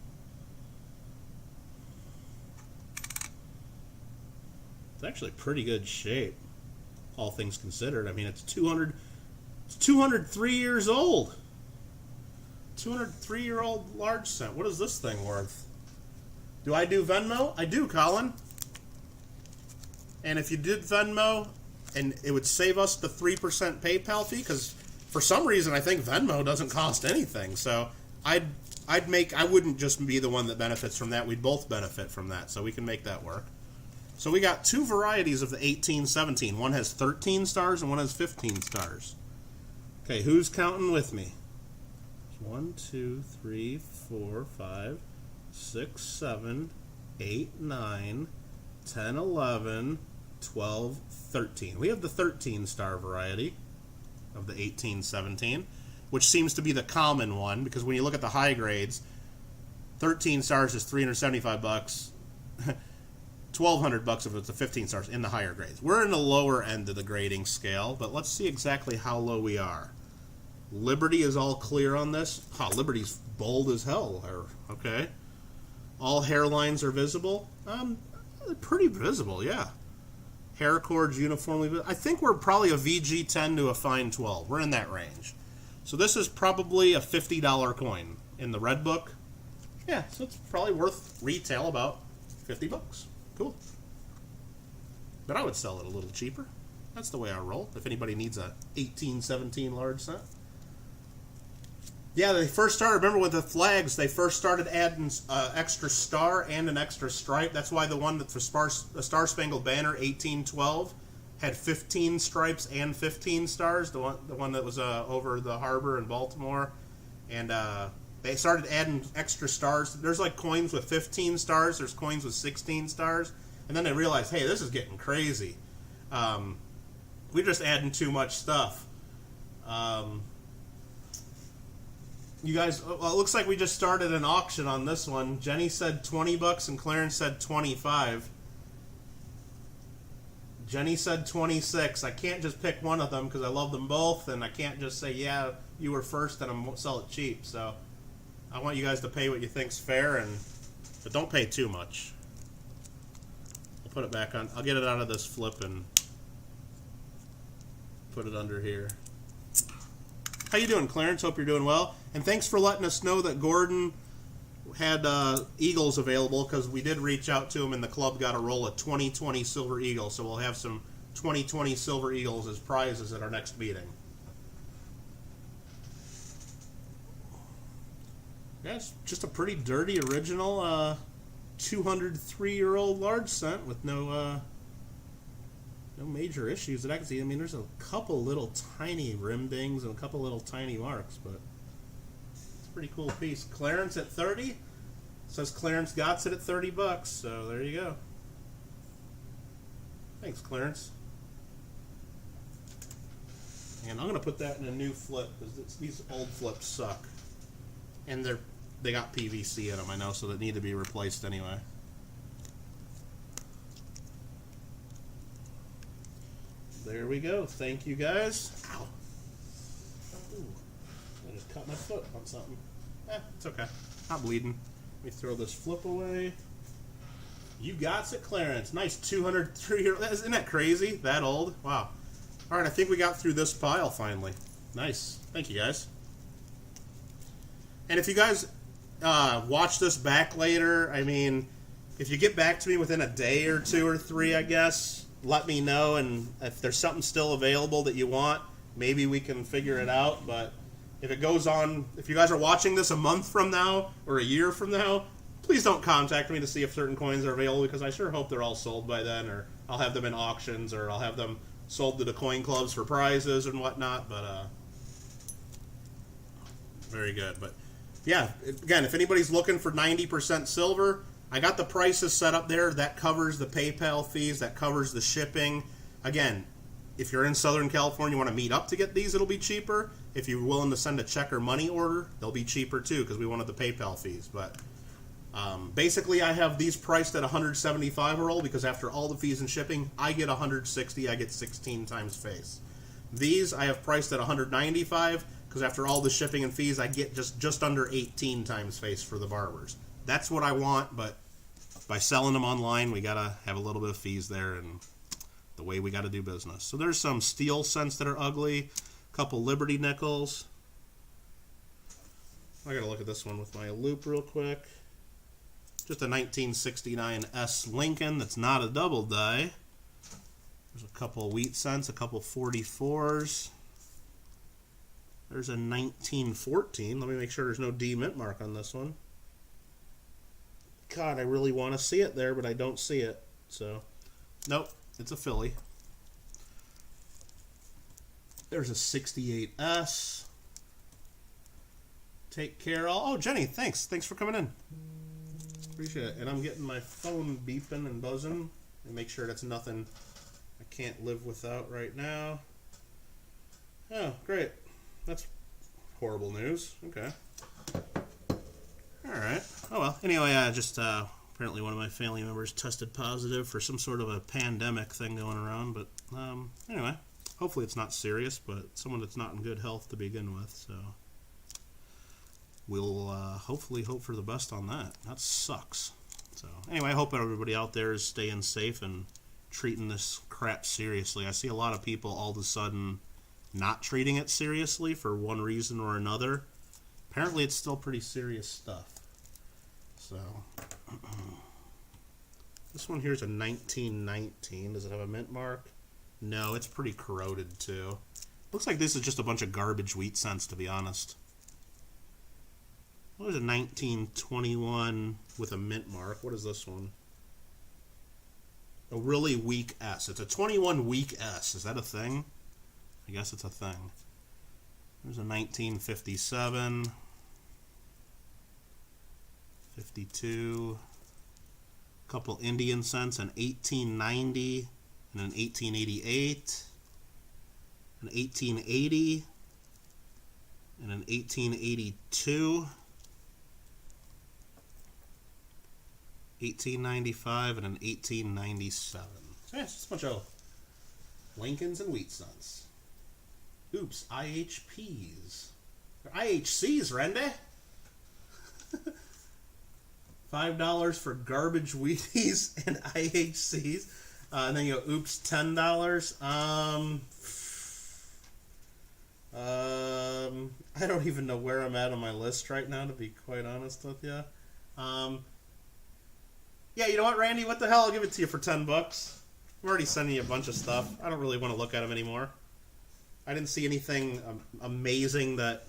Speaker 1: It's actually pretty good shape, all things considered. I mean, it's 203 years old. 203-year-old large cent. What is this thing worth? Do I do Venmo? I do, Colin. And if you did Venmo, and it would save us the 3% PayPal fee, because for some reason I think Venmo doesn't cost anything. So I wouldn't just be the one that benefits from that. We'd both benefit from that. So we can make that work. So we got two varieties of the 1817. One has 13 stars and one has 15 stars. Okay, who's counting with me? 1, 2, 3, 4, 5, 6, 7, 8, 9, 10, 11, 12, 13. We have the 13-star variety of the 1817, which seems to be the common one, because when you look at the high grades, 13 stars is $375, $1,200 if it's a 15 stars in the higher grades. We're in the lower end of the grading scale, but let's see exactly how low we are. Liberty is all clear on this. Liberty's bold as hell. Okay. All hairlines are visible. Pretty visible, yeah. Hair cords uniformly visible. I think we're probably a VG10 to a fine 12. We're in that range. So this is probably a $50 coin in the red book. Yeah, so it's probably worth retail about $50. Cool. But I would sell it a little cheaper. That's the way I roll. If anybody needs a 1817 large cent. Yeah, they first started, remember with the flags, they first started adding extra star and an extra stripe. That's why the one that for the Star Spangled Banner 1812 had 15 stripes and 15 stars, the one that was over the harbor in Baltimore. And they started adding extra stars. There's like coins with 15 stars, there's coins with 16 stars. And then they realized, hey, this is getting crazy. We're just adding too much stuff. You guys, well, it looks like we just started an auction on this one. Jenny said 20 bucks and Clarence said 25. Jenny said 26. I can't just pick one of them because I love them both, and I can't just say, yeah, you were first and I'm sell it cheap. So I want you guys to pay what you think's fair, but don't pay too much. I'll put it back on. I'll get it out of this flip and put it under here. How you doing, Clarence? Hope you're doing well. And thanks for letting us know that Gordon had Eagles available, because we did reach out to him and the club got a roll of 2020 Silver Eagles. So we'll have some 2020 Silver Eagles as prizes at our next meeting. Yeah, it's just a pretty dirty original 203-year-old large cent with no major issues that I can see. I mean, there's a couple little tiny rim dings and a couple little tiny marks, but it's a pretty cool piece. Clarence at 30. Says Clarence got it at 30 bucks, so there you go. Thanks, Clarence. And I'm going to put that in a new flip, because these old flips suck. And they got PVC in them, I know, so they need to be replaced anyway. There we go. Thank you, guys. Ow. Ooh, I just cut my foot on something. It's okay. Not bleeding. Let me throw this flip away. You got it, Clarence. Nice 203-year-old. Isn't that crazy? That old? Wow. All right, I think we got through this pile finally. Nice. Thank you, guys. And if you guys watch this back later, I mean, if you get back to me within a day or two or three, I guess, let me know, and if there's something still available that you want, maybe we can figure it out. But if it goes on, if you guys are watching this a month from now or a year from now, please don't contact me to see if certain coins are available, because I sure hope they're all sold by then, or I'll have them in auctions, or I'll have them sold to the coin clubs for prizes and whatnot. But very good. But yeah, again, if anybody's looking for 90% silver, I got the prices set up there. That covers the PayPal fees. That covers the shipping. Again, if you're in Southern California, you want to meet up to get these, it'll be cheaper. If you're willing to send a check or money order, they'll be cheaper too, because we wanted the PayPal fees. But basically, I have these priced at $175 a roll, because after all the fees and shipping, I get $160. I get 16 times face. These I have priced at $195, because after all the shipping and fees, I get just under 18 times face for the Barbers. That's what I want, but by selling them online, we gotta have a little bit of fees there, and the way we gotta do business. So there's some steel cents that are ugly, a couple Liberty nickels. I gotta look at this one with my loop real quick. Just a 1969 S Lincoln that's not a double die. There's a couple wheat cents, a couple 44s. There's a 1914. Let me make sure there's no D mint mark on this one. God, I really want to see it there, but I don't see it. So, nope, it's a Philly. There's a 68S. Take care, all. Oh, Jenny, thanks. Thanks for coming in. Appreciate it. And I'm getting my phone beeping and buzzing, and make sure that's nothing I can't live without right now. Oh, great. That's horrible news. Okay. Alright. Oh well. Anyway, just apparently one of my family members tested positive for some sort of a pandemic thing going around. But anyway, hopefully it's not serious, but someone that's not in good health to begin with. So we'll hopefully hope for the best on that. That sucks. So anyway, I hope everybody out there is staying safe and treating this crap seriously. I see a lot of people all of a sudden not treating it seriously for one reason or another. Apparently it's still pretty serious stuff. So this one here is a 1919. Does it have a mint mark? No, it's pretty corroded too. Looks like this is just a bunch of garbage wheat cents, to be honest. What is a 1921 with a mint mark? What is this one? A really weak S. It's a 21 weak S. Is that a thing? I guess it's a thing. There's a 1957, 52, a couple Indian cents, an 1890, and an 1888, an 1880, and an 1882, 1895, and an 1897. So yeah, it's just a bunch of Lincolns and Wheatsons. Oops, IHPs. They're IHCs, Randy. $5 for garbage Wheaties and IHCs. And then you go, oops, $10. I don't even know where I'm at on my list right now, to be quite honest with you. Yeah, you know what, Randy? What the hell? I'll give it to you for $10. I'm already sending you a bunch of stuff. I don't really want to look at them anymore. I didn't see anything amazing that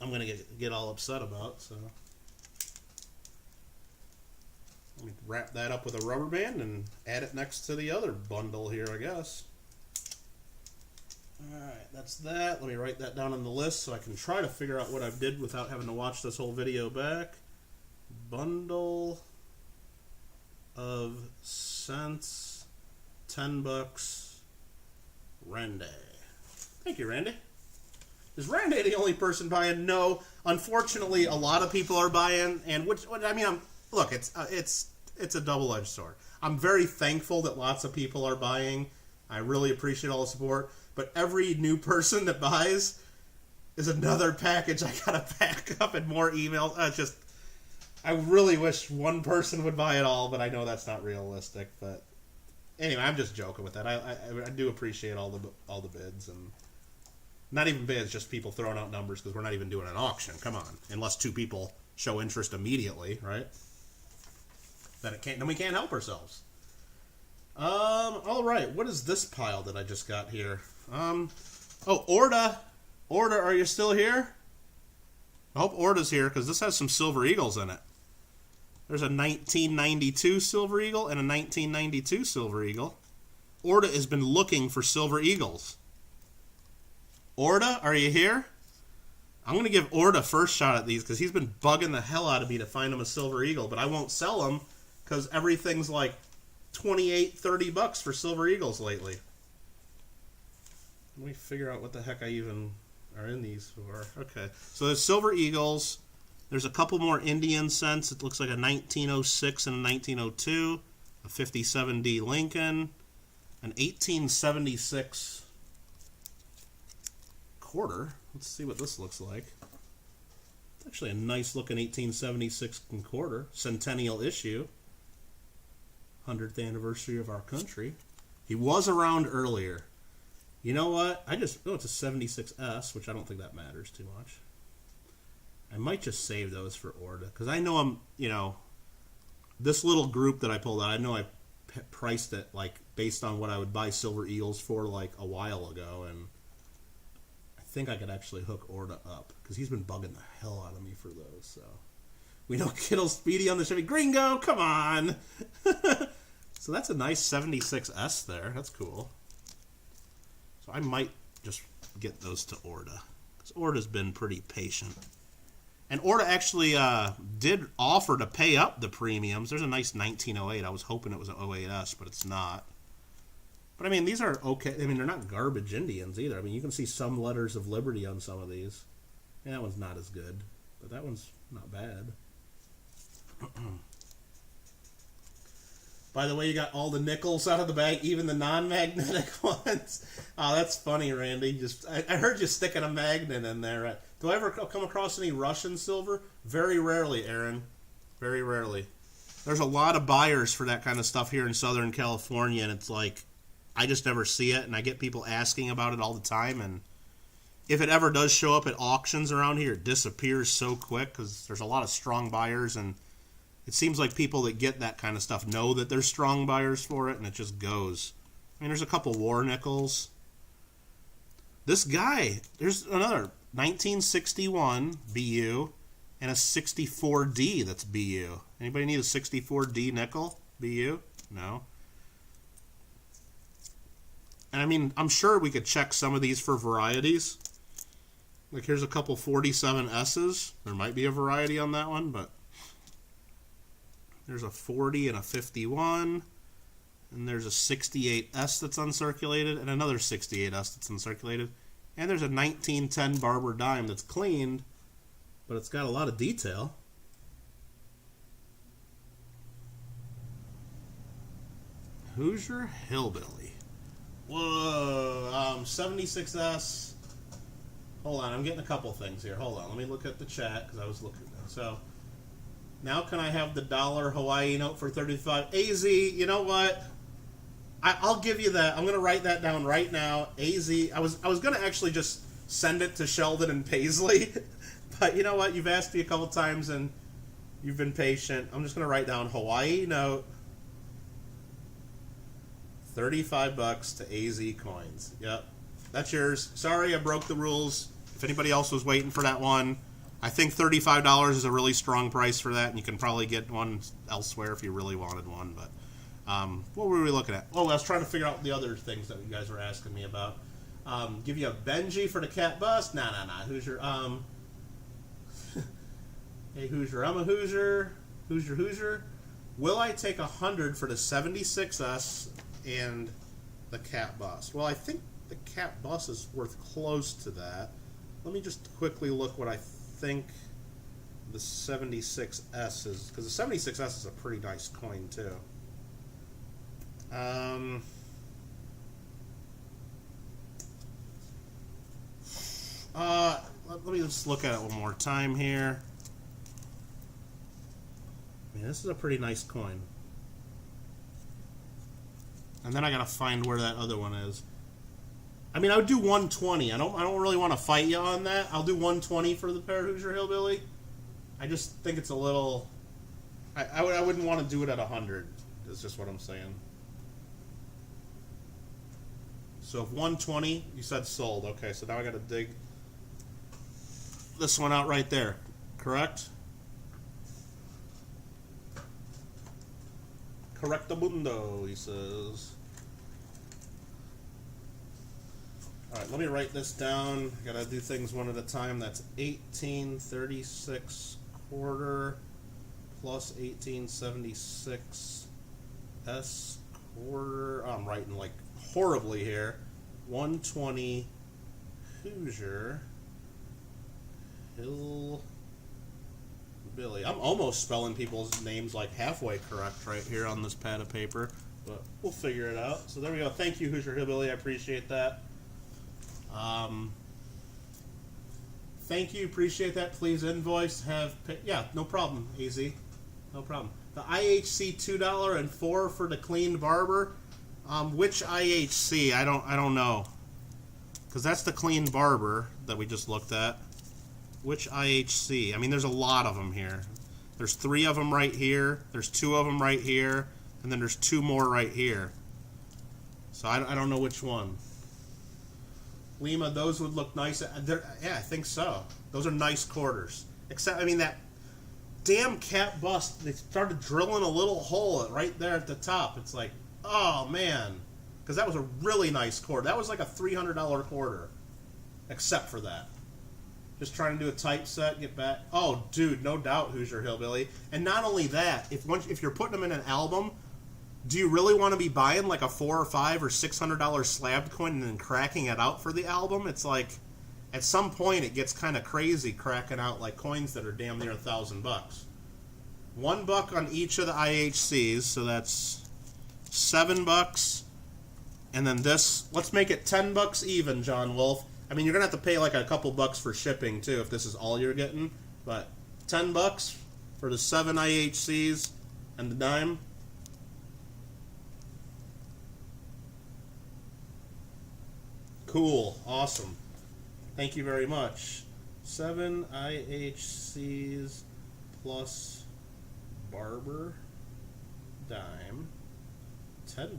Speaker 1: I'm going to get all upset about, so let me wrap that up with a rubber band and add it next to the other bundle here, I guess. Alright, that's that. Let me write that down on the list so I can try to figure out what I did without having to watch this whole video back. Bundle of cents, $10, Randy. Thank you, Randy. Is Randy the only person buying? No. Unfortunately, a lot of people are buying, and look, it's a double-edged sword. I'm very thankful that lots of people are buying. I really appreciate all the support. But every new person that buys is another package I gotta pack up and more emails. I really wish one person would buy it all, but I know that's not realistic. But anyway, I'm just joking with that. I do appreciate all the bids, and not even bids, just people throwing out numbers, because we're not even doing an auction. Come on, unless two people show interest immediately, right? Then we can't help ourselves. All right. What is this pile that I just got here? Orda, are you still here? I hope Orda's here, because this has some Silver Eagles in it. There's a 1992 Silver Eagle and a 1992 Silver Eagle. Orda has been looking for Silver Eagles. Orda, are you here? I'm going to give Orda first shot at these, because he's been bugging the hell out of me to find him a Silver Eagle, but I won't sell him, because everything's like $28, $30 for Silver Eagles lately. Let me figure out what the heck I even are in these for. Okay, so there's Silver Eagles. There's a couple more Indian cents. It looks like a 1906 and a 1902, a 57D Lincoln, an 1876 quarter. Let's see what this looks like. It's actually a nice looking 1876 quarter, centennial issue. 100th anniversary of our country. He was around earlier. You know what? It's a 76S, which I don't think that matters too much. I might just save those for Orda, because I know this little group that I pulled out, I know I priced it like based on what I would buy Silver Eagles for like a while ago, and I think I could actually hook Orda up, because he's been bugging the hell out of me for those. So we know Kittle Speedy on the Chevy. Gringo, come on! So that's a nice 76S there. That's cool. So I might just get those to Orda, because Orda's been pretty patient. And Orda actually did offer to pay up the premiums. There's a nice 1908. I was hoping it was an 08S, but it's not. But I mean, these are okay. I mean, they're not garbage Indians either. I mean, you can see some letters of liberty on some of these. And that one's not as good, but that one's not bad. By the way, you got all the nickels out of the bag, even the non-magnetic ones. Oh, that's funny, Randy. I heard you sticking a magnet in there. Do I ever come across any Russian silver? Very rarely, Aaron. Very rarely. There's a lot of buyers for that kind of stuff here in Southern California, and it's like, I just never see it, and I get people asking about it all the time, and if it ever does show up at auctions around here, it disappears so quick, because there's a lot of strong buyers, and it seems like people that get that kind of stuff know that there's strong buyers for it, and it just goes. I mean, there's a couple war nickels. This guy, there's another 1961 BU and a 64D that's BU. Anybody need a 64D nickel BU? No. And I mean, I'm sure we could check some of these for varieties. Like here's a couple 47S's. There might be a variety on that one, but there's a 40 and a 51, and there's a 68S that's uncirculated, and another 68S that's uncirculated. And there's a 1910 Barber dime that's cleaned, but it's got a lot of detail. Hoosier Hillbilly. Whoa, 76S. Hold on, I'm getting a couple things here. Hold on, let me look at the chat because I was looking at it. So now can I have the dollar Hawaii note for 35? AZ, you know what? I'll give you that. I'm gonna write that down right now. AZ. I was gonna actually just send it to Sheldon and Paisley, but you know what? You've asked me a couple times and you've been patient. I'm just gonna write down Hawaii note. $35 to AZ coins. Yep, that's yours. Sorry, I broke the rules. If anybody else was waiting for that one, I think $35 is a really strong price for that, and you can probably get one elsewhere if you really wanted one. But what were we looking at? Oh, I was trying to figure out the other things that you guys were asking me about. Give you a Benji for the cat bust? Nah. Hoosier. Hey, Hoosier. I'm a Hoosier. Hoosier. Will I take 100 for the 76S and the cat bust? Well, I think the cat bust is worth close to that. Let me just quickly look what I think the 76S is, because the 76S is a pretty nice coin too. Let me just look at it one more time here. Man, this is a pretty nice coin. And then I gotta find where that other one is. I mean, I would do 120. I don't really want to fight you on that. I'll do 120 for the pair Hoosier Hillbilly. I just think it's a little. I wouldn't want to do it at 100. Is just what I'm saying. So if 120, you said sold. Okay, so now I gotta dig this one out right there. Correct? Correctamundo, he says. Alright, let me write this down. I gotta do things one at a time. That's 1836 quarter plus 1876 S quarter. Oh, I'm writing like horribly here. 120 Hoosier Hillbilly. I'm almost spelling people's names like halfway correct right here on this pad of paper, but we'll figure it out. So there we go. Thank you, Hoosier Hillbilly. I appreciate that. Thank you, appreciate that. Please invoice. Yeah, no problem. Easy, no problem. The IHC $2 and $4 for the cleaned Barber. Which IHC? I don't know, because that's the cleaned Barber that we just looked at. Which IHC? I mean, there's a lot of them here. There's 3 of them right here. There's 2 of them right here, and then there's 2 more right here. So I don't know which one. Lima, those would look nice. Yeah, I think so. Those are nice quarters. Except, I mean, that damn cat bust, they started drilling a little hole right there at the top. It's like, oh, man. Because that was a really nice quarter. That was like a $300 quarter. Except for that. Just trying to do a typeset, get back. Oh, dude, no doubt Hoosier Hillbilly. And not only that, if you're putting them in an album, do you really want to be buying like a $400 or $500 or $600 slabbed coin and then cracking it out for the album? It's like, at some point it gets kind of crazy cracking out like coins that are damn near $1,000. $1 on each of the IHCs, so that's $7. And then this, let's make it $10 even, John Wolf. I mean, you're gonna have to pay like a couple bucks for shipping too if this is all you're getting. But $10 for the 7 IHCs and the dime. Cool, awesome. Thank you very much. 7 IHCs plus Barber dime. $10.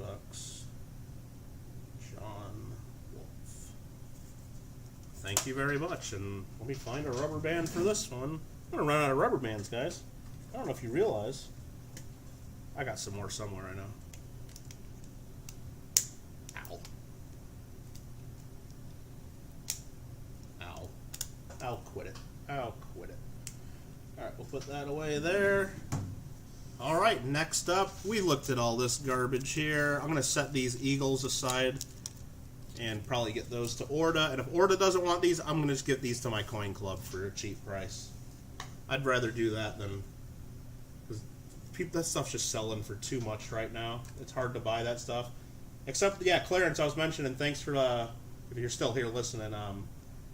Speaker 1: John Wolf. Thank you very much. And let me find a rubber band for this one. I'm gonna run out of rubber bands, guys. I don't know if you realize. I got some more somewhere, I know. I'll quit it. Alright, we'll put that away there. Alright, next up, we looked at all this garbage here. I'm going to set these eagles aside. and probably get those to Orda. And if Orda doesn't want these, I'm going to just get these to my coin club for a cheap price. I'd rather do that than... Because that stuff's just selling for too much right now. It's hard to buy that stuff. Except, yeah, Clarence, I was mentioning, thanks for, if you're still here listening,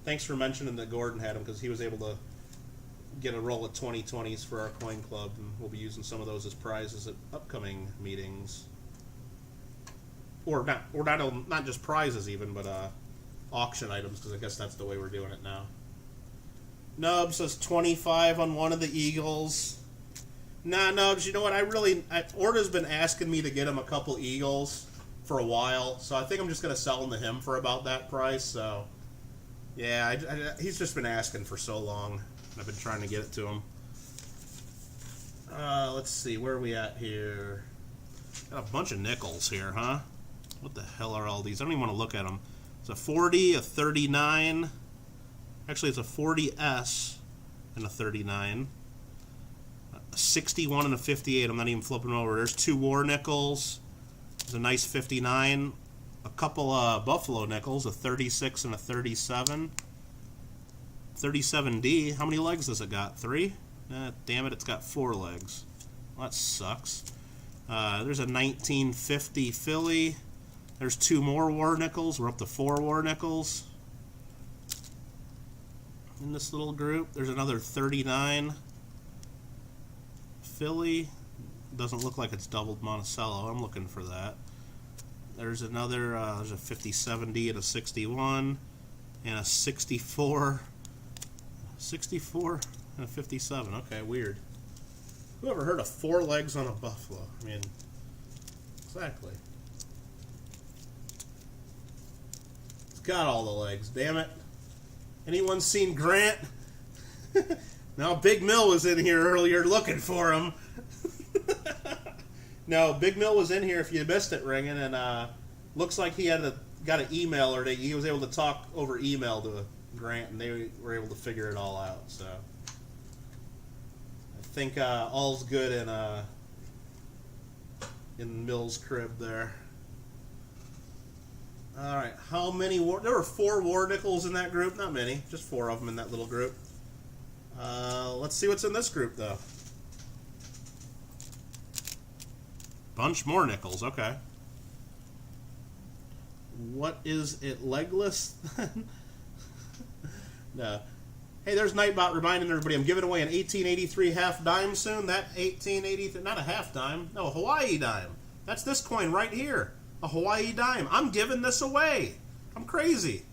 Speaker 1: thanks for mentioning that Gordon had them, because he was able to get a roll of 2020s for our coin club, and we'll be using some of those as prizes at upcoming meetings. Or not just prizes even, but auction items, because I guess that's the way we're doing it now. Nub says 25 on one of the Eagles. Nah, Nubs, you know what? Orda's been asking me to get him a couple Eagles for a while, so I think I'm just going to sell them to him for about that price. So, yeah, he's just been asking for so long. I've been trying to get it to him. Let's see, where are we at here? Got a bunch of nickels here, huh? What the hell are all these? I don't even want to look at them. It's a 40, a 39. Actually, it's a 40S and a 39. A 61 and a 58. I'm not even flipping them over. There's two war nickels. There's a nice 59. A couple buffalo nickels, a 36 and a 37. 37D. How many legs does it got? 3? Damn it, it's got 4 legs. Well, that sucks. There's a 1950 Philly. There's 2 more war nickels. We're up to 4 war nickels in this little group. There's another 39 Philly. Doesn't look like it's doubled Monticello. I'm looking for that. There's another, there's a 50-70 and a 61 and a 64 and a 57. Okay, weird. Who ever heard of 4 legs on a buffalo? I mean, exactly. It's got all the legs, damn it. Anyone seen Grant? No, Big Mill was in here earlier looking for him. No, Big Mill was in here if you missed it ringing, and looks like he got an email, or he was able to talk over email to Grant, and they were able to figure it all out. So I think all's good in Mill's crib there. All right, how many there were 4 war nickels in that group? Not many, just 4 of them in that little group. Let's see what's in this group though. Bunch more nickels, okay. What is it, legless? No. Hey, there's Nightbot reminding everybody I'm giving away an 1883 half dime soon. That 1883, not a half dime, no, a Hawaii dime. That's this coin right here, a Hawaii dime. I'm giving this away. I'm crazy.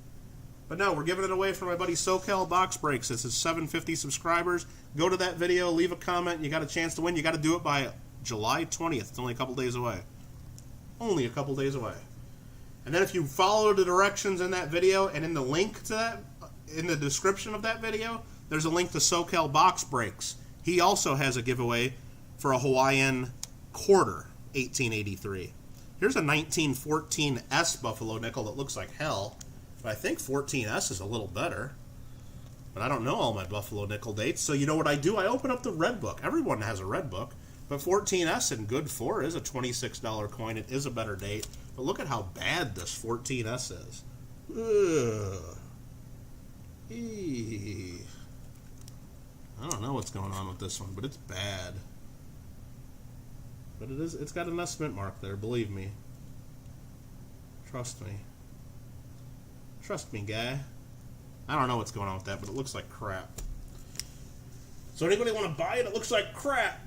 Speaker 1: But no, we're giving it away for my buddy SoCal Box Breaks. This is 750 subscribers. Go to that video, leave a comment. You got a chance to win. You got to do it by July 20th. It's only a couple days away. Only a couple days away. And then if you follow the directions in that video and in the link to that, in the description of that video, there's a link to SoCal Box Breaks. He also has a giveaway for a Hawaiian quarter, 1883. Here's a 1914 S Buffalo nickel that looks like hell. But I think 14S is a little better. But I don't know all my Buffalo nickel dates. So you know what I do? I open up the red book. Everyone has a red book. But 14S in good 4 is a $26 coin. It is a better date. But look at how bad this 14S is. Ugh. Eee. I don't know what's going on with this one, but it's bad. But it's got an S mint mark there, believe me. Trust me. Trust me, guy. I don't know what's going on with that, but it looks like crap. So anybody want to buy it? It looks like crap.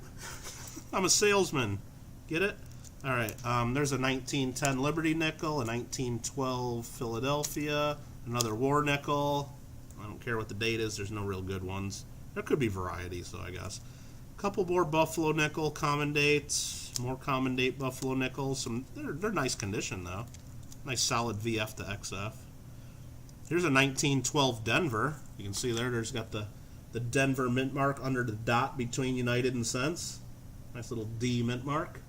Speaker 1: I'm a salesman. Get it? All right. There's a 1910 Liberty nickel, a 1912 Philadelphia, another war nickel. I don't care what the date is. There's no real good ones. There could be varieties, though, I guess. A couple more Buffalo nickel common dates. More common date Buffalo nickels. They're nice condition, though. Nice solid VF to XF. Here's a 1912 Denver. You can see there's got the Denver mint mark under the dot between United and Cents. Nice little D mint mark.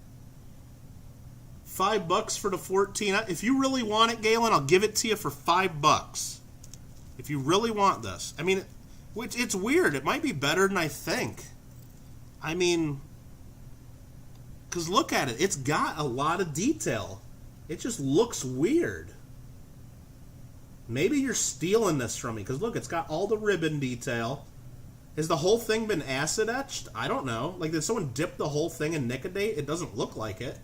Speaker 1: $5 for the 14. If you really want it, Galen, I'll give it to you for $5. If you really want this. I mean, it's weird. It might be better than I think. I mean, because look at it. It's got a lot of detail. It just looks weird. Maybe you're stealing this from me, because look, it's got all the ribbon detail. Has the whole thing been acid etched? I don't know. Like, did someone dip the whole thing in Nicodate? It doesn't look like it.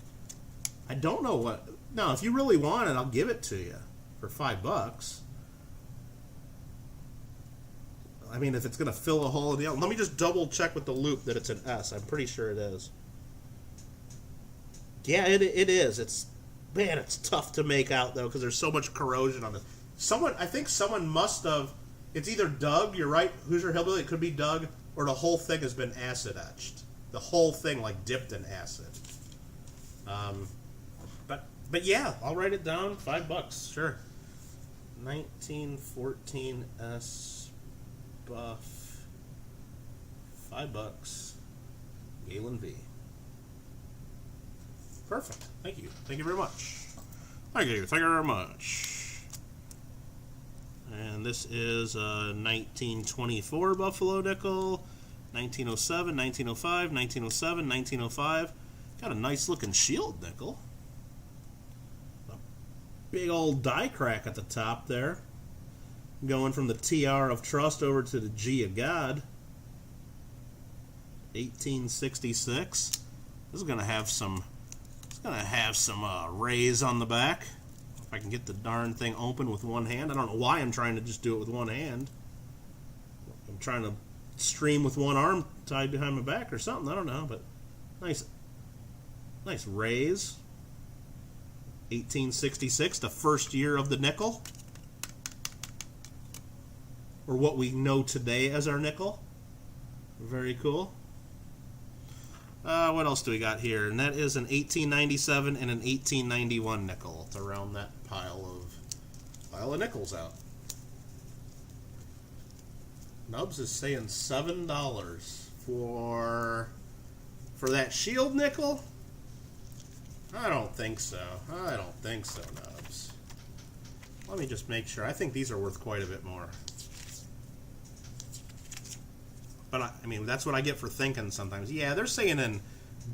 Speaker 1: I don't know what... No, if you really want it, I'll give it to you for $5. I mean, if it's going to fill a hole in the... Let me just double check with the loop that it's an S. I'm pretty sure it is. Yeah, it is. It's... Man, it's tough to make out, though, because there's so much corrosion on this. I think someone must have... It's either dug, you're right, Hoosier Hillbilly, it could be dug, or the whole thing has been acid etched. The whole thing, like, dipped in acid. But yeah, I'll write it down. $5, sure. 1914 S Buff. $5. Galen V. Perfect. Thank you. Thank you very much. Thank you. Thank you very much. And this is a 1924 Buffalo nickel. 1907, 1905, 1907, 1905. Got a nice looking shield nickel. A big old die crack at the top there. Going from the TR of Trust over to the G of God. 1866. This is gonna have some. It's gonna have some rays on the back. If I can get the darn thing open with one hand. I don't know why I'm trying to just do it with one hand. I'm trying to stream with one arm tied behind my back or something. I don't know, but nice rays. 1866, the first year of the nickel, or what we know today as our nickel. Very cool. What else do we got here? And that is an 1897 and an 1891 nickel to round that pile of nickels out. Nubs is saying $7 for that shield nickel. I don't think so. I don't think so, Nubs. Let me just make sure. I think these are worth quite a bit more. But I mean, that's what I get for thinking sometimes. Yeah, they're saying in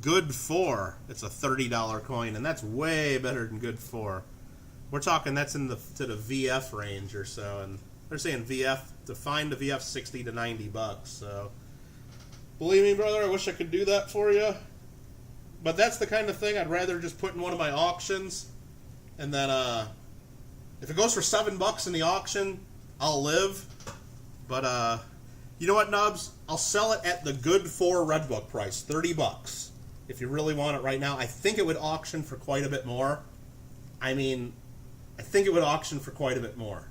Speaker 1: good 4, it's a $30 coin, and that's way better than good 4. We're talking that's to the VF range or so, and they're saying VF to find a VF $60 to $90. So believe me, brother, I wish I could do that for you. But that's the kind of thing I'd rather just put in one of my auctions, and then if it goes for $7 in the auction, I'll live. But you know what, Nubs? I'll sell it at the good 4 Red Book price, $30. If you really want it right now, I think it would auction for quite a bit more. I mean, I think it would auction for quite a bit more.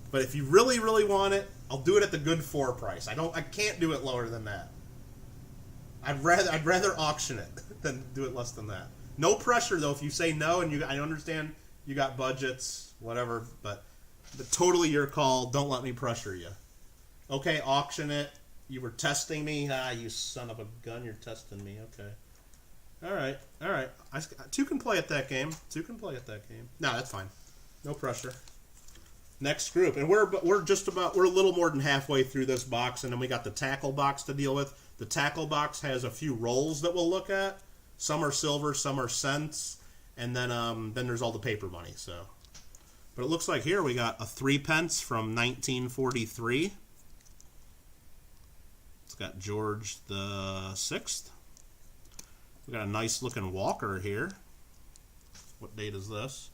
Speaker 1: But if you really, really want it, I'll do it at the good 4 price. I can't do it lower than that. I'd rather auction it than do it less than that. No pressure though. If you say no, and I understand you got budgets, whatever, but totally your call. Don't let me pressure you. Okay, auction it. You were testing me. You son of a gun. You're testing me. Okay. All right. 2 can play at that game. 2 can play at that game. No, that's fine. No pressure. Next group, and we're a little more than halfway through this box, and then we got the tackle box to deal with. The tackle box has a few rolls that we'll look at. Some are silver, some are cents, and then there's all the paper money. So, but it looks like here we got a 3 pence from 1943. It's got George the 6th. We got a nice looking Walker here. What date is this?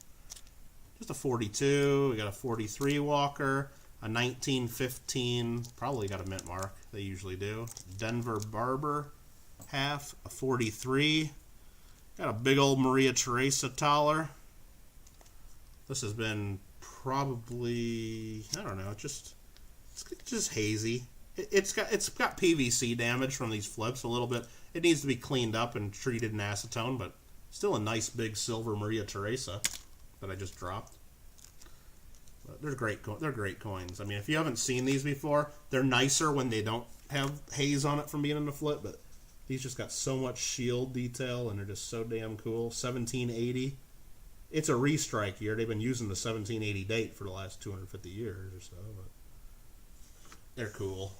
Speaker 1: Just a 42. We got a 43 Walker. A 1915. Probably got a mint mark. They usually do. Denver Barber. Half. A 43. Got a big old Maria Teresa Toller. This has been probably, I don't know, it's just hazy. It's got PVC damage from these flips a little bit. It needs to be cleaned up and treated in acetone, but still a nice big silver Maria Teresa that I just dropped. But they're great coins. I mean, if you haven't seen these before, they're nicer when they don't have haze on it from being in the flip, but these just got so much shield detail and they're just so damn cool. 1780. It's a restrike year. They've been using the 1780 date for the last 250 years or so, but they're cool.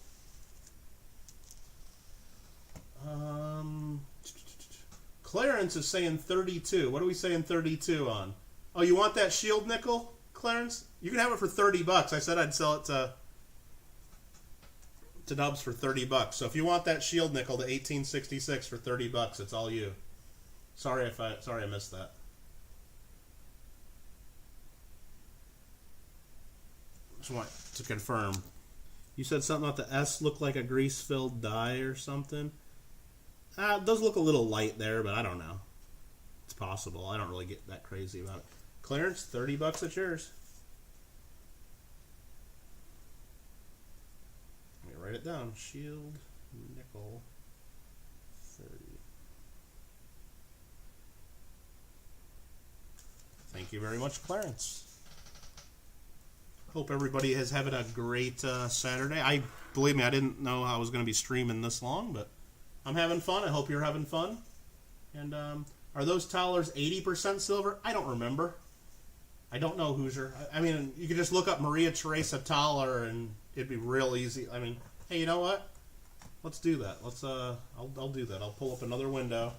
Speaker 1: Clarence is saying 32. What are we saying 32 on? Oh, you want that shield nickel? Clarence, you can have it for 30 bucks. I said I'd sell it to Dubs for 30 bucks. So if you want that shield nickel to 1866 for 30 bucks, it's all you. Sorry I missed that. Just want to confirm. You said something about the S looked like a grease-filled dye or something. It does look a little light there, but I don't know. It's possible. I don't really get that crazy about it. Clarence, 30 bucks, it's yours. Let me write it down. Shield nickel 30. Thank you very much, Clarence. Hope everybody is having a great Saturday. Believe me, I didn't know I was going to be streaming this long, but I'm having fun. I hope you're having fun. And are those towelers 80% silver? I don't remember. I don't know, Hoosier. I mean, you could just look up Maria Teresa Thaler, and it'd be real easy. I mean, hey, you know what? Let's do that. I'll do that. I'll pull up another window.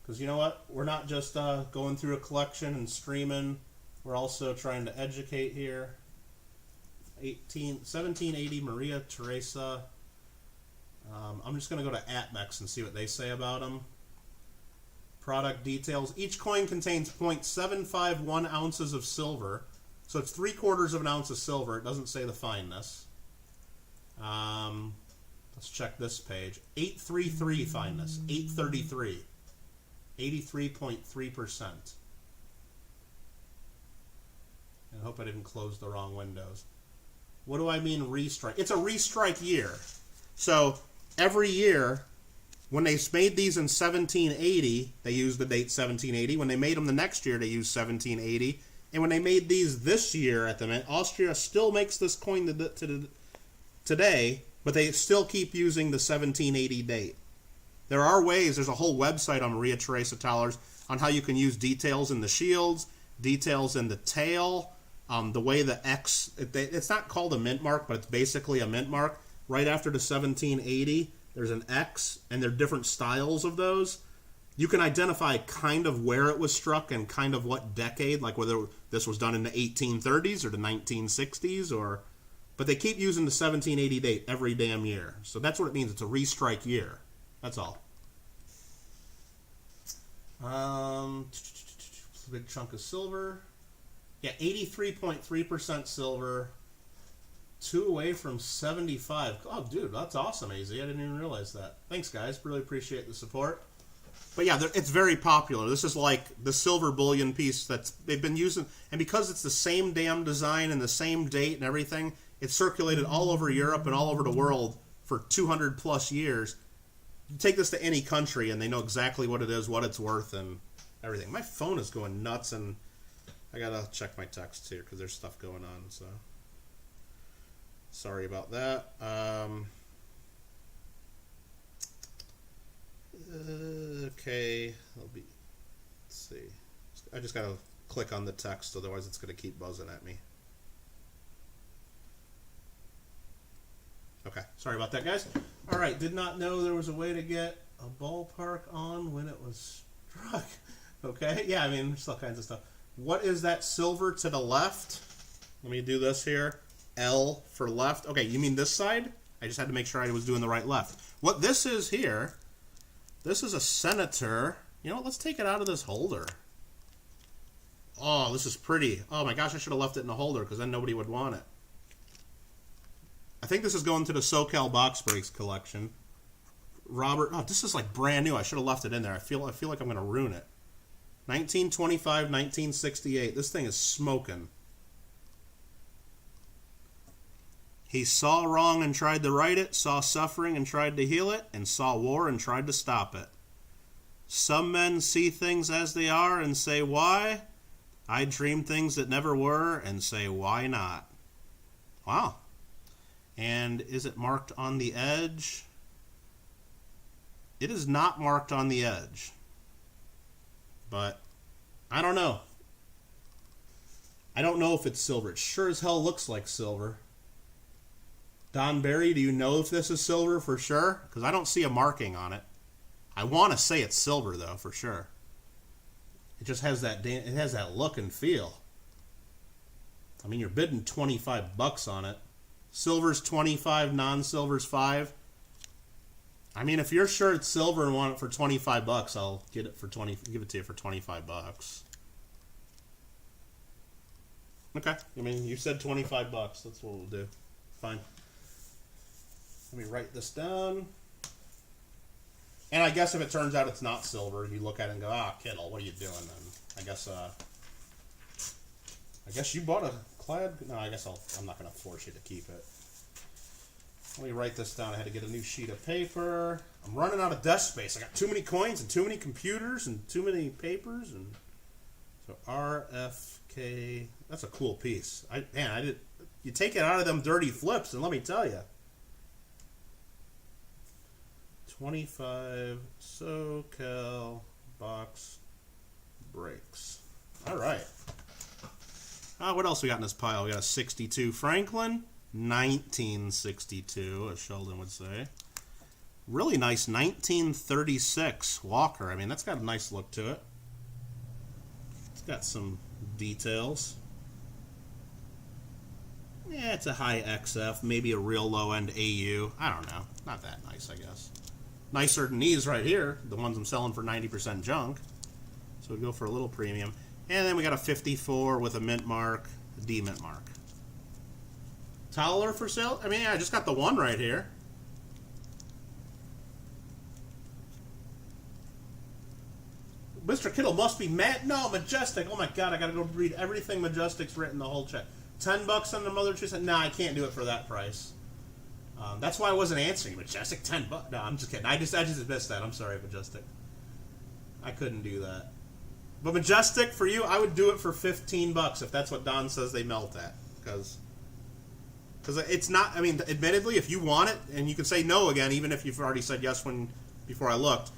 Speaker 1: Because you know what? We're not just going through a collection and streaming. We're also trying to educate here. 1780 Maria Teresa. I'm just going to go to APMEX and see what they say about them. Product details. Each coin contains 0.751 ounces of silver. So it's 3/4 of an ounce of silver. It doesn't say the fineness. Let's check this page. 833 fineness. 833. 83.3%. I hope I didn't close the wrong windows. What do I mean restrike? It's a restrike year. So every year, when they made these in 1780, they used the date 1780. When they made them the next year, they used 1780. And when they made these this year at the Mint, Austria still makes this coin today, but they still keep using the 1780 date. There are ways, there's a whole website on Maria Teresa Thalers on how you can use details in the shields, details in the tail, the way the X, it's not called a mint mark, but it's basically a mint mark. Right after the 1780, there's an X, and there are different styles of those. You can identify kind of where it was struck and kind of what decade, like whether this was done in the 1830s or the 1960s, but they keep using the 1780 date every damn year. So that's what it means. It's a restrike year. That's all. Big chunk of silver. Yeah, 83.3% silver. 2 away from 75. Oh, dude, that's awesome, AZ. I didn't even realize that. Thanks, guys. Really appreciate the support. But yeah, it's very popular. This is like the silver bullion piece they've been using. And because it's the same damn design and the same date and everything, it's circulated all over Europe and all over the world for 200 plus years. You take this to any country and they know exactly what it is, what it's worth, and everything. My phone is going nuts, and I gotta check my texts here because there's stuff going on, so sorry about that. Okay, let's see. I just gotta click on the text, otherwise it's gonna keep buzzing at me. Okay, sorry about that, guys. All right, did not know there was a way to get a ballpark on when it was struck. Okay, yeah, I mean, there's all kinds of stuff. What is that silver to the left? Let me do this here. L for left. Okay, you mean this side? I just had to make sure I was doing the right left. What this is here, this is a senator. You know what, let's take it out of this holder. Oh, this is pretty. Oh my gosh, I should have left it in the holder because then nobody would want it. I think this is going to the SoCal Box Breaks collection. Robert, oh, this is like brand new. I should have left it in there. I feel like I'm going to ruin it. 1925, 1968. This thing is smoking. He saw wrong and tried to right it, saw suffering and tried to heal it, and saw war and tried to stop it. Some men see things as they are and say, why? I dream things that never were and say, why not? Wow. And is it marked on the edge? It is not marked on the edge. But I don't know. I don't know if it's silver. It sure as hell looks like silver. Don Barry, do you know if this is silver for sure? Because I don't see a marking on it. I want to say it's silver though, for sure. It just has that look and feel. I mean, you're bidding $25 on it. Silver's 25, non-silver's 5. I mean, if you're sure it's silver and want it for $25, I'll get it for give it to you for $25. Okay. I mean, you said $25. That's what we'll do. Fine. Let me write this down. And I guess if it turns out it's not silver, you look at it and go, ah, Kittle, what are you doing then? I guess you bought a clad. No, I guess I'm not going to force you to keep it. Let me write this down. I had to get a new sheet of paper. I'm running out of desk space. I got too many coins and too many computers and too many papers. And so RFK. That's a cool piece. You take it out of them dirty flips, and let me tell you. 25 SoCal box breaks. All right. What else we got in this pile? We got a 62 Franklin, 1962, as Sheldon would say. Really nice 1936 Walker. I mean, that's got a nice look to it. It's got some details. Yeah, it's a high XF, maybe a real low-end AU. I don't know. Not that nice, I guess. Nicer than these right here, the ones I'm selling for 90% junk. So we go for a little premium. And then we got a 54 with a mint mark, a D mint mark. Towler for sale? I mean, yeah, I just got the one right here. Mr. Kittle must be mad. No, Majestic. Oh my God, I gotta go read everything Majestic's written the whole check. $10 on the Mother Teresa? Nah, I can't do it for that price. That's why I wasn't answering. Majestic, $10. No, I'm just kidding. I just missed that. I'm sorry, Majestic. I couldn't do that. But Majestic, for you, I would do it for $15 if that's what Don says they melt at. Because it's not, I mean, admittedly, if you want it, and you can say no again, even if you've already said yes before I looked,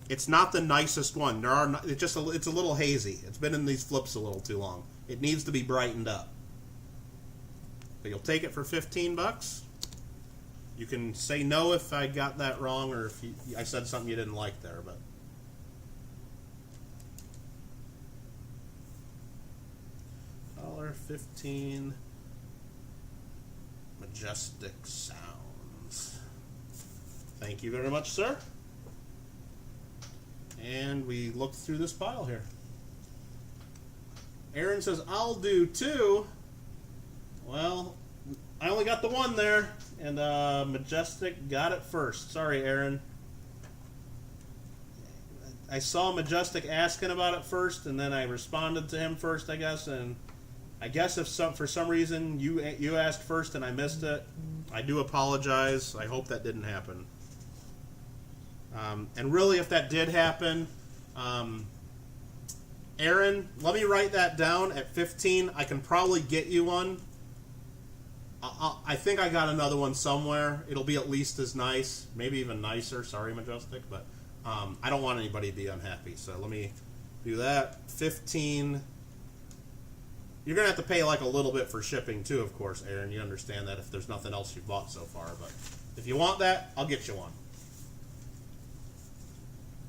Speaker 1: it's not the nicest one. It's a little hazy. It's been in these flips a little too long. It needs to be brightened up. But you'll take it for $15. You can say no if I got that wrong, or if I said something you didn't like there. But $1.15 Majestic Sounds. Thank you very much, sir. And we looked through this pile here. Aaron says, I'll do 2. Well, I only got the one there, and Majestic got it first. Sorry, Aaron. I saw Majestic asking about it first, and then I responded to him first, I guess. And I guess if for some reason you asked first and I missed it, I do apologize. I hope that didn't happen. And really, if that did happen, Aaron, let me write that down at 15. I can probably get you one. I think I got another one somewhere. It'll be at least as nice, maybe even nicer. Sorry, Majestic, but I don't want anybody to be unhappy. So let me do that. 15. You're going to have to pay like a little bit for shipping too, of course, Aaron. You understand that if there's nothing else you've bought so far. But if you want that, I'll get you one.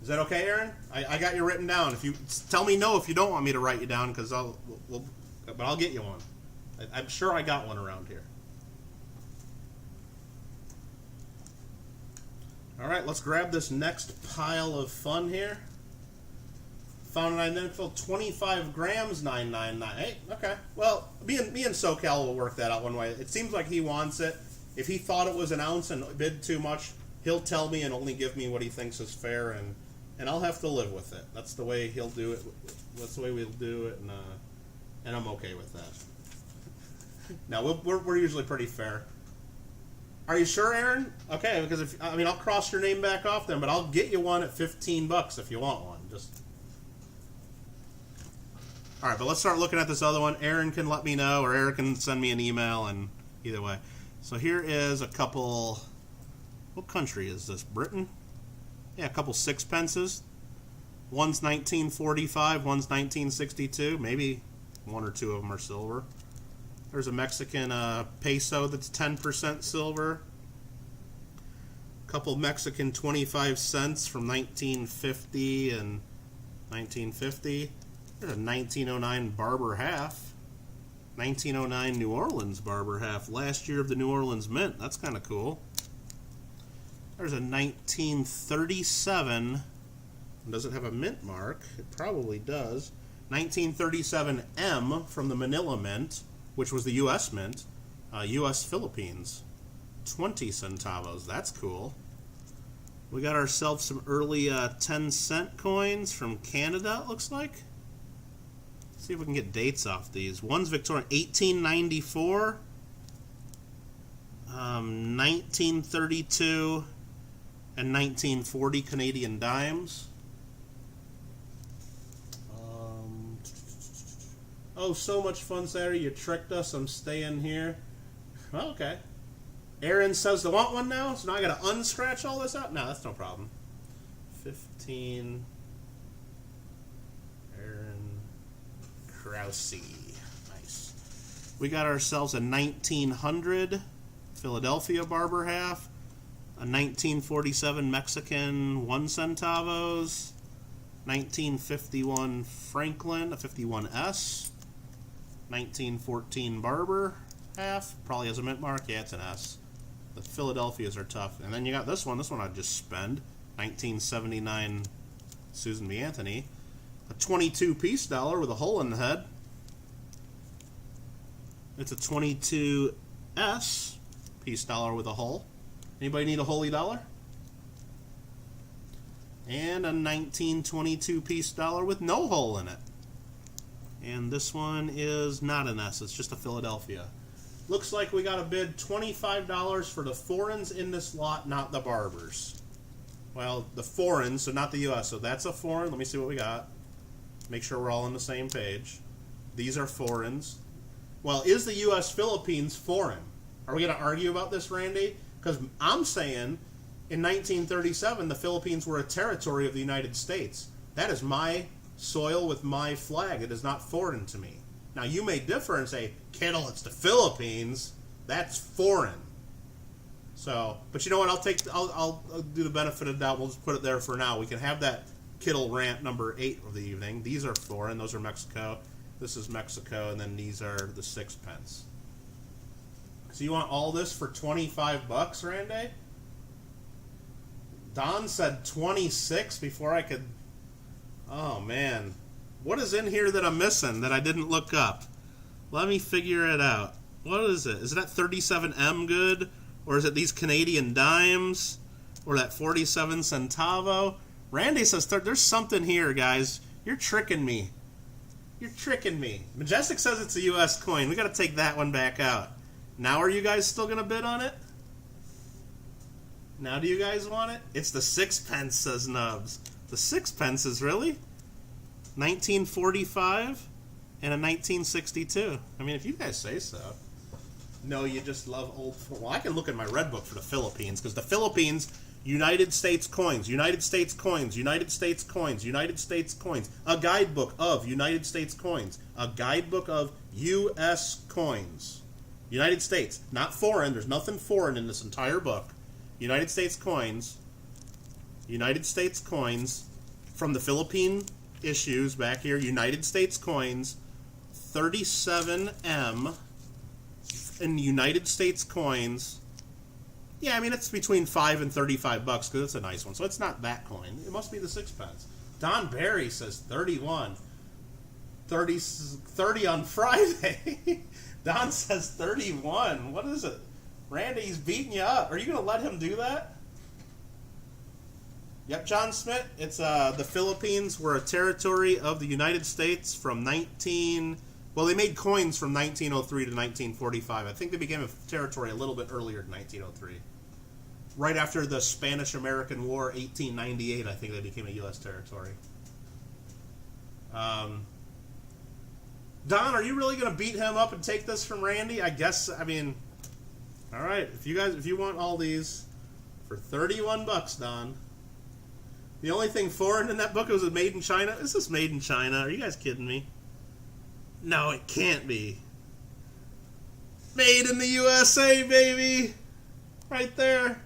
Speaker 1: Is that okay, Aaron? I got you written down. If you tell me no if you don't want me to write you down, because but I'll get you one. I'm sure I got one around here. All right, let's grab this next pile of fun here. Found an identical 25 grams, $9.99. Hey, okay. Well, me and SoCal will work that out one way. It seems like he wants it. If he thought it was an ounce and bid too much, he'll tell me and only give me what he thinks is fair, and I'll have to live with it. That's the way he'll do it. That's the way we'll do it, and I'm okay with that. Now we're usually pretty fair. Are you sure, Aaron? Okay, because I'll cross your name back off then, but I'll get you one at $15 if you want one. All right, but let's start looking at this other one. Aaron can let me know, or Aaron can send me an email, and either way. So here is a couple. What country is this? Britain? Yeah, a couple sixpences. One's 1945, one's 1962. Maybe one or two of them are silver. There's a Mexican peso that's 10% silver. A couple Mexican 25 cents from 1950 and 1950. There's a 1909 Barber half. 1909 New Orleans Barber half. Last year of the New Orleans Mint. That's kind of cool. There's a 1937. Does it have a mint mark? It probably does. 1937 M from the Manila Mint, which was the U.S. Mint. U.S. Philippines. 20 centavos. That's cool. We got ourselves some early 10-cent coins from Canada, it looks like. Let's see if we can get dates off these. One's Victorian, 1894, 1932, and 1940 Canadian dimes. Oh, so much fun, Saturday. You tricked us. I'm staying here. Well, okay. Aaron says, "Do I want one now?" So now I got to unscratch all this out? No, that's no problem. 15. Aaron Krause. Nice. We got ourselves a 1900 Philadelphia Barber half. A 1947 Mexican 1 centavos. 1951 Franklin, a 51S. 1914 Barber half. Probably has a mint mark. Yeah, it's an S. The Philadelphias are tough. And then you got this one. This one I'd just spend. 1979 Susan B. Anthony. A 22-piece dollar with a hole in the head. It's a 22S piece dollar with a hole. Anybody need a holy dollar? And a 1922-piece dollar with no hole in it. And this one is not an S. It's just a Philadelphia. Looks like we got a bid $25 for the foreigns in this lot, not the Barbers. Well, the foreigns, so not the U.S. So that's a foreign. Let me see what we got. Make sure we're all on the same page. These are foreigns. Well, is the U.S. Philippines foreign? Are we going to argue about this, Randy? Because I'm saying in 1937, the Philippines were a territory of the United States. That is my soil with my flag. It is not foreign to me. Now, you may differ and say, Kittle, it's the Philippines. That's foreign. So, but you know what? I'll do the benefit of the doubt. We'll just put it there for now. We can have that Kittle rant number 8 of the evening. These are foreign. Those are Mexico. This is Mexico, and then these are the 6 pence. So you want all this for $25, Randy? Don said 26 before I could... Oh, man. What is in here that I'm missing that I didn't look up? Let me figure it out. What is it? Is that 37M good? Or is it these Canadian dimes? Or that 47 centavo? Randy says there's something here, guys. You're tricking me. You're tricking me. Majestic says it's a U.S. coin. We got to take that one back out. Now are you guys still going to bid on it? Now do you guys want it? It's the 6 pence, says Nubs. The 6 pence is really? 1945 and a 1962. I mean, if you guys say so. No, you just love old... Well, I can look in my red book for the Philippines, because the Philippines, United States coins, United States coins, United States coins, United States coins. A guidebook of United States coins. A guidebook of U.S. coins. United States, not foreign. There's nothing foreign in this entire book. United States coins. United States coins from the Philippine issues back here. United States coins. 37M in United States coins. Yeah, I mean, it's between $5 and $35 because it's a nice one. So it's not that coin. It must be the 6 pence. Don Barry says 31. 30 on Friday. Don says 31. What is it? Randy's beating you up. Are you going to let him do that? Yep, John Smith. It's the Philippines were a territory of the United States from Well, they made coins from 1903 to 1945. I think they became a territory a little bit earlier than 1903. Right after the Spanish-American War, 1898, I think they became a U.S. territory. Don, are you really going to beat him up and take this from Randy? I guess, I mean, all right. If you want all these for $31, Don. The only thing foreign in that book was it made in China. Is this made in China? Are you guys kidding me? No, it can't be. Made in the USA, baby. Right there.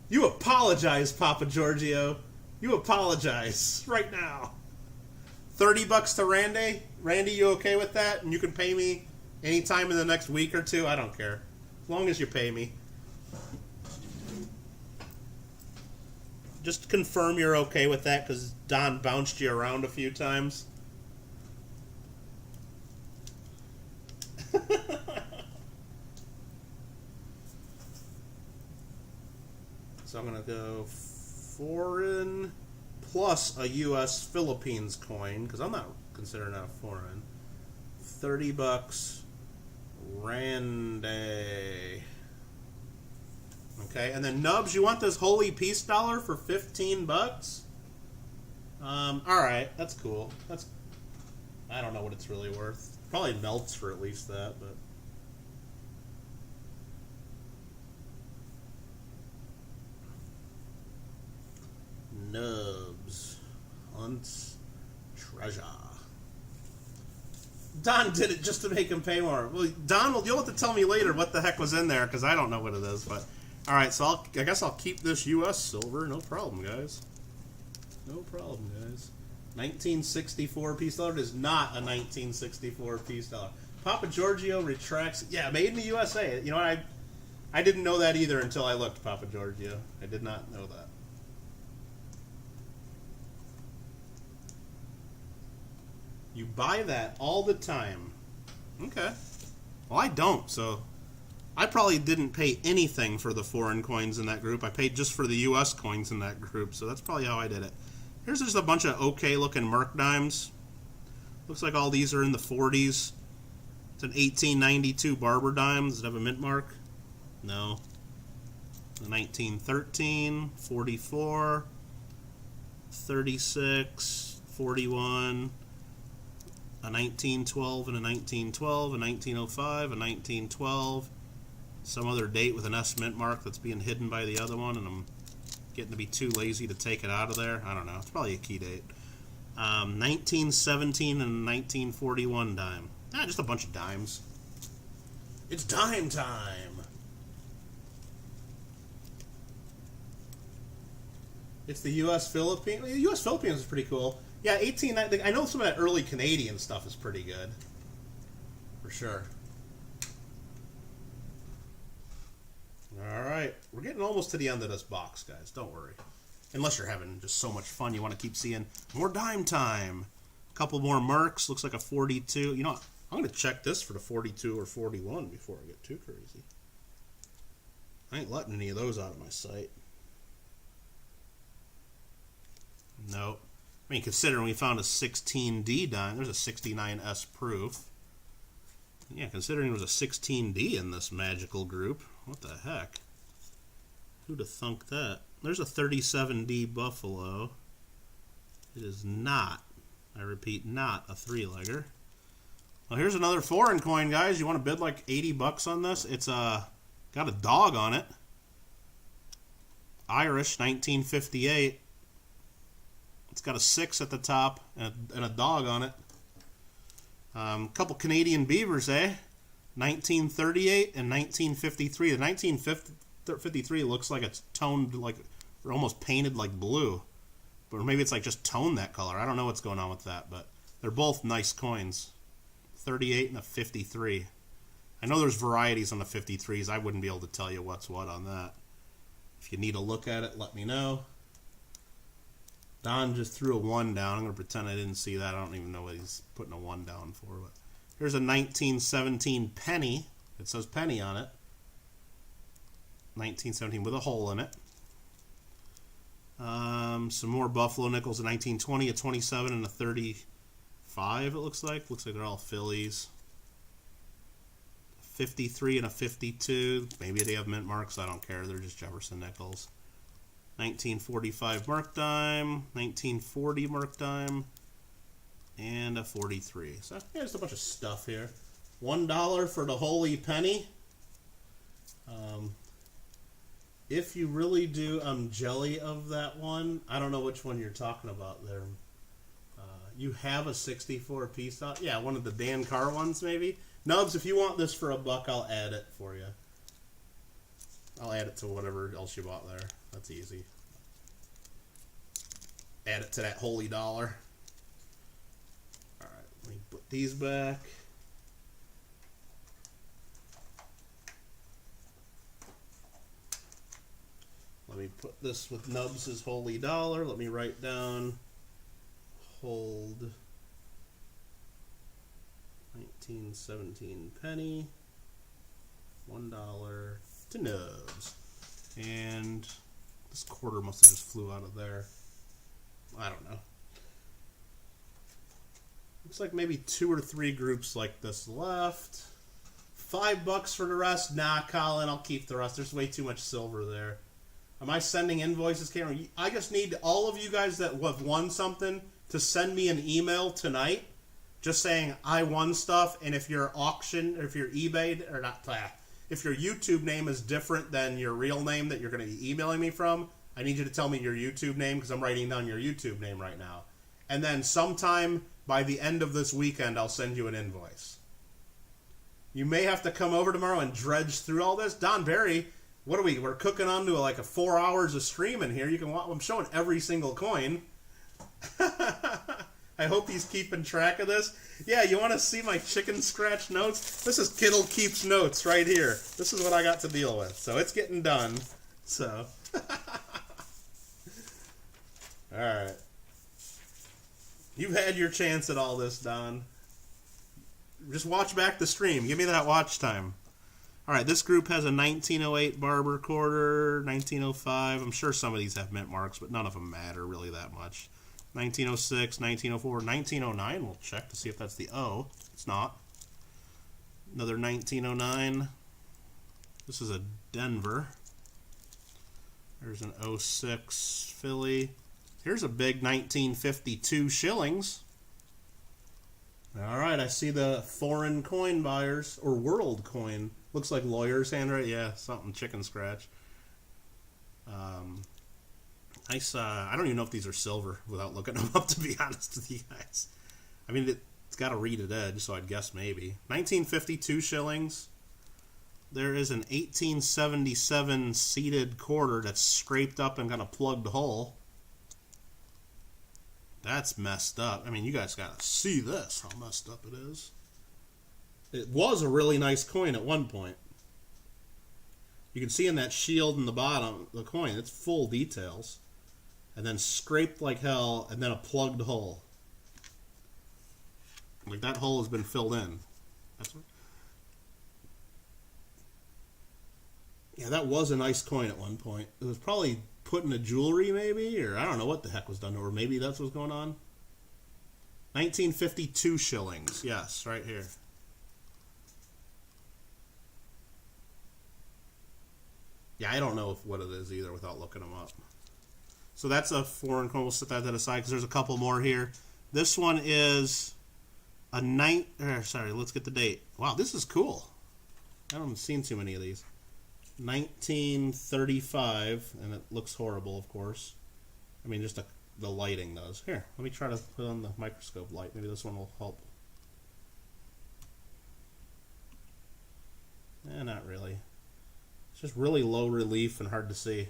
Speaker 1: You apologize, Papa Giorgio. You apologize right now. $30 to Randy. Randy, you okay with that? And you can pay me anytime in the next week or two. I don't care. As long as you pay me. Just confirm you're okay with that, because Don bounced you around a few times. So I'm going to go foreign plus a U.S. Philippines coin, because I'm not considering that foreign. $30 Randy. Okay, and then Nubs, you want this holy peace dollar for $15? Alright, that's cool. I don't know what it's really worth. Probably melts for at least that, but... Nubs. Hunt's treasure. Don did it just to make him pay more. Well, Don, you'll have to tell me later what the heck was in there, because I don't know what it is, but... Alright, so I guess I'll keep this U.S. silver. No problem, guys. No problem, guys. 1964 peace dollar. It is not a 1964 peace dollar. Papa Giorgio retracts. Yeah, made in the USA. You know what? I didn't know that either until I looked, Papa Giorgio. I did not know that. You buy that all the time. Okay. Well, I don't, so... I probably didn't pay anything for the foreign coins in that group. I paid just for the U.S. coins in that group, so that's probably how I did it. Here's just a bunch of okay-looking Merc dimes. Looks like all these are in the 40s. It's an 1892 Barber dime. Does it have a mint mark? No. A 1913, 44, 36, 41, a 1912 and a 1912, a 1905, a 1912, some other date with an S mint mark that's being hidden by the other one, and I'm getting to be too lazy to take it out of there. I don't know. It's probably a key date. 1917 and 1941 dime. Just a bunch of dimes. It's dime time. It's the U.S. Philippines. The U.S. Philippines is pretty cool. Yeah, 1890. I know some of that early Canadian stuff is pretty good. For sure. Alright, we're getting almost to the end of this box, guys. Don't worry. Unless you're having just so much fun, you want to keep seeing more dime time. A couple more Mercs. Looks like a 42. You know what? I'm going to check this for the 42 or 41 before I get too crazy. I ain't letting any of those out of my sight. Nope. I mean, considering we found a 16D dime, there's a 69S proof. Yeah, considering there was a 16D in this magical group. What the heck? Who'd have thunk that? There's a 37D Buffalo. It is not, I repeat, not a three-legger. Well, here's another foreign coin, guys. You want to bid like $80 on this? It's got a dog on it. Irish, 1958. It's got a 6 at the top and a dog on it. Couple Canadian beavers, eh? 1938 and 1953. The 1953 looks like it's toned, like, or almost painted like blue. But maybe it's like just toned that color. I don't know what's going on with that, but they're both nice coins. 38 and a 53. I know there's varieties on the 53s. I wouldn't be able to tell you what's what on that. If you need a look at it, let me know. Don just threw a 1 down. I'm going to pretend I didn't see that. I don't even know what he's putting a 1 down for. But here's a 1917 penny. It says penny on it. 1917 with a hole in it. Some more Buffalo nickels. A 1920, a 27, and a 35, it looks like. Looks like they're all Phillies. 53 and a 52. Maybe they have mint marks. I don't care. They're just Jefferson nickels. 1945 Merc Dime, 1940 Merc Dime, and a 43. So yeah, just a bunch of stuff here. $1 for the holy penny. If you really do, I'm jelly of that one. I don't know which one you're talking about there. You have a 64 piece out? Yeah, one of the Dan Carr ones maybe. Nubs, if you want this for $1, I'll add it for you. I'll add it to whatever else you bought there. That's easy. Add it to that holy dollar. Let me put these back. Let me put this with Nubs' Holy Dollar. Let me write down hold 1917 penny, $1 to Nubs. And this quarter must have just flew out of there. I don't know. Looks like maybe 2 or 3 groups like this left. $5 for the rest? Nah, Colin, I'll keep the rest. There's way too much silver there. Am I sending invoices, Cameron? I just need all of you guys that have won something to send me an email tonight just saying I won stuff, and if your auction, or if your eBay, or not, if your YouTube name is different than your real name that you're going to be emailing me from, I need you to tell me your YouTube name because I'm writing down your YouTube name right now. And then sometime by the end of this weekend, I'll send you an invoice. You may have to come over tomorrow and dredge through all this. Don Barry, what are we? We're cooking on to like a 4 hours of streaming here. You can watch. I'm showing every single coin. I hope he's keeping track of this. Yeah, you want to see my chicken scratch notes? This is Kittle Keeps Notes right here. This is what I got to deal with. So it's getting done. So. Alright. You've had your chance at all this, Don. Just watch back the stream. Give me that watch time. Alright, this group has a 1908 Barber Quarter, 1905. I'm sure some of these have mint marks, but none of them matter really that much. 1906, 1904, 1909. We'll check to see if that's the O. It's not. Another 1909. This is a Denver. There's an 06 Philly. Here's a big 1952 shillings. Alright, I see the foreign coin buyers, or world coin. Looks like lawyer's handwriting. Yeah, something chicken scratch. Nice. I don't even know if these are silver without looking them up, to be honest with you guys. I mean, it's got a reeded edge, so I'd guess maybe. 1952 shillings. There is an 1877 seated quarter that's scraped up and got a plugged hole. That's messed up. I mean, you guys got to see this, how messed up it is. It was a really nice coin at one point. You can see in that shield in the bottom, the coin, it's full details. And then scraped like hell, and then a plugged hole. Like that hole has been filled in. That's what. Yeah, that was a nice coin at one point. It was probably put in a jewelry, maybe, or I don't know what the heck was done to her. Maybe that's what's going on. 1952 shillings. Yes, right here. Yeah, I don't know what it is either without looking them up. So that's a foreign coin. We'll set that aside because there's a couple more here. This one is a sorry, let's get the date. Wow, this is cool. I haven't seen too many of these. 1935, and it looks horrible, of course. I mean, just the lighting does. Here, let me try to put on the microscope light. Maybe this one will help. Not really. It's just really low relief and hard to see.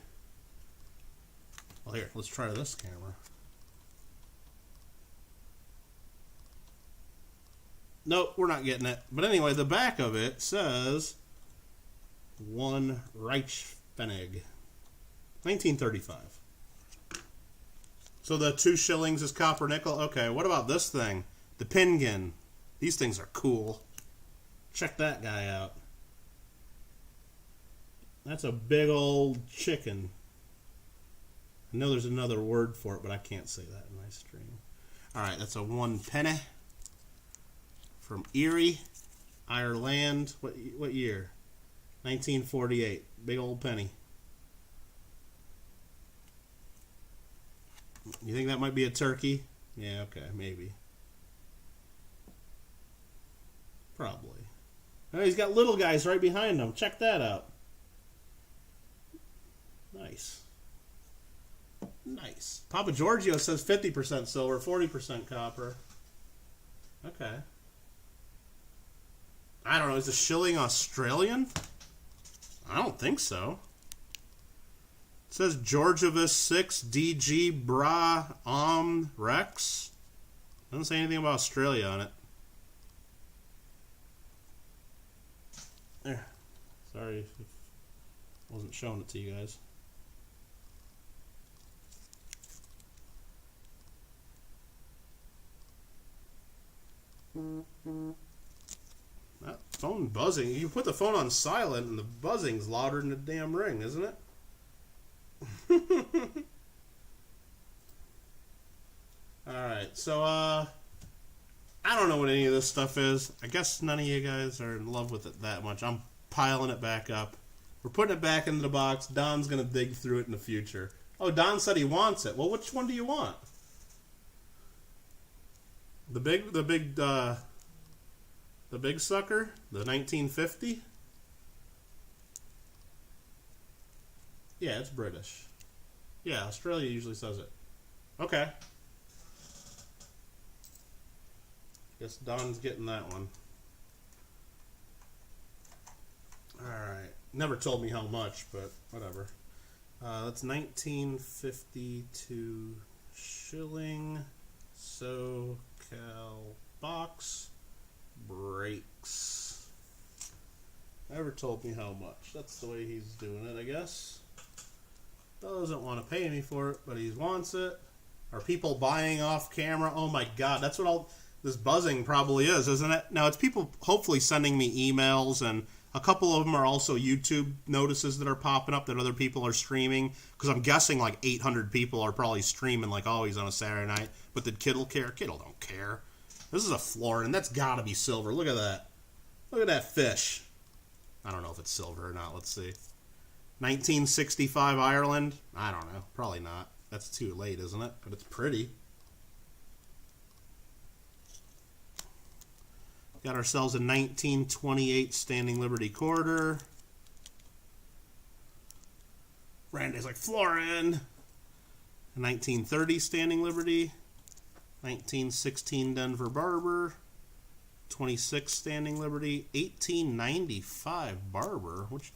Speaker 1: Well, here, let's try this camera. Nope, we're not getting it. But anyway, the back of it says 1 Reichspfennig, 1935. So the 2 shillings is copper nickel. Okay, what about this thing? The Pingen. These things are cool. Check that guy out. That's a big old chicken. I know there's another word for it, but I can't say that in my stream. Alright, that's a 1 penny from Erie, Ireland. What year? 1948. Big old penny. You think that might be a turkey? Yeah, okay, maybe. Probably. Oh, he's got little guys right behind him. Check that out. Nice. Nice. Papa Giorgio says 50% silver, 40% copper. Okay. I don't know. Is the shilling Australian? I don't think so. It says Georgievus 6 DG Bra Rex. Doesn't say anything about Australia on it. There. Sorry if I wasn't showing it to you guys. That phone buzzing. You put the phone on silent and the buzzing's louder than the damn ring, isn't it? Alright, so I don't know what any of this stuff is. I guess none of you guys are in love with it that much. I'm piling it back up. We're putting it back into the box. Don's gonna dig through it in the future. Oh, Don said he wants it. Well, which one do you want? The big sucker? The 1950? Yeah, it's British. Yeah, Australia usually says it. Okay. Guess Don's getting that one. Alright. Never told me how much, but whatever. That's 1952 shilling. SoCal box. Brakes. Never told me how much. That's the way he's doing it, I guess. Doesn't want to pay me for it, but he wants it. Are people buying off camera? Oh my god, that's what all this buzzing probably is, isn't it? Now, it's people hopefully sending me emails, and a couple of them are also YouTube notices that are popping up that other people are streaming, because I'm guessing like 800 people are probably streaming like always on a Saturday night. But did Kittle care? Kittle don't care. This is a florin, and that's got to be silver. Look at that. Look at that fish. I don't know if it's silver or not. Let's see. 1965 Ireland? I don't know. Probably not. That's too late, isn't it? But it's pretty. Got ourselves a 1928 Standing Liberty Quarter. Randy's like, florin. A 1930 Standing Liberty. 1916 Denver Barber. 26 Standing Liberty. 1895 Barber. Which,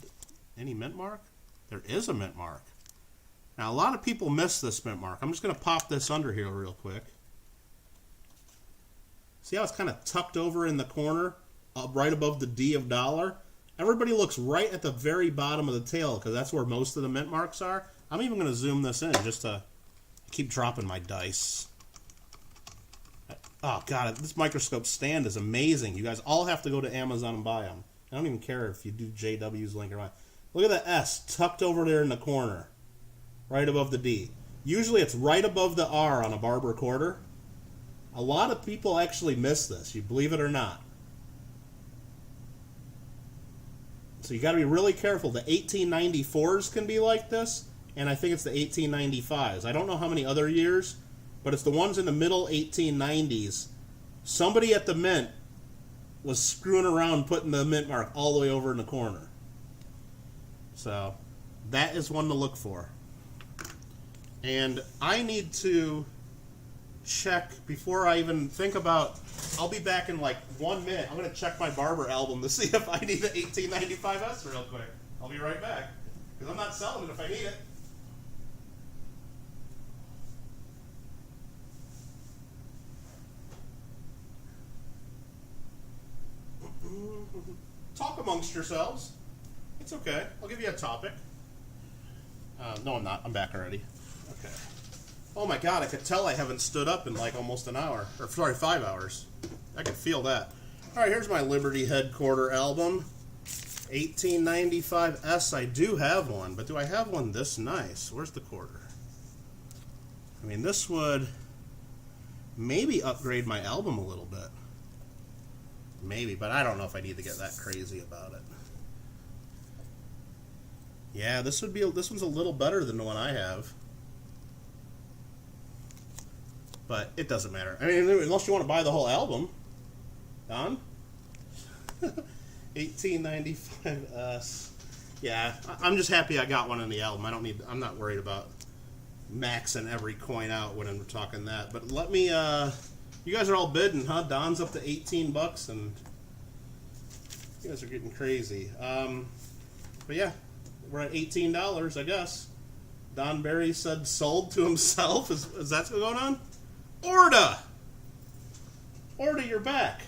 Speaker 1: any mint mark? There is a mint mark. Now, a lot of people miss this mint mark. I'm just going to pop this under here real quick. See how it's kind of tucked over in the corner, right above the D of dollar? Everybody looks right at the very bottom of the tail, because that's where most of the mint marks are. I'm even going to zoom this in just to keep dropping my dice. Oh, God, this microscope stand is amazing. You guys all have to go to Amazon and buy them. I don't even care if you do JW's link or not. Look at the S tucked over there in the corner, right above the D. Usually it's right above the R on a Barber Quarter. A lot of people actually miss this, you believe it or not. So you got to be really careful. The 1894s can be like this, and I think it's the 1895s. I don't know how many other years, but it's the ones in the middle 1890s. Somebody at the mint was screwing around putting the mint mark all the way over in the corner. So that is one to look for. And I need to check before I even think about. I'll be back in like 1 minute. I'm going to check my Barber album to see if I need an 1895S real quick. I'll be right back, because I'm not selling it if I need it. Talk amongst yourselves. It's okay. I'll give you a topic. No, I'm not. I'm back already. Okay. Oh my God, I could tell I haven't stood up in like almost an hour. Or sorry, 5 hours. I can feel that. Alright, here's my Liberty Headquarter album. 1895S. I do have one, but do I have one this nice? Where's the quarter? I mean, this would maybe upgrade my album a little bit. Maybe, but I don't know if I need to get that crazy about it. Yeah, this one's a little better than the one I have. But it doesn't matter. I mean, unless you want to buy the whole album. Don? 1895S. Yeah, I'm just happy I got one in the album. I'm not worried about maxing every coin out when I'm talking that. But let me, you guys are all bidding, huh? Don's up to 18 bucks, and you guys are getting crazy. But yeah, we're at $18, I guess. Don Barry said sold to himself. Is that what's going on? Orda, you're back.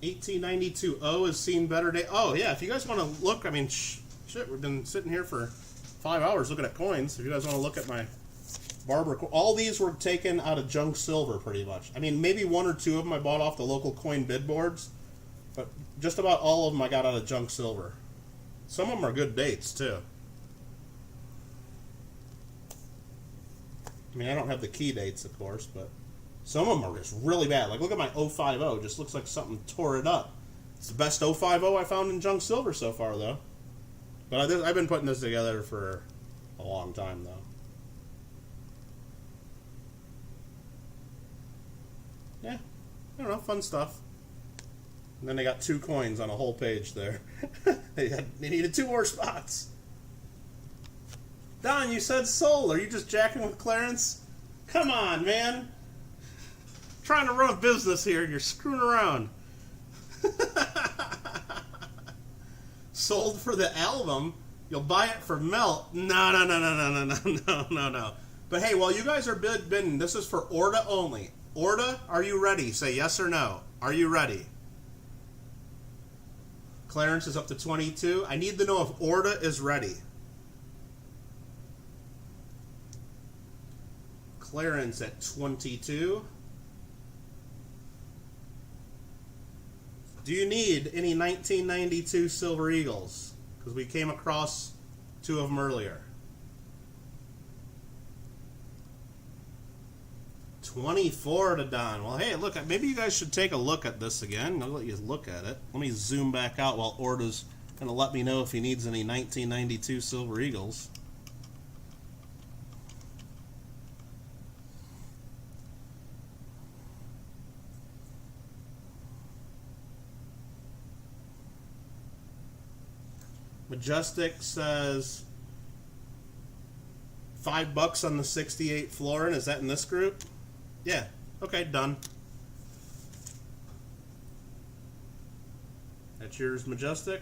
Speaker 1: 1892 O has seen better day. Oh, yeah, if you guys want to look, I mean, shit, we've been sitting here for 5 hours looking at coins. If you guys want to look at my Barber, all these were taken out of junk silver pretty much. I mean, maybe one or two of them I bought off the local coin bid boards, but just about all of them I got out of junk silver. Some of them are good dates, too. I mean, I don't have the key dates, of course, but some of them are just really bad. Like, look at my 050. Just looks like something tore it up. It's the best 050 I found in junk silver so far, though. But I've been putting this together for a long time, though. Yeah, I don't know, fun stuff. And then they got 2 coins on a whole page there. They needed 2 more spots. Don, you said sold. Are you just jacking with Clarence? Come on, man. Trying to run a business here and you're screwing around. Sold for the album? You'll buy it for melt? No. But hey, while you guys are bidding, this is for Orta only. Orta, are you ready? Say yes or no. Are you ready? Clarence is up to 22. I need to know if Orta is ready. Clarence at 22. Do you need any 1992 Silver Eagles? Because we came across 2 of them earlier. 24 to Don. Well, hey, look, maybe you guys should take a look at this again. I'll let you look at it. Let me zoom back out while Orta's going to let me know if he needs any 1992 Silver Eagles. Majestic says $5 on the 68 Florin. Is that in this group? Yeah. Okay, done. That's yours, Majestic.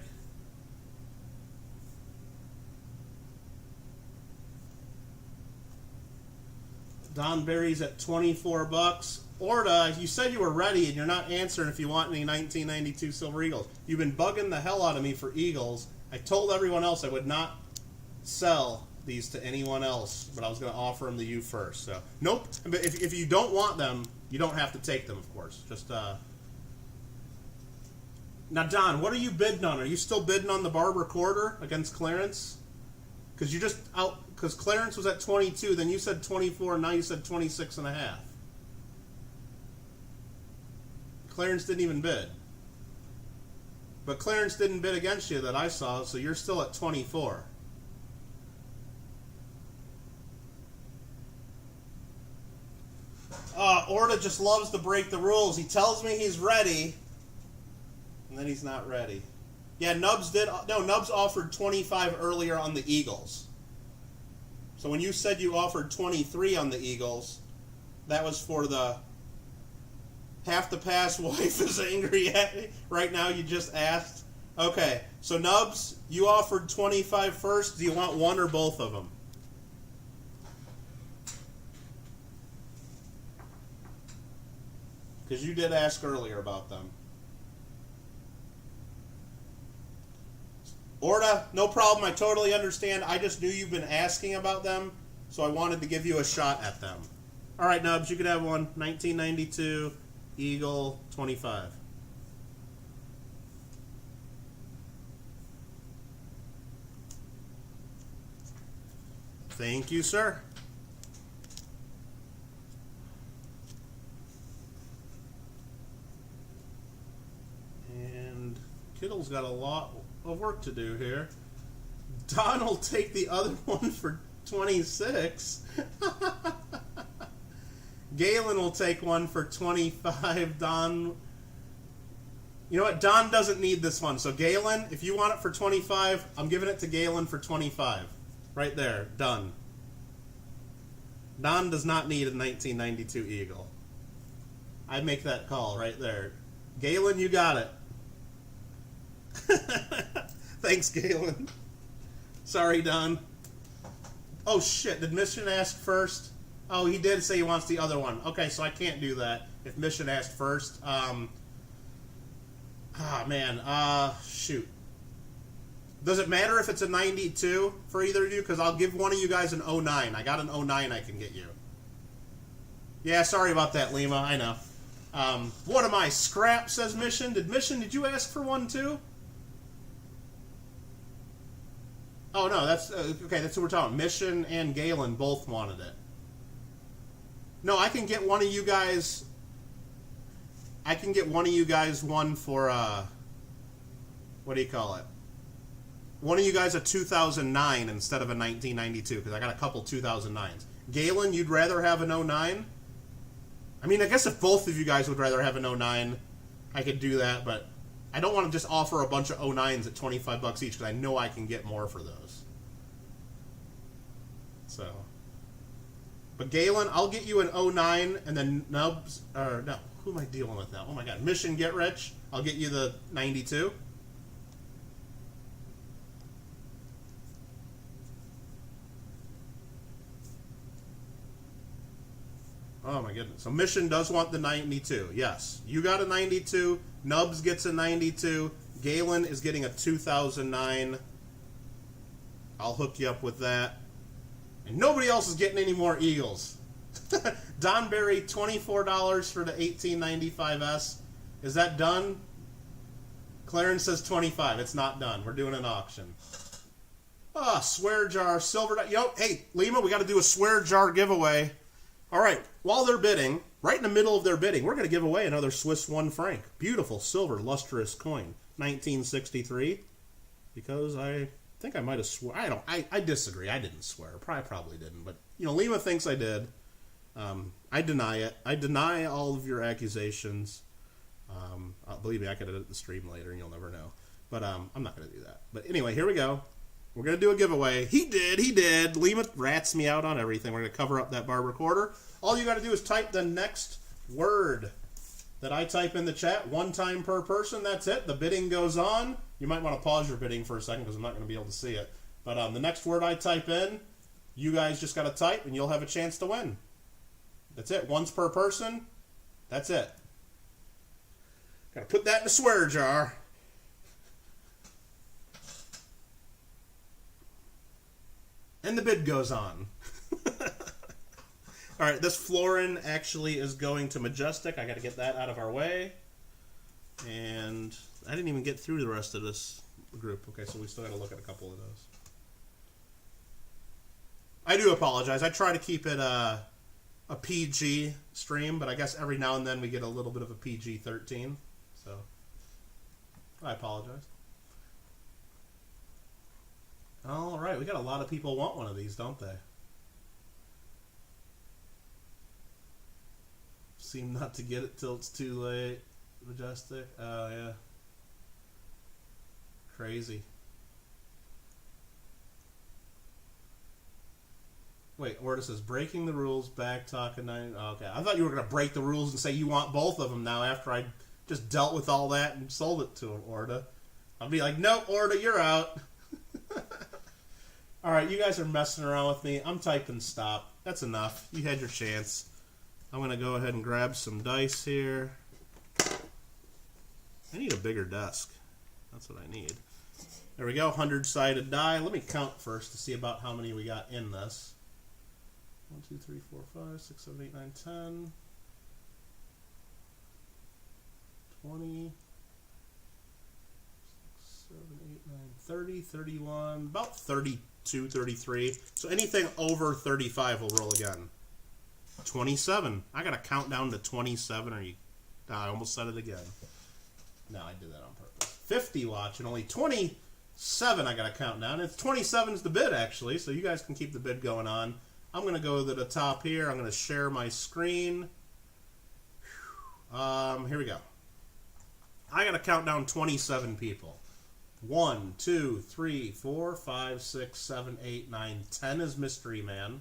Speaker 1: Don Berry's at $24. Orta, you said you were ready and you're not answering if you want any 1992 Silver Eagles. You've been bugging the hell out of me for Eagles. I told everyone else I would not sell these to anyone else, but I was going to offer them to you first. So, nope. But if you don't want them, you don't have to take them, of course. Just now, Don, what are you bidding on? Are you still bidding on the Barber Quarter against Clarence? Because you just out. Because Clarence was at 22, then you said 24, and now you said 26 and a half. Clarence didn't even bid. But Clarence didn't bid against you that I saw, so you're still at 24. Orta just loves to break the rules. He tells me he's ready, and then he's not ready. Yeah, Nubs offered 25 earlier on the Eagles. So when you said you offered 23 on the Eagles, that was for the half the past wife is angry at me. Right now you just asked. Okay, so Nubs, you offered 25 first. Do you want one or both of them? Because you did ask earlier about them. Orta, no problem. I totally understand. I just knew you've been asking about them, so I wanted to give you a shot at them. All right, Nubs, you can have one. 1992 Eagle 25. Thank you, sir. And Kittle's got a lot of work to do here. Don will take the other one for 26. Galen will take one for 25. Don, you know what? Don doesn't need this one. So Galen, if you want it for 25, I'm giving it to Galen for 25. Right there, done. Don does not need a 1992 Eagle. I make that call right there. Galen, you got it. Thanks, Galen. Sorry, Don. Oh, shit. Did Mission ask first? Oh, he did say he wants the other one. Okay, so I can't do that if Mission asked first. Ah, man. Shoot. Does it matter if it's a 92 for either of you? Because I'll give one of you guys an 09. I got an 09 I can get you. Yeah, sorry about that, Lima. I know. What am I? Scrap, says Mission. Did you ask for one too? Oh, no, that's... okay, that's what we're talking about. Mission and Galen both wanted it. No, I can get one of you guys... I can get one of you guys one for, what do you call it? One of you guys a 2009 instead of a 1992, because I got a couple 2009s. Galen, you'd rather have an 09? I mean, I guess if both of you guys would rather have an 09, I could do that, but I don't want to just offer a bunch of 09s at 25 bucks each, because I know I can get more for those. So... But Galen, I'll get you an 09, and then Nubs, or no, who am I dealing with now? Oh my god, Mission Get Rich, I'll get you the 92. Oh my goodness, so Mission does want the 92, yes. You got a 92, Nubs gets a 92, Galen is getting a 2009. I'll hook you up with that. And nobody else is getting any more Eagles. Don Berry, $24 for the 1895S. Is that done? Clarence says 25. It's not done. We're doing an auction. Ah, swear jar, silver. Yo, hey, Lima, we got to do a swear jar giveaway. All right, while they're bidding, right in the middle of their bidding, we're going to give away another Swiss 1 franc. Beautiful, silver, lustrous coin. 1963. Because I think I might have swore. I disagree. I didn't swear. I probably didn't. But, you know, Lima thinks I did. I deny it. I deny all of your accusations. Believe me, I could edit the stream later and you'll never know. But I'm not going to do that. But anyway, here we go. We're going to do a giveaway. He did. Lima rats me out on everything. We're going to cover up that Barber Quarter. All you got to do is type the next word that I type in the chat. 1 time per person. That's it. The bidding goes on. You might want to pause your bidding for a second because I'm not going to be able to see it. But the next word I type in, you guys just got to type and you'll have a chance to win. That's it. Once per person. That's it. Got to put that in a swear jar. And the bid goes on. All right, this florin actually is going to Majestic. I got to get that out of our way. And I didn't even get through the rest of this group. Okay, so we still got to look at a couple of those. I do apologize. I try to keep it a PG stream, but I guess every now and then we get a little bit of a PG-13. So I apologize. All right, we got a lot of people want one of these, don't they? Seem not to get it till it's too late. Majestic. Oh, yeah. Crazy. Wait, Orta says, breaking the rules, back talking. Okay, I thought you were going to break the rules and say you want both of them now after I just dealt with all that and sold it to him, Orta. I'll be like, nope, Orta, you're out. All right, you guys are messing around with me. I'm typing stop. That's enough. You had your chance. I'm going to go ahead and grab some dice here. I need a bigger desk. That's what I need. There we go, 100-sided die. Let me count first to see about how many we got in this. 1, 2, 3, 4, 5, 6, 7, 8, 9, 10, 20, 7, 8, 9, 30, 31, about 32, 33. So anything over 35 will roll again. 27. I got to count down to 27. Are you? I almost said it again. No, I did that on purpose. 50 watch and only 27 I got to count down. It's 27's the bid, actually, so you guys can keep the bid going on. I'm going to go to the top here. I'm going to share my screen. Here we go. I got to count down 27 people. 1, 2, 3, 4, 5, 6, 7, 8, 9, 10 is Mystery Man.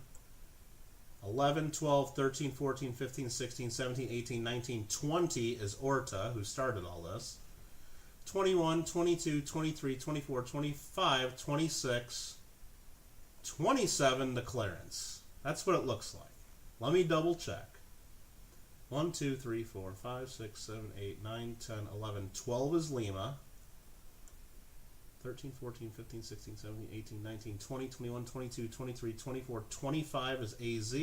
Speaker 1: 11, 12, 13, 14, 15, 16, 17, 18, 19, 20 is Orta, who started all this. 21, 22, 23, 24, 25, 26, 27 to Clarence. That's what it looks like. Let me double check. 1, 2, 3, 4, 5, 6, 7, 8, 9, 10, 11, 12 is Lima. 13, 14, 15, 16, 17, 18, 19, 20, 21, 22, 23, 24, 25 is AZ.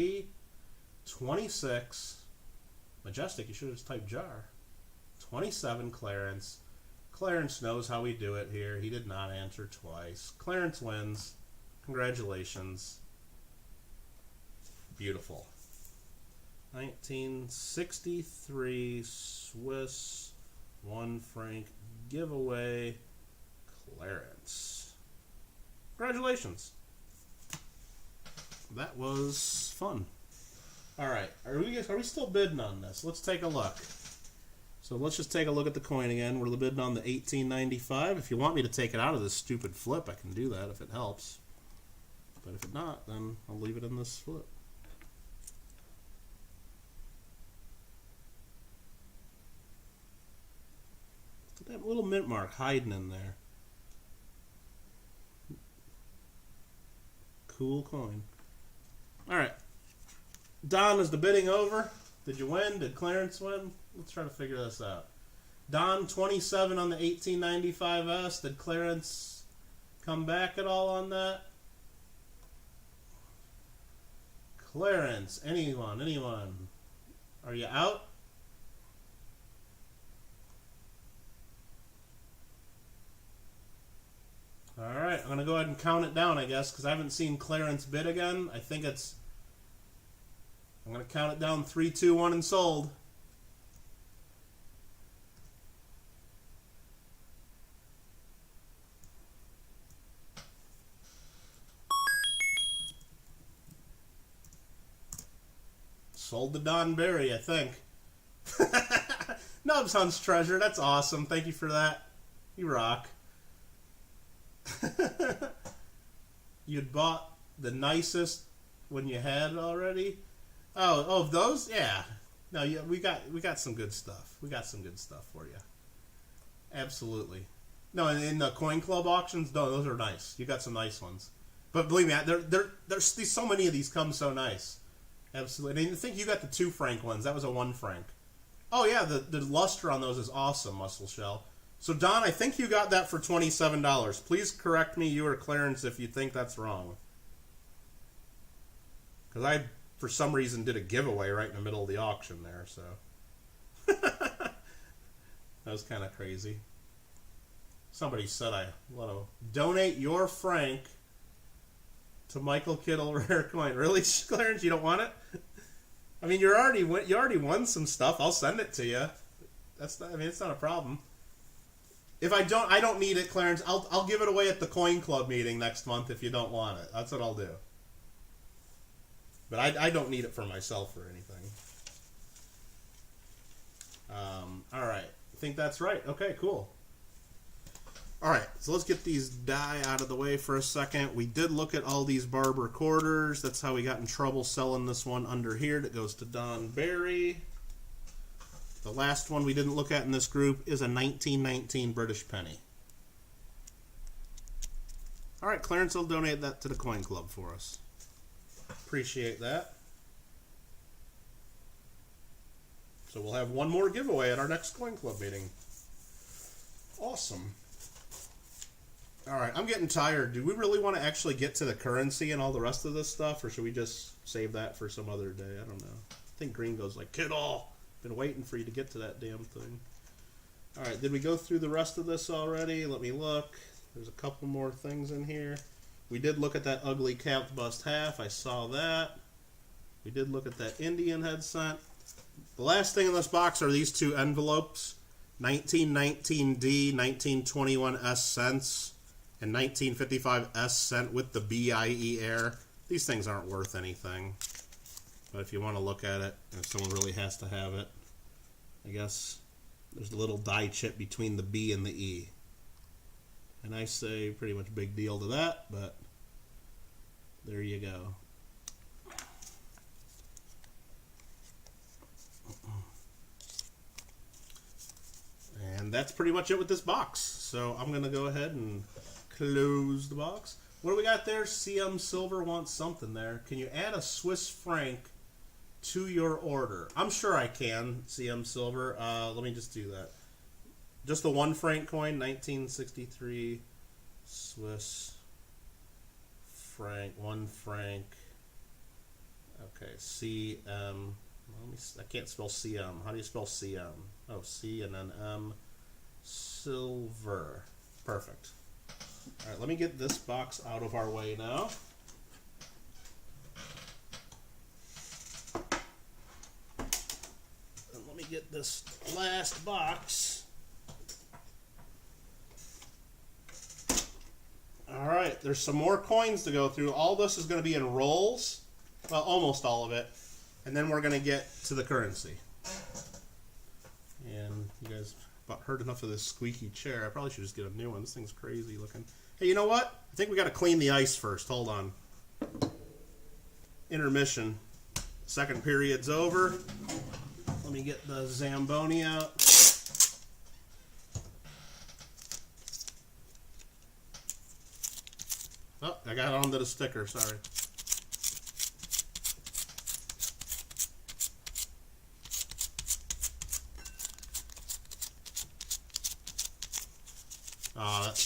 Speaker 1: 26, Majestic, you should have just typed jar. 27, Clarence. Clarence knows how we do it here. He did not answer twice. Clarence wins. Congratulations. Beautiful. 1963 Swiss 1 franc giveaway. Clarence. Congratulations. That was fun. Alright, are we still bidding on this? Let's take a look. So let's just take a look at the coin again. We're bidding on the 1895. If you want me to take it out of this stupid flip, I can do that if it helps. But if it not, then I'll leave it in this flip. Look at that little mint mark hiding in there. Cool coin. Alright. Don, is the bidding over? Did you win? Did Clarence win? Let's try to figure this out. Don, 27 on the 1895S. Did Clarence come back at all on that? Clarence, anyone? Are you out? Alright, I'm going to go ahead and count it down, I guess, because I haven't seen Clarence bid again. I think it's... I'm going to count it down 3, 2, 1 and sold. Sold to Don Berry, I think. Nubs Hunts Treasure, that's awesome. Thank you for that. You rock. You'd bought the nicest when you had it already? Oh, those? Yeah. No, yeah, we got some good stuff. We got some good stuff for you. Absolutely. No, in the coin club auctions, no, those are nice. You got some nice ones. But believe me, there's so many of these come so nice. Absolutely. And I think you got the 2 franc ones. That was a 1 franc. Oh yeah, the luster on those is awesome, Muscle Shell. So Don, I think you got that for $27. Please correct me, you or Clarence, if you think that's wrong. Because I, for some reason, did a giveaway right in the middle of the auction there, so. That was kind of crazy. Somebody said I want to donate your franc to Michael Kittle Rare Coin. Really, Clarence? You don't want it? I mean, you already won some stuff. I'll send it to you. That's not, I mean, it's not a problem. If I don't need it, Clarence. I'll give it away at the Coin Club meeting next month if you don't want it. That's what I'll do. But I don't need it for myself or anything. All right. I think that's right. Okay, cool. All right, so let's get these die out of the way for a second. We did look at all these Barber Quarters. That's how we got in trouble selling this one under here that goes to Don Berry. The last one we didn't look at in this group is a 1919 British penny. All right, Clarence will donate that to the Coin Club for us. Appreciate that. So we'll have one more giveaway at our next Coin Club meeting. Awesome. All right, I'm getting tired. Do we really want to actually get to the currency and all the rest of this stuff, or should we just save that for some other day? I don't know. I think Green goes like, Kittle, been waiting for you to get to that damn thing. All right, did we go through the rest of this already? Let me look. There's a couple more things in here. We did look at that ugly capped bust half. I saw that. We did look at that Indian head cent. The last thing in this box are these 2 envelopes. 1919D, 1921 S cents. And 1955 S cent with the BIE air. These things aren't worth anything. But if you want to look at it, and if someone really has to have it, I guess there's a little die chip between the B and the E. And I say pretty much big deal to that, but there you go. And that's pretty much it with this box. So I'm going to go ahead and close the box. What do we got there? CM Silver wants something there. Can you add a Swiss franc to your order. I'm sure I can, CM Silver. Let me just do that. Just the 1 franc coin, 1963 Swiss franc, 1 franc. Okay, CM. I can't spell CM. How do you spell CM? Oh, C and then M. Silver. Perfect. All right, let me get this box out of our way now. And let me get this last box. All right, there's some more coins to go through. All this is going to be in rolls. Well, almost all of it. And then we're going to get to the currency. And you guys heard enough of this squeaky chair. I probably should just get a new one. This thing's crazy looking. Hey, you know what? I think we got to clean the ice first. Hold on. Intermission. Second period's over. Let me get the Zamboni out. Oh, I got onto the sticker. Sorry.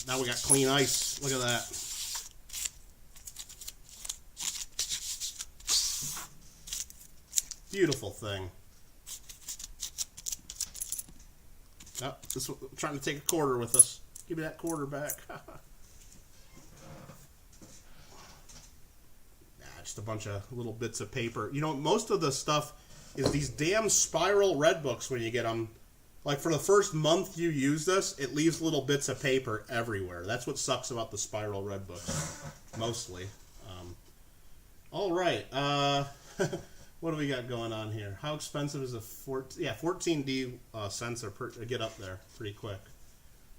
Speaker 1: Now we got clean ice. Look at that. Beautiful thing. Oh, this one, trying to take a quarter with us. Give me that quarter back. Just a bunch of little bits of paper. You know, most of the stuff is these damn spiral red books when you get them. Like, for the first month you use this, it leaves little bits of paper everywhere. That's what sucks about the spiral red books, mostly. All right. What do we got going on here? How expensive is a 14D sensor per get up there pretty quick.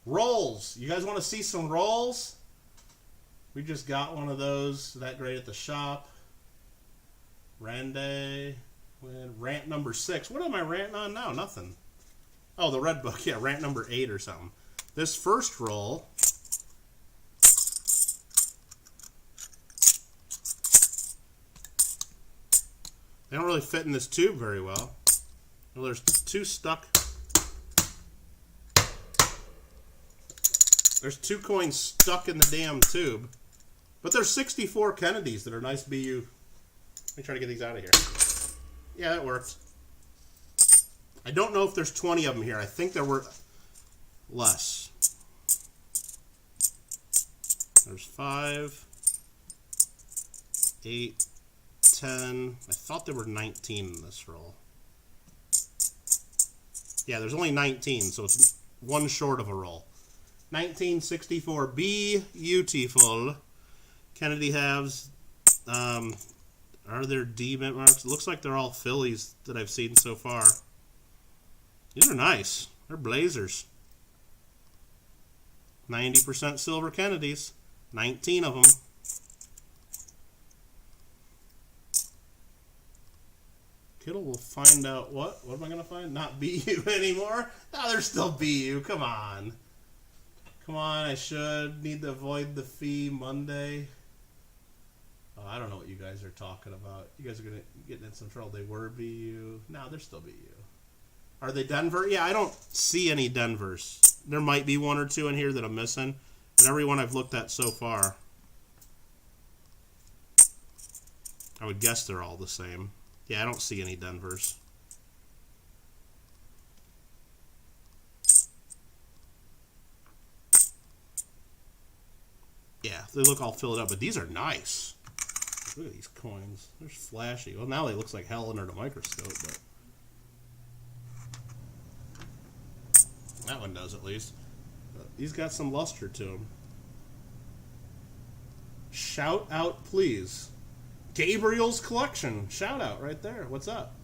Speaker 1: Rolls. You guys want to see some rolls? We just got one of those. That great at the shop. Rant number 6. What am I ranting on now? Nothing. Oh, the red book. Yeah, rant number 8 or something. This first roll. They don't really fit in this tube very well. Well, there's 2 stuck. There's 2 coins stuck in the damn tube. But there's 64 Kennedys that are nice BU. Let me try to get these out of here. Yeah, that works. I don't know if there's 20 of them here. I think there were less. There's 5, 8, 10. I thought there were 19 in this roll. Yeah, there's only 19, so it's 1 short of a roll. 1964, beautiful. Kennedy halves. Are there D mint marks? It looks like they're all Phillies that I've seen so far. These are nice. They're blazers. 90% silver Kennedys. 19 of them. Kittle will find out what? What am I going to find? Not BU anymore? Ah, they're still BU. Come on. Come on, I should need to avoid the fee Monday. Oh, I don't know what you guys are talking about. You guys are going to get in some trouble. They were BU. No, they're still BU. Are they Denver? Yeah, I don't see any Denvers. There might be 1 or 2 in here that I'm missing, but everyone I've looked at so far, I would guess they're all the same. Yeah, I don't see any Denvers. Yeah, they look all filled up, but these are nice. Look at these coins. They're flashy. Well, now they look like hell under the microscope, but that one does at least. These got some luster to them. Shout out, please. Gabriel's collection. Shout out right there. What's up?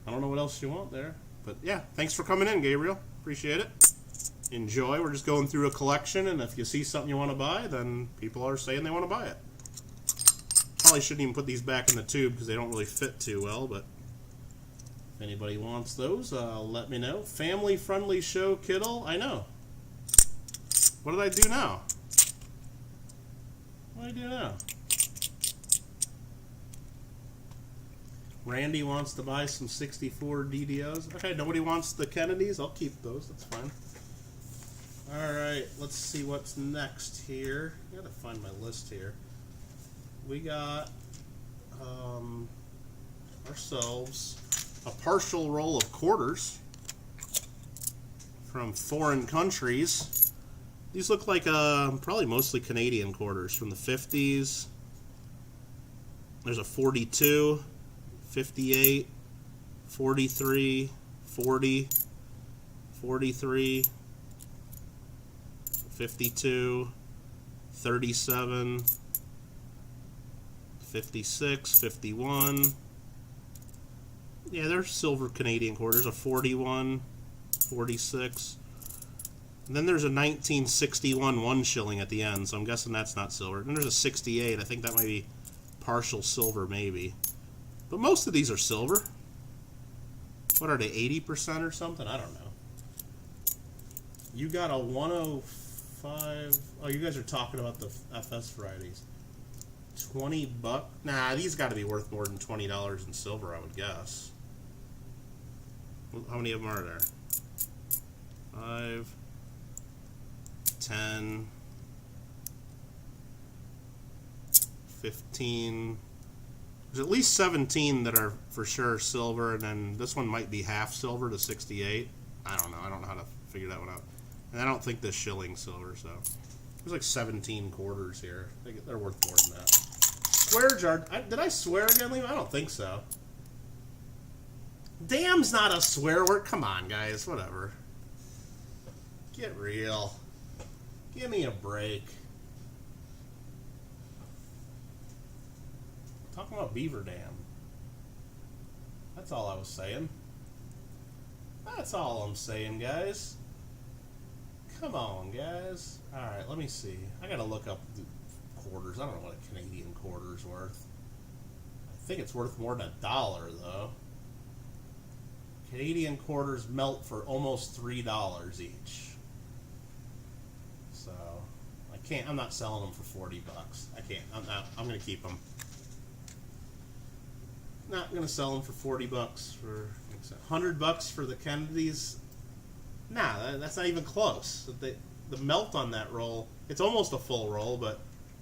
Speaker 1: I don't know what else you want there. But yeah, thanks for coming in, Gabriel. Appreciate it. Enjoy. We're just going through a collection, and if you see something you want to buy, then people are saying they want to buy it. Probably shouldn't even put these back in the tube because they don't really fit too well, but if anybody wants those, let me know. Family-friendly show, Kittle. I know. What did I do now? What did I do now? Randy wants to buy some 64 DDOs. Okay, nobody wants the Kennedys. I'll keep those. That's fine. Alright, let's see what's next here. I gotta find my list here. We got ourselves a partial roll of quarters from foreign countries. These look like probably mostly Canadian quarters from the 50s. There's a 42, 58, 43, 40, 43, 52, 37, 56, 51. Yeah, they're silver Canadian quarters. A 41, 46. And then there's a 1961 1 shilling at the end, so I'm guessing that's not silver. Then there's a 68. I think that might be partial silver, maybe. But most of these are silver. What are they, 80% or something? I don't know. You got a 105. Oh, you guys are talking about the FS varieties. 20 bucks? Nah, these got to be worth more than $20 in silver, I would guess. How many of them are there? 5, 10, 15. There's at least 17 that are for sure silver, and then this one might be half silver to 68. I don't know. I don't know how to figure that one out. And I don't think this shilling's silver, so there's like 17 quarters here. They're worth more than that. Swear jar. Did I swear again, Liam? I don't think so. Damn's not a swear word. Come on, guys. Whatever. Get real. Give me a break. Talking about Beaver Dam. That's all I was saying. That's all I'm saying, guys. Come on, guys. Alright, let me see. I gotta look up the quarters. I don't know what a Canadian quarter's worth. I think it's worth more than $1, though. Canadian quarters melt for almost $3 each. So, I'm not selling them for 40 bucks. I can't. I'm going to keep them. Not going to sell them for 40 bucks. For 100 bucks for the Kennedys. Nah, that's not even close. The melt on that roll, it's almost a full roll, but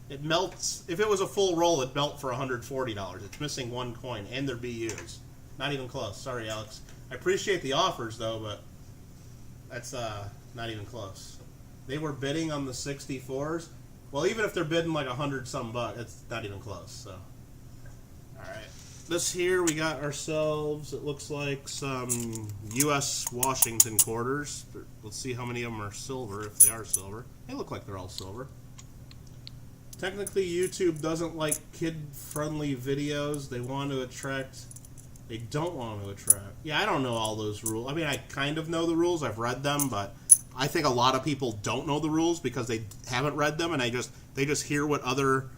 Speaker 1: it melts. If it was a full roll, it'd melt for $140. It's missing one coin, and they're BUs. Not even close. Sorry, Alex. I appreciate the offers, though, but that's not even close. They were bidding on the 64s. Well, even if they're bidding like 100-some bucks, it's not even close. So, all right. This here, we got ourselves, it looks like some U.S. Washington quarters. Let's see how many of them are silver, if they are silver. They look like they're all silver. Technically, YouTube doesn't like kid-friendly videos. They want to attract... They don't want to attract... Yeah, I don't know all those rules. I mean, I kind of know the rules. I've read them, but I think a lot of people don't know the rules because they haven't read them, and they just hear what other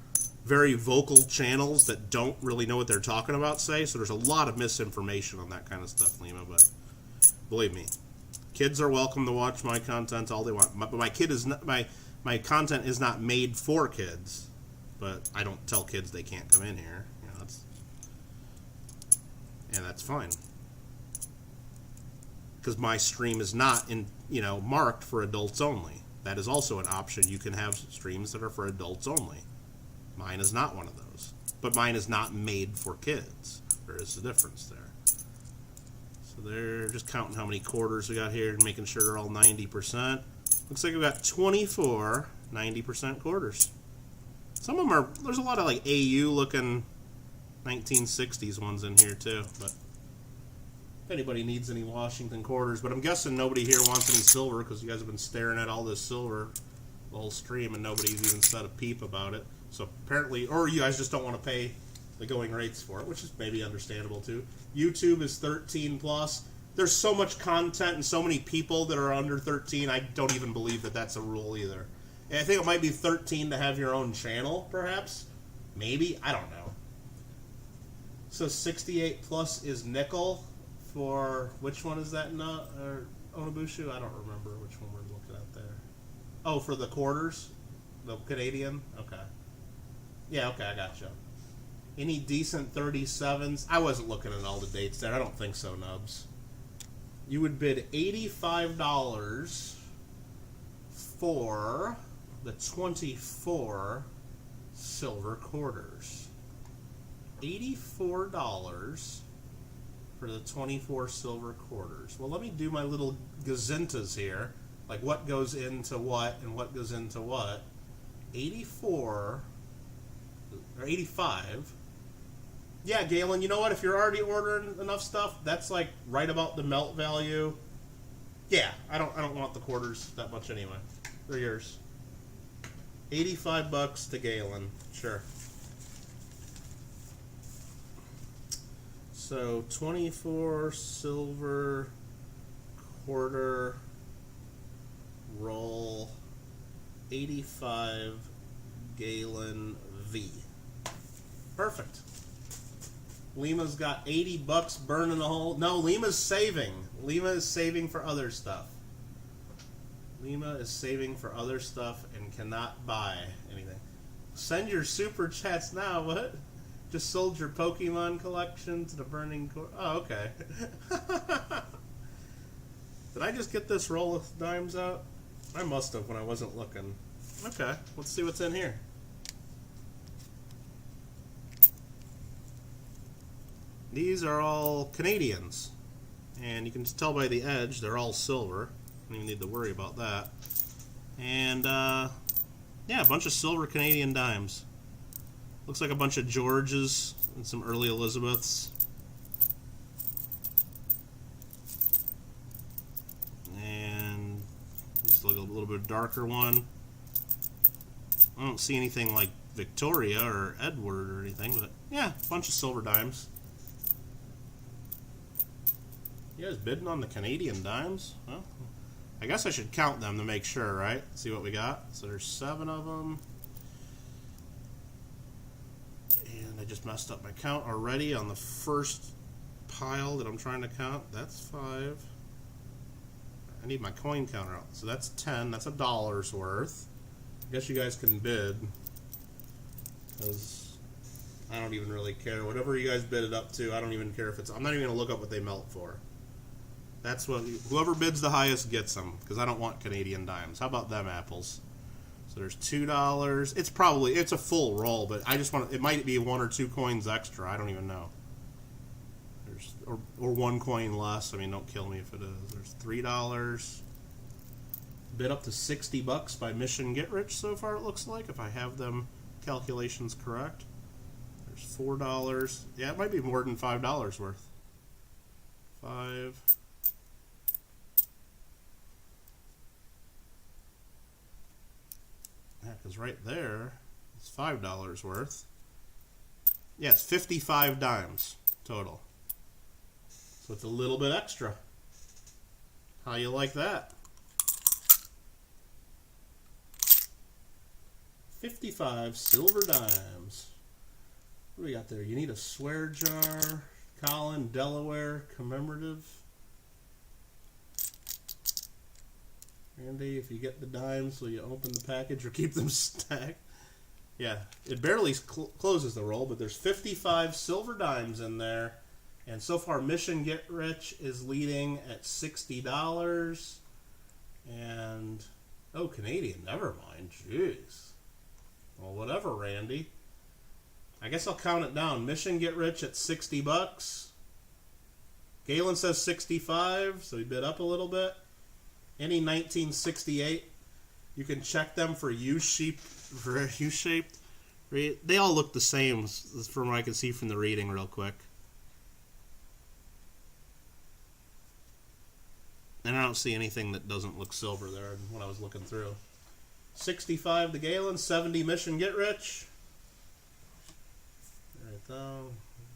Speaker 1: very vocal channels that don't really know what they're talking about say. So there's a lot of misinformation on that kind of stuff, Lima. But believe me, kids are welcome to watch my content all they want. But my content is not made for kids. But I don't tell kids they can't come in here. And that's fine, because my stream is not marked for adults only. That is also an option. You can have streams that are for adults only. Mine is not one of those, but mine is not made for kids. There is a difference there. So they're just counting how many quarters we got here and making sure they're all 90%. Looks like we got 24 90% quarters. Some of them are, there's a lot of like AU looking 1960s ones in here too, but if anybody needs any Washington quarters, but I'm guessing nobody here wants any silver because you guys have been staring at all this silver the whole stream and nobody's even said a peep about it. So apparently, or you guys just don't want to pay the going rates for it, which is maybe understandable too. YouTube is 13 plus. There's so much content and so many people that are under 13, I don't even believe that that's a rule either. And I think it might be 13 to have your own channel, perhaps. Maybe, I don't know. So 68 plus is nickel for, which one is that, or Onabushu? I don't remember which one we're looking at there. Oh, for the quarters? The Canadian? Okay. Yeah, okay, I gotcha. Any decent 37s? I wasn't looking at all the dates there. I don't think so, Nubs. You would bid $85 for the 24 silver quarters. $84 for the 24 silver quarters. Well, let me do my little gazintas here. Like what goes into what and what goes into what. 84 or 85. Yeah, Galen, you know what? If you're already ordering enough stuff, that's like right about the melt value. Yeah, I don't want the quarters that much anyway. They're yours. 85 bucks to Galen. Sure. So 24 silver quarter roll, 85 Galen V. Perfect. Lima's got 80 bucks burning a hole. No, Lima's saving. Lima is saving for other stuff. Lima is saving for other stuff and cannot buy anything. Send your super chats now. What? Just sold your Pokemon collection to the Burning Core. Oh, okay. Did I just get this roll of dimes out? I must have when I wasn't looking. Okay, let's see what's in here. These are all Canadians. And you can just tell by the edge, they're all silver. Don't even need to worry about that. And, yeah, a bunch of silver Canadian dimes. Looks like a bunch of Georges and some early Elizabeths. And just like a little bit darker one. I don't see anything like Victoria or Edward or anything, but yeah, a bunch of silver dimes. You guys bidding on the Canadian dimes? Well, I guess I should count them to make sure, right? See what we got. So there's 7 of them. And I just messed up my count already on the first pile that I'm trying to count. That's 5. I need my coin counter out. So that's 10. That's $1 worth. I guess you guys can bid. Because I don't even really care. Whatever you guys bid it up to, I don't even care if it's... I'm not even going to look up what they melt for. That's what... Whoever bids the highest gets them. Because I don't want Canadian dimes. How about them apples? So there's $2. It's probably... It's a full roll, but I just want... It might be 1 or 2 coins extra. I don't even know. There's or 1 coin less. I mean, don't kill me if it is. There's $3. Bid up to $60 by Mission Get Rich so far, it looks like, if I have them calculations correct. There's $4. Yeah, it might be more than $5 worth. 5. Yeah, because right there, it's $5 worth. Yeah, it's 55 dimes total. So it's a little bit extra. How you like that? 55 silver dimes. What do we got there? You need a swear jar. Colin, Delaware, Commemorative. Randy, if you get the dimes, will you open the package or keep them stacked? Yeah, it barely closes the roll, but there's 55 silver dimes in there. And so far, Mission Get Rich is leading at $60. And, oh, Canadian, never mind. Jeez. Well, whatever, Randy. I guess I'll count it down. Mission Get Rich at $60. Galen says 65, so he bid up a little bit. Any 1968, you can check them for U-shaped. They all look the same from what I can see from the reading real quick. And I don't see anything that doesn't look silver there when I was looking through. 65 to Galen, 70 Mission Get Rich. Right now,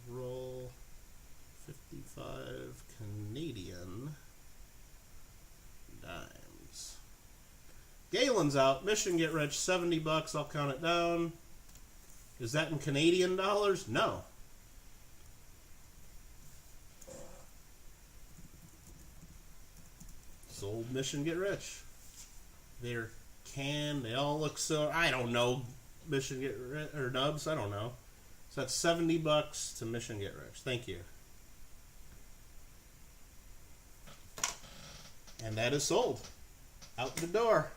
Speaker 1: roll 55 Canadian dimes. Galen's out. Mission Get Rich, $70. I'll count it down. Is that in Canadian dollars? No. Sold Mission Get Rich. They all look so... I don't know. Mission Get Rich, or Nubs, I don't know. So that's $70 to Mission Get Rich. Thank you. And that is sold. Out the door.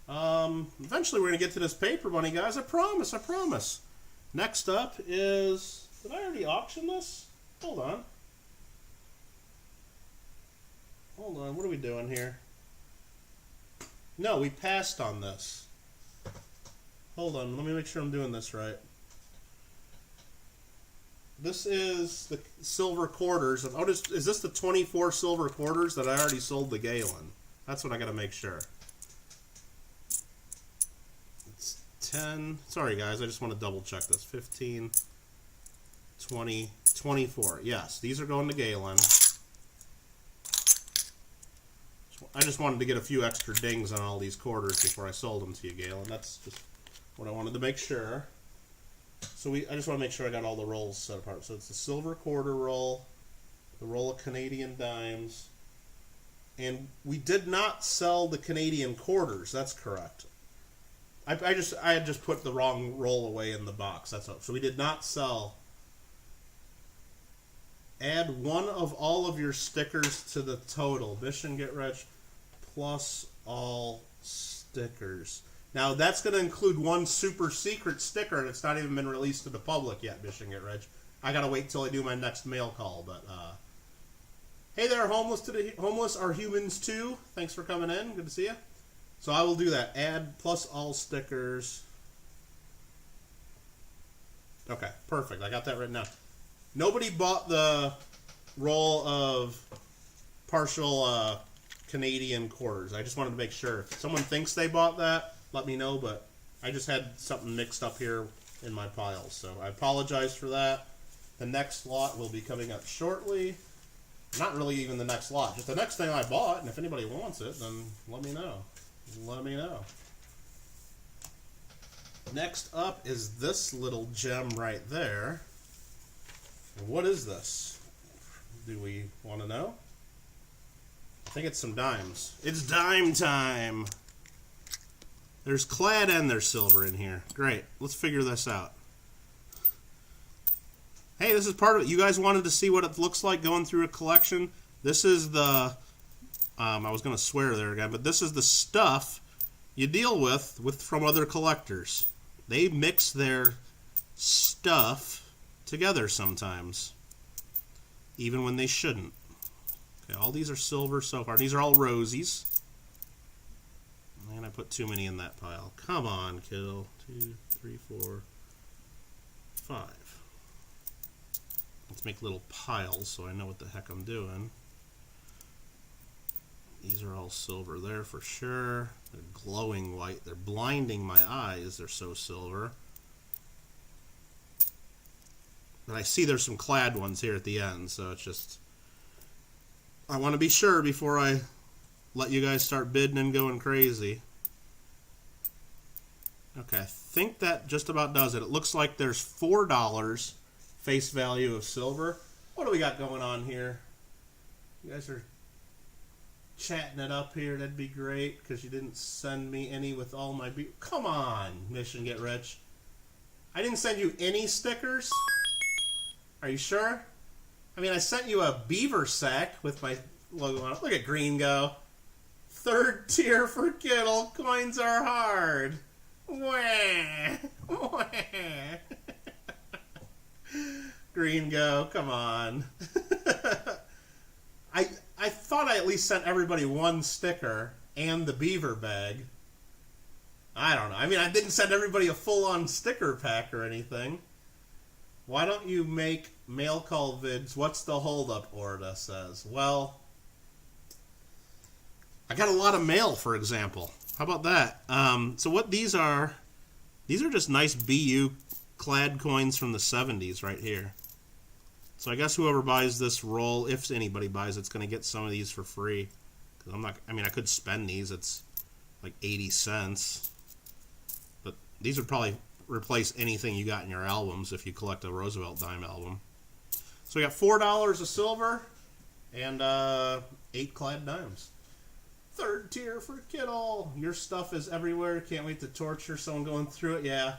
Speaker 1: Eventually we're going to get to this paper money, guys. I promise, I promise. Next up is... Did I already auction this? Hold on. Hold on, what are we doing here? No, we passed on this. Hold on, let me make sure I'm doing this right. This is the silver quarters. Oh, is this the 24 silver quarters that I already sold the Galen? That's what I got to make sure. It's 10. Sorry, guys. I just want to double check this. 15, 20, 24. Yes, these are going to Galen. I just wanted to get a few extra dings on all these quarters before I sold them to you, Galen. That's just what I wanted to make sure. So I just want to make sure I got all the rolls set apart. So it's the silver quarter roll, the roll of Canadian dimes, and we did not sell the Canadian quarters. That's correct. I had just put the wrong roll away in the box. That's all. So we did not sell. Add one of all of your stickers to the total. Mission Get Rich plus all stickers. Now, that's going to include one super secret sticker that's not even been released to the public yet, Mission Get Rich. I got to wait till I do my next mail call. But hey there, homeless are humans too. Thanks for coming in. Good to see you. So I will do that. Add plus all stickers. Okay, perfect. I got that written down. Nobody bought the roll of partial Canadian quarters. I just wanted to make sure. If someone thinks they bought that, let me know, but I just had something mixed up here in my piles, so I apologize for that. The next lot will be coming up shortly. Not really even the next lot, just the next thing I bought, and if anybody wants it, then let me know. Let me know. Next up is this little gem right there. What is this? Do we want to know? I think it's some dimes. It's dime time! There's clad and there's silver in here. Great. Let's figure this out. Hey, this is part of it. You guys wanted to see what it looks like going through a collection. This is the... I was going to swear there again, but this is the stuff you deal with from other collectors. They mix their stuff together sometimes, even when they shouldn't. Okay, all these are silver so far. These are all rosies. And I put too many in that pile. Come on, Kittle. 2, 3, 4, 5. Let's make little piles so I know what the heck I'm doing. These are all silver there for sure. They're glowing white. They're blinding my eyes. They're so silver. But I see there's some clad ones here at the end, so it's just... I want to be sure before I let you guys start bidding and going crazy. Okay, I think that just about does it. It looks like there's $4 face value of silver. What do we got going on here? You guys are chatting it up here. That'd be great, because you didn't send me any with all my... Come on, Mission Get Rich. I didn't send you any stickers? Are you sure? I mean, I sent you a beaver sack with my logo on it. Look at Green go. Third tier for Kittle. Coins are hard. Wah. Wah. Green go. Come on. I thought I at least sent everybody one sticker and the beaver bag. I don't know. I mean, I didn't send everybody a full-on sticker pack or anything. Why don't you make mail call vids? What's the holdup, Orda says. Well, I got a lot of mail, for example. How about that? So what these are just nice BU clad coins from the 70s right here. So I guess whoever buys this roll, if anybody buys it's going to get some of these for free. Because I mean, I could spend these. It's like 80 cents. But these would probably replace anything you got in your albums if you collect a Roosevelt dime album. So we got $4 of silver and 8 clad dimes. Third tier for Kittle. Your stuff is everywhere. Can't wait to torture someone going through it. Yeah.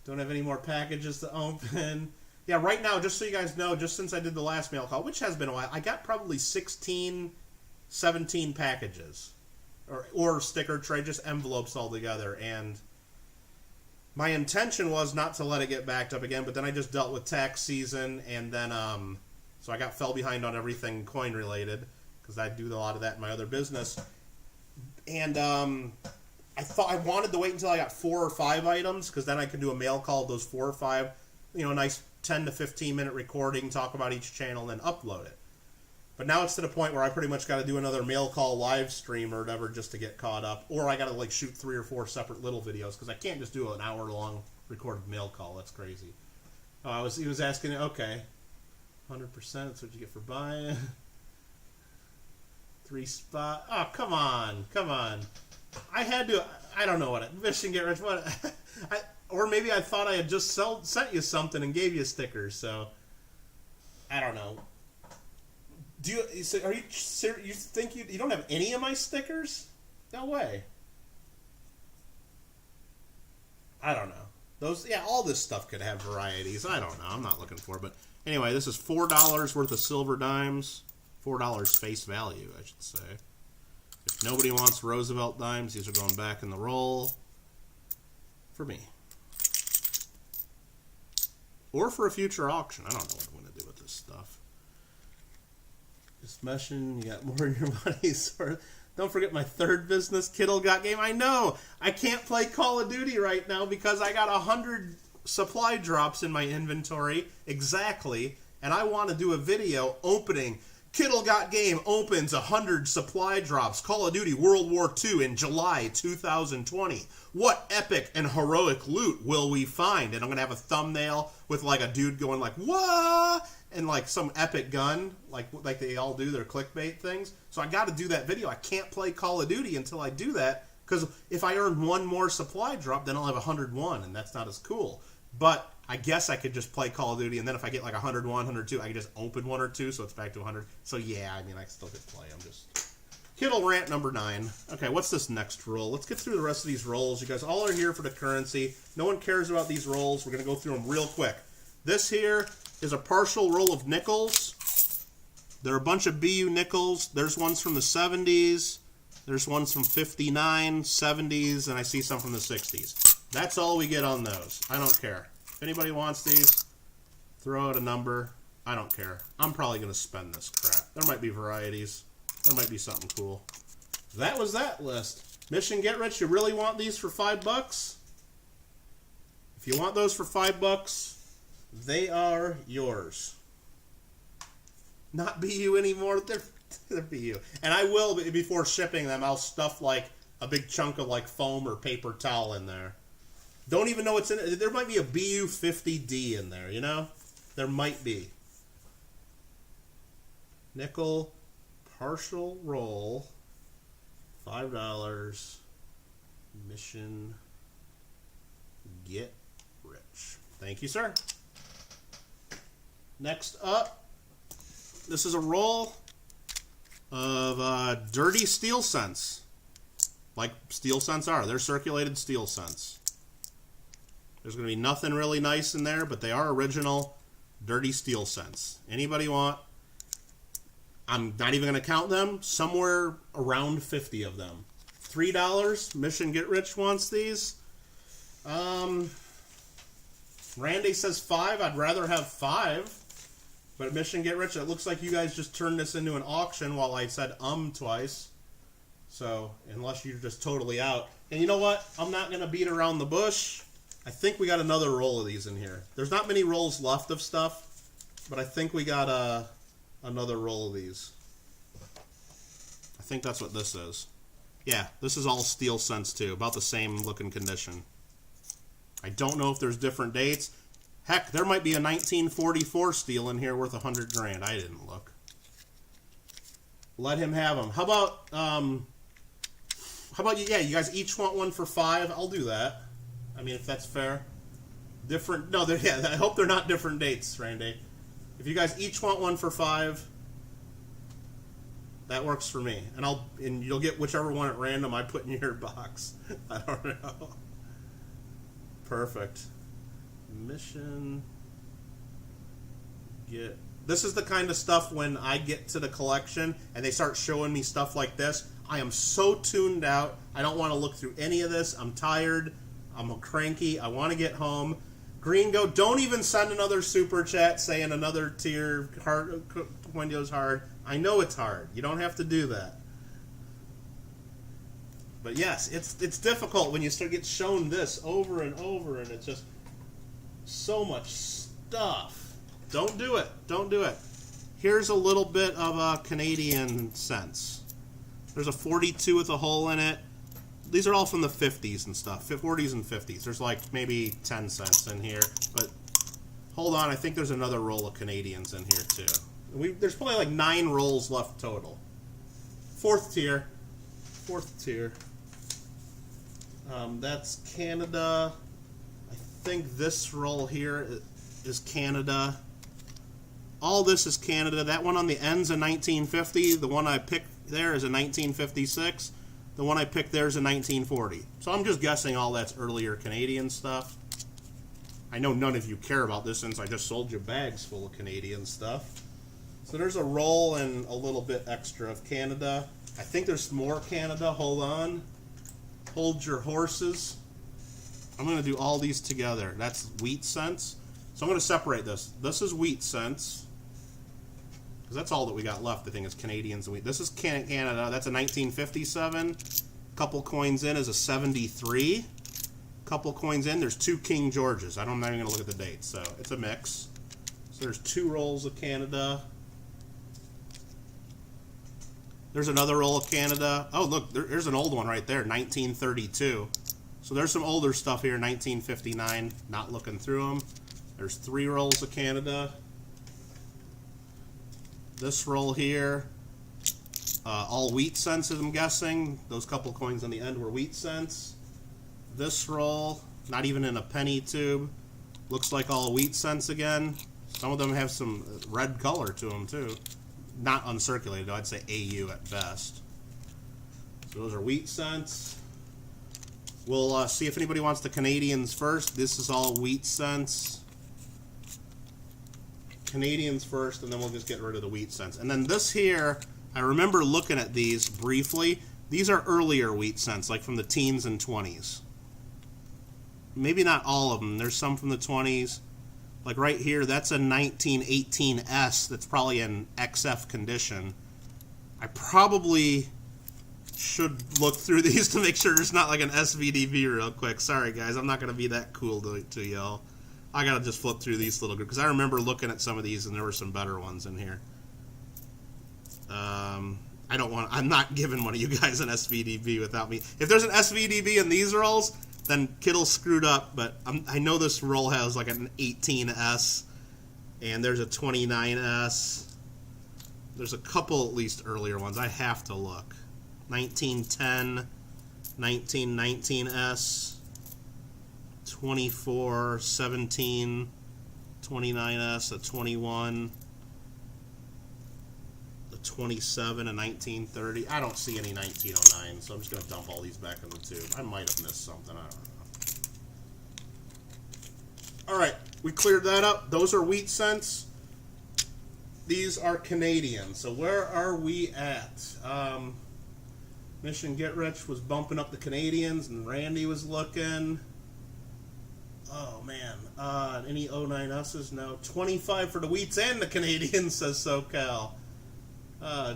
Speaker 1: Don't have any more packages to open. Yeah, right now, just so you guys know, just since I did the last mail call, which has been a while, I got probably 16, 17 packages. Or sticker tray, just envelopes all together. And my intention was not to let it get backed up again, but then I just dealt with tax season, and then, so I fell behind on everything coin related, because I do a lot of that in my other business. And, I thought I wanted to wait until I got 4 or 5 items, because then I could do a mail call of those 4 or 5, you know, a nice 10 to 15 minute recording, talk about each channel, and then upload it. But now it's to the point where I pretty much got to do another mail call live stream or whatever just to get caught up, or I got to like shoot 3 or 4 separate little videos, because I can't just do an hour-long recorded mail call. That's crazy. Oh, he was asking, okay, 100%, that's what you get for buying. 3 spot. Oh, come on. I had to, I don't know what, mission get rich, what, or maybe I thought I had just sent you something and gave you stickers, so, I don't know. Do you, so are you serious, you think you don't have any of my stickers? No way. I don't know. Those, yeah, all this stuff could have varieties, I don't know, I'm not looking for it, but anyway, this is $4 worth of silver dimes, $4 face value, I should say. If nobody wants Roosevelt dimes, these are going back in the roll for me. Or for a future auction. I don't know what I'm going to do with this stuff. Just meshing, you got more in your money's worth. Don't forget my third business, Kittle Got Game. I know! I can't play Call of Duty right now because I got 100 supply drops in my inventory. Exactly. And I want to do a video opening Kittle Got Game opens 100 supply drops. Call of Duty World War II in July 2020. What epic and heroic loot will we find? And I'm going to have a thumbnail with like a dude going like, what? And like some epic gun, like they all do their clickbait things. So I got to do that video. I can't play Call of Duty until I do that, because if I earn one more supply drop, then I'll have 101, and that's not as cool. But I guess I could just play Call of Duty, and then if I get like 101, 102, I can just open 1 or 2, so it's back to 100. So yeah, I mean, I still could play. I'm just... Kittle rant number 9. Okay, what's this next roll? Let's get through the rest of these rolls. You guys all are here for the currency. No one cares about these rolls. We're going to go through them real quick. This here is a partial roll of nickels. There are a bunch of BU nickels. There's ones from the 70s. There's ones from 59, 70s, and I see some from the 60s. That's all we get on those. I don't care. If anybody wants these, throw out a number. I don't care. I'm probably going to spend this crap. There might be varieties. There might be something cool. That was that list. Mission Get Rich, you really want these for $5? If you want those for $5, they are yours. Not BU anymore. They're BU. And I will, before shipping them, I'll stuff like a big chunk of like foam or paper towel in there. Don't even know what's in it. There might be a BU 50D in there, you know? There might be. Nickel, partial roll, $5. Mission Get Rich. Thank you, sir. Next up, this is a roll of dirty steel cents. Like steel cents are. They're circulated steel cents. There's going to be nothing really nice in there, but they are original dirty steel cents. Anybody want? I'm not even going to count them. Somewhere around 50 of them. $3. Mission Get Rich wants these. Randy says 5. I'd rather have 5. But Mission Get Rich, it looks like you guys just turned this into an auction while I said twice. So, unless you're just totally out. And you know what? I'm not going to beat around the bush. I think we got another roll of these in here. There's not many rolls left of stuff, but I think we got another roll of these. I think that's what this is. Yeah, this is all steel cents too, about the same looking condition. I don't know if there's different dates. Heck, there might be a 1944 steel in here worth 100 grand. I didn't look. Let him have them. How about you? Yeah, you guys each want one for 5. I'll do that. I mean, if that's fair. Different. No, yeah. I hope they're not different dates, Randy. If you guys each want one for 5, that works for me. And you'll get whichever one at random I put in your box. I don't know. Perfect. Mission Get. This is the kind of stuff when I get to the collection and they start showing me stuff like this, I am so tuned out. I don't want to look through any of this. I'm tired. I'm cranky. I want to get home. Green Go, don't even send another super chat saying another tier hard, Windows hard. I know it's hard. You don't have to do that. But yes, it's difficult when you start get shown this over and over, and it's just so much stuff. Don't do it. Don't do it. Here's a little bit of a Canadian cents. There's a 42 with a hole in it. These are all from the 50s and stuff. 40s and 50s. There's like maybe 10 cents in here. But hold on, I think there's another roll of Canadians in here too. There's probably like 9 rolls left total. Fourth tier. That's Canada. I think this roll here is Canada. All this is Canada. That one on the end's a 1950. The one I picked there is a 1956. The one I picked there is a 1940. So I'm just guessing all that's earlier Canadian stuff. I know none of you care about this since I just sold you bags full of Canadian stuff. So there's a roll and a little bit extra of Canada. I think there's more Canada. Hold on. Hold your horses. I'm going to do all these together. That's wheat cents. So I'm going to separate this. This is wheat cents. Because that's all that we got left, I think, is Canadians and wheat. This is Canada. That's a 1957. Couple coins in is a 73. Couple coins in. There's 2 King Georges. I'm not even going to look at the dates. So it's a mix. So there's 2 rolls of Canada. There's another roll of Canada. Oh, look, there's an old one right there, 1932. So there's some older stuff here, 1959. Not looking through them. There's 3 rolls of Canada. This roll here, all wheat cents, I'm guessing. Those couple coins on the end were wheat cents. This roll, not even in a penny tube. Looks like all wheat cents again. Some of them have some red color to them, too. Not uncirculated, though. I'd say AU at best. So those are wheat cents. We'll see if anybody wants the Canadians first. This is all wheat cents. Canadians first, and then we'll just get rid of the wheat cents. And then this here, I remember looking at these briefly. These are earlier wheat cents, like from the teens and 20s. Maybe not all of them. There's some from the 20s. Like right here, that's a 1918S that's probably in XF condition. I probably should look through these to make sure there's not like an SVDB real quick. Sorry, guys. I'm not going to be that cool to y'all. I got to just flip through these little groups because I remember looking at some of these and there were some better ones in here. I'm not giving one of you guys an SVDB without me. If there's an SVDB in these rolls, then Kittle screwed up, but I know this roll has like an 18S, and there's a 29S. There's a couple at least earlier ones. I have to look. 1910, 1919S, 24, 17, 29S, a 21, a 27, a 1930. I don't see any 1909, so I'm just going to dump all these back in the tube. I might have missed something. I don't know. All right, we cleared that up. Those are wheat cents. These are Canadian. So where are we at? Mission Get Rich was bumping up the Canadians, and Randy was looking. Oh, man. Any 09S's? No. 25 for the wheats and the Canadians, says SoCal.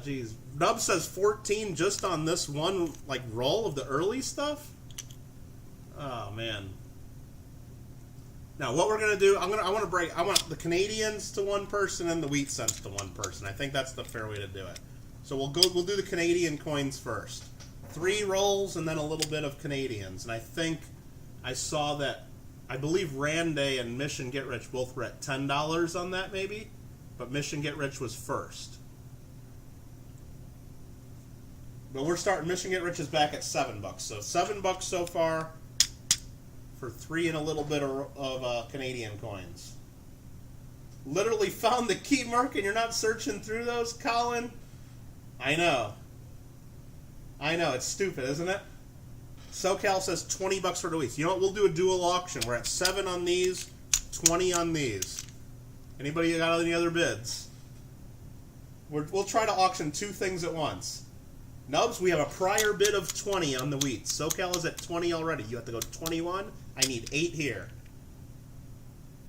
Speaker 1: Geez. Nub says 14 just on this one, like, roll of the early stuff? Oh, man. Now, what we're gonna do, I want the Canadians to one person and the wheat cents to one person. I think that's the fair way to do it. So we'll do the Canadian coins first. 3 rolls and then a little bit of Canadians. And I think I saw that, I believe Randy and Mission Get Rich both were at $10 on that, maybe, but Mission Get Rich was first. But we're starting. Mission Get Rich is back at $7, so $7 so far for 3 and a little bit of Canadian coins. Literally found the key mark, and you're not searching through those, Colin. I know. It's stupid, isn't it? SoCal says $20 for the weeks. You know what? We'll do a dual auction. We're at 7 on these, 20 on these. Anybody got any other bids? We'll try to auction 2 things at once. Nubs, we have a prior bid of 20 on the wheats. SoCal is at 20 already. You have to go to 21. I need 8 here.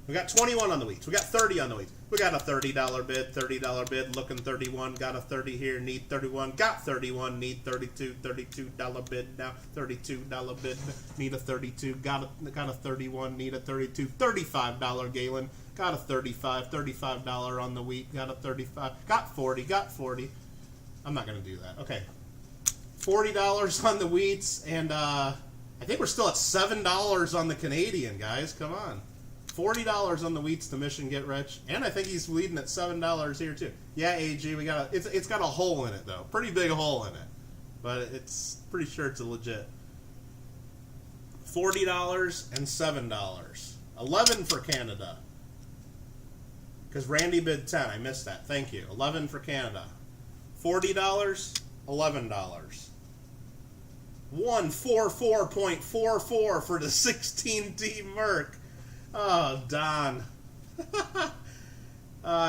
Speaker 1: We got 21 on the wheats. We got 30 on the wheats. We got a $30 bid, $30 bid, looking 31, got a 30 here, need 31, got 31, need 32, $32 bid now, $32 bid, need a 32, got a 31, need a 32, $35 Galen, got a 35, $35 on the wheat, got a 35, got 40. I'm not going to do that. Okay. $40 on the wheats, and I think we're still at $7 on the Canadian, guys. Come on. $40 on the wheats to Mission Get Rich, and I think he's leading at $7 here too. Yeah, AG, we got it's got a hole in it though, pretty big hole in it, but it's pretty sure it's a legit. $40 and $7, 11 for Canada, because Randy bid 10. I missed that. Thank you. 11 for Canada. $40, $11. 144.44 for the 16D Merc. Oh, Don.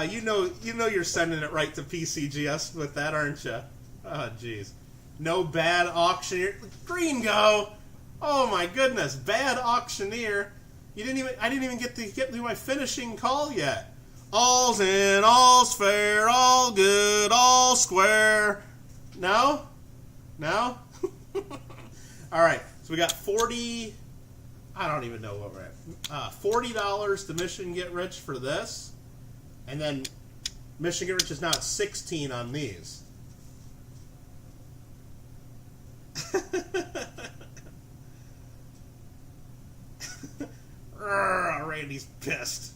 Speaker 1: You know you're sending it right to PCGS with that, aren't you? Oh, jeez. No bad auctioneer. Green go. Oh my goodness, bad auctioneer. I didn't even get through my finishing call yet. All's in, all's fair, all good, all square. No? No? All right. So we got 40. I don't even know what we're at. $40 to Mission Get Rich for this. And then Mission Get Rich is now at 16 on these. Randy's pissed.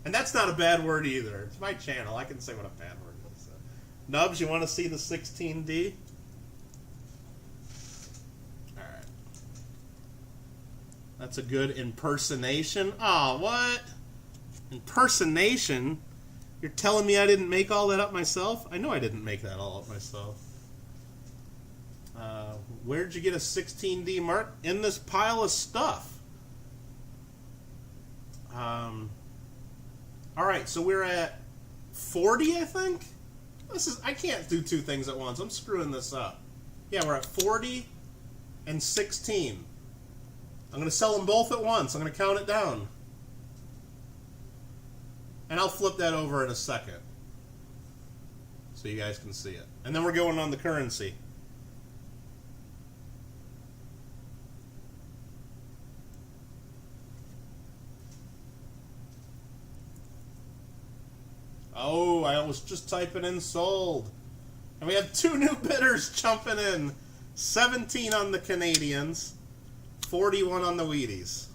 Speaker 1: And that's not a bad word either. It's my channel. I can say what a bad word is. Nubs, you want to see the 16D? That's a good impersonation. Oh, what? Impersonation? You're telling me I didn't make all that up myself? I know I didn't make that all up myself. Where'd you get a 16D Mark? In this pile of stuff. Alright, so we're at 40, I think? I can't do 2 things at once. I'm screwing this up. Yeah, we're at 40 and 16. I'm going to sell them both at once. I'm going to count it down. And I'll flip that over in a second, so you guys can see it. And then we're going on the currency. Oh, I was just typing in sold. And we have 2 new bidders jumping in. 17 on the Canadians. 41 on the Wheaties.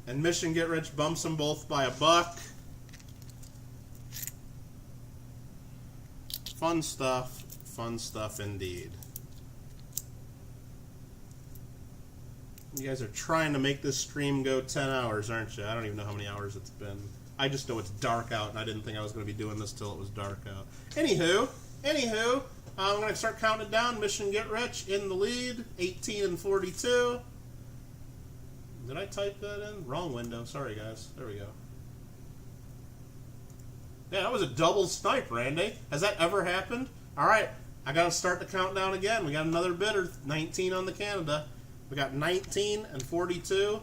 Speaker 1: And Mission Get Rich bumps them both by $1. Fun stuff. Fun stuff indeed. You guys are trying to make this stream go 10 hours, aren't you? I don't even know how many hours it's been. I just know it's dark out, and I didn't think I was going to be doing this till it was dark out. Anywho, I'm going to start counting it down. Mission Get Rich in the lead, 18 and 42. Did I type that in? Wrong window. Sorry, guys. There we go. Yeah, that was a double snipe, Randy. Has that ever happened? All right, I got to start the countdown again. We got another bidder, 19 on the Canada. We got 19 and 42,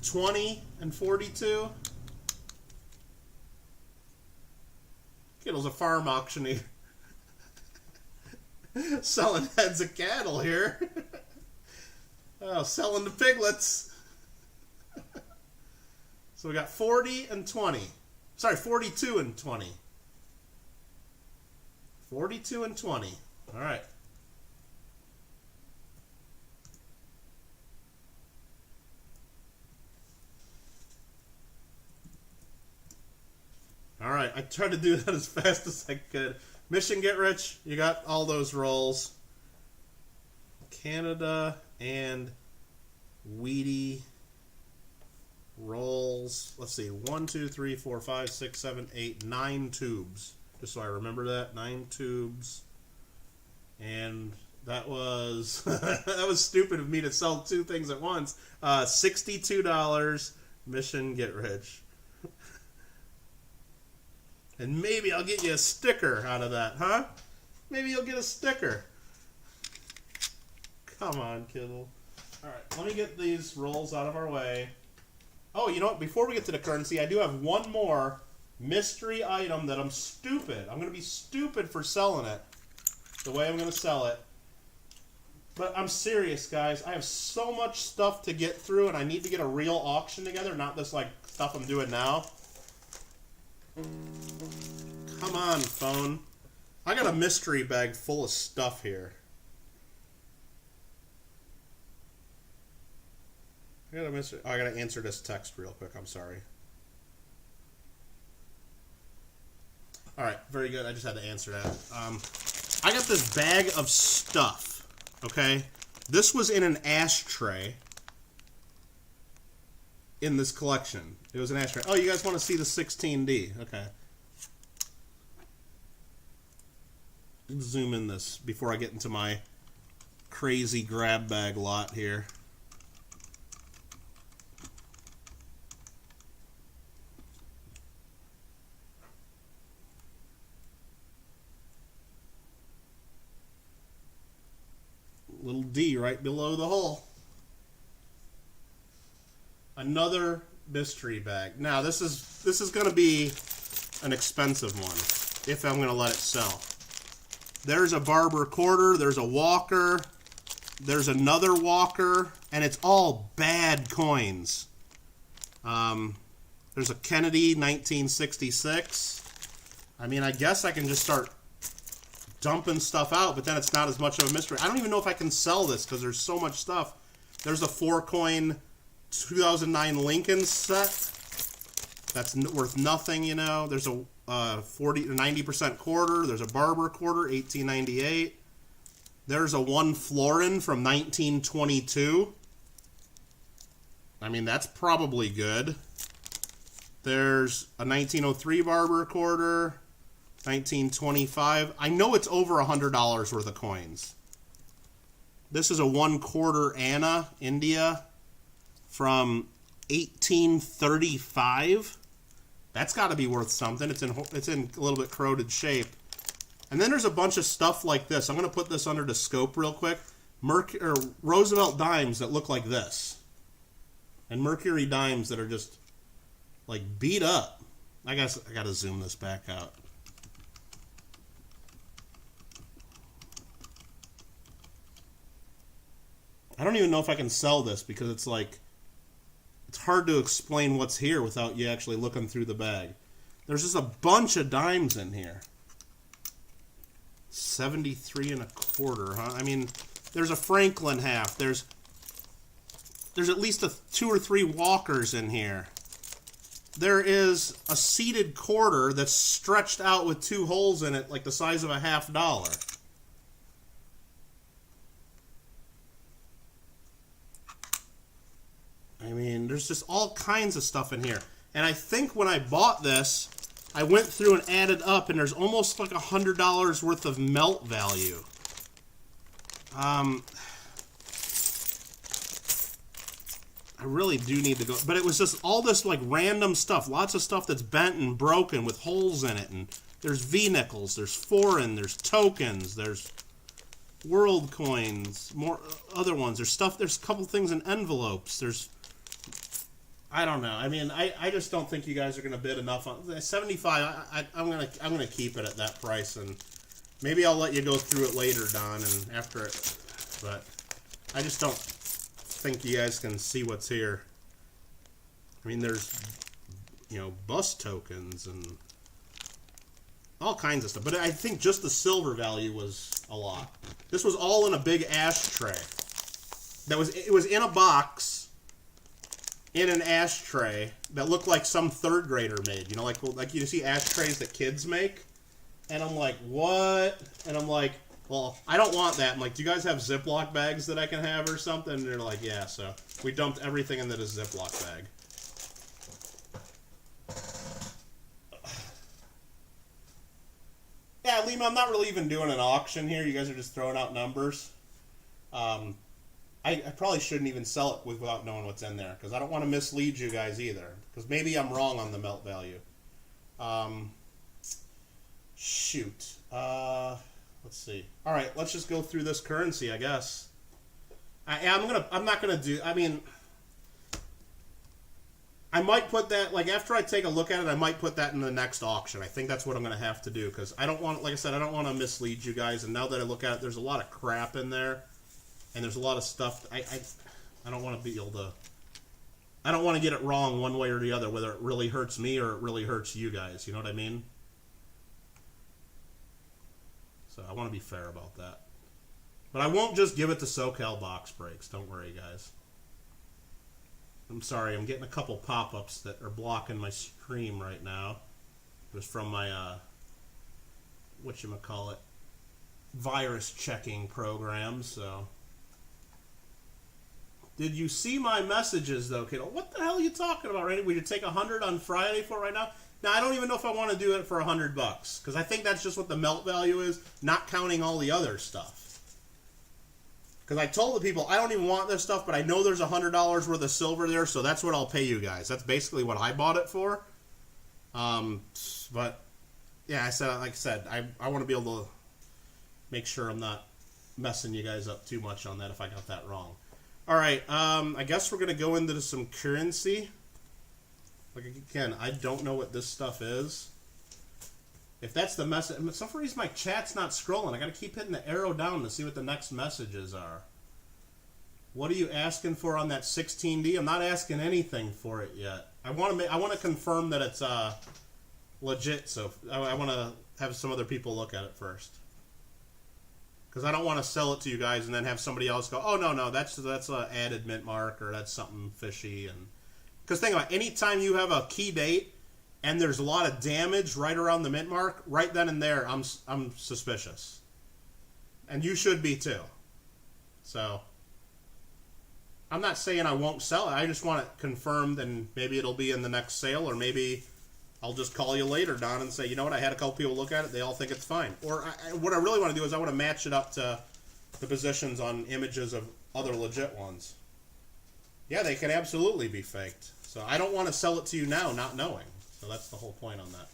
Speaker 1: 20 and 42. Kittle's a farm auctioneer. Selling heads of cattle here. Oh, selling the piglets. So we got 40 and 20. Sorry, 42 and 20. 42 and 20. All right. All right, I tried to do that as fast as I could. Mission Get Rich, you got all those rolls. Canada and Wheatie rolls. Let's see, 1, 2, 3, 4, 5, 6, 7, 8, 9 tubes. Just so I remember that, 9 tubes. And That was that was stupid of me to sell two things at once. $62. Mission get rich. And maybe I'll get you a sticker out of that, huh? Maybe you'll get a sticker. Come on, Kittle. Alright, let me get these rolls out of our way. Oh, you know what? Before we get to the currency, I do have one more mystery item that I'm stupid. I'm going to be stupid for selling it the way I'm going to sell it. But I'm serious, guys. I have so much stuff to get through, and I need to get a real auction together, not this like stuff I'm doing now. Come on, phone. I got a mystery bag full of stuff here. I gotta answer this text real quick. I'm sorry. Alright, very good. I just had to answer that. I got this bag of stuff. Okay? This was in an ashtray in this collection. It was an ashtray. Oh, you guys want to see the 16D? Okay. Zoom in this before I get into my crazy grab bag lot here. Little D right below the hole. Another mystery bag. Now this is going to be an expensive one if I'm going to let it sell. There's a Barber Quarter, there's a Walker, there's another Walker, and it's all bad coins. There's a Kennedy 1966. I mean, I guess I can just start dumping stuff out, but then it's not as much of a mystery. I don't even know if I can sell this because there's so much stuff. There's a 4-coin 2009 Lincoln set that's worth nothing, you know. There's a 90% quarter. There's a Barber Quarter 1898. There's a 1 florin from 1922. I mean, that's probably good. There's a 1903 Barber Quarter. 1925. I know it's over $100 worth of coins. This is a 1/4 Anna, India, from 1835. That's got to be worth something. It's in a little bit corroded shape. And then there's a bunch of stuff like this. I'm going to put this under the scope real quick. Roosevelt dimes that look like this, and Mercury dimes that are just like beat up. I guess I got to zoom this back out. I don't even know if I can sell this because it's like, it's hard to explain what's here without you actually looking through the bag. There's just a bunch of dimes in here. 73 1/4, huh? I mean, there's a Franklin half. There's at least 2 or 3 Walkers in here. There is a seated quarter that's stretched out with 2 holes in it like the size of a $50. I mean, there's just all kinds of stuff in here. And I think when I bought this, I went through and added up, and there's almost like $100 worth of melt value. I really do need to go. But it was just all this like random stuff. Lots of stuff that's bent and broken with holes in it. And there's V-nickels, there's foreign, there's tokens, there's world coins, more other ones. There's stuff, there's a couple things in envelopes. There's, I don't know. I mean, I just don't think you guys are going to bid enough on 75. I'm gonna keep it at that price, and maybe I'll let you go through it later, Don, and after it. But I just don't think you guys can see what's here. I mean, there's, you know, bus tokens and all kinds of stuff. But I think just the silver value was a lot. This was all in a big ashtray. It was in a box in an ashtray that looked like some 3rd grader made. You know, like you see ashtrays that kids make. And I'm like, what? And I'm like, well, I don't want that. I'm like, do you guys have Ziploc bags that I can have or something? And they're like, yeah. So we dumped everything into this Ziploc bag. Yeah, Lima, I'm not really even doing an auction here. You guys are just throwing out numbers. I probably shouldn't even sell it without knowing what's in there, because I don't want to mislead you guys either, because maybe I'm wrong on the melt value. Shoot. Let's see. All right, let's just go through this currency, I guess. I'm not gonna do. I mean, I might put that, like, after I take a look at it, I might put that in the next auction. I think that's what I'm gonna have to do, because I don't want, like I said, I don't want to mislead you guys. And now that I look at it, there's a lot of crap in there, and there's a lot of stuff. I don't want to be able to. I don't want to get it wrong one way or the other, whether it really hurts me or it really hurts you guys. You know what I mean? So I want to be fair about that. But I won't just give it to SoCal box breaks. Don't worry, guys. I'm sorry. I'm getting a couple pop-ups that are blocking my stream right now. It was from my, whatchamacallit, virus checking program, so. Did you see my messages, though, kiddo? What the hell are you talking about, Randy? We should take 100 on Friday for right now? Now, I don't even know if I want to do it for $100, because I think that's just what the melt value is, not counting all the other stuff. Because I told the people, I don't even want this stuff, but I know there's $100 worth of silver there, so that's what I'll pay you guys. That's basically what I bought it for. But, yeah, like I said, I want to be able to make sure I'm not messing you guys up too much on that if I got that wrong. All right, I guess we're going to go into some currency. Like, again, I don't know what this stuff is. If that's the message, for some reason my chat's not scrolling. I got to keep hitting the arrow down to see what the next messages are. What are you asking for on that 16D? I'm not asking anything for it yet. I want to confirm that it's legit. So I want to have some other people look at it first, because I don't want to sell it to you guys and then have somebody else go, oh no, that's a added mint mark, or that's something fishy. And because think about it, anytime you have a key date and there's a lot of damage right around the mint mark, right then and there, I'm suspicious. And you should be too. So, I'm not saying I won't sell it. I just want it confirmed, and maybe it'll be in the next sale, or maybe I'll just call you later, Don, and say, you know what, I had a couple people look at it, they all think it's fine. Or what I really want to do is I want to match it up to the positions on images of other legit ones. Yeah, they can absolutely be faked. So I don't want to sell it to you now, not knowing. So that's the whole point on that.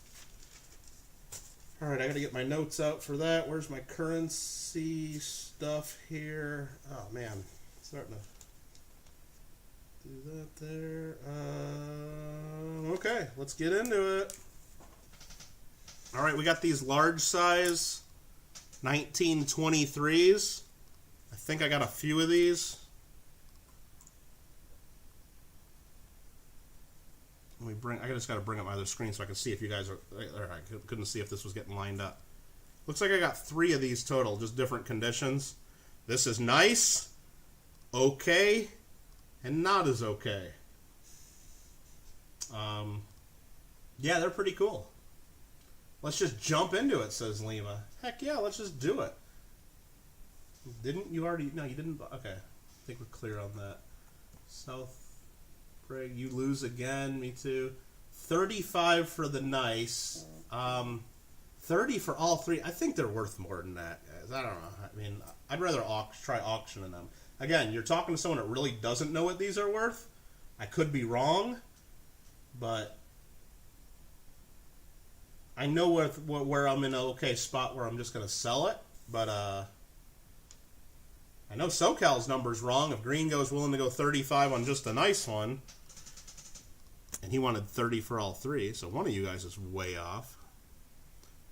Speaker 1: All right, I got to get my notes out for that. Where's my currency stuff here? Oh, man. Starting to do that there. Okay, let's get into it. All right, we got these large size 1923s. I think I got a few of these. I just got to bring up my other screen so I can see if you guys are. I couldn't see if this was getting lined up. Looks like I got 3 of these total, just different conditions. This is nice, okay, and not as okay. Yeah, they're pretty cool. Let's just jump into it, says Lima. Heck yeah, let's just do it. Didn't you already? No, you didn't. Okay, I think we're clear on that. South. Greg, you lose again. Me too. 35 for the nice. 30 for all 3. I think they're worth more than that, guys. I don't know. I mean, I'd rather try auctioning them. Again, you're talking to someone that really doesn't know what these are worth. I could be wrong, but I know where I'm in an okay spot where I'm just going to sell it. But I know SoCal's number's wrong. If Gringo's willing to go 35 on just a nice one, and he wanted 30 for all 3, so one of you guys is way off.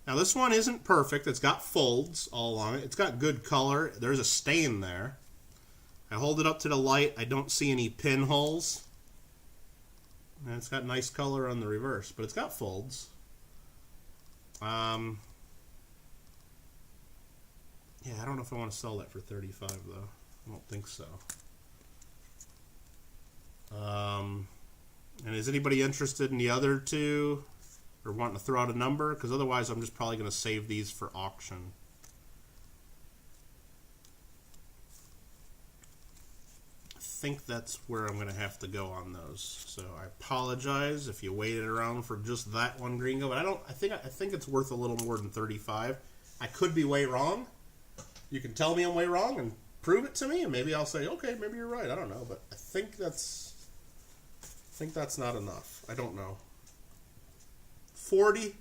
Speaker 1: Now this one isn't perfect. It's got folds all along it. It's got good color. There's a stain there. I hold it up to the light. I don't see any pinholes. And it's got nice color on the reverse, but it's got folds. Yeah, I don't know if I want to sell that for 35 though. I don't think so. And is anybody interested in the other 2 or wanting to throw out a number? Because otherwise I'm just probably going to save these for auction. I think that's where I'm going to have to go on those. So I apologize if you waited around for just that one Gringo, but I think it's worth a little more than 35. I could be way wrong. You can tell me I'm way wrong and prove it to me, and maybe I'll say, okay, maybe you're right. I don't know, but I think that's not enough. I don't know. 40.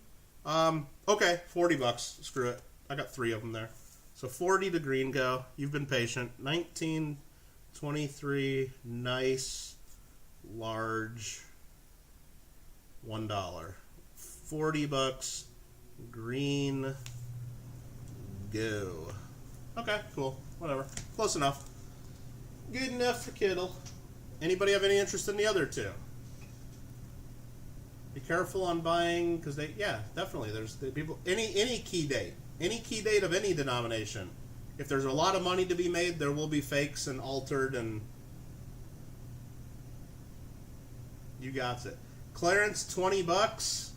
Speaker 1: Okay, $40. Screw it. I got 3 of them there. So 40 to green go. You've been patient. 19, 23, nice, large, $1. $40. Green, go. Okay, cool. Whatever. Close enough. Good enough for Kittle. Anybody have any interest in the other 2? Be careful on buying, because definitely. There's people, any key date of any denomination. If there's a lot of money to be made, there will be fakes and altered, and you got it. Clearance, $20.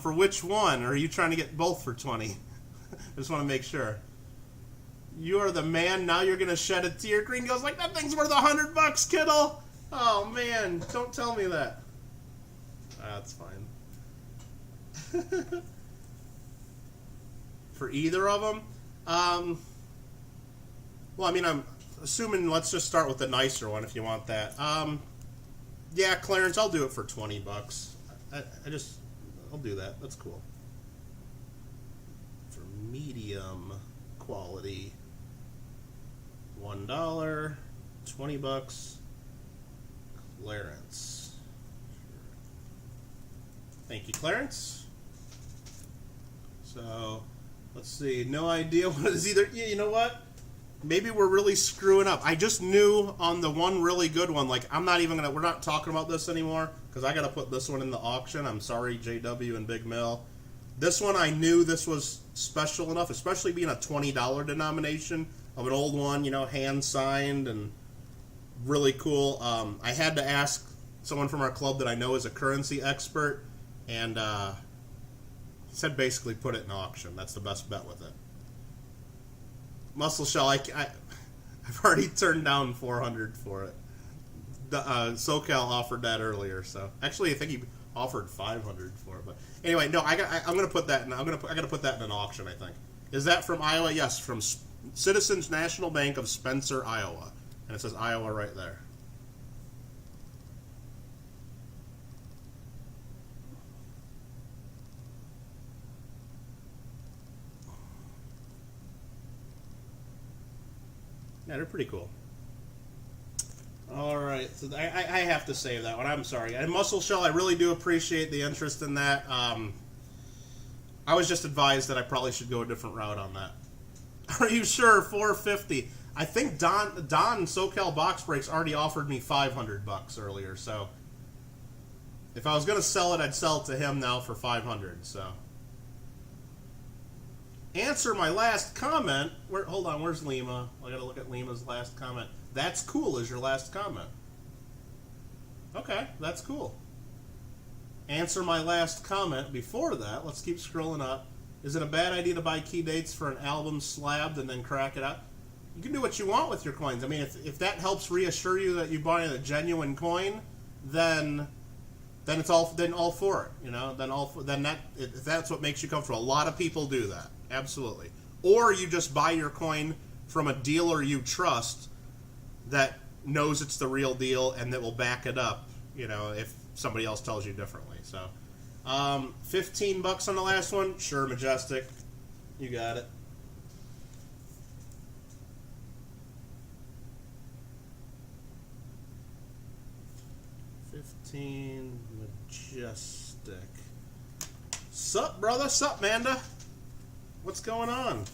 Speaker 1: For which one? Or are you trying to get both for 20? I just want to make sure. You are the man. Now you're gonna shed a tear. Green goes like, that thing's worth $100, Kittle. Oh man, don't tell me that. That's fine. For either of them? Well, I mean, I'm assuming, let's just start with the nicer one if you want that. Yeah, Clarence, I'll do it for $20. I'll do that. That's cool. For medium quality, $1, $20, Clarence. Thank you, Clarence. So, let's see. No idea what is either. Yeah, you know what? Maybe we're really screwing up. I just knew on the one really good one, like, we're not talking about this anymore, because I got to put this one in the auction. I'm sorry, JW and Big Mill. This one, I knew this was special enough, especially being a $20 denomination of an old one, hand-signed and really cool. I had to ask someone from our club that I know is a currency expert, and he said basically put it in auction. That's the best bet with it. Muscle shell, I've already turned down $400 for it. SoCal offered that earlier, so actually I think he offered $500 for it. But anyway, no, I'm gonna put that in. I gotta put that in an auction. I think. Is that from Iowa? Yes, from Citizens National Bank of Spencer, Iowa, and it says Iowa right there. Yeah, they're pretty cool. All right, so I have to save that one. I'm sorry. And Muscle Shell, I really do appreciate the interest in that. I was just advised that I probably should go a different route on that. Are you sure? $450. I think Don SoCal Box Breaks already offered me $500 earlier. So if I was gonna sell it, I'd sell it to him now for $500. So answer my last comment. Hold on, where's Lima? I gotta look at Lima's last comment. That's cool is your last comment. Okay, that's cool. Answer my last comment before that. Let's keep scrolling up. Is it a bad idea to buy key dates for an album slabbed and then crack it out? You can do what you want with your coins. I mean, if that helps reassure you that you buy a genuine coin, then it's all for it. If that's what makes you comfortable. A lot of people do that. Absolutely. Or you just buy your coin from a dealer you trust that knows it's the real deal and that will back it up, if somebody else tells you differently. So, $15 on the last one. Sure, Majestic. You got it. $15 Majestic. Sup, brother? Sup, Manda? What's going on?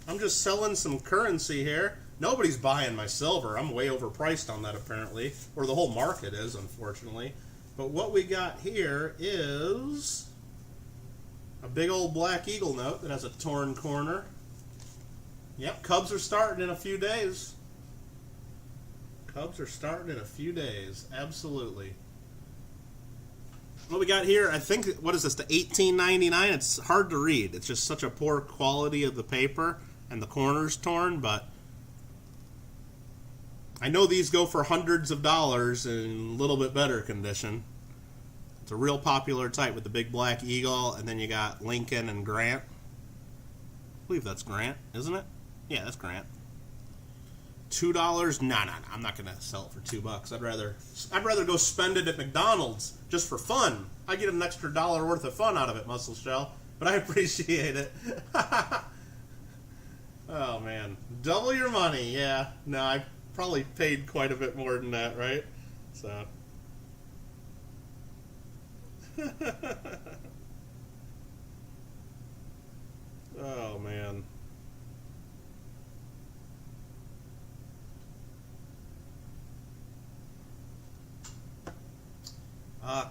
Speaker 1: I'm just selling some currency here. Nobody's buying my silver. I'm way overpriced on that, apparently. Or the whole market is, unfortunately. But what we got here is a big old Black Eagle note that has a torn corner. Yep, Cubs are starting in a few days. Cubs are starting in a few days. Absolutely. What we got here, I think, what is this, the $18.99? It's hard to read. It's just such a poor quality of the paper, and the corner's torn, but I know these go for hundreds of dollars in a little bit better condition. It's a real popular type with the big Black Eagle, and then you got Lincoln and Grant. I believe that's Grant, isn't it? Yeah, that's Grant. $2? Nah. I'm not gonna sell it for $2. I'd rather go spend it at McDonald's just for fun. I get an extra $1 worth of fun out of it, Muscle Shell. But I appreciate it. Oh man, double your money. Yeah. No, I probably paid quite a bit more than that, right? So. Oh man.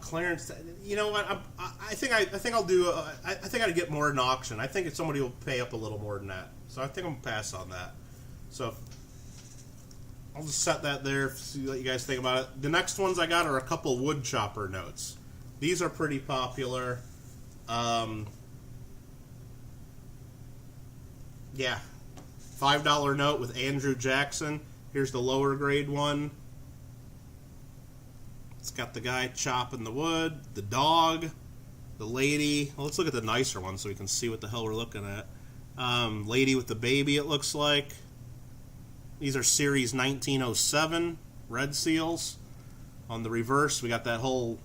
Speaker 1: Clarence, you know what? I think I'll do. I think I'd get more in auction. I think somebody will pay up a little more than that. So I think I'm gonna pass on that. So I'll just set that there. See what you guys think about it. The next ones I got are a couple wood chopper notes. These are pretty popular. Yeah, $5 note with Andrew Jackson. Here's the lower grade one. It's got the guy chopping the wood, the dog, the lady. Well, let's look at the nicer one so we can see what the hell we're looking at. Lady with the baby, it looks like. These are series 1907 red seals. On the reverse, we got that whole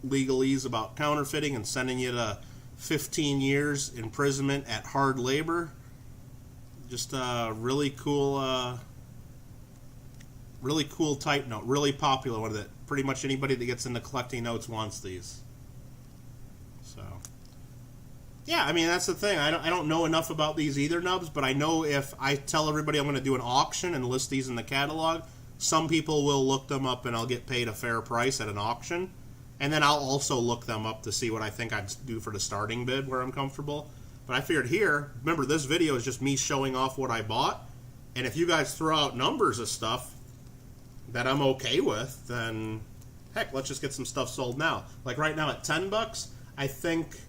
Speaker 1: legalese about counterfeiting and sending you to 15 years imprisonment at hard labor. Just a really cool type note. Really popular one that pretty much anybody that gets into collecting notes wants these. So, yeah, I mean, that's the thing. I don't know enough about these either, Nubs, but I know if I tell everybody I'm going to do an auction and list these in the catalog, some people will look them up and I'll get paid a fair price at an auction. And then I'll also look them up to see what I think I'd do for the starting bid where I'm comfortable. But I figured here, remember, this video is just me showing off what I bought. And if you guys throw out numbers of stuff that I'm okay with, then heck, let's just get some stuff sold now. Like right now at $10, I think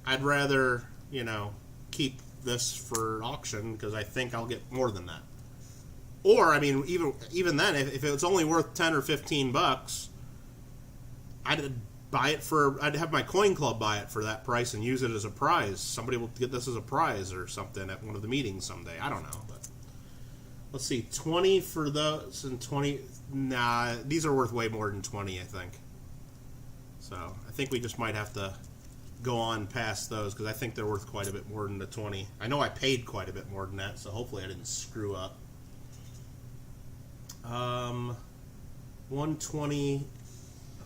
Speaker 1: I'd rather, you know, keep this for auction because I think I'll get more than that. Or, I mean, even then, if it's only worth 10 or 15 bucks, I'd buy it for, I'd have my coin club buy it for that price and use it as a prize. Somebody will get this as a prize or something at one of the meetings someday. I don't know, but let's see, 20 for those and 20. Nah, these are worth way more than 20, I think. So I think we just might have to go on past those because I think they're worth quite a bit more than the 20. I know I paid quite a bit more than that, so hopefully I didn't screw up. 120.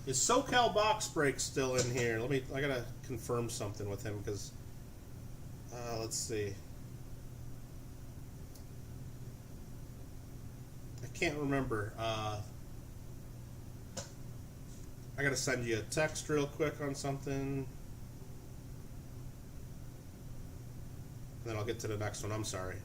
Speaker 1: Is SoCal Box Break still in here? I gotta confirm something with him because let's see. I can't remember. I gotta send you a text real quick on something. And then I'll get to the next one. I'm sorry.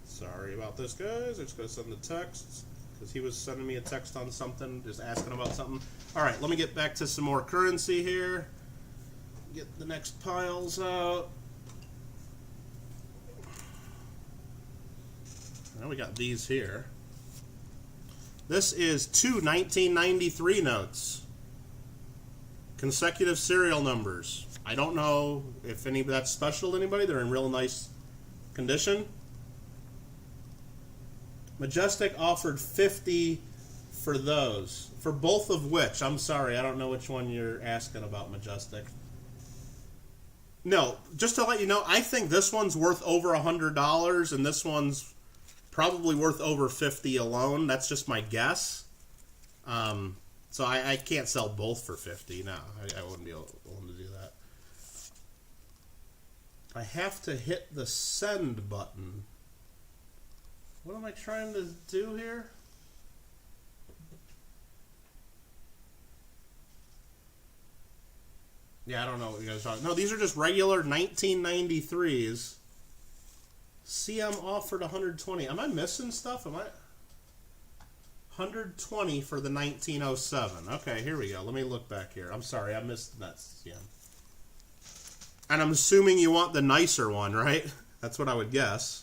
Speaker 1: Sorry about this, guys. I'm just going to send the texts because he was sending me a text on something, just asking about something. All right, let me get back to some more currency here. Get the next piles out. Now we got these here. This is two 1993 notes. Consecutive serial numbers. I don't know if any of that's special to anybody. They're in real nice condition. Majestic offered 50 for those. For both of which, I'm sorry, I don't know which one you're asking about, Majestic. No, just to let you know, I think this one's worth over $100 and this one's probably worth over 50 alone. That's just my guess. So I can't sell both for 50. No, I wouldn't be able to do that. I have to hit the send button. What am I trying to do here? Yeah, I don't know what you guys are talking. No, these are just regular 1993s. CM offered 120. Am I missing stuff? Am I? 120 for the 1907. Okay, here we go. Let me look back here. I'm sorry, I missed that CM. And I'm assuming you want the nicer one, right? That's what I would guess.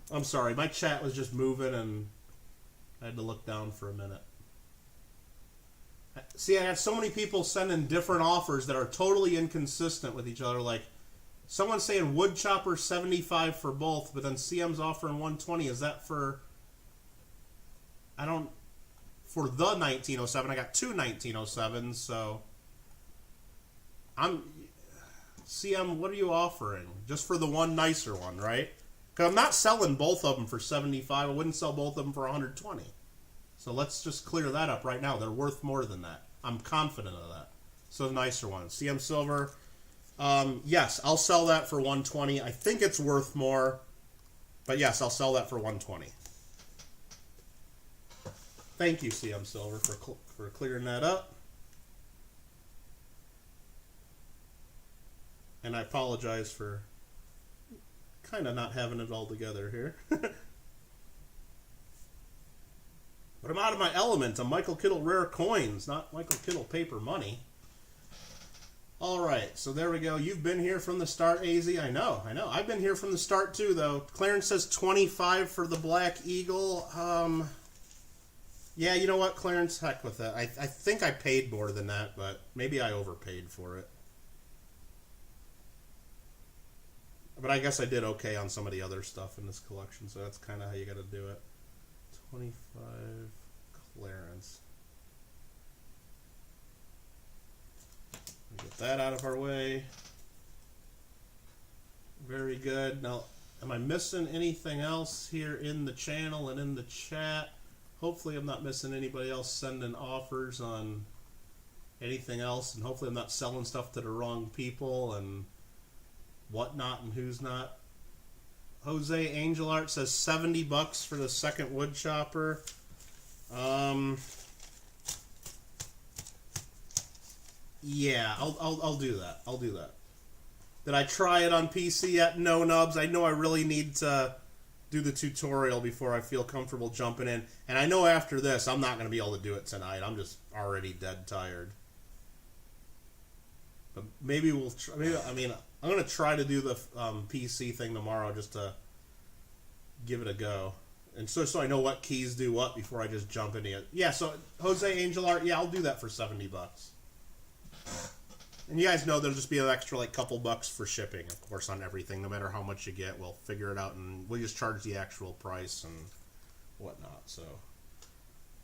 Speaker 1: I'm sorry, my chat was just moving and I had to look down for a minute. See, I had so many people sending different offers that are totally inconsistent with each other. Like, someone's saying wood chopper 75 for both, but then CM's offering 120. Is that for... For the 1907, I got two 1907s, so... CM, what are you offering? Just for the one nicer one, right? Because I'm not selling both of them for 75. I wouldn't sell both of them for 120. So let's just clear that up right now. They're worth more than that. I'm confident of that. So the nicer ones. CM Silver. Yes, I'll sell that for 120. I think it's worth more. But yes, I'll sell that for 120. Thank you, CM Silver, for clearing that up. And I apologize for kind of not having it all together here. But I'm out of my element. I'm Michael Kittle Rare Coins, not Michael Kittle Paper Money. All right, so there we go. You've been here from the start, AZ. I know. I've been here from the start too, though. Clarence says 25 for the Black Eagle. Yeah, you know what, Clarence? Heck with that. I think I paid more than that, but maybe I overpaid for it. But I guess I did okay on some of the other stuff in this collection, so that's kind of how you got to do it. 25 clearance. Get that out of our way. Very good. Now, am I missing anything else here in the channel and in the chat? Hopefully I'm not missing anybody else sending offers on anything else, and hopefully I'm not selling stuff to the wrong people and whatnot and who's not. Jose Angel Art says $70 for the second wood chopper. Yeah, I'll do that. I'll do that. Did I try it on PC yet? No, Nubs. I know I really need to do the tutorial before I feel comfortable jumping in. And I know after this, I'm not going to be able to do it tonight. I'm just already dead tired. But maybe we'll try. I mean, I'm going to try to do the PC thing tomorrow just to give it a go. And so I know what keys do what before I just jump into it. Yeah, so Jose Angel Art, yeah, I'll do that for $70. And you guys know there'll just be an extra like couple bucks for shipping, of course, on everything. No matter how much you get, we'll figure it out and we'll just charge the actual price and whatnot. So,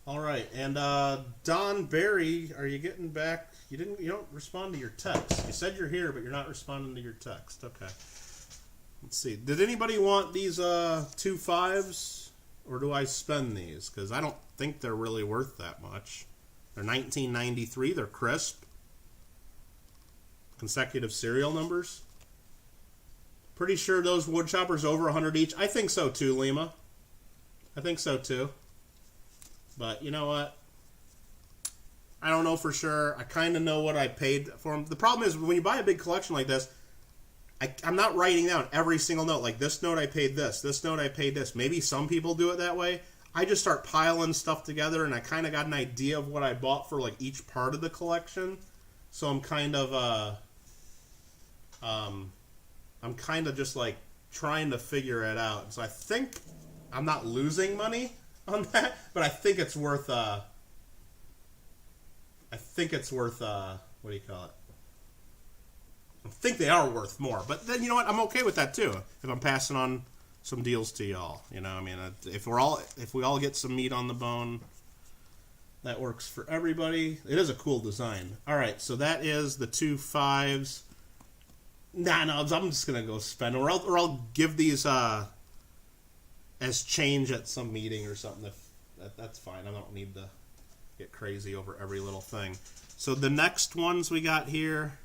Speaker 1: all right. And Don Barry, are you getting back? You don't respond to your text. You said you're here, but you're not responding to your text. Okay. Let's see. Did anybody want these 2 5s, or do I spend these? Because I don't think they're really worth that much. They're 1993. They're crisp. Consecutive serial numbers. Pretty sure those wood choppers over 100 each. I think so too, Lima. I think so too. But you know what? I don't know for sure. I kind of know what I paid for them. The problem is when you buy a big collection like this, I'm not writing down every single note. Like this note I paid this note I paid this. Maybe some people do it that way. I just start piling stuff together and I kind of got an idea of what I bought for like each part of the collection. So I'm kind of just like trying to figure it out. So I think I'm not losing money on that, but I think it's worth what do you call it? I think they are worth more, but then you know what? I'm okay with that too. If I'm passing on some deals to y'all, you know, I mean, if we all get some meat on the bone, that works for everybody. It is a cool design. All right, so that is the 2 5s. Nah, no, I'm just gonna go spend, or I'll give these as change at some meeting or something. If that's fine. I don't need to get crazy over every little thing. So the next ones we got here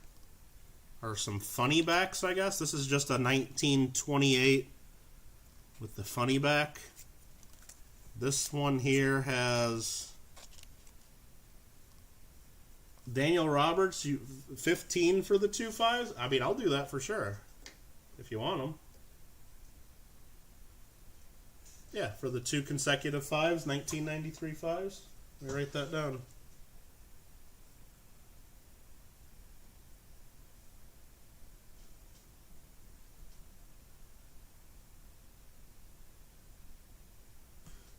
Speaker 1: are some funny backs, I guess. This is just a 1928 with the funny back. This one here has Daniel Roberts, 15 for the 2 5s. I mean, I'll do that for sure if you want them. Yeah, for the 2 consecutive 5s, 1993 5s. Let me write that down.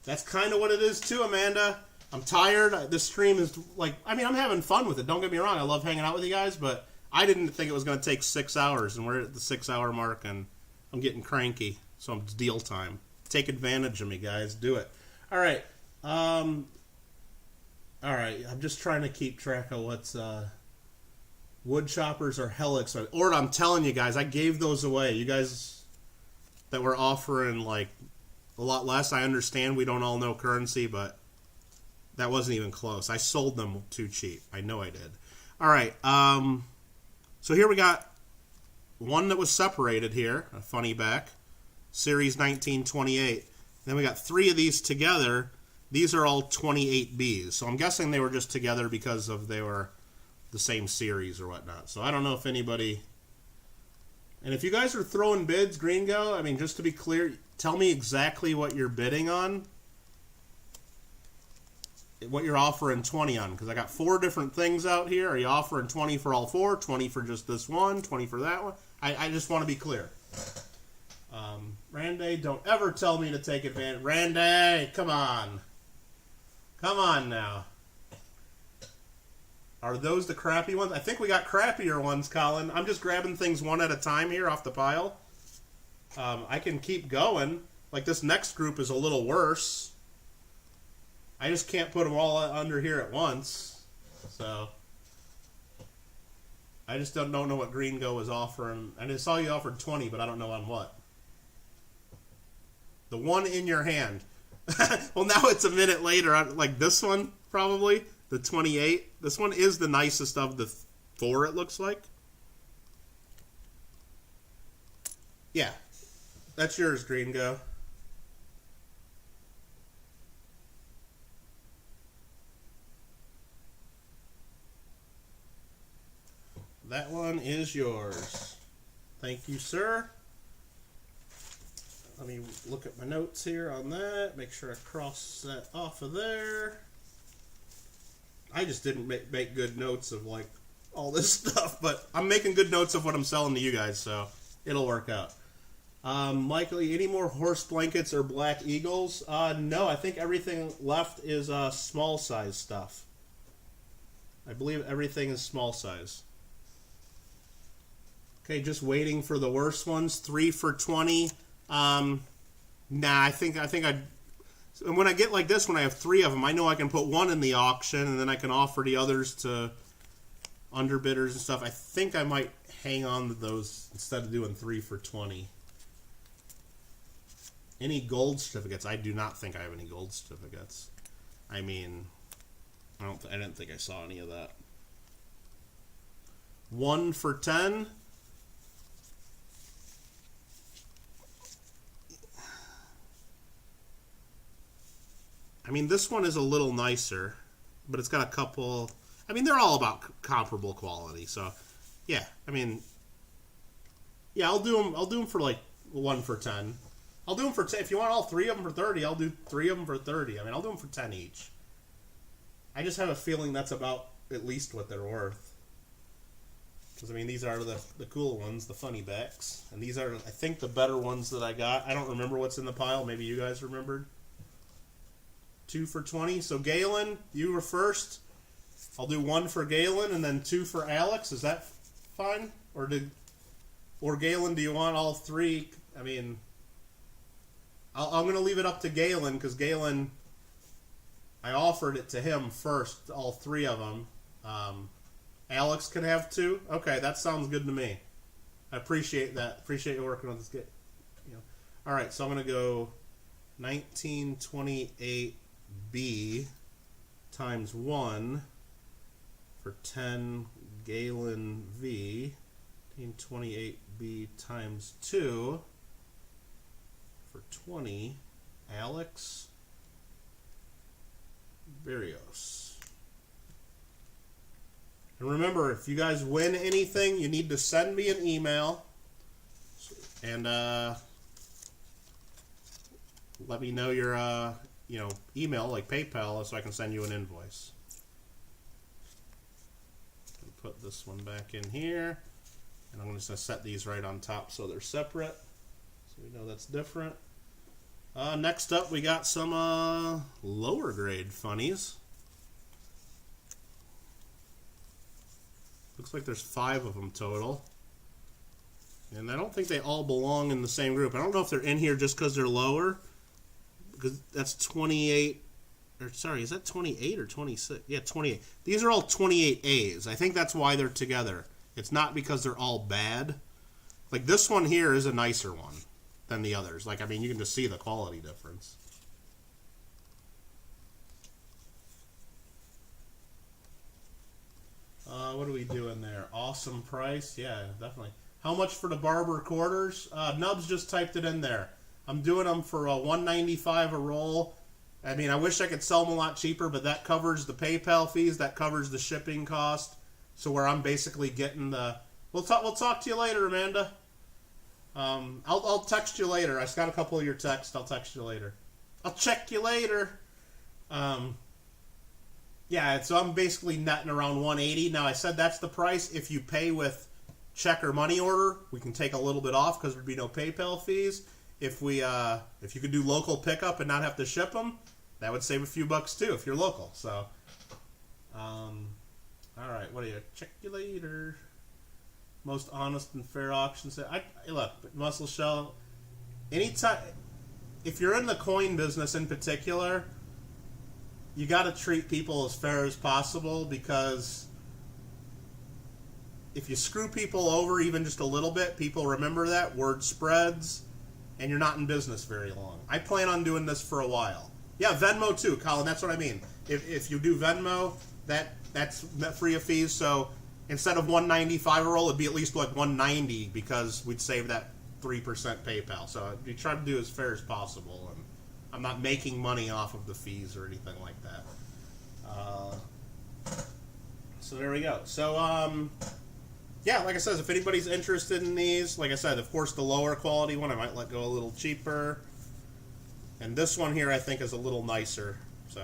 Speaker 1: That's kind of what it is too, Amanda. I'm tired. This stream is like, I mean, I'm having fun with it. Don't get me wrong. I love hanging out with you guys, but I didn't think it was going to take 6 hours, and we're at the 6-hour mark, and I'm getting cranky. So it's deal time. Take advantage of me, guys. Do it. All right. All right. I'm just trying to keep track of what's wood choppers or helix. Or I'm telling you guys, I gave those away. You guys that were offering like a lot less. I understand we don't all know currency, but that wasn't even close. I sold them too cheap. I know I did. All right. So here we got one that was separated here, a funny back, Series 1928. Then we got 3 of these together. These are all 28Bs. So I'm guessing they were just together because of they were the same series or whatnot. So I don't know if anybody... And if you guys are throwing bids, Gringo, I mean, just to be clear, tell me exactly what you're bidding on. What you're offering 20 on. Because I got 4 different things out here. Are you offering 20 for all 4? 20 for just this one? 20 for that one? I just want to be clear. Randy, don't ever tell me to take advantage. Randy, come on. Come on now. Are those the crappy ones? I think we got crappier ones, Colin. I'm just grabbing things one at a time here off the pile. I can keep going. Like this next group is a little worse. I just can't put them all under here at once. So I just don't know what Gringo was offering. I saw you offered 20, but I don't know on what. The one in your hand. Well, now it's a minute later. Like this one, probably. The 28. This one is the nicest of the 4, it looks like. Yeah. That's yours, Gringo. That one is yours. Thank you, sir. Let me look at my notes here on that. Make sure I cross that off of there. I just didn't make good notes of like all this stuff, but I'm making good notes of what I'm selling to you guys, so it'll work out. Michael, any more horse blankets or black eagles? No, I think everything left is small size stuff. I believe everything is small size. Okay, just waiting for the worst ones. 3 for 20. Nah, I think I'd... And when I get like this, when I have 3 of them, I know I can put one in the auction, and then I can offer the others to underbidders and stuff. I think I might hang on to those instead of doing 3 for 20. Any gold certificates? I do not think I have any gold certificates. I mean, I didn't think I saw any of that. 1 for 10. I mean, this one is a little nicer, but it's got a couple... I mean, they're all about comparable quality, so... Yeah, I mean... Yeah, I'll do them for, like, 1 for 10. I'll do them for 10. If you want all 3 of them for 30, I'll do 3 of them for 30. I mean, I'll do them for 10 each. I just have a feeling that's about at least what they're worth. Because, I mean, these are the cool ones, the funny backs. And these are, I think, the better ones that I got. I don't remember what's in the pile. Maybe you guys remembered. 2 for 20. So Galen, you were first. I'll do 1 for Galen and then 2 for Alex. Is that fine? Or Galen, do you want all 3? I mean, I'm going to leave it up to Galen because Galen, I offered it to him first, all 3 of them. Alex can have 2. Okay, that sounds good to me. I appreciate that. Appreciate you working on this. All right, so I'm going to go 1928. B times 1 for 10 Galen V. 1928B times 2 for 20 Alex Barrios. And remember, if you guys win anything, you need to send me an email and let me know your email, like PayPal, so I can send you an invoice. Put this one back in here, and I'm just going to set these right on top so they're separate, so we know that's different. Next up, we got some lower grade funnies. Looks like there's 5 of them total. And I don't think they all belong in the same group. I don't know if they're in here just because they're lower. Because that's 28. Or sorry, is that 28 or 26? Yeah, 28. These are all 28As. I think that's why they're together. It's not because they're all bad. Like this one here is a nicer one than the others. Like, I mean, you can just see the quality difference. What are we doing there? Awesome price. Yeah, definitely. How much for the Barber Quarters? Nubs just typed it in there. I'm doing them for $1.95 a roll. I mean, I wish I could sell them a lot cheaper, but that covers the PayPal fees. That covers the shipping cost. So where I'm basically getting the... We'll talk to you later, Amanda. I'll text you later. I just got a couple of your texts. I'll text you later. I'll check you later. Yeah, so I'm basically netting around $180. Now, I said that's the price. If you pay with check or money order, we can take a little bit off because there'd be no PayPal fees. If you could do local pickup and not have to ship them, that would save a few bucks too if you're local. So, all right, what do you? Check you later. Most honest and fair auction. Look, Muscle Shell. Anytime, if you're in the coin business in particular, you got to treat people as fair as possible, because if you screw people over even just a little bit, people remember that, word spreads, and you're not in business very long. I plan on doing this for a while. Yeah, Venmo too, Colin, that's what I mean. If you do Venmo, that's free of fees, so instead of $1.95 a roll, it'd be at least like $1.90, because we'd save that 3% PayPal. So we try to do as fair as possible, and I'm not making money off of the fees or anything like that. So there we go. So, yeah, like I said, if anybody's interested in these, like I said, of course, the lower quality one I might let go a little cheaper. And this one here I think is a little nicer. So,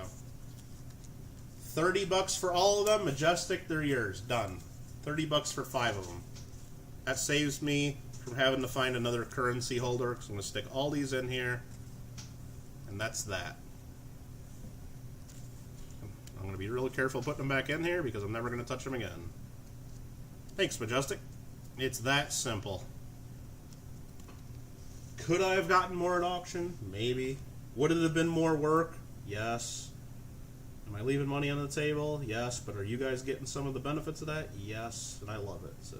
Speaker 1: $30 for all of them. Majestic, they're yours. Done. $30 for 5 of them. That saves me from having to find another currency holder, because I'm going to stick all these in here. And that's that. I'm going to be really careful putting them back in here, because I'm never going to touch them again. Thanks, Majestic. It's that simple. Could I have gotten more at auction? Maybe. Would it have been more work? Yes. Am I leaving money on the table? Yes. But are you guys getting some of the benefits of that? Yes. And I love it. So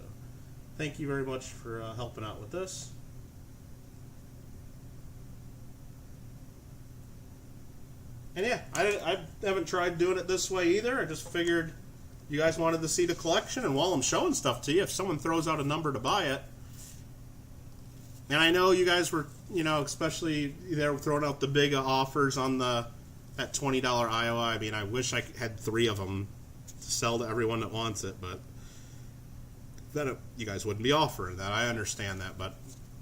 Speaker 1: thank you very much for helping out with this. And yeah, I haven't tried doing it this way either. I just figured you guys wanted to see the collection, and while I'm showing stuff to you, if someone throws out a number to buy it, and I know you guys were, you know, especially they were throwing out the big offers on that $20 Iowa. I mean, I wish I had 3 of them to sell to everyone that wants it, but then you guys wouldn't be offering that. I understand that, but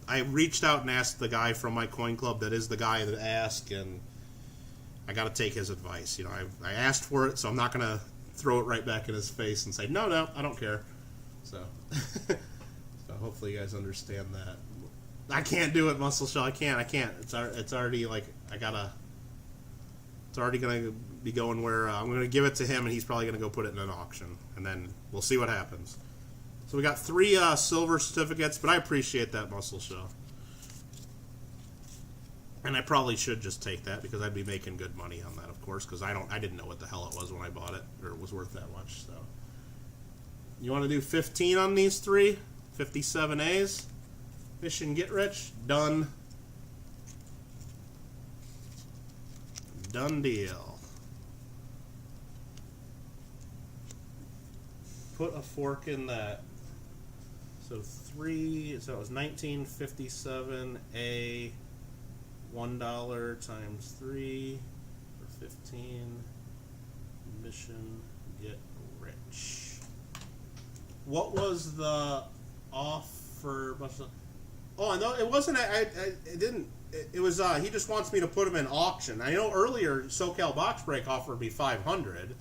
Speaker 1: I reached out and asked the guy from my coin club that is the guy that asked, and I got to take his advice. You know, I asked for it, so I'm not going to throw it right back in his face and say, no, I don't care. So, so hopefully you guys understand that. I can't do it, Muscle Shell. I can't. It's already like it's already going to be going where I'm going to give it to him, and he's probably going to go put it in an auction, and then we'll see what happens. So we got 3 silver certificates, but I appreciate that, Muscle Shell. And I probably should just take that, because I'd be making good money on that, of course, because I didn't know what the hell it was when I bought it, or it was worth that much. So, you want to do 15 on these 3? 57 A's? Fish and get rich? Done. Done deal. Put a fork in that. So it was 1957 A. $1 times 3 for 15. Mission get rich. What was the offer? Oh, no, it wasn't. It didn't. It was. He just wants me to put them in auction. I know earlier SoCal Box Break offered me $500,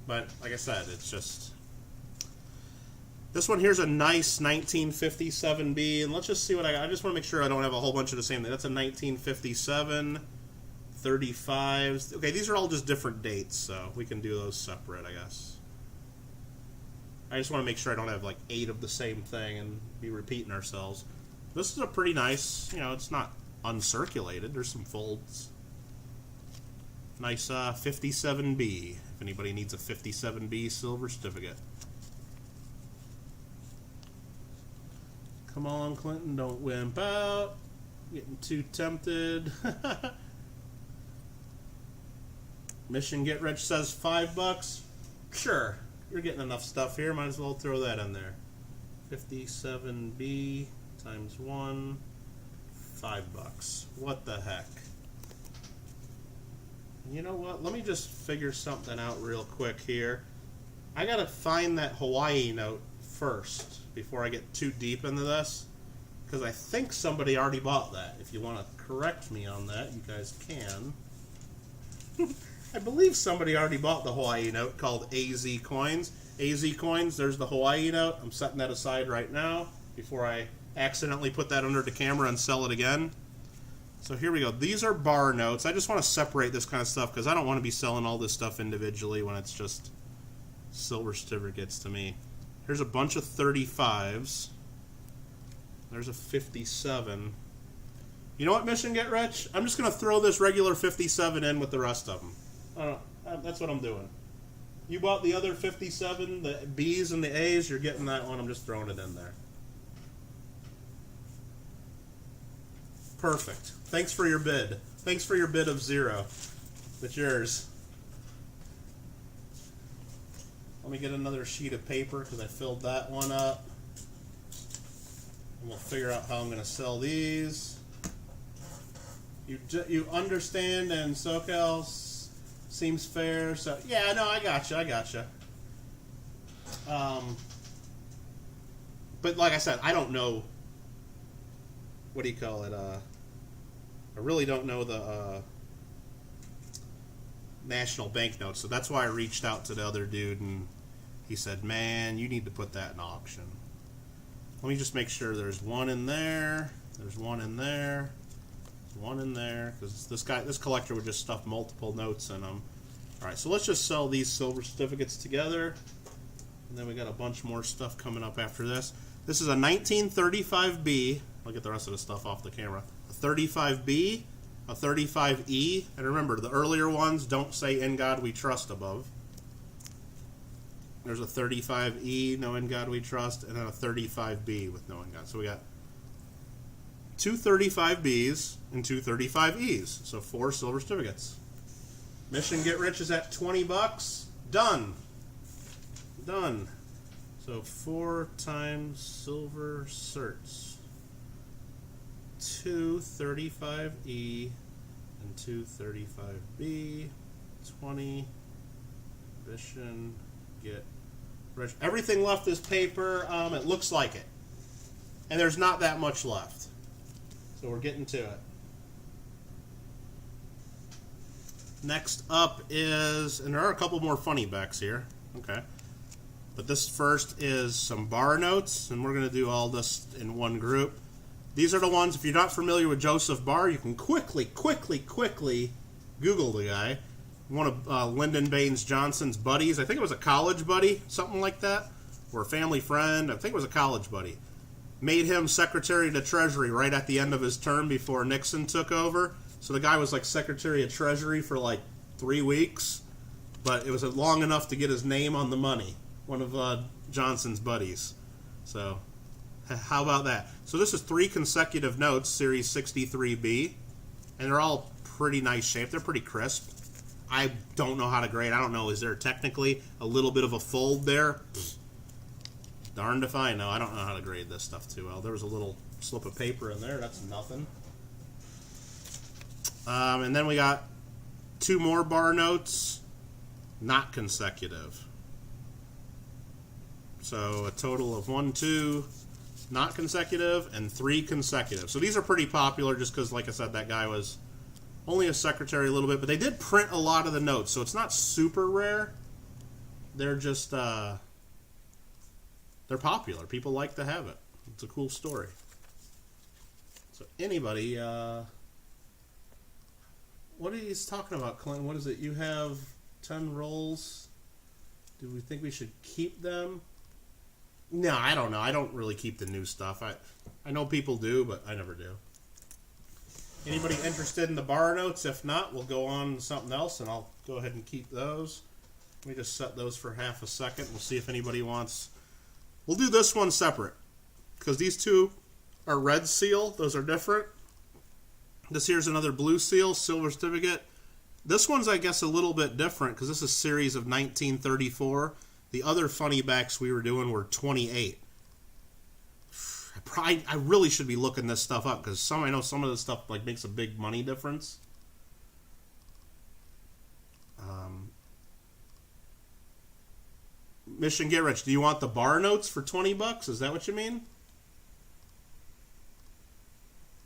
Speaker 1: but like I said, it's just. This one here's a nice 1957B, and let's just see what I got. I just want to make sure I don't have a whole bunch of the same thing. That's a 1957, 35s. Okay, these are all just different dates, so we can do those separate, I guess. I just want to make sure I don't have like 8 of the same thing and be repeating ourselves. This is a pretty nice, you know, it's not uncirculated. There's some folds. Nice 57B, if anybody needs a 57B silver certificate. Come on, Clinton, don't wimp out. Getting too tempted. Mission Get Rich says $5. Sure, you're getting enough stuff here. Might as well throw that in there. 57B times 1, $5. What the heck? You know what? Let me just figure something out real quick here. I gotta find that Hawaii note first before I get too deep into this, because I think somebody already bought that. If you want to correct me on that, you guys can. I believe somebody already bought the Hawaii note called AZ Coins. AZ Coins, there's the Hawaii note. I'm setting that aside right now before I accidentally put that under the camera and sell it again. So here we go. These are bar notes. I just want to separate this kind of stuff because I don't want to be selling all this stuff individually when it's just silver certificates to me. Here's a bunch of 35s. There's a 57. You know what, Mission Get Rich? I'm just going to throw this regular 57 in with the rest of them. That's what I'm doing. You bought the other 57, the B's and the A's. You're getting that one. I'm just throwing it in there. Perfect. Thanks for your bid. Thanks for your bid of 0. It's yours. Let me get another sheet of paper because I filled that one up. And we'll figure out how I'm going to sell these. You understand, and SoCal seems fair. So yeah, no, I gotcha. But like I said, I don't know. What do you call it? I really don't know the national banknotes, so that's why I reached out to the other dude, and he said, "Man, you need to put that in auction." Let me just make sure there's one in there. There's one in there. There's one in there, because this collector would just stuff multiple notes in them. All right, so let's just sell these silver certificates together, and then we got a bunch more stuff coming up after this. This is a 1935B. I'll get the rest of the stuff off the camera. A 35B, a 35E, and remember, the earlier ones don't say "In God We Trust" above. There's a 35E, no "In God We Trust," and then a 35B with no "In God." So we got two 35Bs and two 35Es. So 4 silver certificates. Mission Get Rich is at $20. Done. Done. So 4 times silver certs. 2 35E and 2 35B. 20. Mission Get Rich. Everything left is paper. It looks like it. And there's not that much left. So we're getting to it. Next up is, and there are a couple more funny backs here. Okay. But this first is some bar notes, and we're going to do all this in one group. These are the ones, if you're not familiar with Joseph Barr, you can quickly Google the guy. One of Lyndon Baines Johnson's buddies. I think it was a college buddy, something like that, or a family friend. I think it was a college buddy. Made him Secretary of the Treasury right at the end of his term before Nixon took over. So the guy was like Secretary of Treasury for like 3 weeks, but it was long enough to get his name on the money. One of Johnson's buddies. So how about that? So this is 3 consecutive notes, Series 63B, and they're all pretty nice shape. They're pretty crisp. I don't know how to grade. I don't know. Is there technically a little bit of a fold there? Darned if I know. I don't know how to grade this stuff too well. There was a little slip of paper in there. That's nothing. And then we got 2 more bar notes, not consecutive. So a total of 1, 2, not consecutive, and 3 consecutive. So these are pretty popular just because, like I said, that guy was only a secretary a little bit. But they did print a lot of the notes, so it's not super rare. They're just they're popular. People like to have it. It's a cool story. So anybody, what are you talking about, Clint? What is it? You have 10 rolls. Do we think we should keep them? No, I don't know. I don't really keep the new stuff. I know people do, but I never do. Anybody interested in the bar notes? If not, we'll go on to something else, and I'll go ahead and keep those. Let me just set those for half a second. We'll see if anybody wants. We'll do this one separate, because these two are red seal. Those are different. This here's another blue seal, silver certificate. This one's, I guess, a little bit different, because this is series of 1934. The other funny backs we were doing were 28. I really should be looking this stuff up, because I know some of this stuff like makes a big money difference. Mission Get Rich. Do you want the bar notes for 20 bucks? Is that what you mean?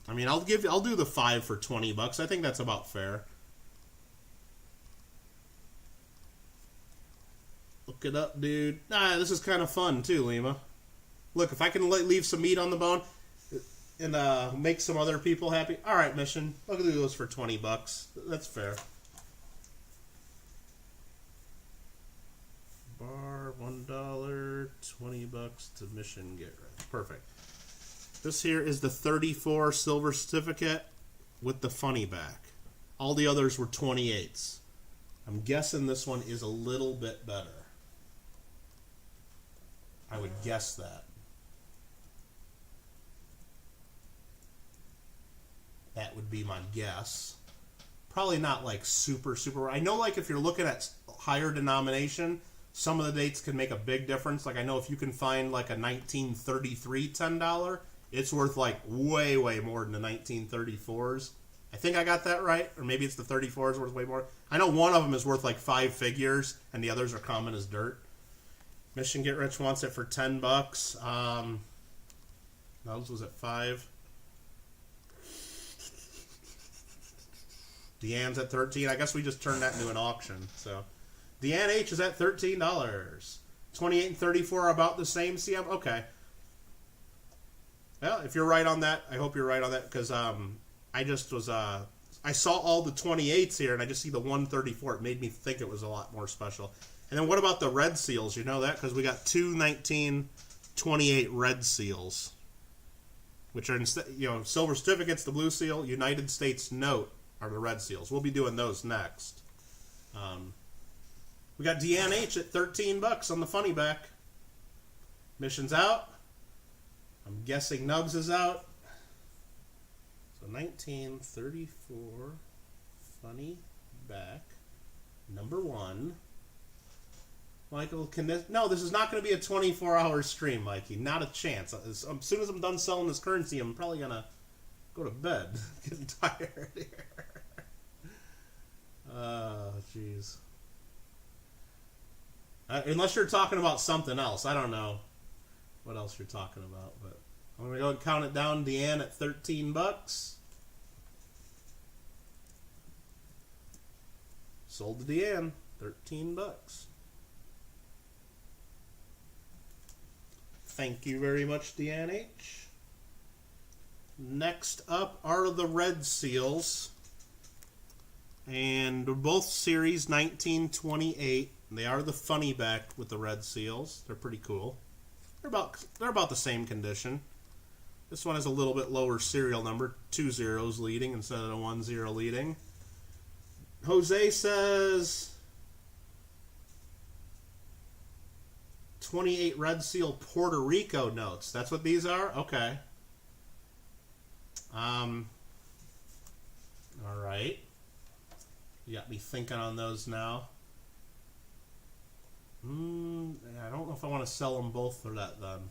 Speaker 1: I mean, I'll do the 5 for 20 bucks. I think that's about fair. Look it up, dude. This is kind of fun too, Lima. Look, if I can leave some meat on the bone and make some other people happy. All right, Mission. I'll do those for 20 bucks. That's fair. Bar, $1, 20 bucks to Mission Get Rich. Perfect. This here is the 34 silver certificate with the funny back. All the others were 28s. I'm guessing this one is a little bit better. I would guess that. That would be my guess. Probably not like super. I know like if you're looking at higher denomination, some of the dates can make a big difference. Like I know if you can find like a 1933 $10, it's worth like way more than the 1934s. I think I got that right. Or maybe it's the 34s worth way more. I know one of them is worth like 5 figures and the others are common as dirt. Mission Get Rich wants it for 10 bucks. Those was at 5. Deanne's at 13. I guess we just turned that into an auction. So Deanne H is at $13. 28 and 34 are about the same. CM. Okay. Well, if you're right on that, I hope you're right on that because I just was I saw all the 28s here and I just see the 134. It made me think it was a lot more special. And then what about the red seals? You know that because we got two 1928 red seals, which are silver certificates, the blue seal, United States note are the red seals. We'll be doing those next. We got Deanne H at 13 bucks on the funny back. Mission's out. I'm guessing Nugs is out. So 1934 funny back number 1. Michael, no, this is not going to be a 24-hour stream, Mikey. Not a chance. As soon as I'm done selling this currency, I'm probably going to go to bed. Getting tired here. Oh, jeez. Unless you're talking about something else. I don't know what else you're talking about. But I'm going to go and count it down. Deanne at 13 bucks. Sold to Deanne. 13 bucks. Thank you very much, Deanne H. Next up are the red seals. And they're both series 1928. They are the funny back with the red seals. They're pretty cool. They're about the same condition. This one has a little bit lower serial number, 2 zeros leading instead of a 1 0 leading. Jose says 28 red seal Puerto Rico notes. That's what these are? Okay. All right. You got me thinking on those now. I don't know if I want to sell them both for that then.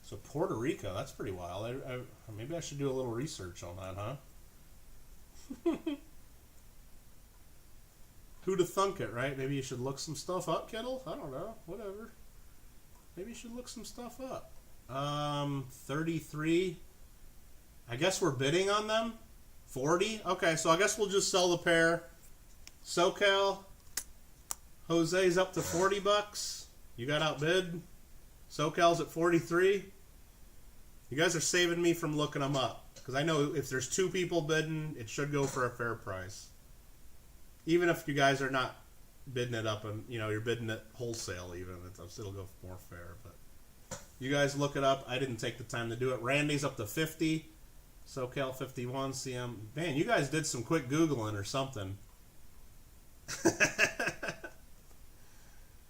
Speaker 1: So Puerto Rico, that's pretty wild. Maybe I should do a little research on that, huh? Who'd have thunk it, right? Maybe you should look some stuff up, Kittle? I don't know. Whatever. Maybe you should look some stuff up. 33. I guess we're bidding on them. 40. Okay, so I guess we'll just sell the pair. SoCal. Jose's up to 40 bucks. You got outbid. SoCal's at 43. You guys are saving me from looking them up. Because I know if there's 2 people bidding, it should go for a fair price. Even if you guys are not bidding it up and, you know, you're bidding it wholesale even. It'll go more fair. But you guys look it up. I didn't take the time to do it. Randy's up to 50. SoCal 51. CM. Man, you guys did some quick Googling or something.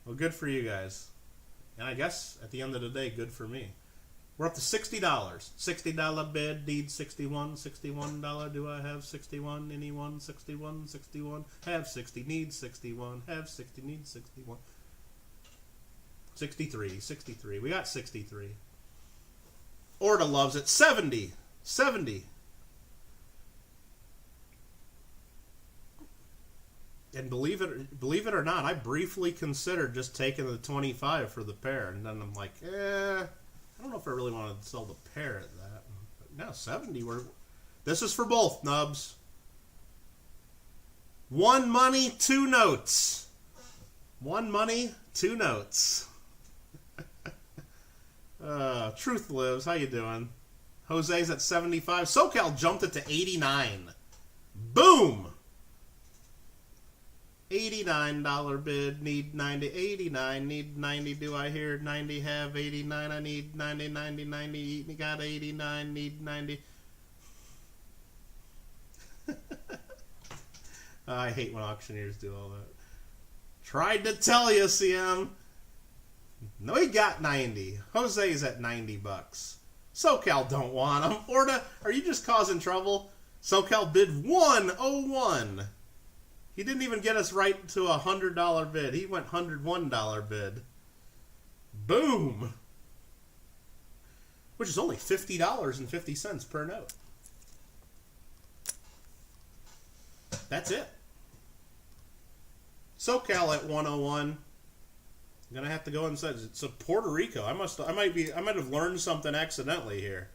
Speaker 1: Well, good for you guys. And I guess, at the end of the day, good for me. We're up to $60. $60 bid, need 61. $61, do I have 61? Anyone? 61, 61. Have 60, need 61. Have 60, need 61. 63, 63. We got 63. Orta loves it. 70. 70. And believe it or not, I briefly considered just taking the 25 for the pair, and then I'm like, I don't know if I really want to sell the pair at that. But now 70. This is for both nubs. 1 money, 2 notes. 1 money, 2 notes. Truth lives. How you doing? Jose's at 75. SoCal jumped it to 89. Boom. $89 bid, need 90, 89, need 90, do I hear 90, have 89, I need 90, 90, 90, got 89, need 90. I hate when auctioneers do all that. Tried to tell you, CM. No, he got 90. Jose's at 90 bucks. SoCal don't want him. Orta, are you just causing trouble? SoCal bid 101. He didn't even get us right to a $100 bid. He went $101 bid. Boom! Which is only $50.50 per note. That's it. SoCal at 101. I'm gonna have to go inside. It's a Puerto Rico. I might have learned something accidentally here.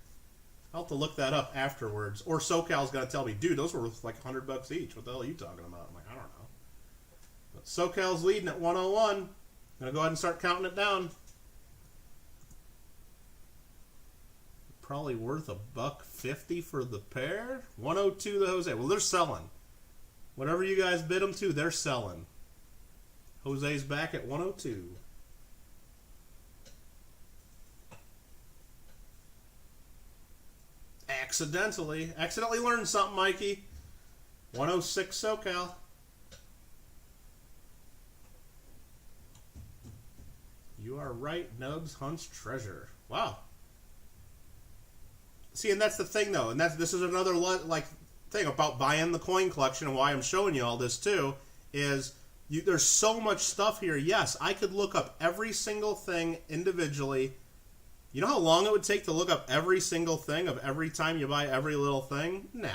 Speaker 1: I'll have to look that up afterwards. Or SoCal's gonna tell me, dude, those were worth like $100 each. What the hell are you talking about? I'm like, I don't know. But SoCal's leading at 101. I'm gonna go ahead and start counting it down. Probably worth $1.50 for the pair. 102 the Jose. Well, they're selling. Whatever you guys bid them to, they're selling. Jose's back at 102. Accidentally learned something, Mikey. 106 SoCal. You are right, Nubs hunts treasure. Wow. See, and that's the thing, though, and this is another thing about buying the coin collection, and why I'm showing you all this too, is there's so much stuff here. Yes, I could look up every single thing individually. You know how long it would take to look up every single thing of every time you buy every little thing? Nah.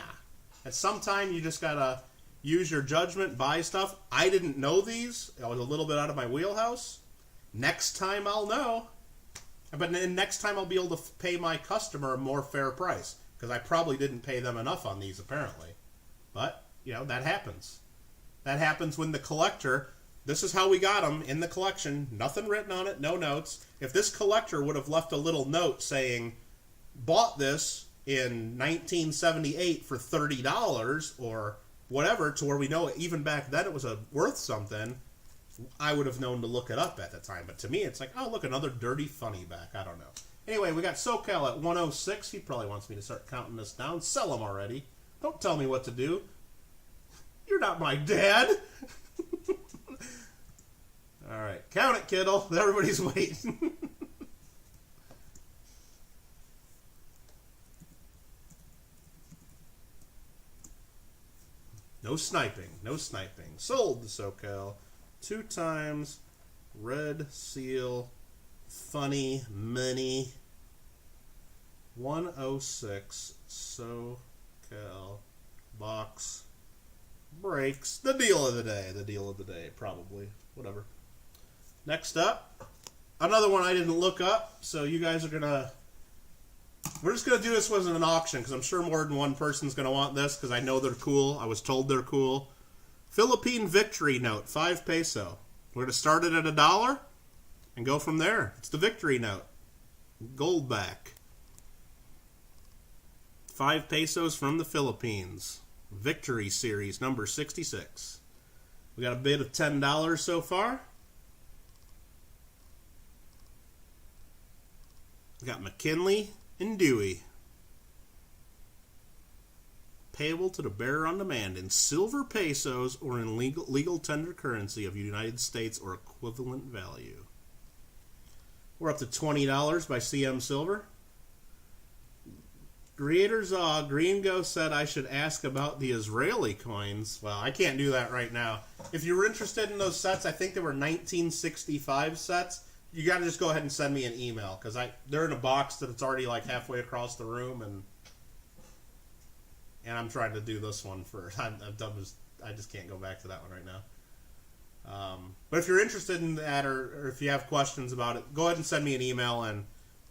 Speaker 1: At some time, you just gotta use your judgment, buy stuff. I didn't know these. I was a little bit out of my wheelhouse. Next time, I'll know. But then next time, I'll be able to pay my customer a more fair price, because I probably didn't pay them enough on these, apparently. But, you know, that happens. That happens when the collector... This is how we got them in the collection. Nothing written on it, no notes. If this collector would have left a little note saying, bought this in 1978 for $30 or whatever, to where we know even back then it was worth something, I would have known to look it up at the time. But to me, it's like, oh, look, another dirty funny back. I don't know. Anyway, we got SoCal at 106. He probably wants me to start counting this down. Sell them already. Don't tell me what to do. You're not my dad. All right, count it, Kittle. Everybody's waiting. No sniping. No sniping. Sold the SoCal 2 times. Red seal. Funny money. 106 SoCal box breaks. The deal of the day. The deal of the day, probably. Whatever. Next up, another one I didn't look up, so you guys are gonna... We're just gonna do this as an auction, because I'm sure more than one person's gonna want this, because I know they're cool. I was told they're cool. Philippine victory note, 5 peso. We're going to start it at $1 and go from there. It's the victory note. Gold back. 5 pesos from the Philippines. Victory series number 66. We got a bid of $10 so far. We got McKinley and Dewey. Payable to the bearer on demand in silver pesos or in legal tender currency of United States or equivalent value. We're up to $20 by CM Silver. Creator Zaw Gringo said I should ask about the Israeli coins. Well, I can't do that right now. If you were interested in those sets, I think they were 1965 sets. You got to just go ahead and send me an email because they're in a box that it's already like halfway across the room, and I'm trying to do this one first. I just can't go back to that one right now. But if you're interested in that, or if you have questions about it, go ahead and send me an email, and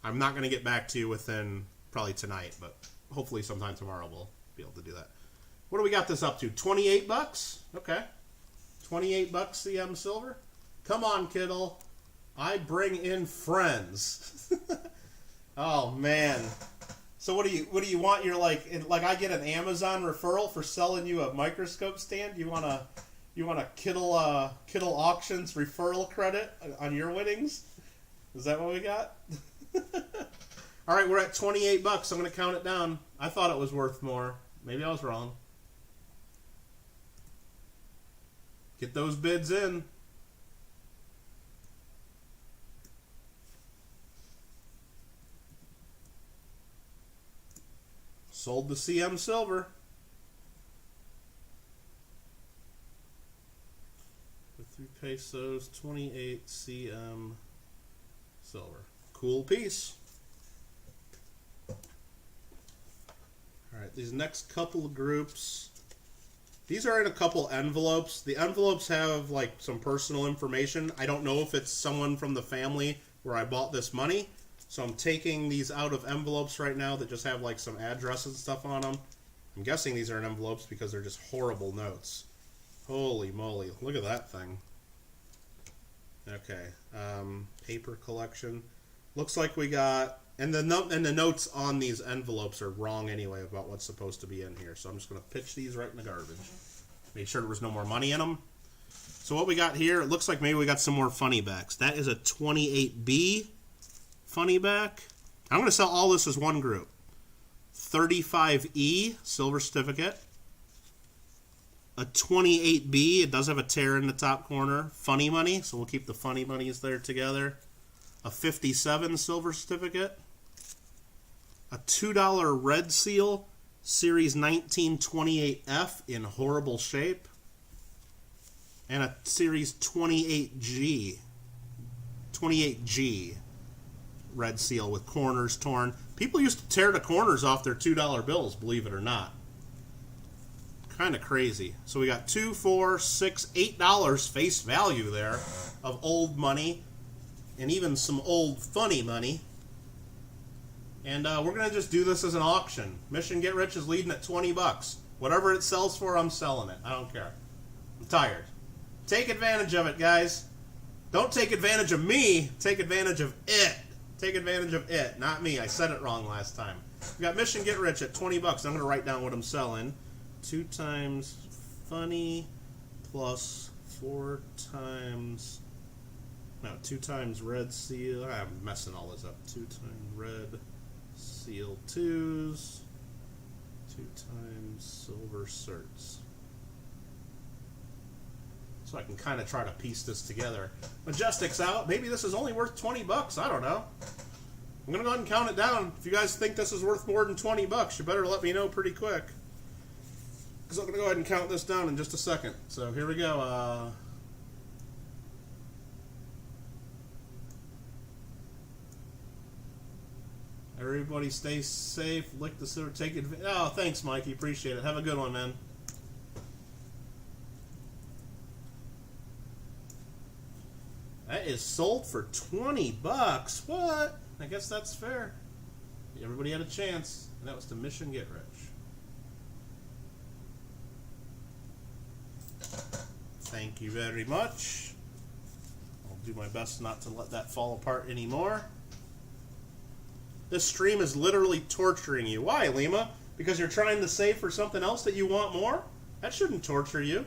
Speaker 1: I'm not going to get back to you within probably tonight, but hopefully sometime tomorrow we'll be able to do that. What do we got this up to? 28 bucks? Okay. 28 bucks CM Silver. Come on, Kittle. I bring in friends. Oh man. So what do you want? You're like I get an Amazon referral for selling you a microscope stand. You want a Kittle auctions referral credit on your winnings? Is that what we got? All right, we're at 28 bucks. I'm going to count it down. I thought it was worth more. Maybe I was wrong. Get those bids in. Sold the CM Silver. For 3 pesos, 28 CM Silver. Cool piece. All right, these next couple of groups, these are in a couple envelopes. The envelopes have like some personal information. I don't know if it's someone from the family where I bought this money. So I'm taking these out of envelopes right now that just have like some addresses and stuff on them. I'm guessing these are in envelopes because they're just horrible notes. Holy moly, look at that thing. Okay, paper collection. Looks like we got, and the notes on these envelopes are wrong anyway about what's supposed to be in here. So I'm just going to pitch these right in the garbage. Make sure there was no more money in them. So what we got here, it looks like maybe we got some more funny backs. That is a 28B funny back. I'm going to sell all this as one group. 35E silver certificate. A 28B, it does have a tear in the top corner. Funny money, so we'll keep the funny monies there together. A 57 silver certificate. A $2 red seal, series 1928F in horrible shape. And a series 28G red seal with corners torn. People used to tear the corners off their $2 bills, believe it or not. Kind of crazy. So we got $2, $4, $6, $8 face value there of old money. And even some old funny money. And we're going to just do this as an auction. Mission Get Rich is leading at 20 bucks. Whatever it sells for, I'm selling it. I don't care. I'm tired. Take advantage of it, guys. Don't take advantage of me. Take advantage of it. Take advantage of it, not me. I said it wrong last time. We got Mission Get Rich at 20 bucks. I'm going to write down what I'm selling. 2 times funny plus 4 times... No, 2 times red seal. I'm messing all this up. 2 times red seal 2s. 2 times silver certs. So I can kind of try to piece this together. Majestic's out. Maybe this is only worth 20 bucks. I don't know. I'm going to go ahead and count it down. If you guys think this is worth more than 20 bucks, you better let me know pretty quick. Because I'm going to go ahead and count this down in just a second. So here we go. Everybody stay safe. Lick the silver. Take it. Oh, thanks, Mikey. Appreciate it. Have a good one, man. That is sold for 20 bucks. What? I guess that's fair. Everybody had a chance, and that was to Mission Get Rich. Thank you very much. do my best not to let that fall apart anymore. This stream is literally torturing you. Why, Lima? Because you're trying to save for something else that you want more? That shouldn't torture you.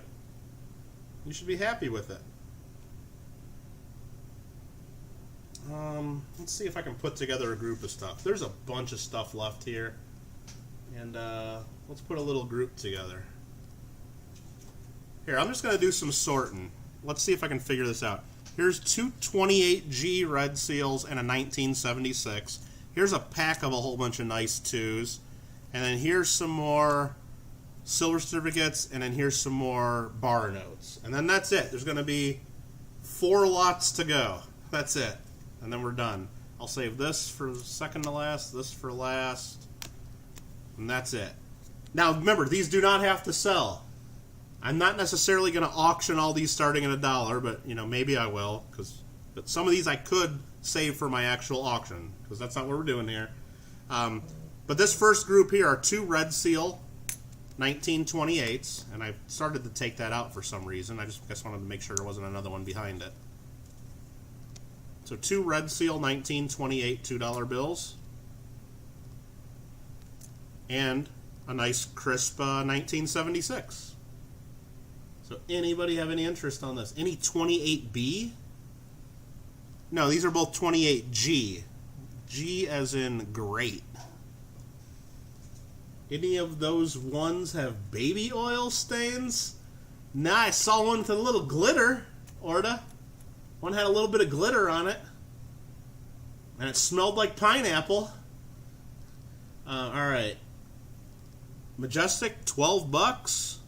Speaker 1: You should be happy with it. Let's see if I can put together a group of stuff. There's a bunch of stuff left here. And let's put a little group together. Here, I'm just going to do some sorting. Let's see if I can figure this out. Here's two 28G red seals and a 1976. Here's a pack of a whole bunch of nice 2s. And then here's some more silver certificates, and then here's some more bar notes. And then that's it. There's going to be 4 lots to go. That's it. And then we're done. I'll save this for second to last, this for last, and that's it. Now, remember, these do not have to sell. I'm not necessarily going to auction all these starting at $1, but, you know, maybe I will, but some of these I could save for my actual auction, because that's not what we're doing here. But this first group here are 2 red seal 1928s, and I started to take that out for some reason. I just wanted to make sure there wasn't another one behind it. So 2 red seal 1928 $2 bills, and a nice crisp 1976. So anybody have any interest on this? Any 28B? No, these are both 28G. G as in great. Any of those ones have baby oil stains? Nah, I saw one with a little glitter, Orda. One had a little bit of glitter on it. And it smelled like pineapple. Alright. Majestic, 12 bucks.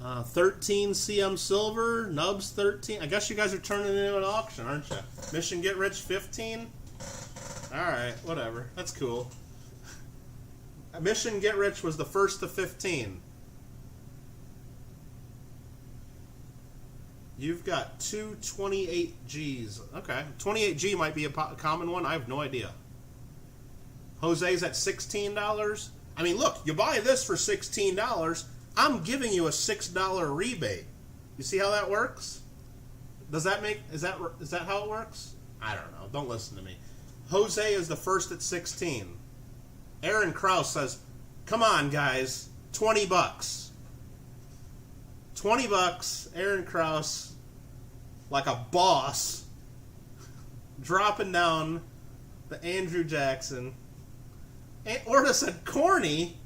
Speaker 1: 13 CM silver. Nubs, 13. I guess you guys are turning it into an auction, aren't you? Mission Get Rich, 15. Alright, whatever. That's cool. Mission Get Rich was the first to 15. You've got 2 28Gs. Okay. 28G might be a common one. I have no idea. Jose's at $16. I mean, look, you buy this for $16. I'm giving you a $6 rebate. You see how that works? Does that make... Is that how it works? I don't know. Don't listen to me. Jose is the first at 16. Aaron Krause says, come on, guys. 20 bucks. 20 bucks. Aaron Krause, like a boss, dropping down the Andrew Jackson. And Orta said, corny?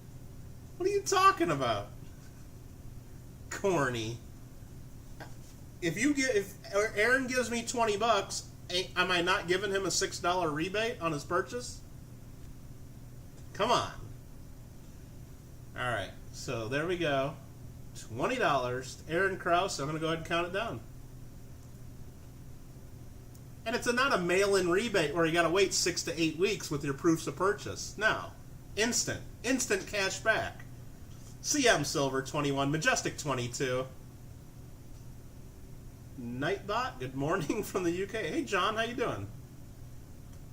Speaker 1: What are you talking about? Corny. If Aaron gives me 20 bucks, am I not giving him a $6 rebate on his purchase? Come on. Alright, so there we go. $20. Aaron Krause, I'm going to go ahead and count it down. And it's not a mail-in rebate where you got to wait 6 to 8 weeks with your proofs of purchase. No. Instant cash back. CM Silver, 21. Majestic, 22. Nightbot, good morning from the UK. Hey, John, how you doing?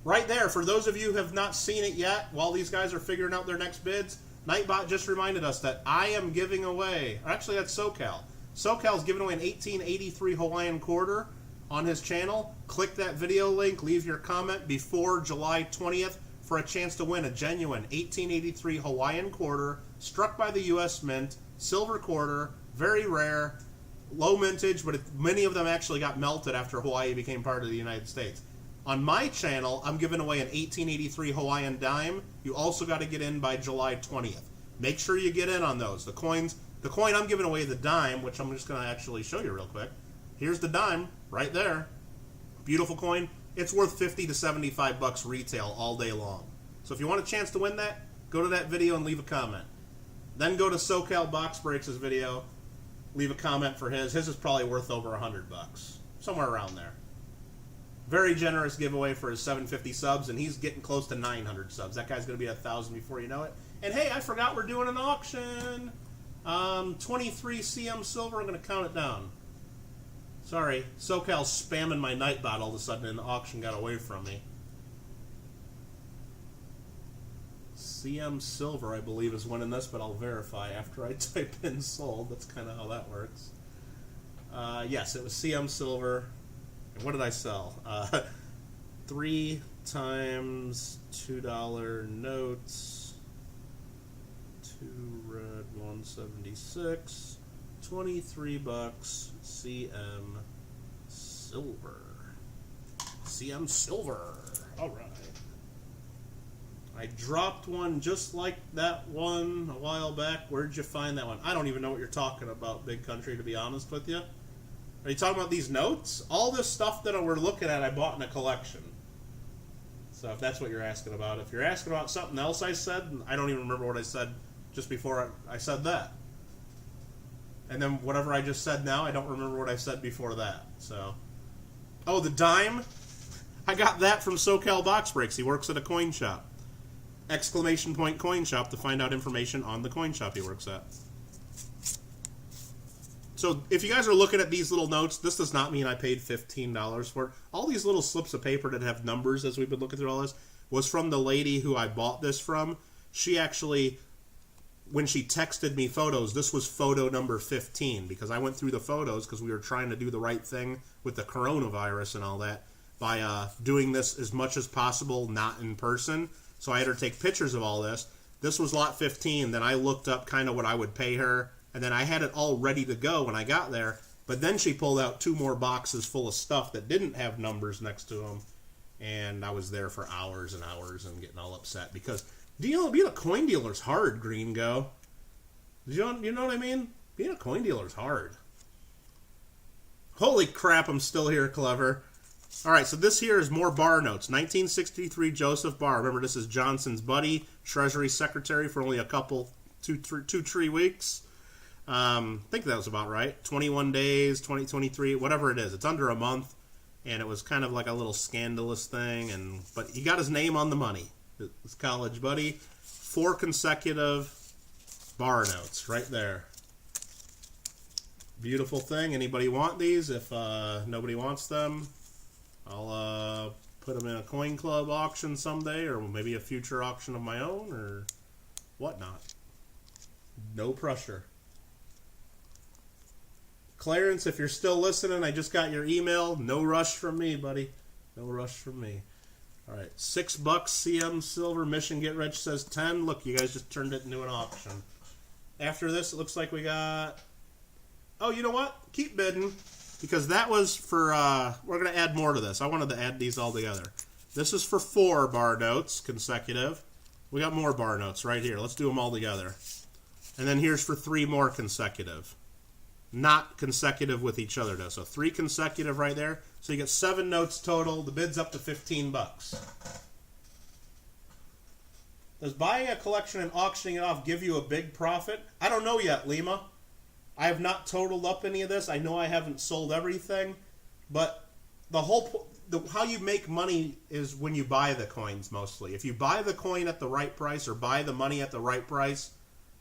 Speaker 1: Right there, for those of you who have not seen it yet, while these guys are figuring out their next bids, Nightbot just reminded us that I am giving away, or actually that's SoCal. SoCal's giving away an 1883 Hawaiian quarter on his channel. Click that video link, leave your comment before July 20th for a chance to win a genuine 1883 Hawaiian quarter struck by the U.S. Mint, silver quarter, very rare, low mintage, but many of them actually got melted after Hawaii became part of the United States. On my channel, I'm giving away an 1883 Hawaiian dime. You also got to get in by July 20th. Make sure you get in on those. The coin I'm giving away, the dime, which I'm just going to actually show you real quick. Here's the dime right there. Beautiful coin. It's worth 50 to 75 bucks retail all day long. So if you want a chance to win that, go to that video and leave a comment. Then go to SoCal Box Breaks' video, leave a comment for his. His is probably worth over 100 bucks. Somewhere around there. Very generous giveaway for his 750 subs, and he's getting close to 900 subs. That guy's going to be 1,000 before you know it. And hey, I forgot we're doing an auction. 23 CM silver. I'm going to count it down. Sorry, SoCal's spamming my Nightbot all of a sudden, and the auction got away from me. CM silver, I believe, is winning this, but I'll verify after I type in sold. That's kind of how that works. Yes, it was CM silver. What did I sell? 3 times $2 notes. 2 red, 176. 23 bucks. CM silver. CM silver. All right. I dropped one just like that one a while back. Where'd you find that one? I don't even know what you're talking about, Big Country, to be honest with you. Are you talking about these notes? All this stuff that we're looking at, I bought in a collection. So if that's what you're asking about. If you're asking about something else I said, I don't even remember what I said just before I said that. And then whatever I just said now, I don't remember what I said before that. So, oh, the dime? I got that from SoCal Box Breaks. He works at a coin shop. Exclamation point coin shop to find out information on the coin shop he works at. So if you guys are looking at these little notes, this does not mean I paid $15 for it. All these little slips of paper that have numbers as we've been looking through all this was from the lady who I bought this from. She actually, when she texted me photos, this was photo number 15 because I went through the photos because we were trying to do the right thing with the coronavirus and all that by doing this as much as possible, not in person. So I had her take pictures of all this. This was lot 15. Then I looked up kind of what I would pay her. And then I had it all ready to go when I got there. But then she pulled out 2 more boxes full of stuff that didn't have numbers next to them. And I was there for hours and hours and getting all upset. Because being a coin dealer is hard, Green Go. You know what I mean? Being a coin dealer is hard. Holy crap, I'm still here, Clever. All right, so this here is more Barr notes. 1963 Joseph Barr. Remember, this is Johnson's buddy, Treasury Secretary for only a couple, 2-3 weeks. I think that was about right. 21 days, 2023, whatever it is. It's under a month, and it was kind of like a little scandalous thing. But he got his name on the money. His college buddy. 4 consecutive Barr notes right there. Beautiful thing. Anybody want these? If nobody wants them, I'll put them in a coin club auction someday, or maybe a future auction of my own, or whatnot. No pressure. Clarence, if you're still listening, I just got your email. No rush from me, buddy. No rush from me. All right, $6 CM silver. Mission Get Rich says 10. Look, you guys just turned it into an auction. After this, it looks like we got... Oh, you know what? Keep bidding. Because that was for, we're going to add more to this. I wanted to add these all together. This is for 4 Barr notes consecutive. We got more Barr notes right here. Let's do them all together. And then here's for 3 more consecutive. Not consecutive with each other, though. So 3 consecutive right there. So you get 7 notes total. The bid's up to $15. Does buying a collection and auctioning it off give you a big profit? I don't know yet, Lima. I have not totaled up any of this. I know I haven't sold everything, but how you make money is when you buy the coins mostly. If you buy the coin at the right price or buy the money at the right price,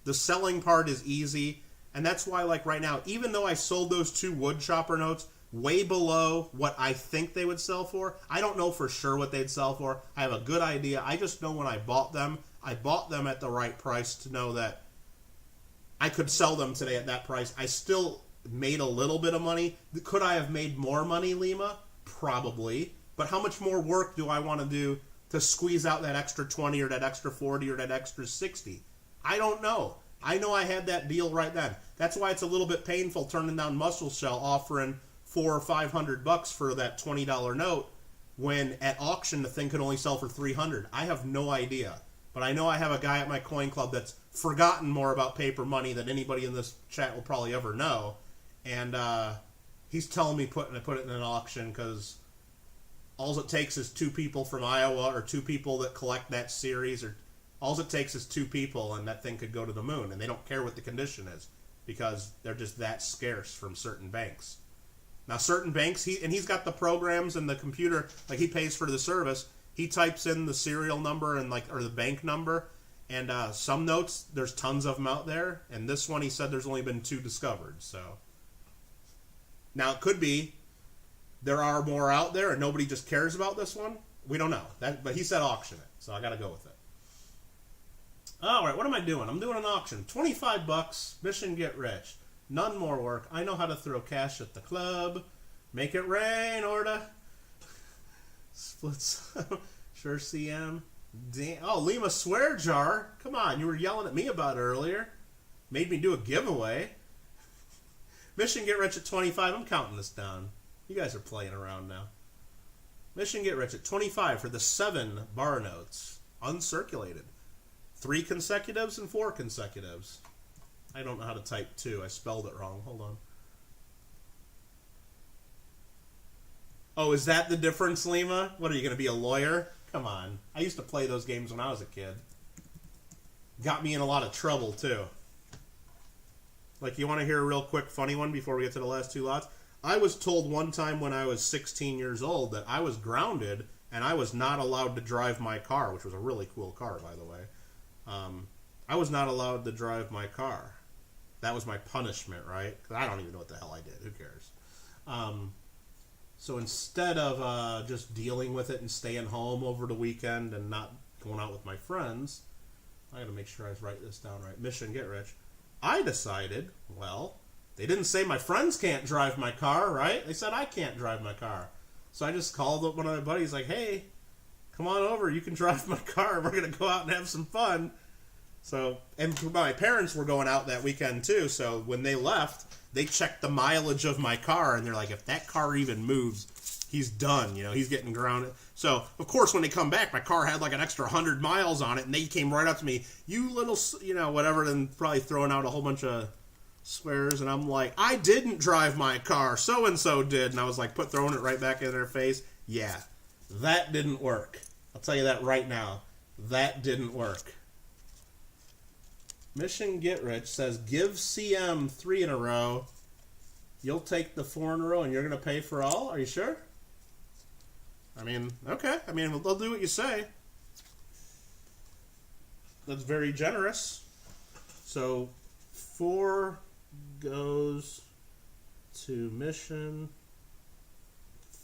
Speaker 1: the selling part is easy, and that's why, like right now, even though I sold those 2 wood chopper notes way below what I think they would sell for, I don't know for sure what they'd sell for. I have a good idea. I just know when I bought them at the right price to know that I could sell them today at that price. I still made a little bit of money. Could I have made more money, Lima? Probably. But how much more work do I want to do to squeeze out that extra 20 or that extra 40 or that extra 60? I don't know. I know I had that deal right then. That's why it's a little bit painful turning down Muscle Shell offering $400 or $500 for that $20 note when at auction the thing could only sell for $300. I have no idea. But I know I have a guy at my coin club that's forgotten more about paper money than anybody in this chat will probably ever know. And he's telling me put it in an auction because all it takes is 2 people from Iowa or 2 people that collect that series. Or all it takes is 2 people and that thing could go to the moon. And they don't care what the condition is because they're just that scarce from certain banks. Now, certain banks, he's got the programs and the computer, like he pays for the service. He types in the serial number and or the bank number, and some notes, there's tons of them out there, and this one he said there's only been 2 discovered. So now it could be there are more out there and nobody just cares about this one. We don't know. But he said auction it, so I got to go with it. All right, what am I doing? I'm doing an auction. $25, mission get rich. None more work. I know how to throw cash at the club. Make it rain, Orta. Splits. Sure, CM. Damn. Oh, Lima Swear Jar. Come on, you were yelling at me about it earlier. Made me do a giveaway. Mission Get Rich at 25. I'm counting this down. You guys are playing around now. Mission Get Rich at 25 for the 7 bar notes. Uncirculated. 3 consecutives and 4 consecutives. I don't know how to type 2. I spelled it wrong. Hold on. Oh, is that the difference, Lima? What, are you going to be a lawyer? Come on. I used to play those games when I was a kid. Got me in a lot of trouble, too. Like, you want to hear a real quick funny one before we get to the last 2 lots? I was told one time when I was 16 years old that I was grounded and I was not allowed to drive my car, which was a really cool car, by the way. I was not allowed to drive my car. That was my punishment, right? Because I don't even know what the hell I did. Who cares? So instead of just dealing with it and staying home over the weekend and not going out with my friends, I got to make sure I write this down right. Mission Get Rich. I decided, well, they didn't say my friends can't drive my car, right? They said I can't drive my car. So I just called up one of my buddies like, hey, come on over. You can drive my car. We're going to go out and have some fun. So, and my parents were going out that weekend too. So when they left, they checked the mileage of my car. And they're like, if that car even moves, he's done. You know, he's getting grounded. So, of course, when they come back, my car had like an extra 100 miles on it. And they came right up to me, you little, you know, whatever. And probably throwing out a whole bunch of swears. And I'm like, I didn't drive my car. So-and-so did. And I was like, throwing it right back in their face. Yeah, that didn't work. I'll tell you that right now. That didn't work. Mission Get Rich says, give CM 3 in a row. You'll take the 4 in a row and you're going to pay for all? Are you sure? I mean, okay. I mean, they'll do what you say. That's very generous. So, 4 goes to Mission.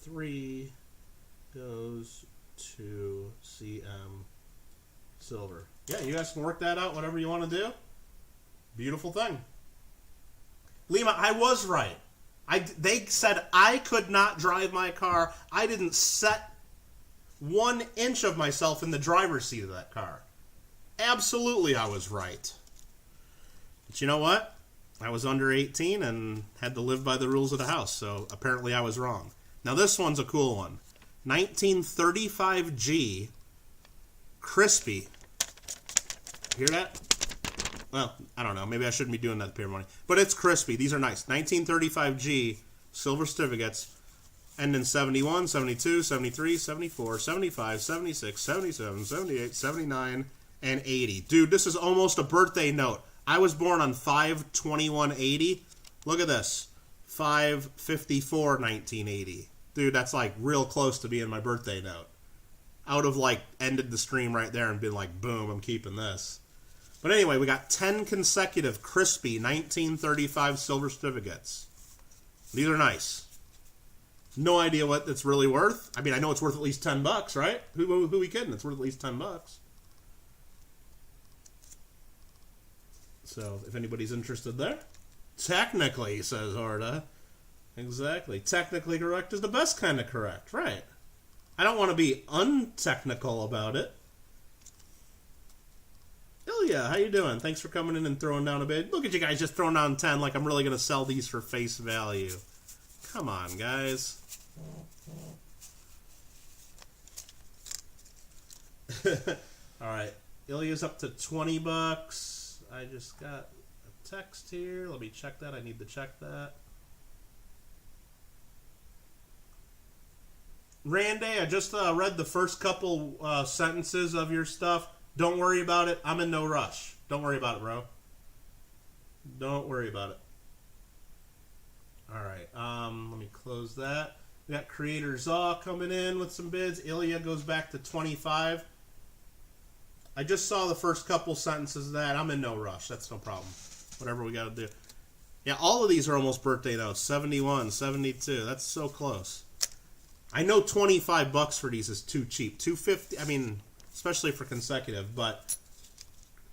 Speaker 1: 3 goes to CM Silver. Yeah, you guys can work that out, whatever you want to do. Beautiful thing. Lima, I was right. They said I could not drive my car. I didn't set 1 inch of myself in the driver's seat of that car. Absolutely, I was right. But you know what? I was under 18 and had to live by the rules of the house, so apparently I was wrong. Now this one's a cool one. 1935G Crispy. Hear that? Well, I don't know. Maybe I shouldn't be doing that pair of money. But it's crispy. These are nice. 1935G silver certificates. End in 71, 72, 73, 74, 75, 76, 77, 78, 79, and 80. Dude, this is almost a birthday note. I was born on 5/21/80. Look at this. 5/54/1980. Dude, that's like real close to being my birthday note. I would have like ended the stream right there and been like, boom, I'm keeping this. But anyway, we got 10 consecutive crispy 1935 silver certificates. These are nice. No idea what it's really worth. I mean, I know it's worth at least $10, right? Who we kidding? It's worth at least $10. So, if anybody's interested there. Technically, says Horda. Exactly. Technically correct is the best kind of correct, right? I don't want to be untechnical about it. Ilya, how you doing? Thanks for coming in and throwing down a bid. Look at you guys just throwing down 10 like I'm really going to sell these for face value. Come on, guys. Alright. Ilya's up to $20. I just got a text here. Let me check that. I need to check that. Randy, I just read the first couple sentences of your stuff. Don't worry about it. I'm in no rush. Don't worry about it, bro. Don't worry about it. Alright, let me close that. We got Creator Zaw coming in with some bids. Ilya goes back to 25. I just saw the first couple sentences of that. I'm in no rush. That's no problem. Whatever we got to do. Yeah, all of these are almost birthday notes. 71, 72. That's so close. I know $25 for these is too cheap. $250. I mean, especially for consecutive, but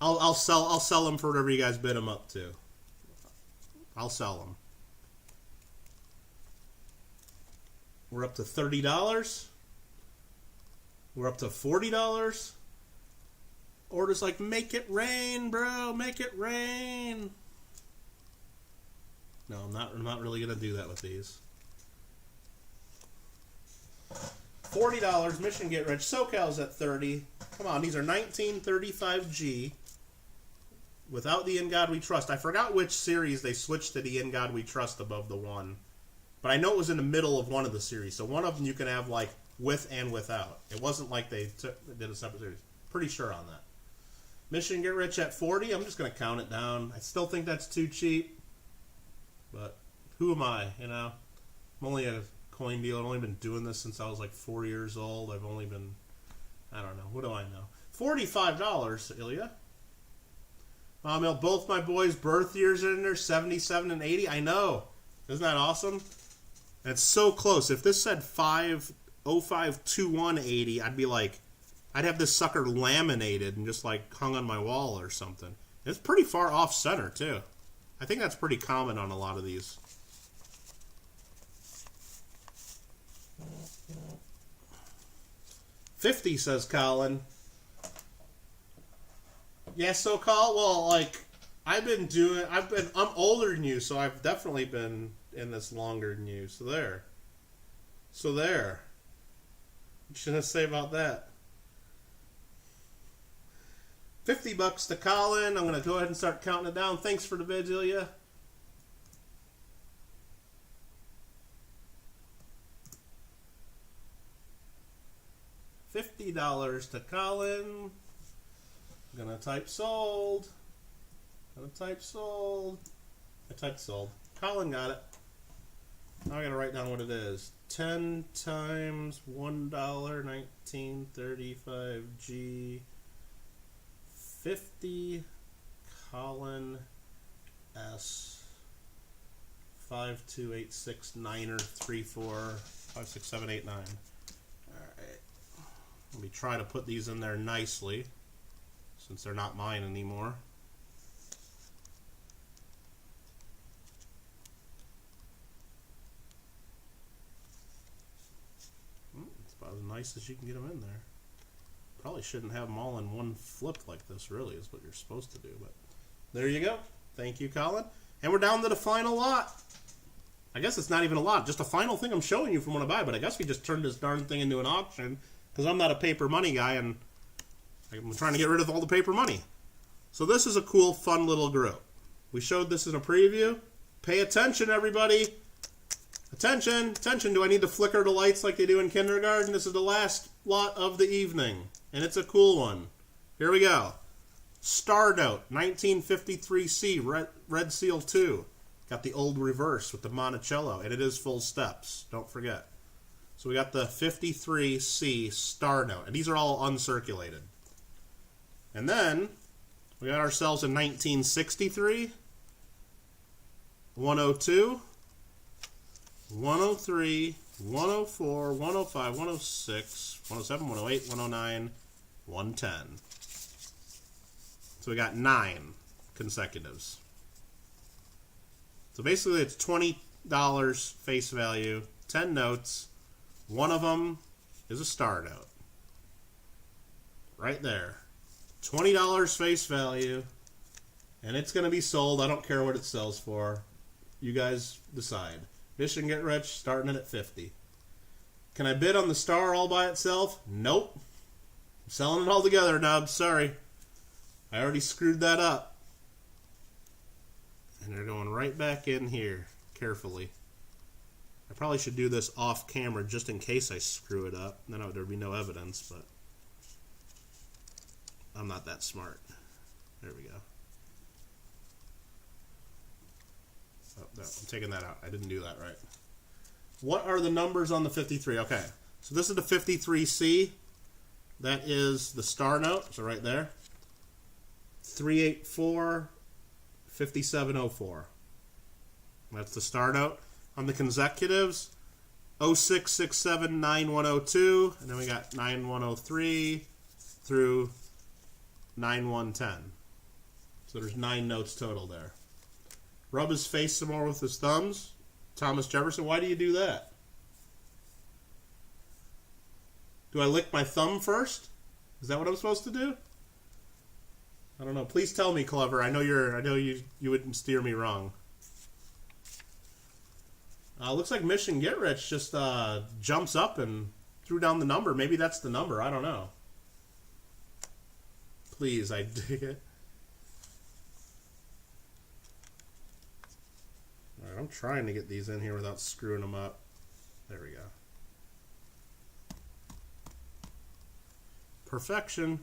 Speaker 1: I'll sell them for whatever you guys bid them up to. I'll sell them. We're up to $30. We're up to $40. Orders like, make it rain, bro, make it rain. No, I'm not really gonna do that with these. $40, Mission Get Rich. SoCal's at 30. Come on, these are 1935G. Without the In God We Trust. I forgot which series they switched to the In God We Trust above the one. But I know it was in the middle of one of the series. So one of them you can have like with and without. It wasn't like they did a separate series. Pretty sure on that. Mission Get Rich at 40. I'm just going to count it down. I still think that's too cheap. But who am I, you know? I'm only a coin dealer. I've only been doing this since I was like 4 years old. I've only been, I don't know. What do I know? $45, Ilya. Both my boys' birth years are in there, 77 and 80. I know. Isn't that awesome? That's so close. If this said 5/05/21/80, I'd be like, I'd have this sucker laminated and just like hung on my wall or something. It's pretty far off center, too. I think that's pretty common on a lot of these. $50, says Colin. Yeah, so Colin, well, like, I'm older than you, so I've definitely been in this longer than you. So there. What should I say about that? $50 to Colin. I'm going to go ahead and start counting it down. Thanks for the vid, Ilya. $50 to Colin. I'm going to type sold. I typed sold. Colin got it. Now I got to write down what it is. 10 times $1, 1935G. 50 Colin S 52869er 34567889. All right. Let me try to put these in there nicely, since they're not mine anymore. It's about as nice as you can get them in there. Probably shouldn't have them all in one flip like this, really, is what you're supposed to do. But there you go. Thank you, Colin. And we're down to the final lot. I guess it's not even a lot. Just a final thing I'm showing you from when I buy. But I guess we just turned this darn thing into an auction, because I'm not a paper money guy, and I'm trying to get rid of all the paper money. So this is a cool, fun little group. We showed this in a preview. Pay attention, everybody. Attention. Attention. Do I need to flicker the lights like they do in kindergarten? This is the last lot of the evening. And it's a cool one. Here we go. Star Note, 1953C, Red Seal 2. Got the old reverse with the Monticello, and it is full steps. Don't forget. So we got the 53C Star Note, and these are all uncirculated. And then we got ourselves a 1963, 102, 103, 104, 105, 106, 107, 108, 109, 110. So we got 9 consecutives. So basically it's $20 face value, 10 notes. One of them is a star note. Right there. $20 face value. And it's going to be sold. I don't care what it sells for. You guys decide. Mission Get Rich, starting it at 50. Can I bid on the star all by itself? Nope. I'm selling it all together, Nub. Sorry. I already screwed that up. And they're going right back in here, carefully. I probably should do this off camera just in case I screw it up. Then there'd be no evidence, but I'm not that smart. There we go. Oh, no, I'm taking that out. I didn't do that right. What are the numbers on the 53? Okay, so this is the 53C. That is the star note, so right there. 384, 5704. That's the star note. On the consecutives, 0667 9102, and then we got 9103 through 9110. So there's 9 notes total there. Rub his face some more with his thumbs. Thomas Jefferson, why do you do that? Do I lick my thumb first? Is that what I'm supposed to do? I don't know. Please tell me, Clever. I know you wouldn't steer me wrong. Looks like Mission Get Rich just jumps up and threw down the number. Maybe that's the number. I don't know. Please, I dig it. All right, I'm trying to get these in here without screwing them up. There we go. Perfection.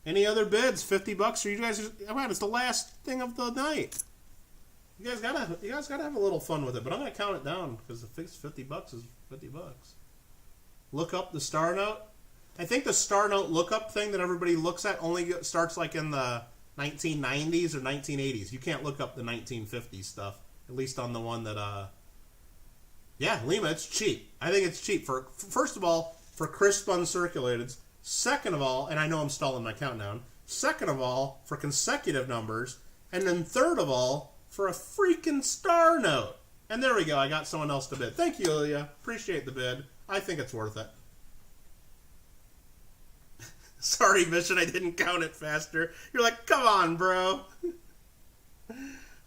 Speaker 1: Any other bids? 50 bucks for you guys? Come on, it's the last thing of the night. You guys gotta have a little fun with it, but I'm gonna count it down because the fixed 50 bucks is 50 bucks. Look up the star note. I think the star note lookup thing that everybody looks at only starts like in the 1990s or 1980s. You can't look up the 1950s stuff, at least on the one that yeah, Lima, it's cheap. I think it's cheap for first of all for crisp uncirculated. Second of all, and I know I'm stalling my countdown. Second of all, for consecutive numbers, and then third of all, for a freaking star note. And there we go. I got someone else to bid. Thank you, Ilya. Appreciate the bid. I think it's worth it. Sorry, Mission, I didn't count it faster. You're like, come on, bro.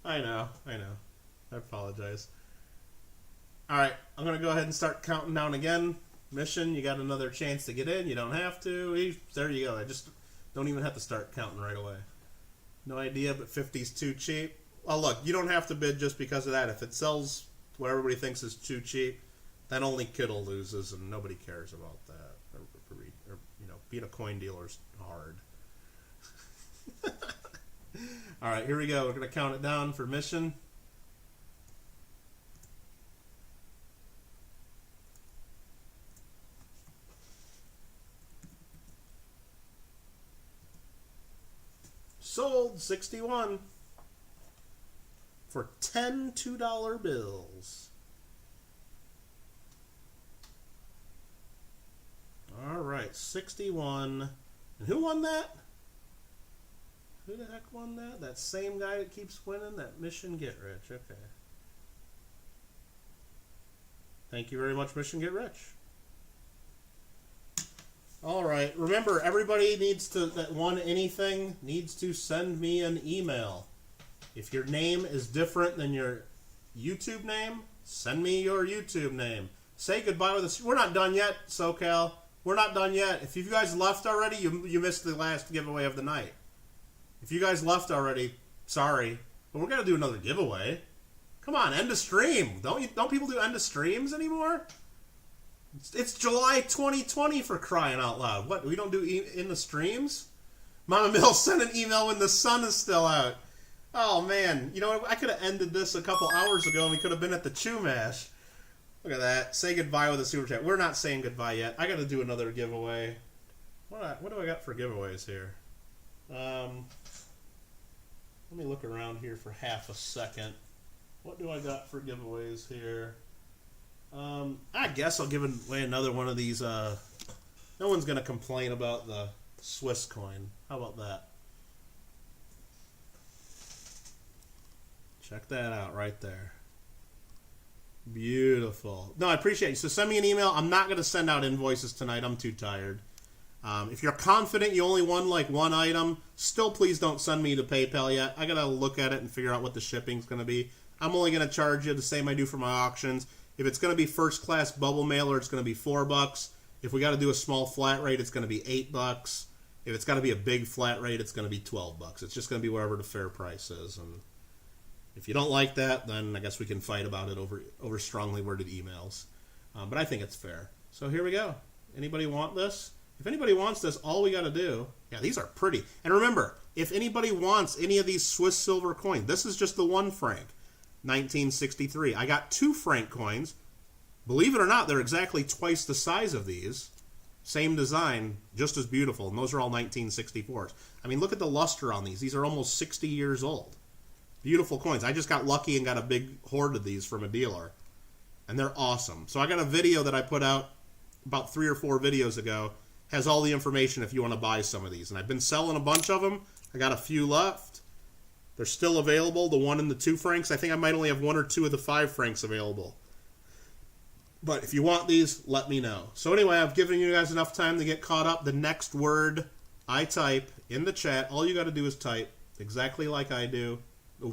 Speaker 1: I know. I apologize. All right, I'm going to go ahead and start counting down again. Mission, you got another chance to get in. You don't have to. There you go. I just don't even have to start counting right away. No idea, but 50's too cheap. Well, look, you don't have to bid just because of that. If it sells what everybody thinks is too cheap, then only Kittle loses, and nobody cares about that. Or you know, being a coin dealer's hard. All right, here we go. We're going to count it down for Mission. Sold 61 for 10 $2 bills. All right, 61. And who won that? Who the heck won that? That same guy that keeps winning, that Mission Get Rich. Okay. Thank you very much, Mission Get Rich. All right. Remember, everybody that won anything needs to send me an email. If your name is different than your YouTube name, send me your YouTube name. Say goodbye with us. We're not done yet, SoCal. We're not done yet. If you guys left already, you missed the last giveaway of the night. If you guys left already, sorry, but we're gonna do another giveaway. Come on, end of stream. Don't people do end of streams anymore? It's July 2020 for crying out loud. What, we don't do in the streams? Mama Mill, send an email when the sun is still out. Oh man, you know, I could have ended this a couple hours ago and we could have been at the Chew Mash. Look at that. Say goodbye with a super chat. We're not saying goodbye yet. I got to do another giveaway. What do I got for giveaways here? Let me look around here for half a second. What do I got for giveaways here? I guess I'll give away another one of these. No one's going to complain about the Swiss coin. How about that? Check that out right there. Beautiful. No, I appreciate you. So send me an email. I'm not going to send out invoices tonight. I'm too tired. If you're confident you only won like one item, still please don't send me to PayPal yet. I got to look at it and figure out what the shipping's going to be. I'm only going to charge you the same I do for my auctions. If it's going to be first class bubble mailer, it's going to be $4. If we got to do a small flat rate, it's going to be $8. If it's got to be a big flat rate, it's going to be $12. It's just going to be whatever the fair price is. And if you don't like that, then I guess we can fight about it over strongly worded emails. But I think it's fair. So here we go. Anybody want this? If anybody wants this, all we got to do... Yeah, these are pretty. And remember, if anybody wants any of these Swiss silver coins, this is just the 1 franc, 1963. I got 2 franc coins. Believe it or not, they're exactly twice the size of these. Same design, just as beautiful. And those are all 1964s. I mean, look at the luster on these. These are almost 60 years old. Beautiful coins. I just got lucky and got a big hoard of these from a dealer. And they're awesome. So I got a video that I put out about 3 or 4 videos ago. Has all the information if you want to buy some of these. And I've been selling a bunch of them. I got a few left. They're still available. The 1 and the 2 francs. I think I might only have 1 or 2 of the 5 francs available. But if you want these, let me know. So anyway, I've given you guys enough time to get caught up. The next word I type in the chat, all you got to do is type exactly like I do.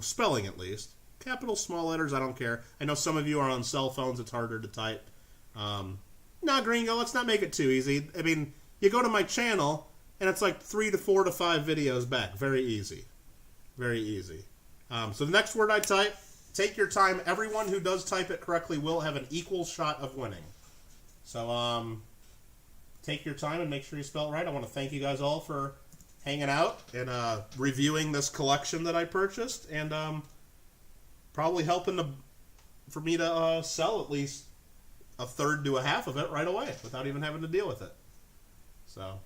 Speaker 1: Spelling at least. Capital, small letters, I don't care. I know some of you are on cell phones. It's harder to type. Nah, Gringo, let's not make it too easy. I mean, you go to my channel, and it's like 3 to 4 to 5 videos back. Very easy. Very easy. So the next word I type, take your time. Everyone who does type it correctly will have an equal shot of winning. So take your time and make sure you spell it right. I want to thank you guys all for hanging out and reviewing this collection that I purchased, and probably helping for me to sell at least a third to a half of it right away without even having to deal with it. So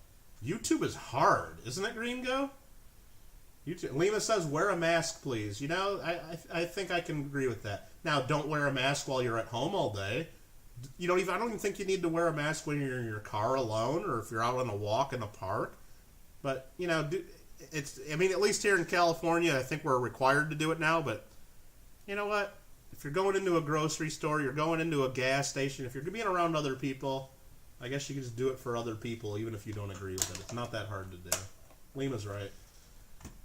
Speaker 1: YouTube is hard, isn't it, Gringo? YouTube. Lima says, wear a mask, please. You know, I think I can agree with that. Now, don't wear a mask while you're at home all day. I don't even think you need to wear a mask when you're in your car alone or if you're out on a walk in a park. But, you know, I mean, at least here in California, I think we're required to do it now. But you know what? If you're going into a grocery store, you're going into a gas station, if you're being around other people, I guess you can just do it for other people, even if you don't agree with it. It's not that hard to do. Lima's right.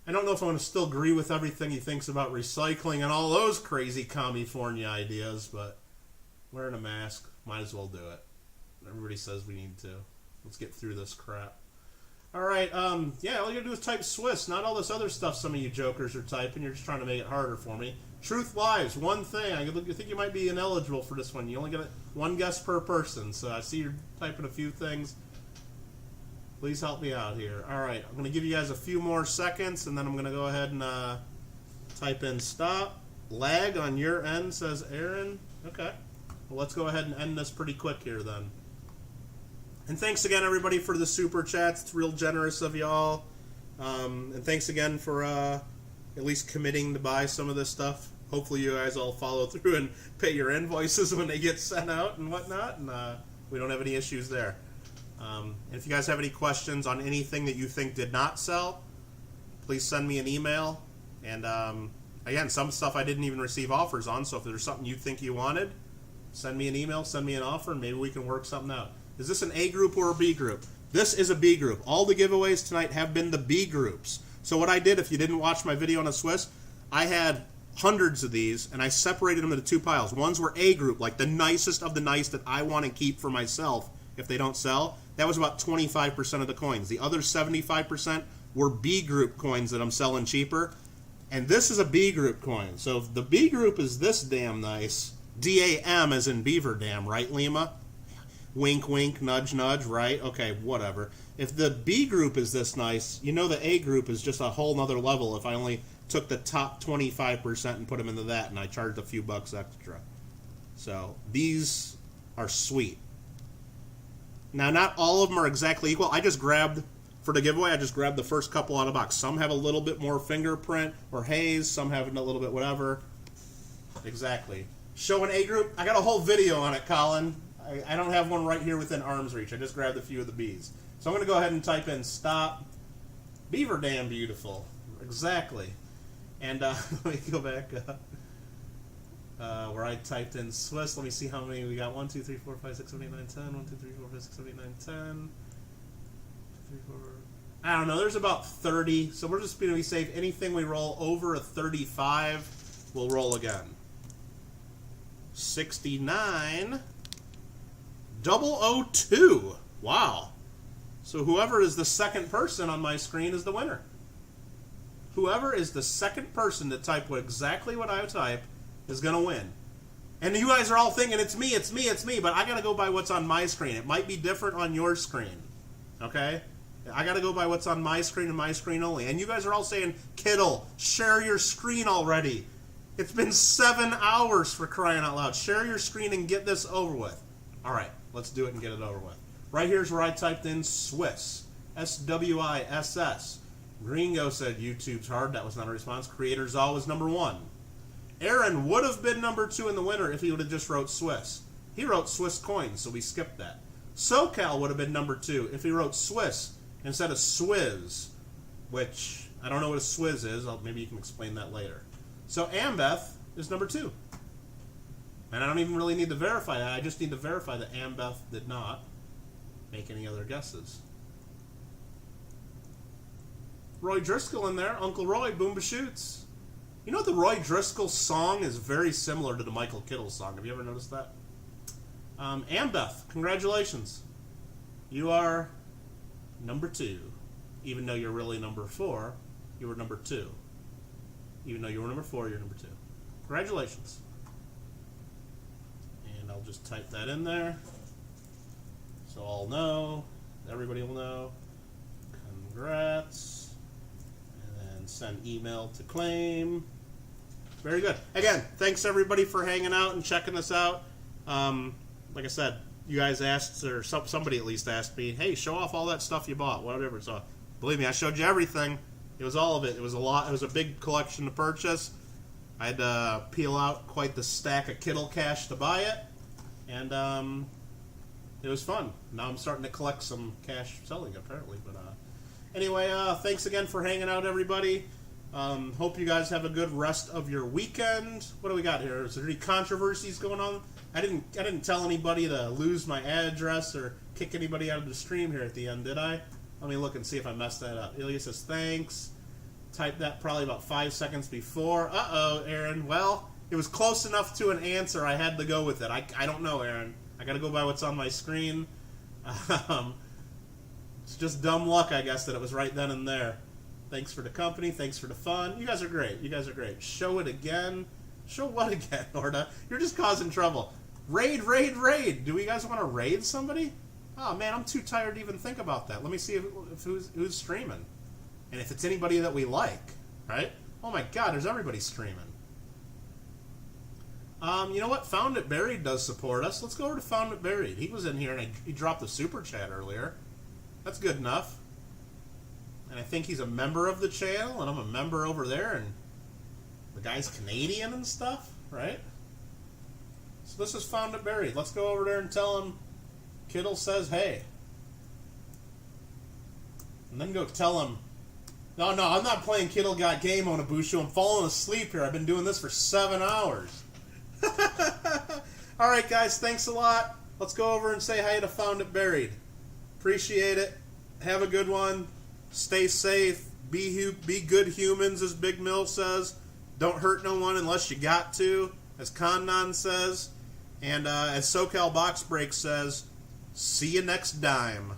Speaker 1: I don't know if I'm going to still agree with everything he thinks about recycling and all those crazy California ideas, but wearing a mask, might as well do it. Everybody says we need to. Let's get through this crap. All right, yeah, all you got to do is type Swiss, not all this other stuff some of you jokers are typing. You're just trying to make it harder for me. Truth lies, one thing. I think you might be ineligible for this one. You only get one guess per person, so I see you're typing a few things. Please help me out here. All right, I'm going to give you guys a few more seconds, and then I'm going to go ahead and type in stop. Lag on your end, says Aaron. Okay. Well, let's go ahead and end this pretty quick here then. And thanks again, everybody, for the super chats. It's real generous of y'all. And thanks again for at least committing to buy some of this stuff. Hopefully you guys all follow through and pay your invoices when they get sent out and whatnot. And we don't have any issues there. And if you guys have any questions on anything that you think did not sell, please send me an email. And again, some stuff I didn't even receive offers on. So if there's something you think you wanted, send me an email, send me an offer, and maybe we can work something out. Is this an A group or a B group? This is a B group. All the giveaways tonight have been the B groups. So what I did, if you didn't watch my video on the Swiss, I had hundreds of these, and I separated them into two piles. Ones were A group, like the nicest of the nice that I want to keep for myself if they don't sell. That was about 25% of the coins. The other 75% were B group coins that I'm selling cheaper. And this is a B group coin. So if the B group is this damn nice, DAM as in Beaver Dam, right, Lima? Wink, wink, nudge, nudge, right? Okay, whatever. If the B group is this nice, you know the A group is just a whole nother level if I only took the top 25% and put them into that, and I charged a few bucks extra. So these are sweet. Now, not all of them are exactly equal. I just grabbed, for the giveaway, I just grabbed the first couple out of the box. Some have a little bit more fingerprint or haze. Some have a little bit whatever. Exactly. Show an A group. I got a whole video on it, Colin. I don't have one right here within arm's reach. I just grabbed a few of the B's. So I'm going to go ahead and type in stop. Beaver Dam beautiful. Exactly. And let me go back where I typed in Swiss. Let me see how many we got. 1, 2, 3, 4, 5, 6, 7, 8, 9, 10. 1, 2, 3, 4, 5, 6, 7, 8, 9, 10. 3, 4. I don't know. There's about 30. So we're just going to be safe. Anything we roll over a 35, we'll roll again. 69. 002. Wow. So whoever is the second person on my screen is the winner. Whoever is the second person to type exactly what I type is going to win. And you guys are all thinking, it's me, it's me, it's me, but I got to go by what's on my screen. It might be different on your screen. Okay? I got to go by what's on my screen and my screen only. And you guys are all saying, Kittle, share your screen already. It's been 7 hours, for crying out loud. Share your screen and get this over with. All right. Let's do it and get it over with. Right here's where I typed in Swiss. S-W-I-S-S. Gringo said YouTube's hard. That was not a response. Creator's always number 1. Aaron would have been number 2 in the winner if he would have just wrote Swiss. He wrote Swiss coins, so we skipped that. SoCal would have been number 2 if he wrote Swiss instead of Swizz, which I don't know what a Swizz is. Maybe you can explain that later. So Ambeth is number 2. And I don't even really need to verify that. I just need to verify that Ambeth did not make any other guesses. Roy Driscoll in there. Uncle Roy, Boomba Shoots. You know the Roy Driscoll song is very similar to the Michael Kittle song. Have you ever noticed that? Ambeth, congratulations. You are number 2. Even though you're really number 4, you were number 2. Even though you were number 4, you're number 2. Congratulations. And I'll just type that in there. So I'll know. Everybody will know. Congrats. And then send email to claim. Very good. Again, thanks everybody for hanging out and checking this out. Like I said, you guys asked, or somebody at least asked me, hey, show off all that stuff you bought, whatever. So believe me, I showed you everything. It was all of it. It was a lot. It was a big collection to purchase. I had to peel out quite the stack of Kittle cash to buy it, and it was fun. Now I'm starting to collect some cash selling, apparently. But anyway, thanks again for hanging out, everybody. Hope you guys have a good rest of your weekend. What do we got here? Is there any controversies going on? I didn't tell anybody to lose my address or kick anybody out of the stream here at the end, did I? Let me look and see if I messed that up. Ilya says thanks. Typed that probably about 5 seconds before. Uh-oh, Aaron. Well, it was close enough to an answer. I had to go with it. I don't know, Aaron. I got to go by what's on my screen. It's just dumb luck, I guess, that it was right then and there. Thanks for the company. Thanks for the fun. You guys are great. You guys are great. Show it again. Show what again, Orda? You're just causing trouble. Raid, raid, raid. Do you guys want to raid somebody? Oh, man, I'm too tired to even think about that. Let me see if who's streaming. And if it's anybody that we like, right? Oh, my God, there's everybody streaming. You know what? Found It Buried does support us. Let's go over to Found It Buried. He was in here, and he dropped a super chat earlier. That's good enough. And I think he's a member of the channel, and I'm a member over there, and the guy's Canadian and stuff, right? So this is Found It Buried. Let's go over there and tell him Kittle says hey. And then go tell him, no, I'm not playing Kittle Got Game on Abushu. I'm falling asleep here. I've been doing this for 7 hours. All right, guys, thanks a lot. Let's go over and say hi to Found It Buried. Appreciate it. Have a good one. Stay safe. Be good humans, as Big Mill says. Don't hurt no one unless you got to, as Connon says. And as SoCal Box Break says, see you next dime.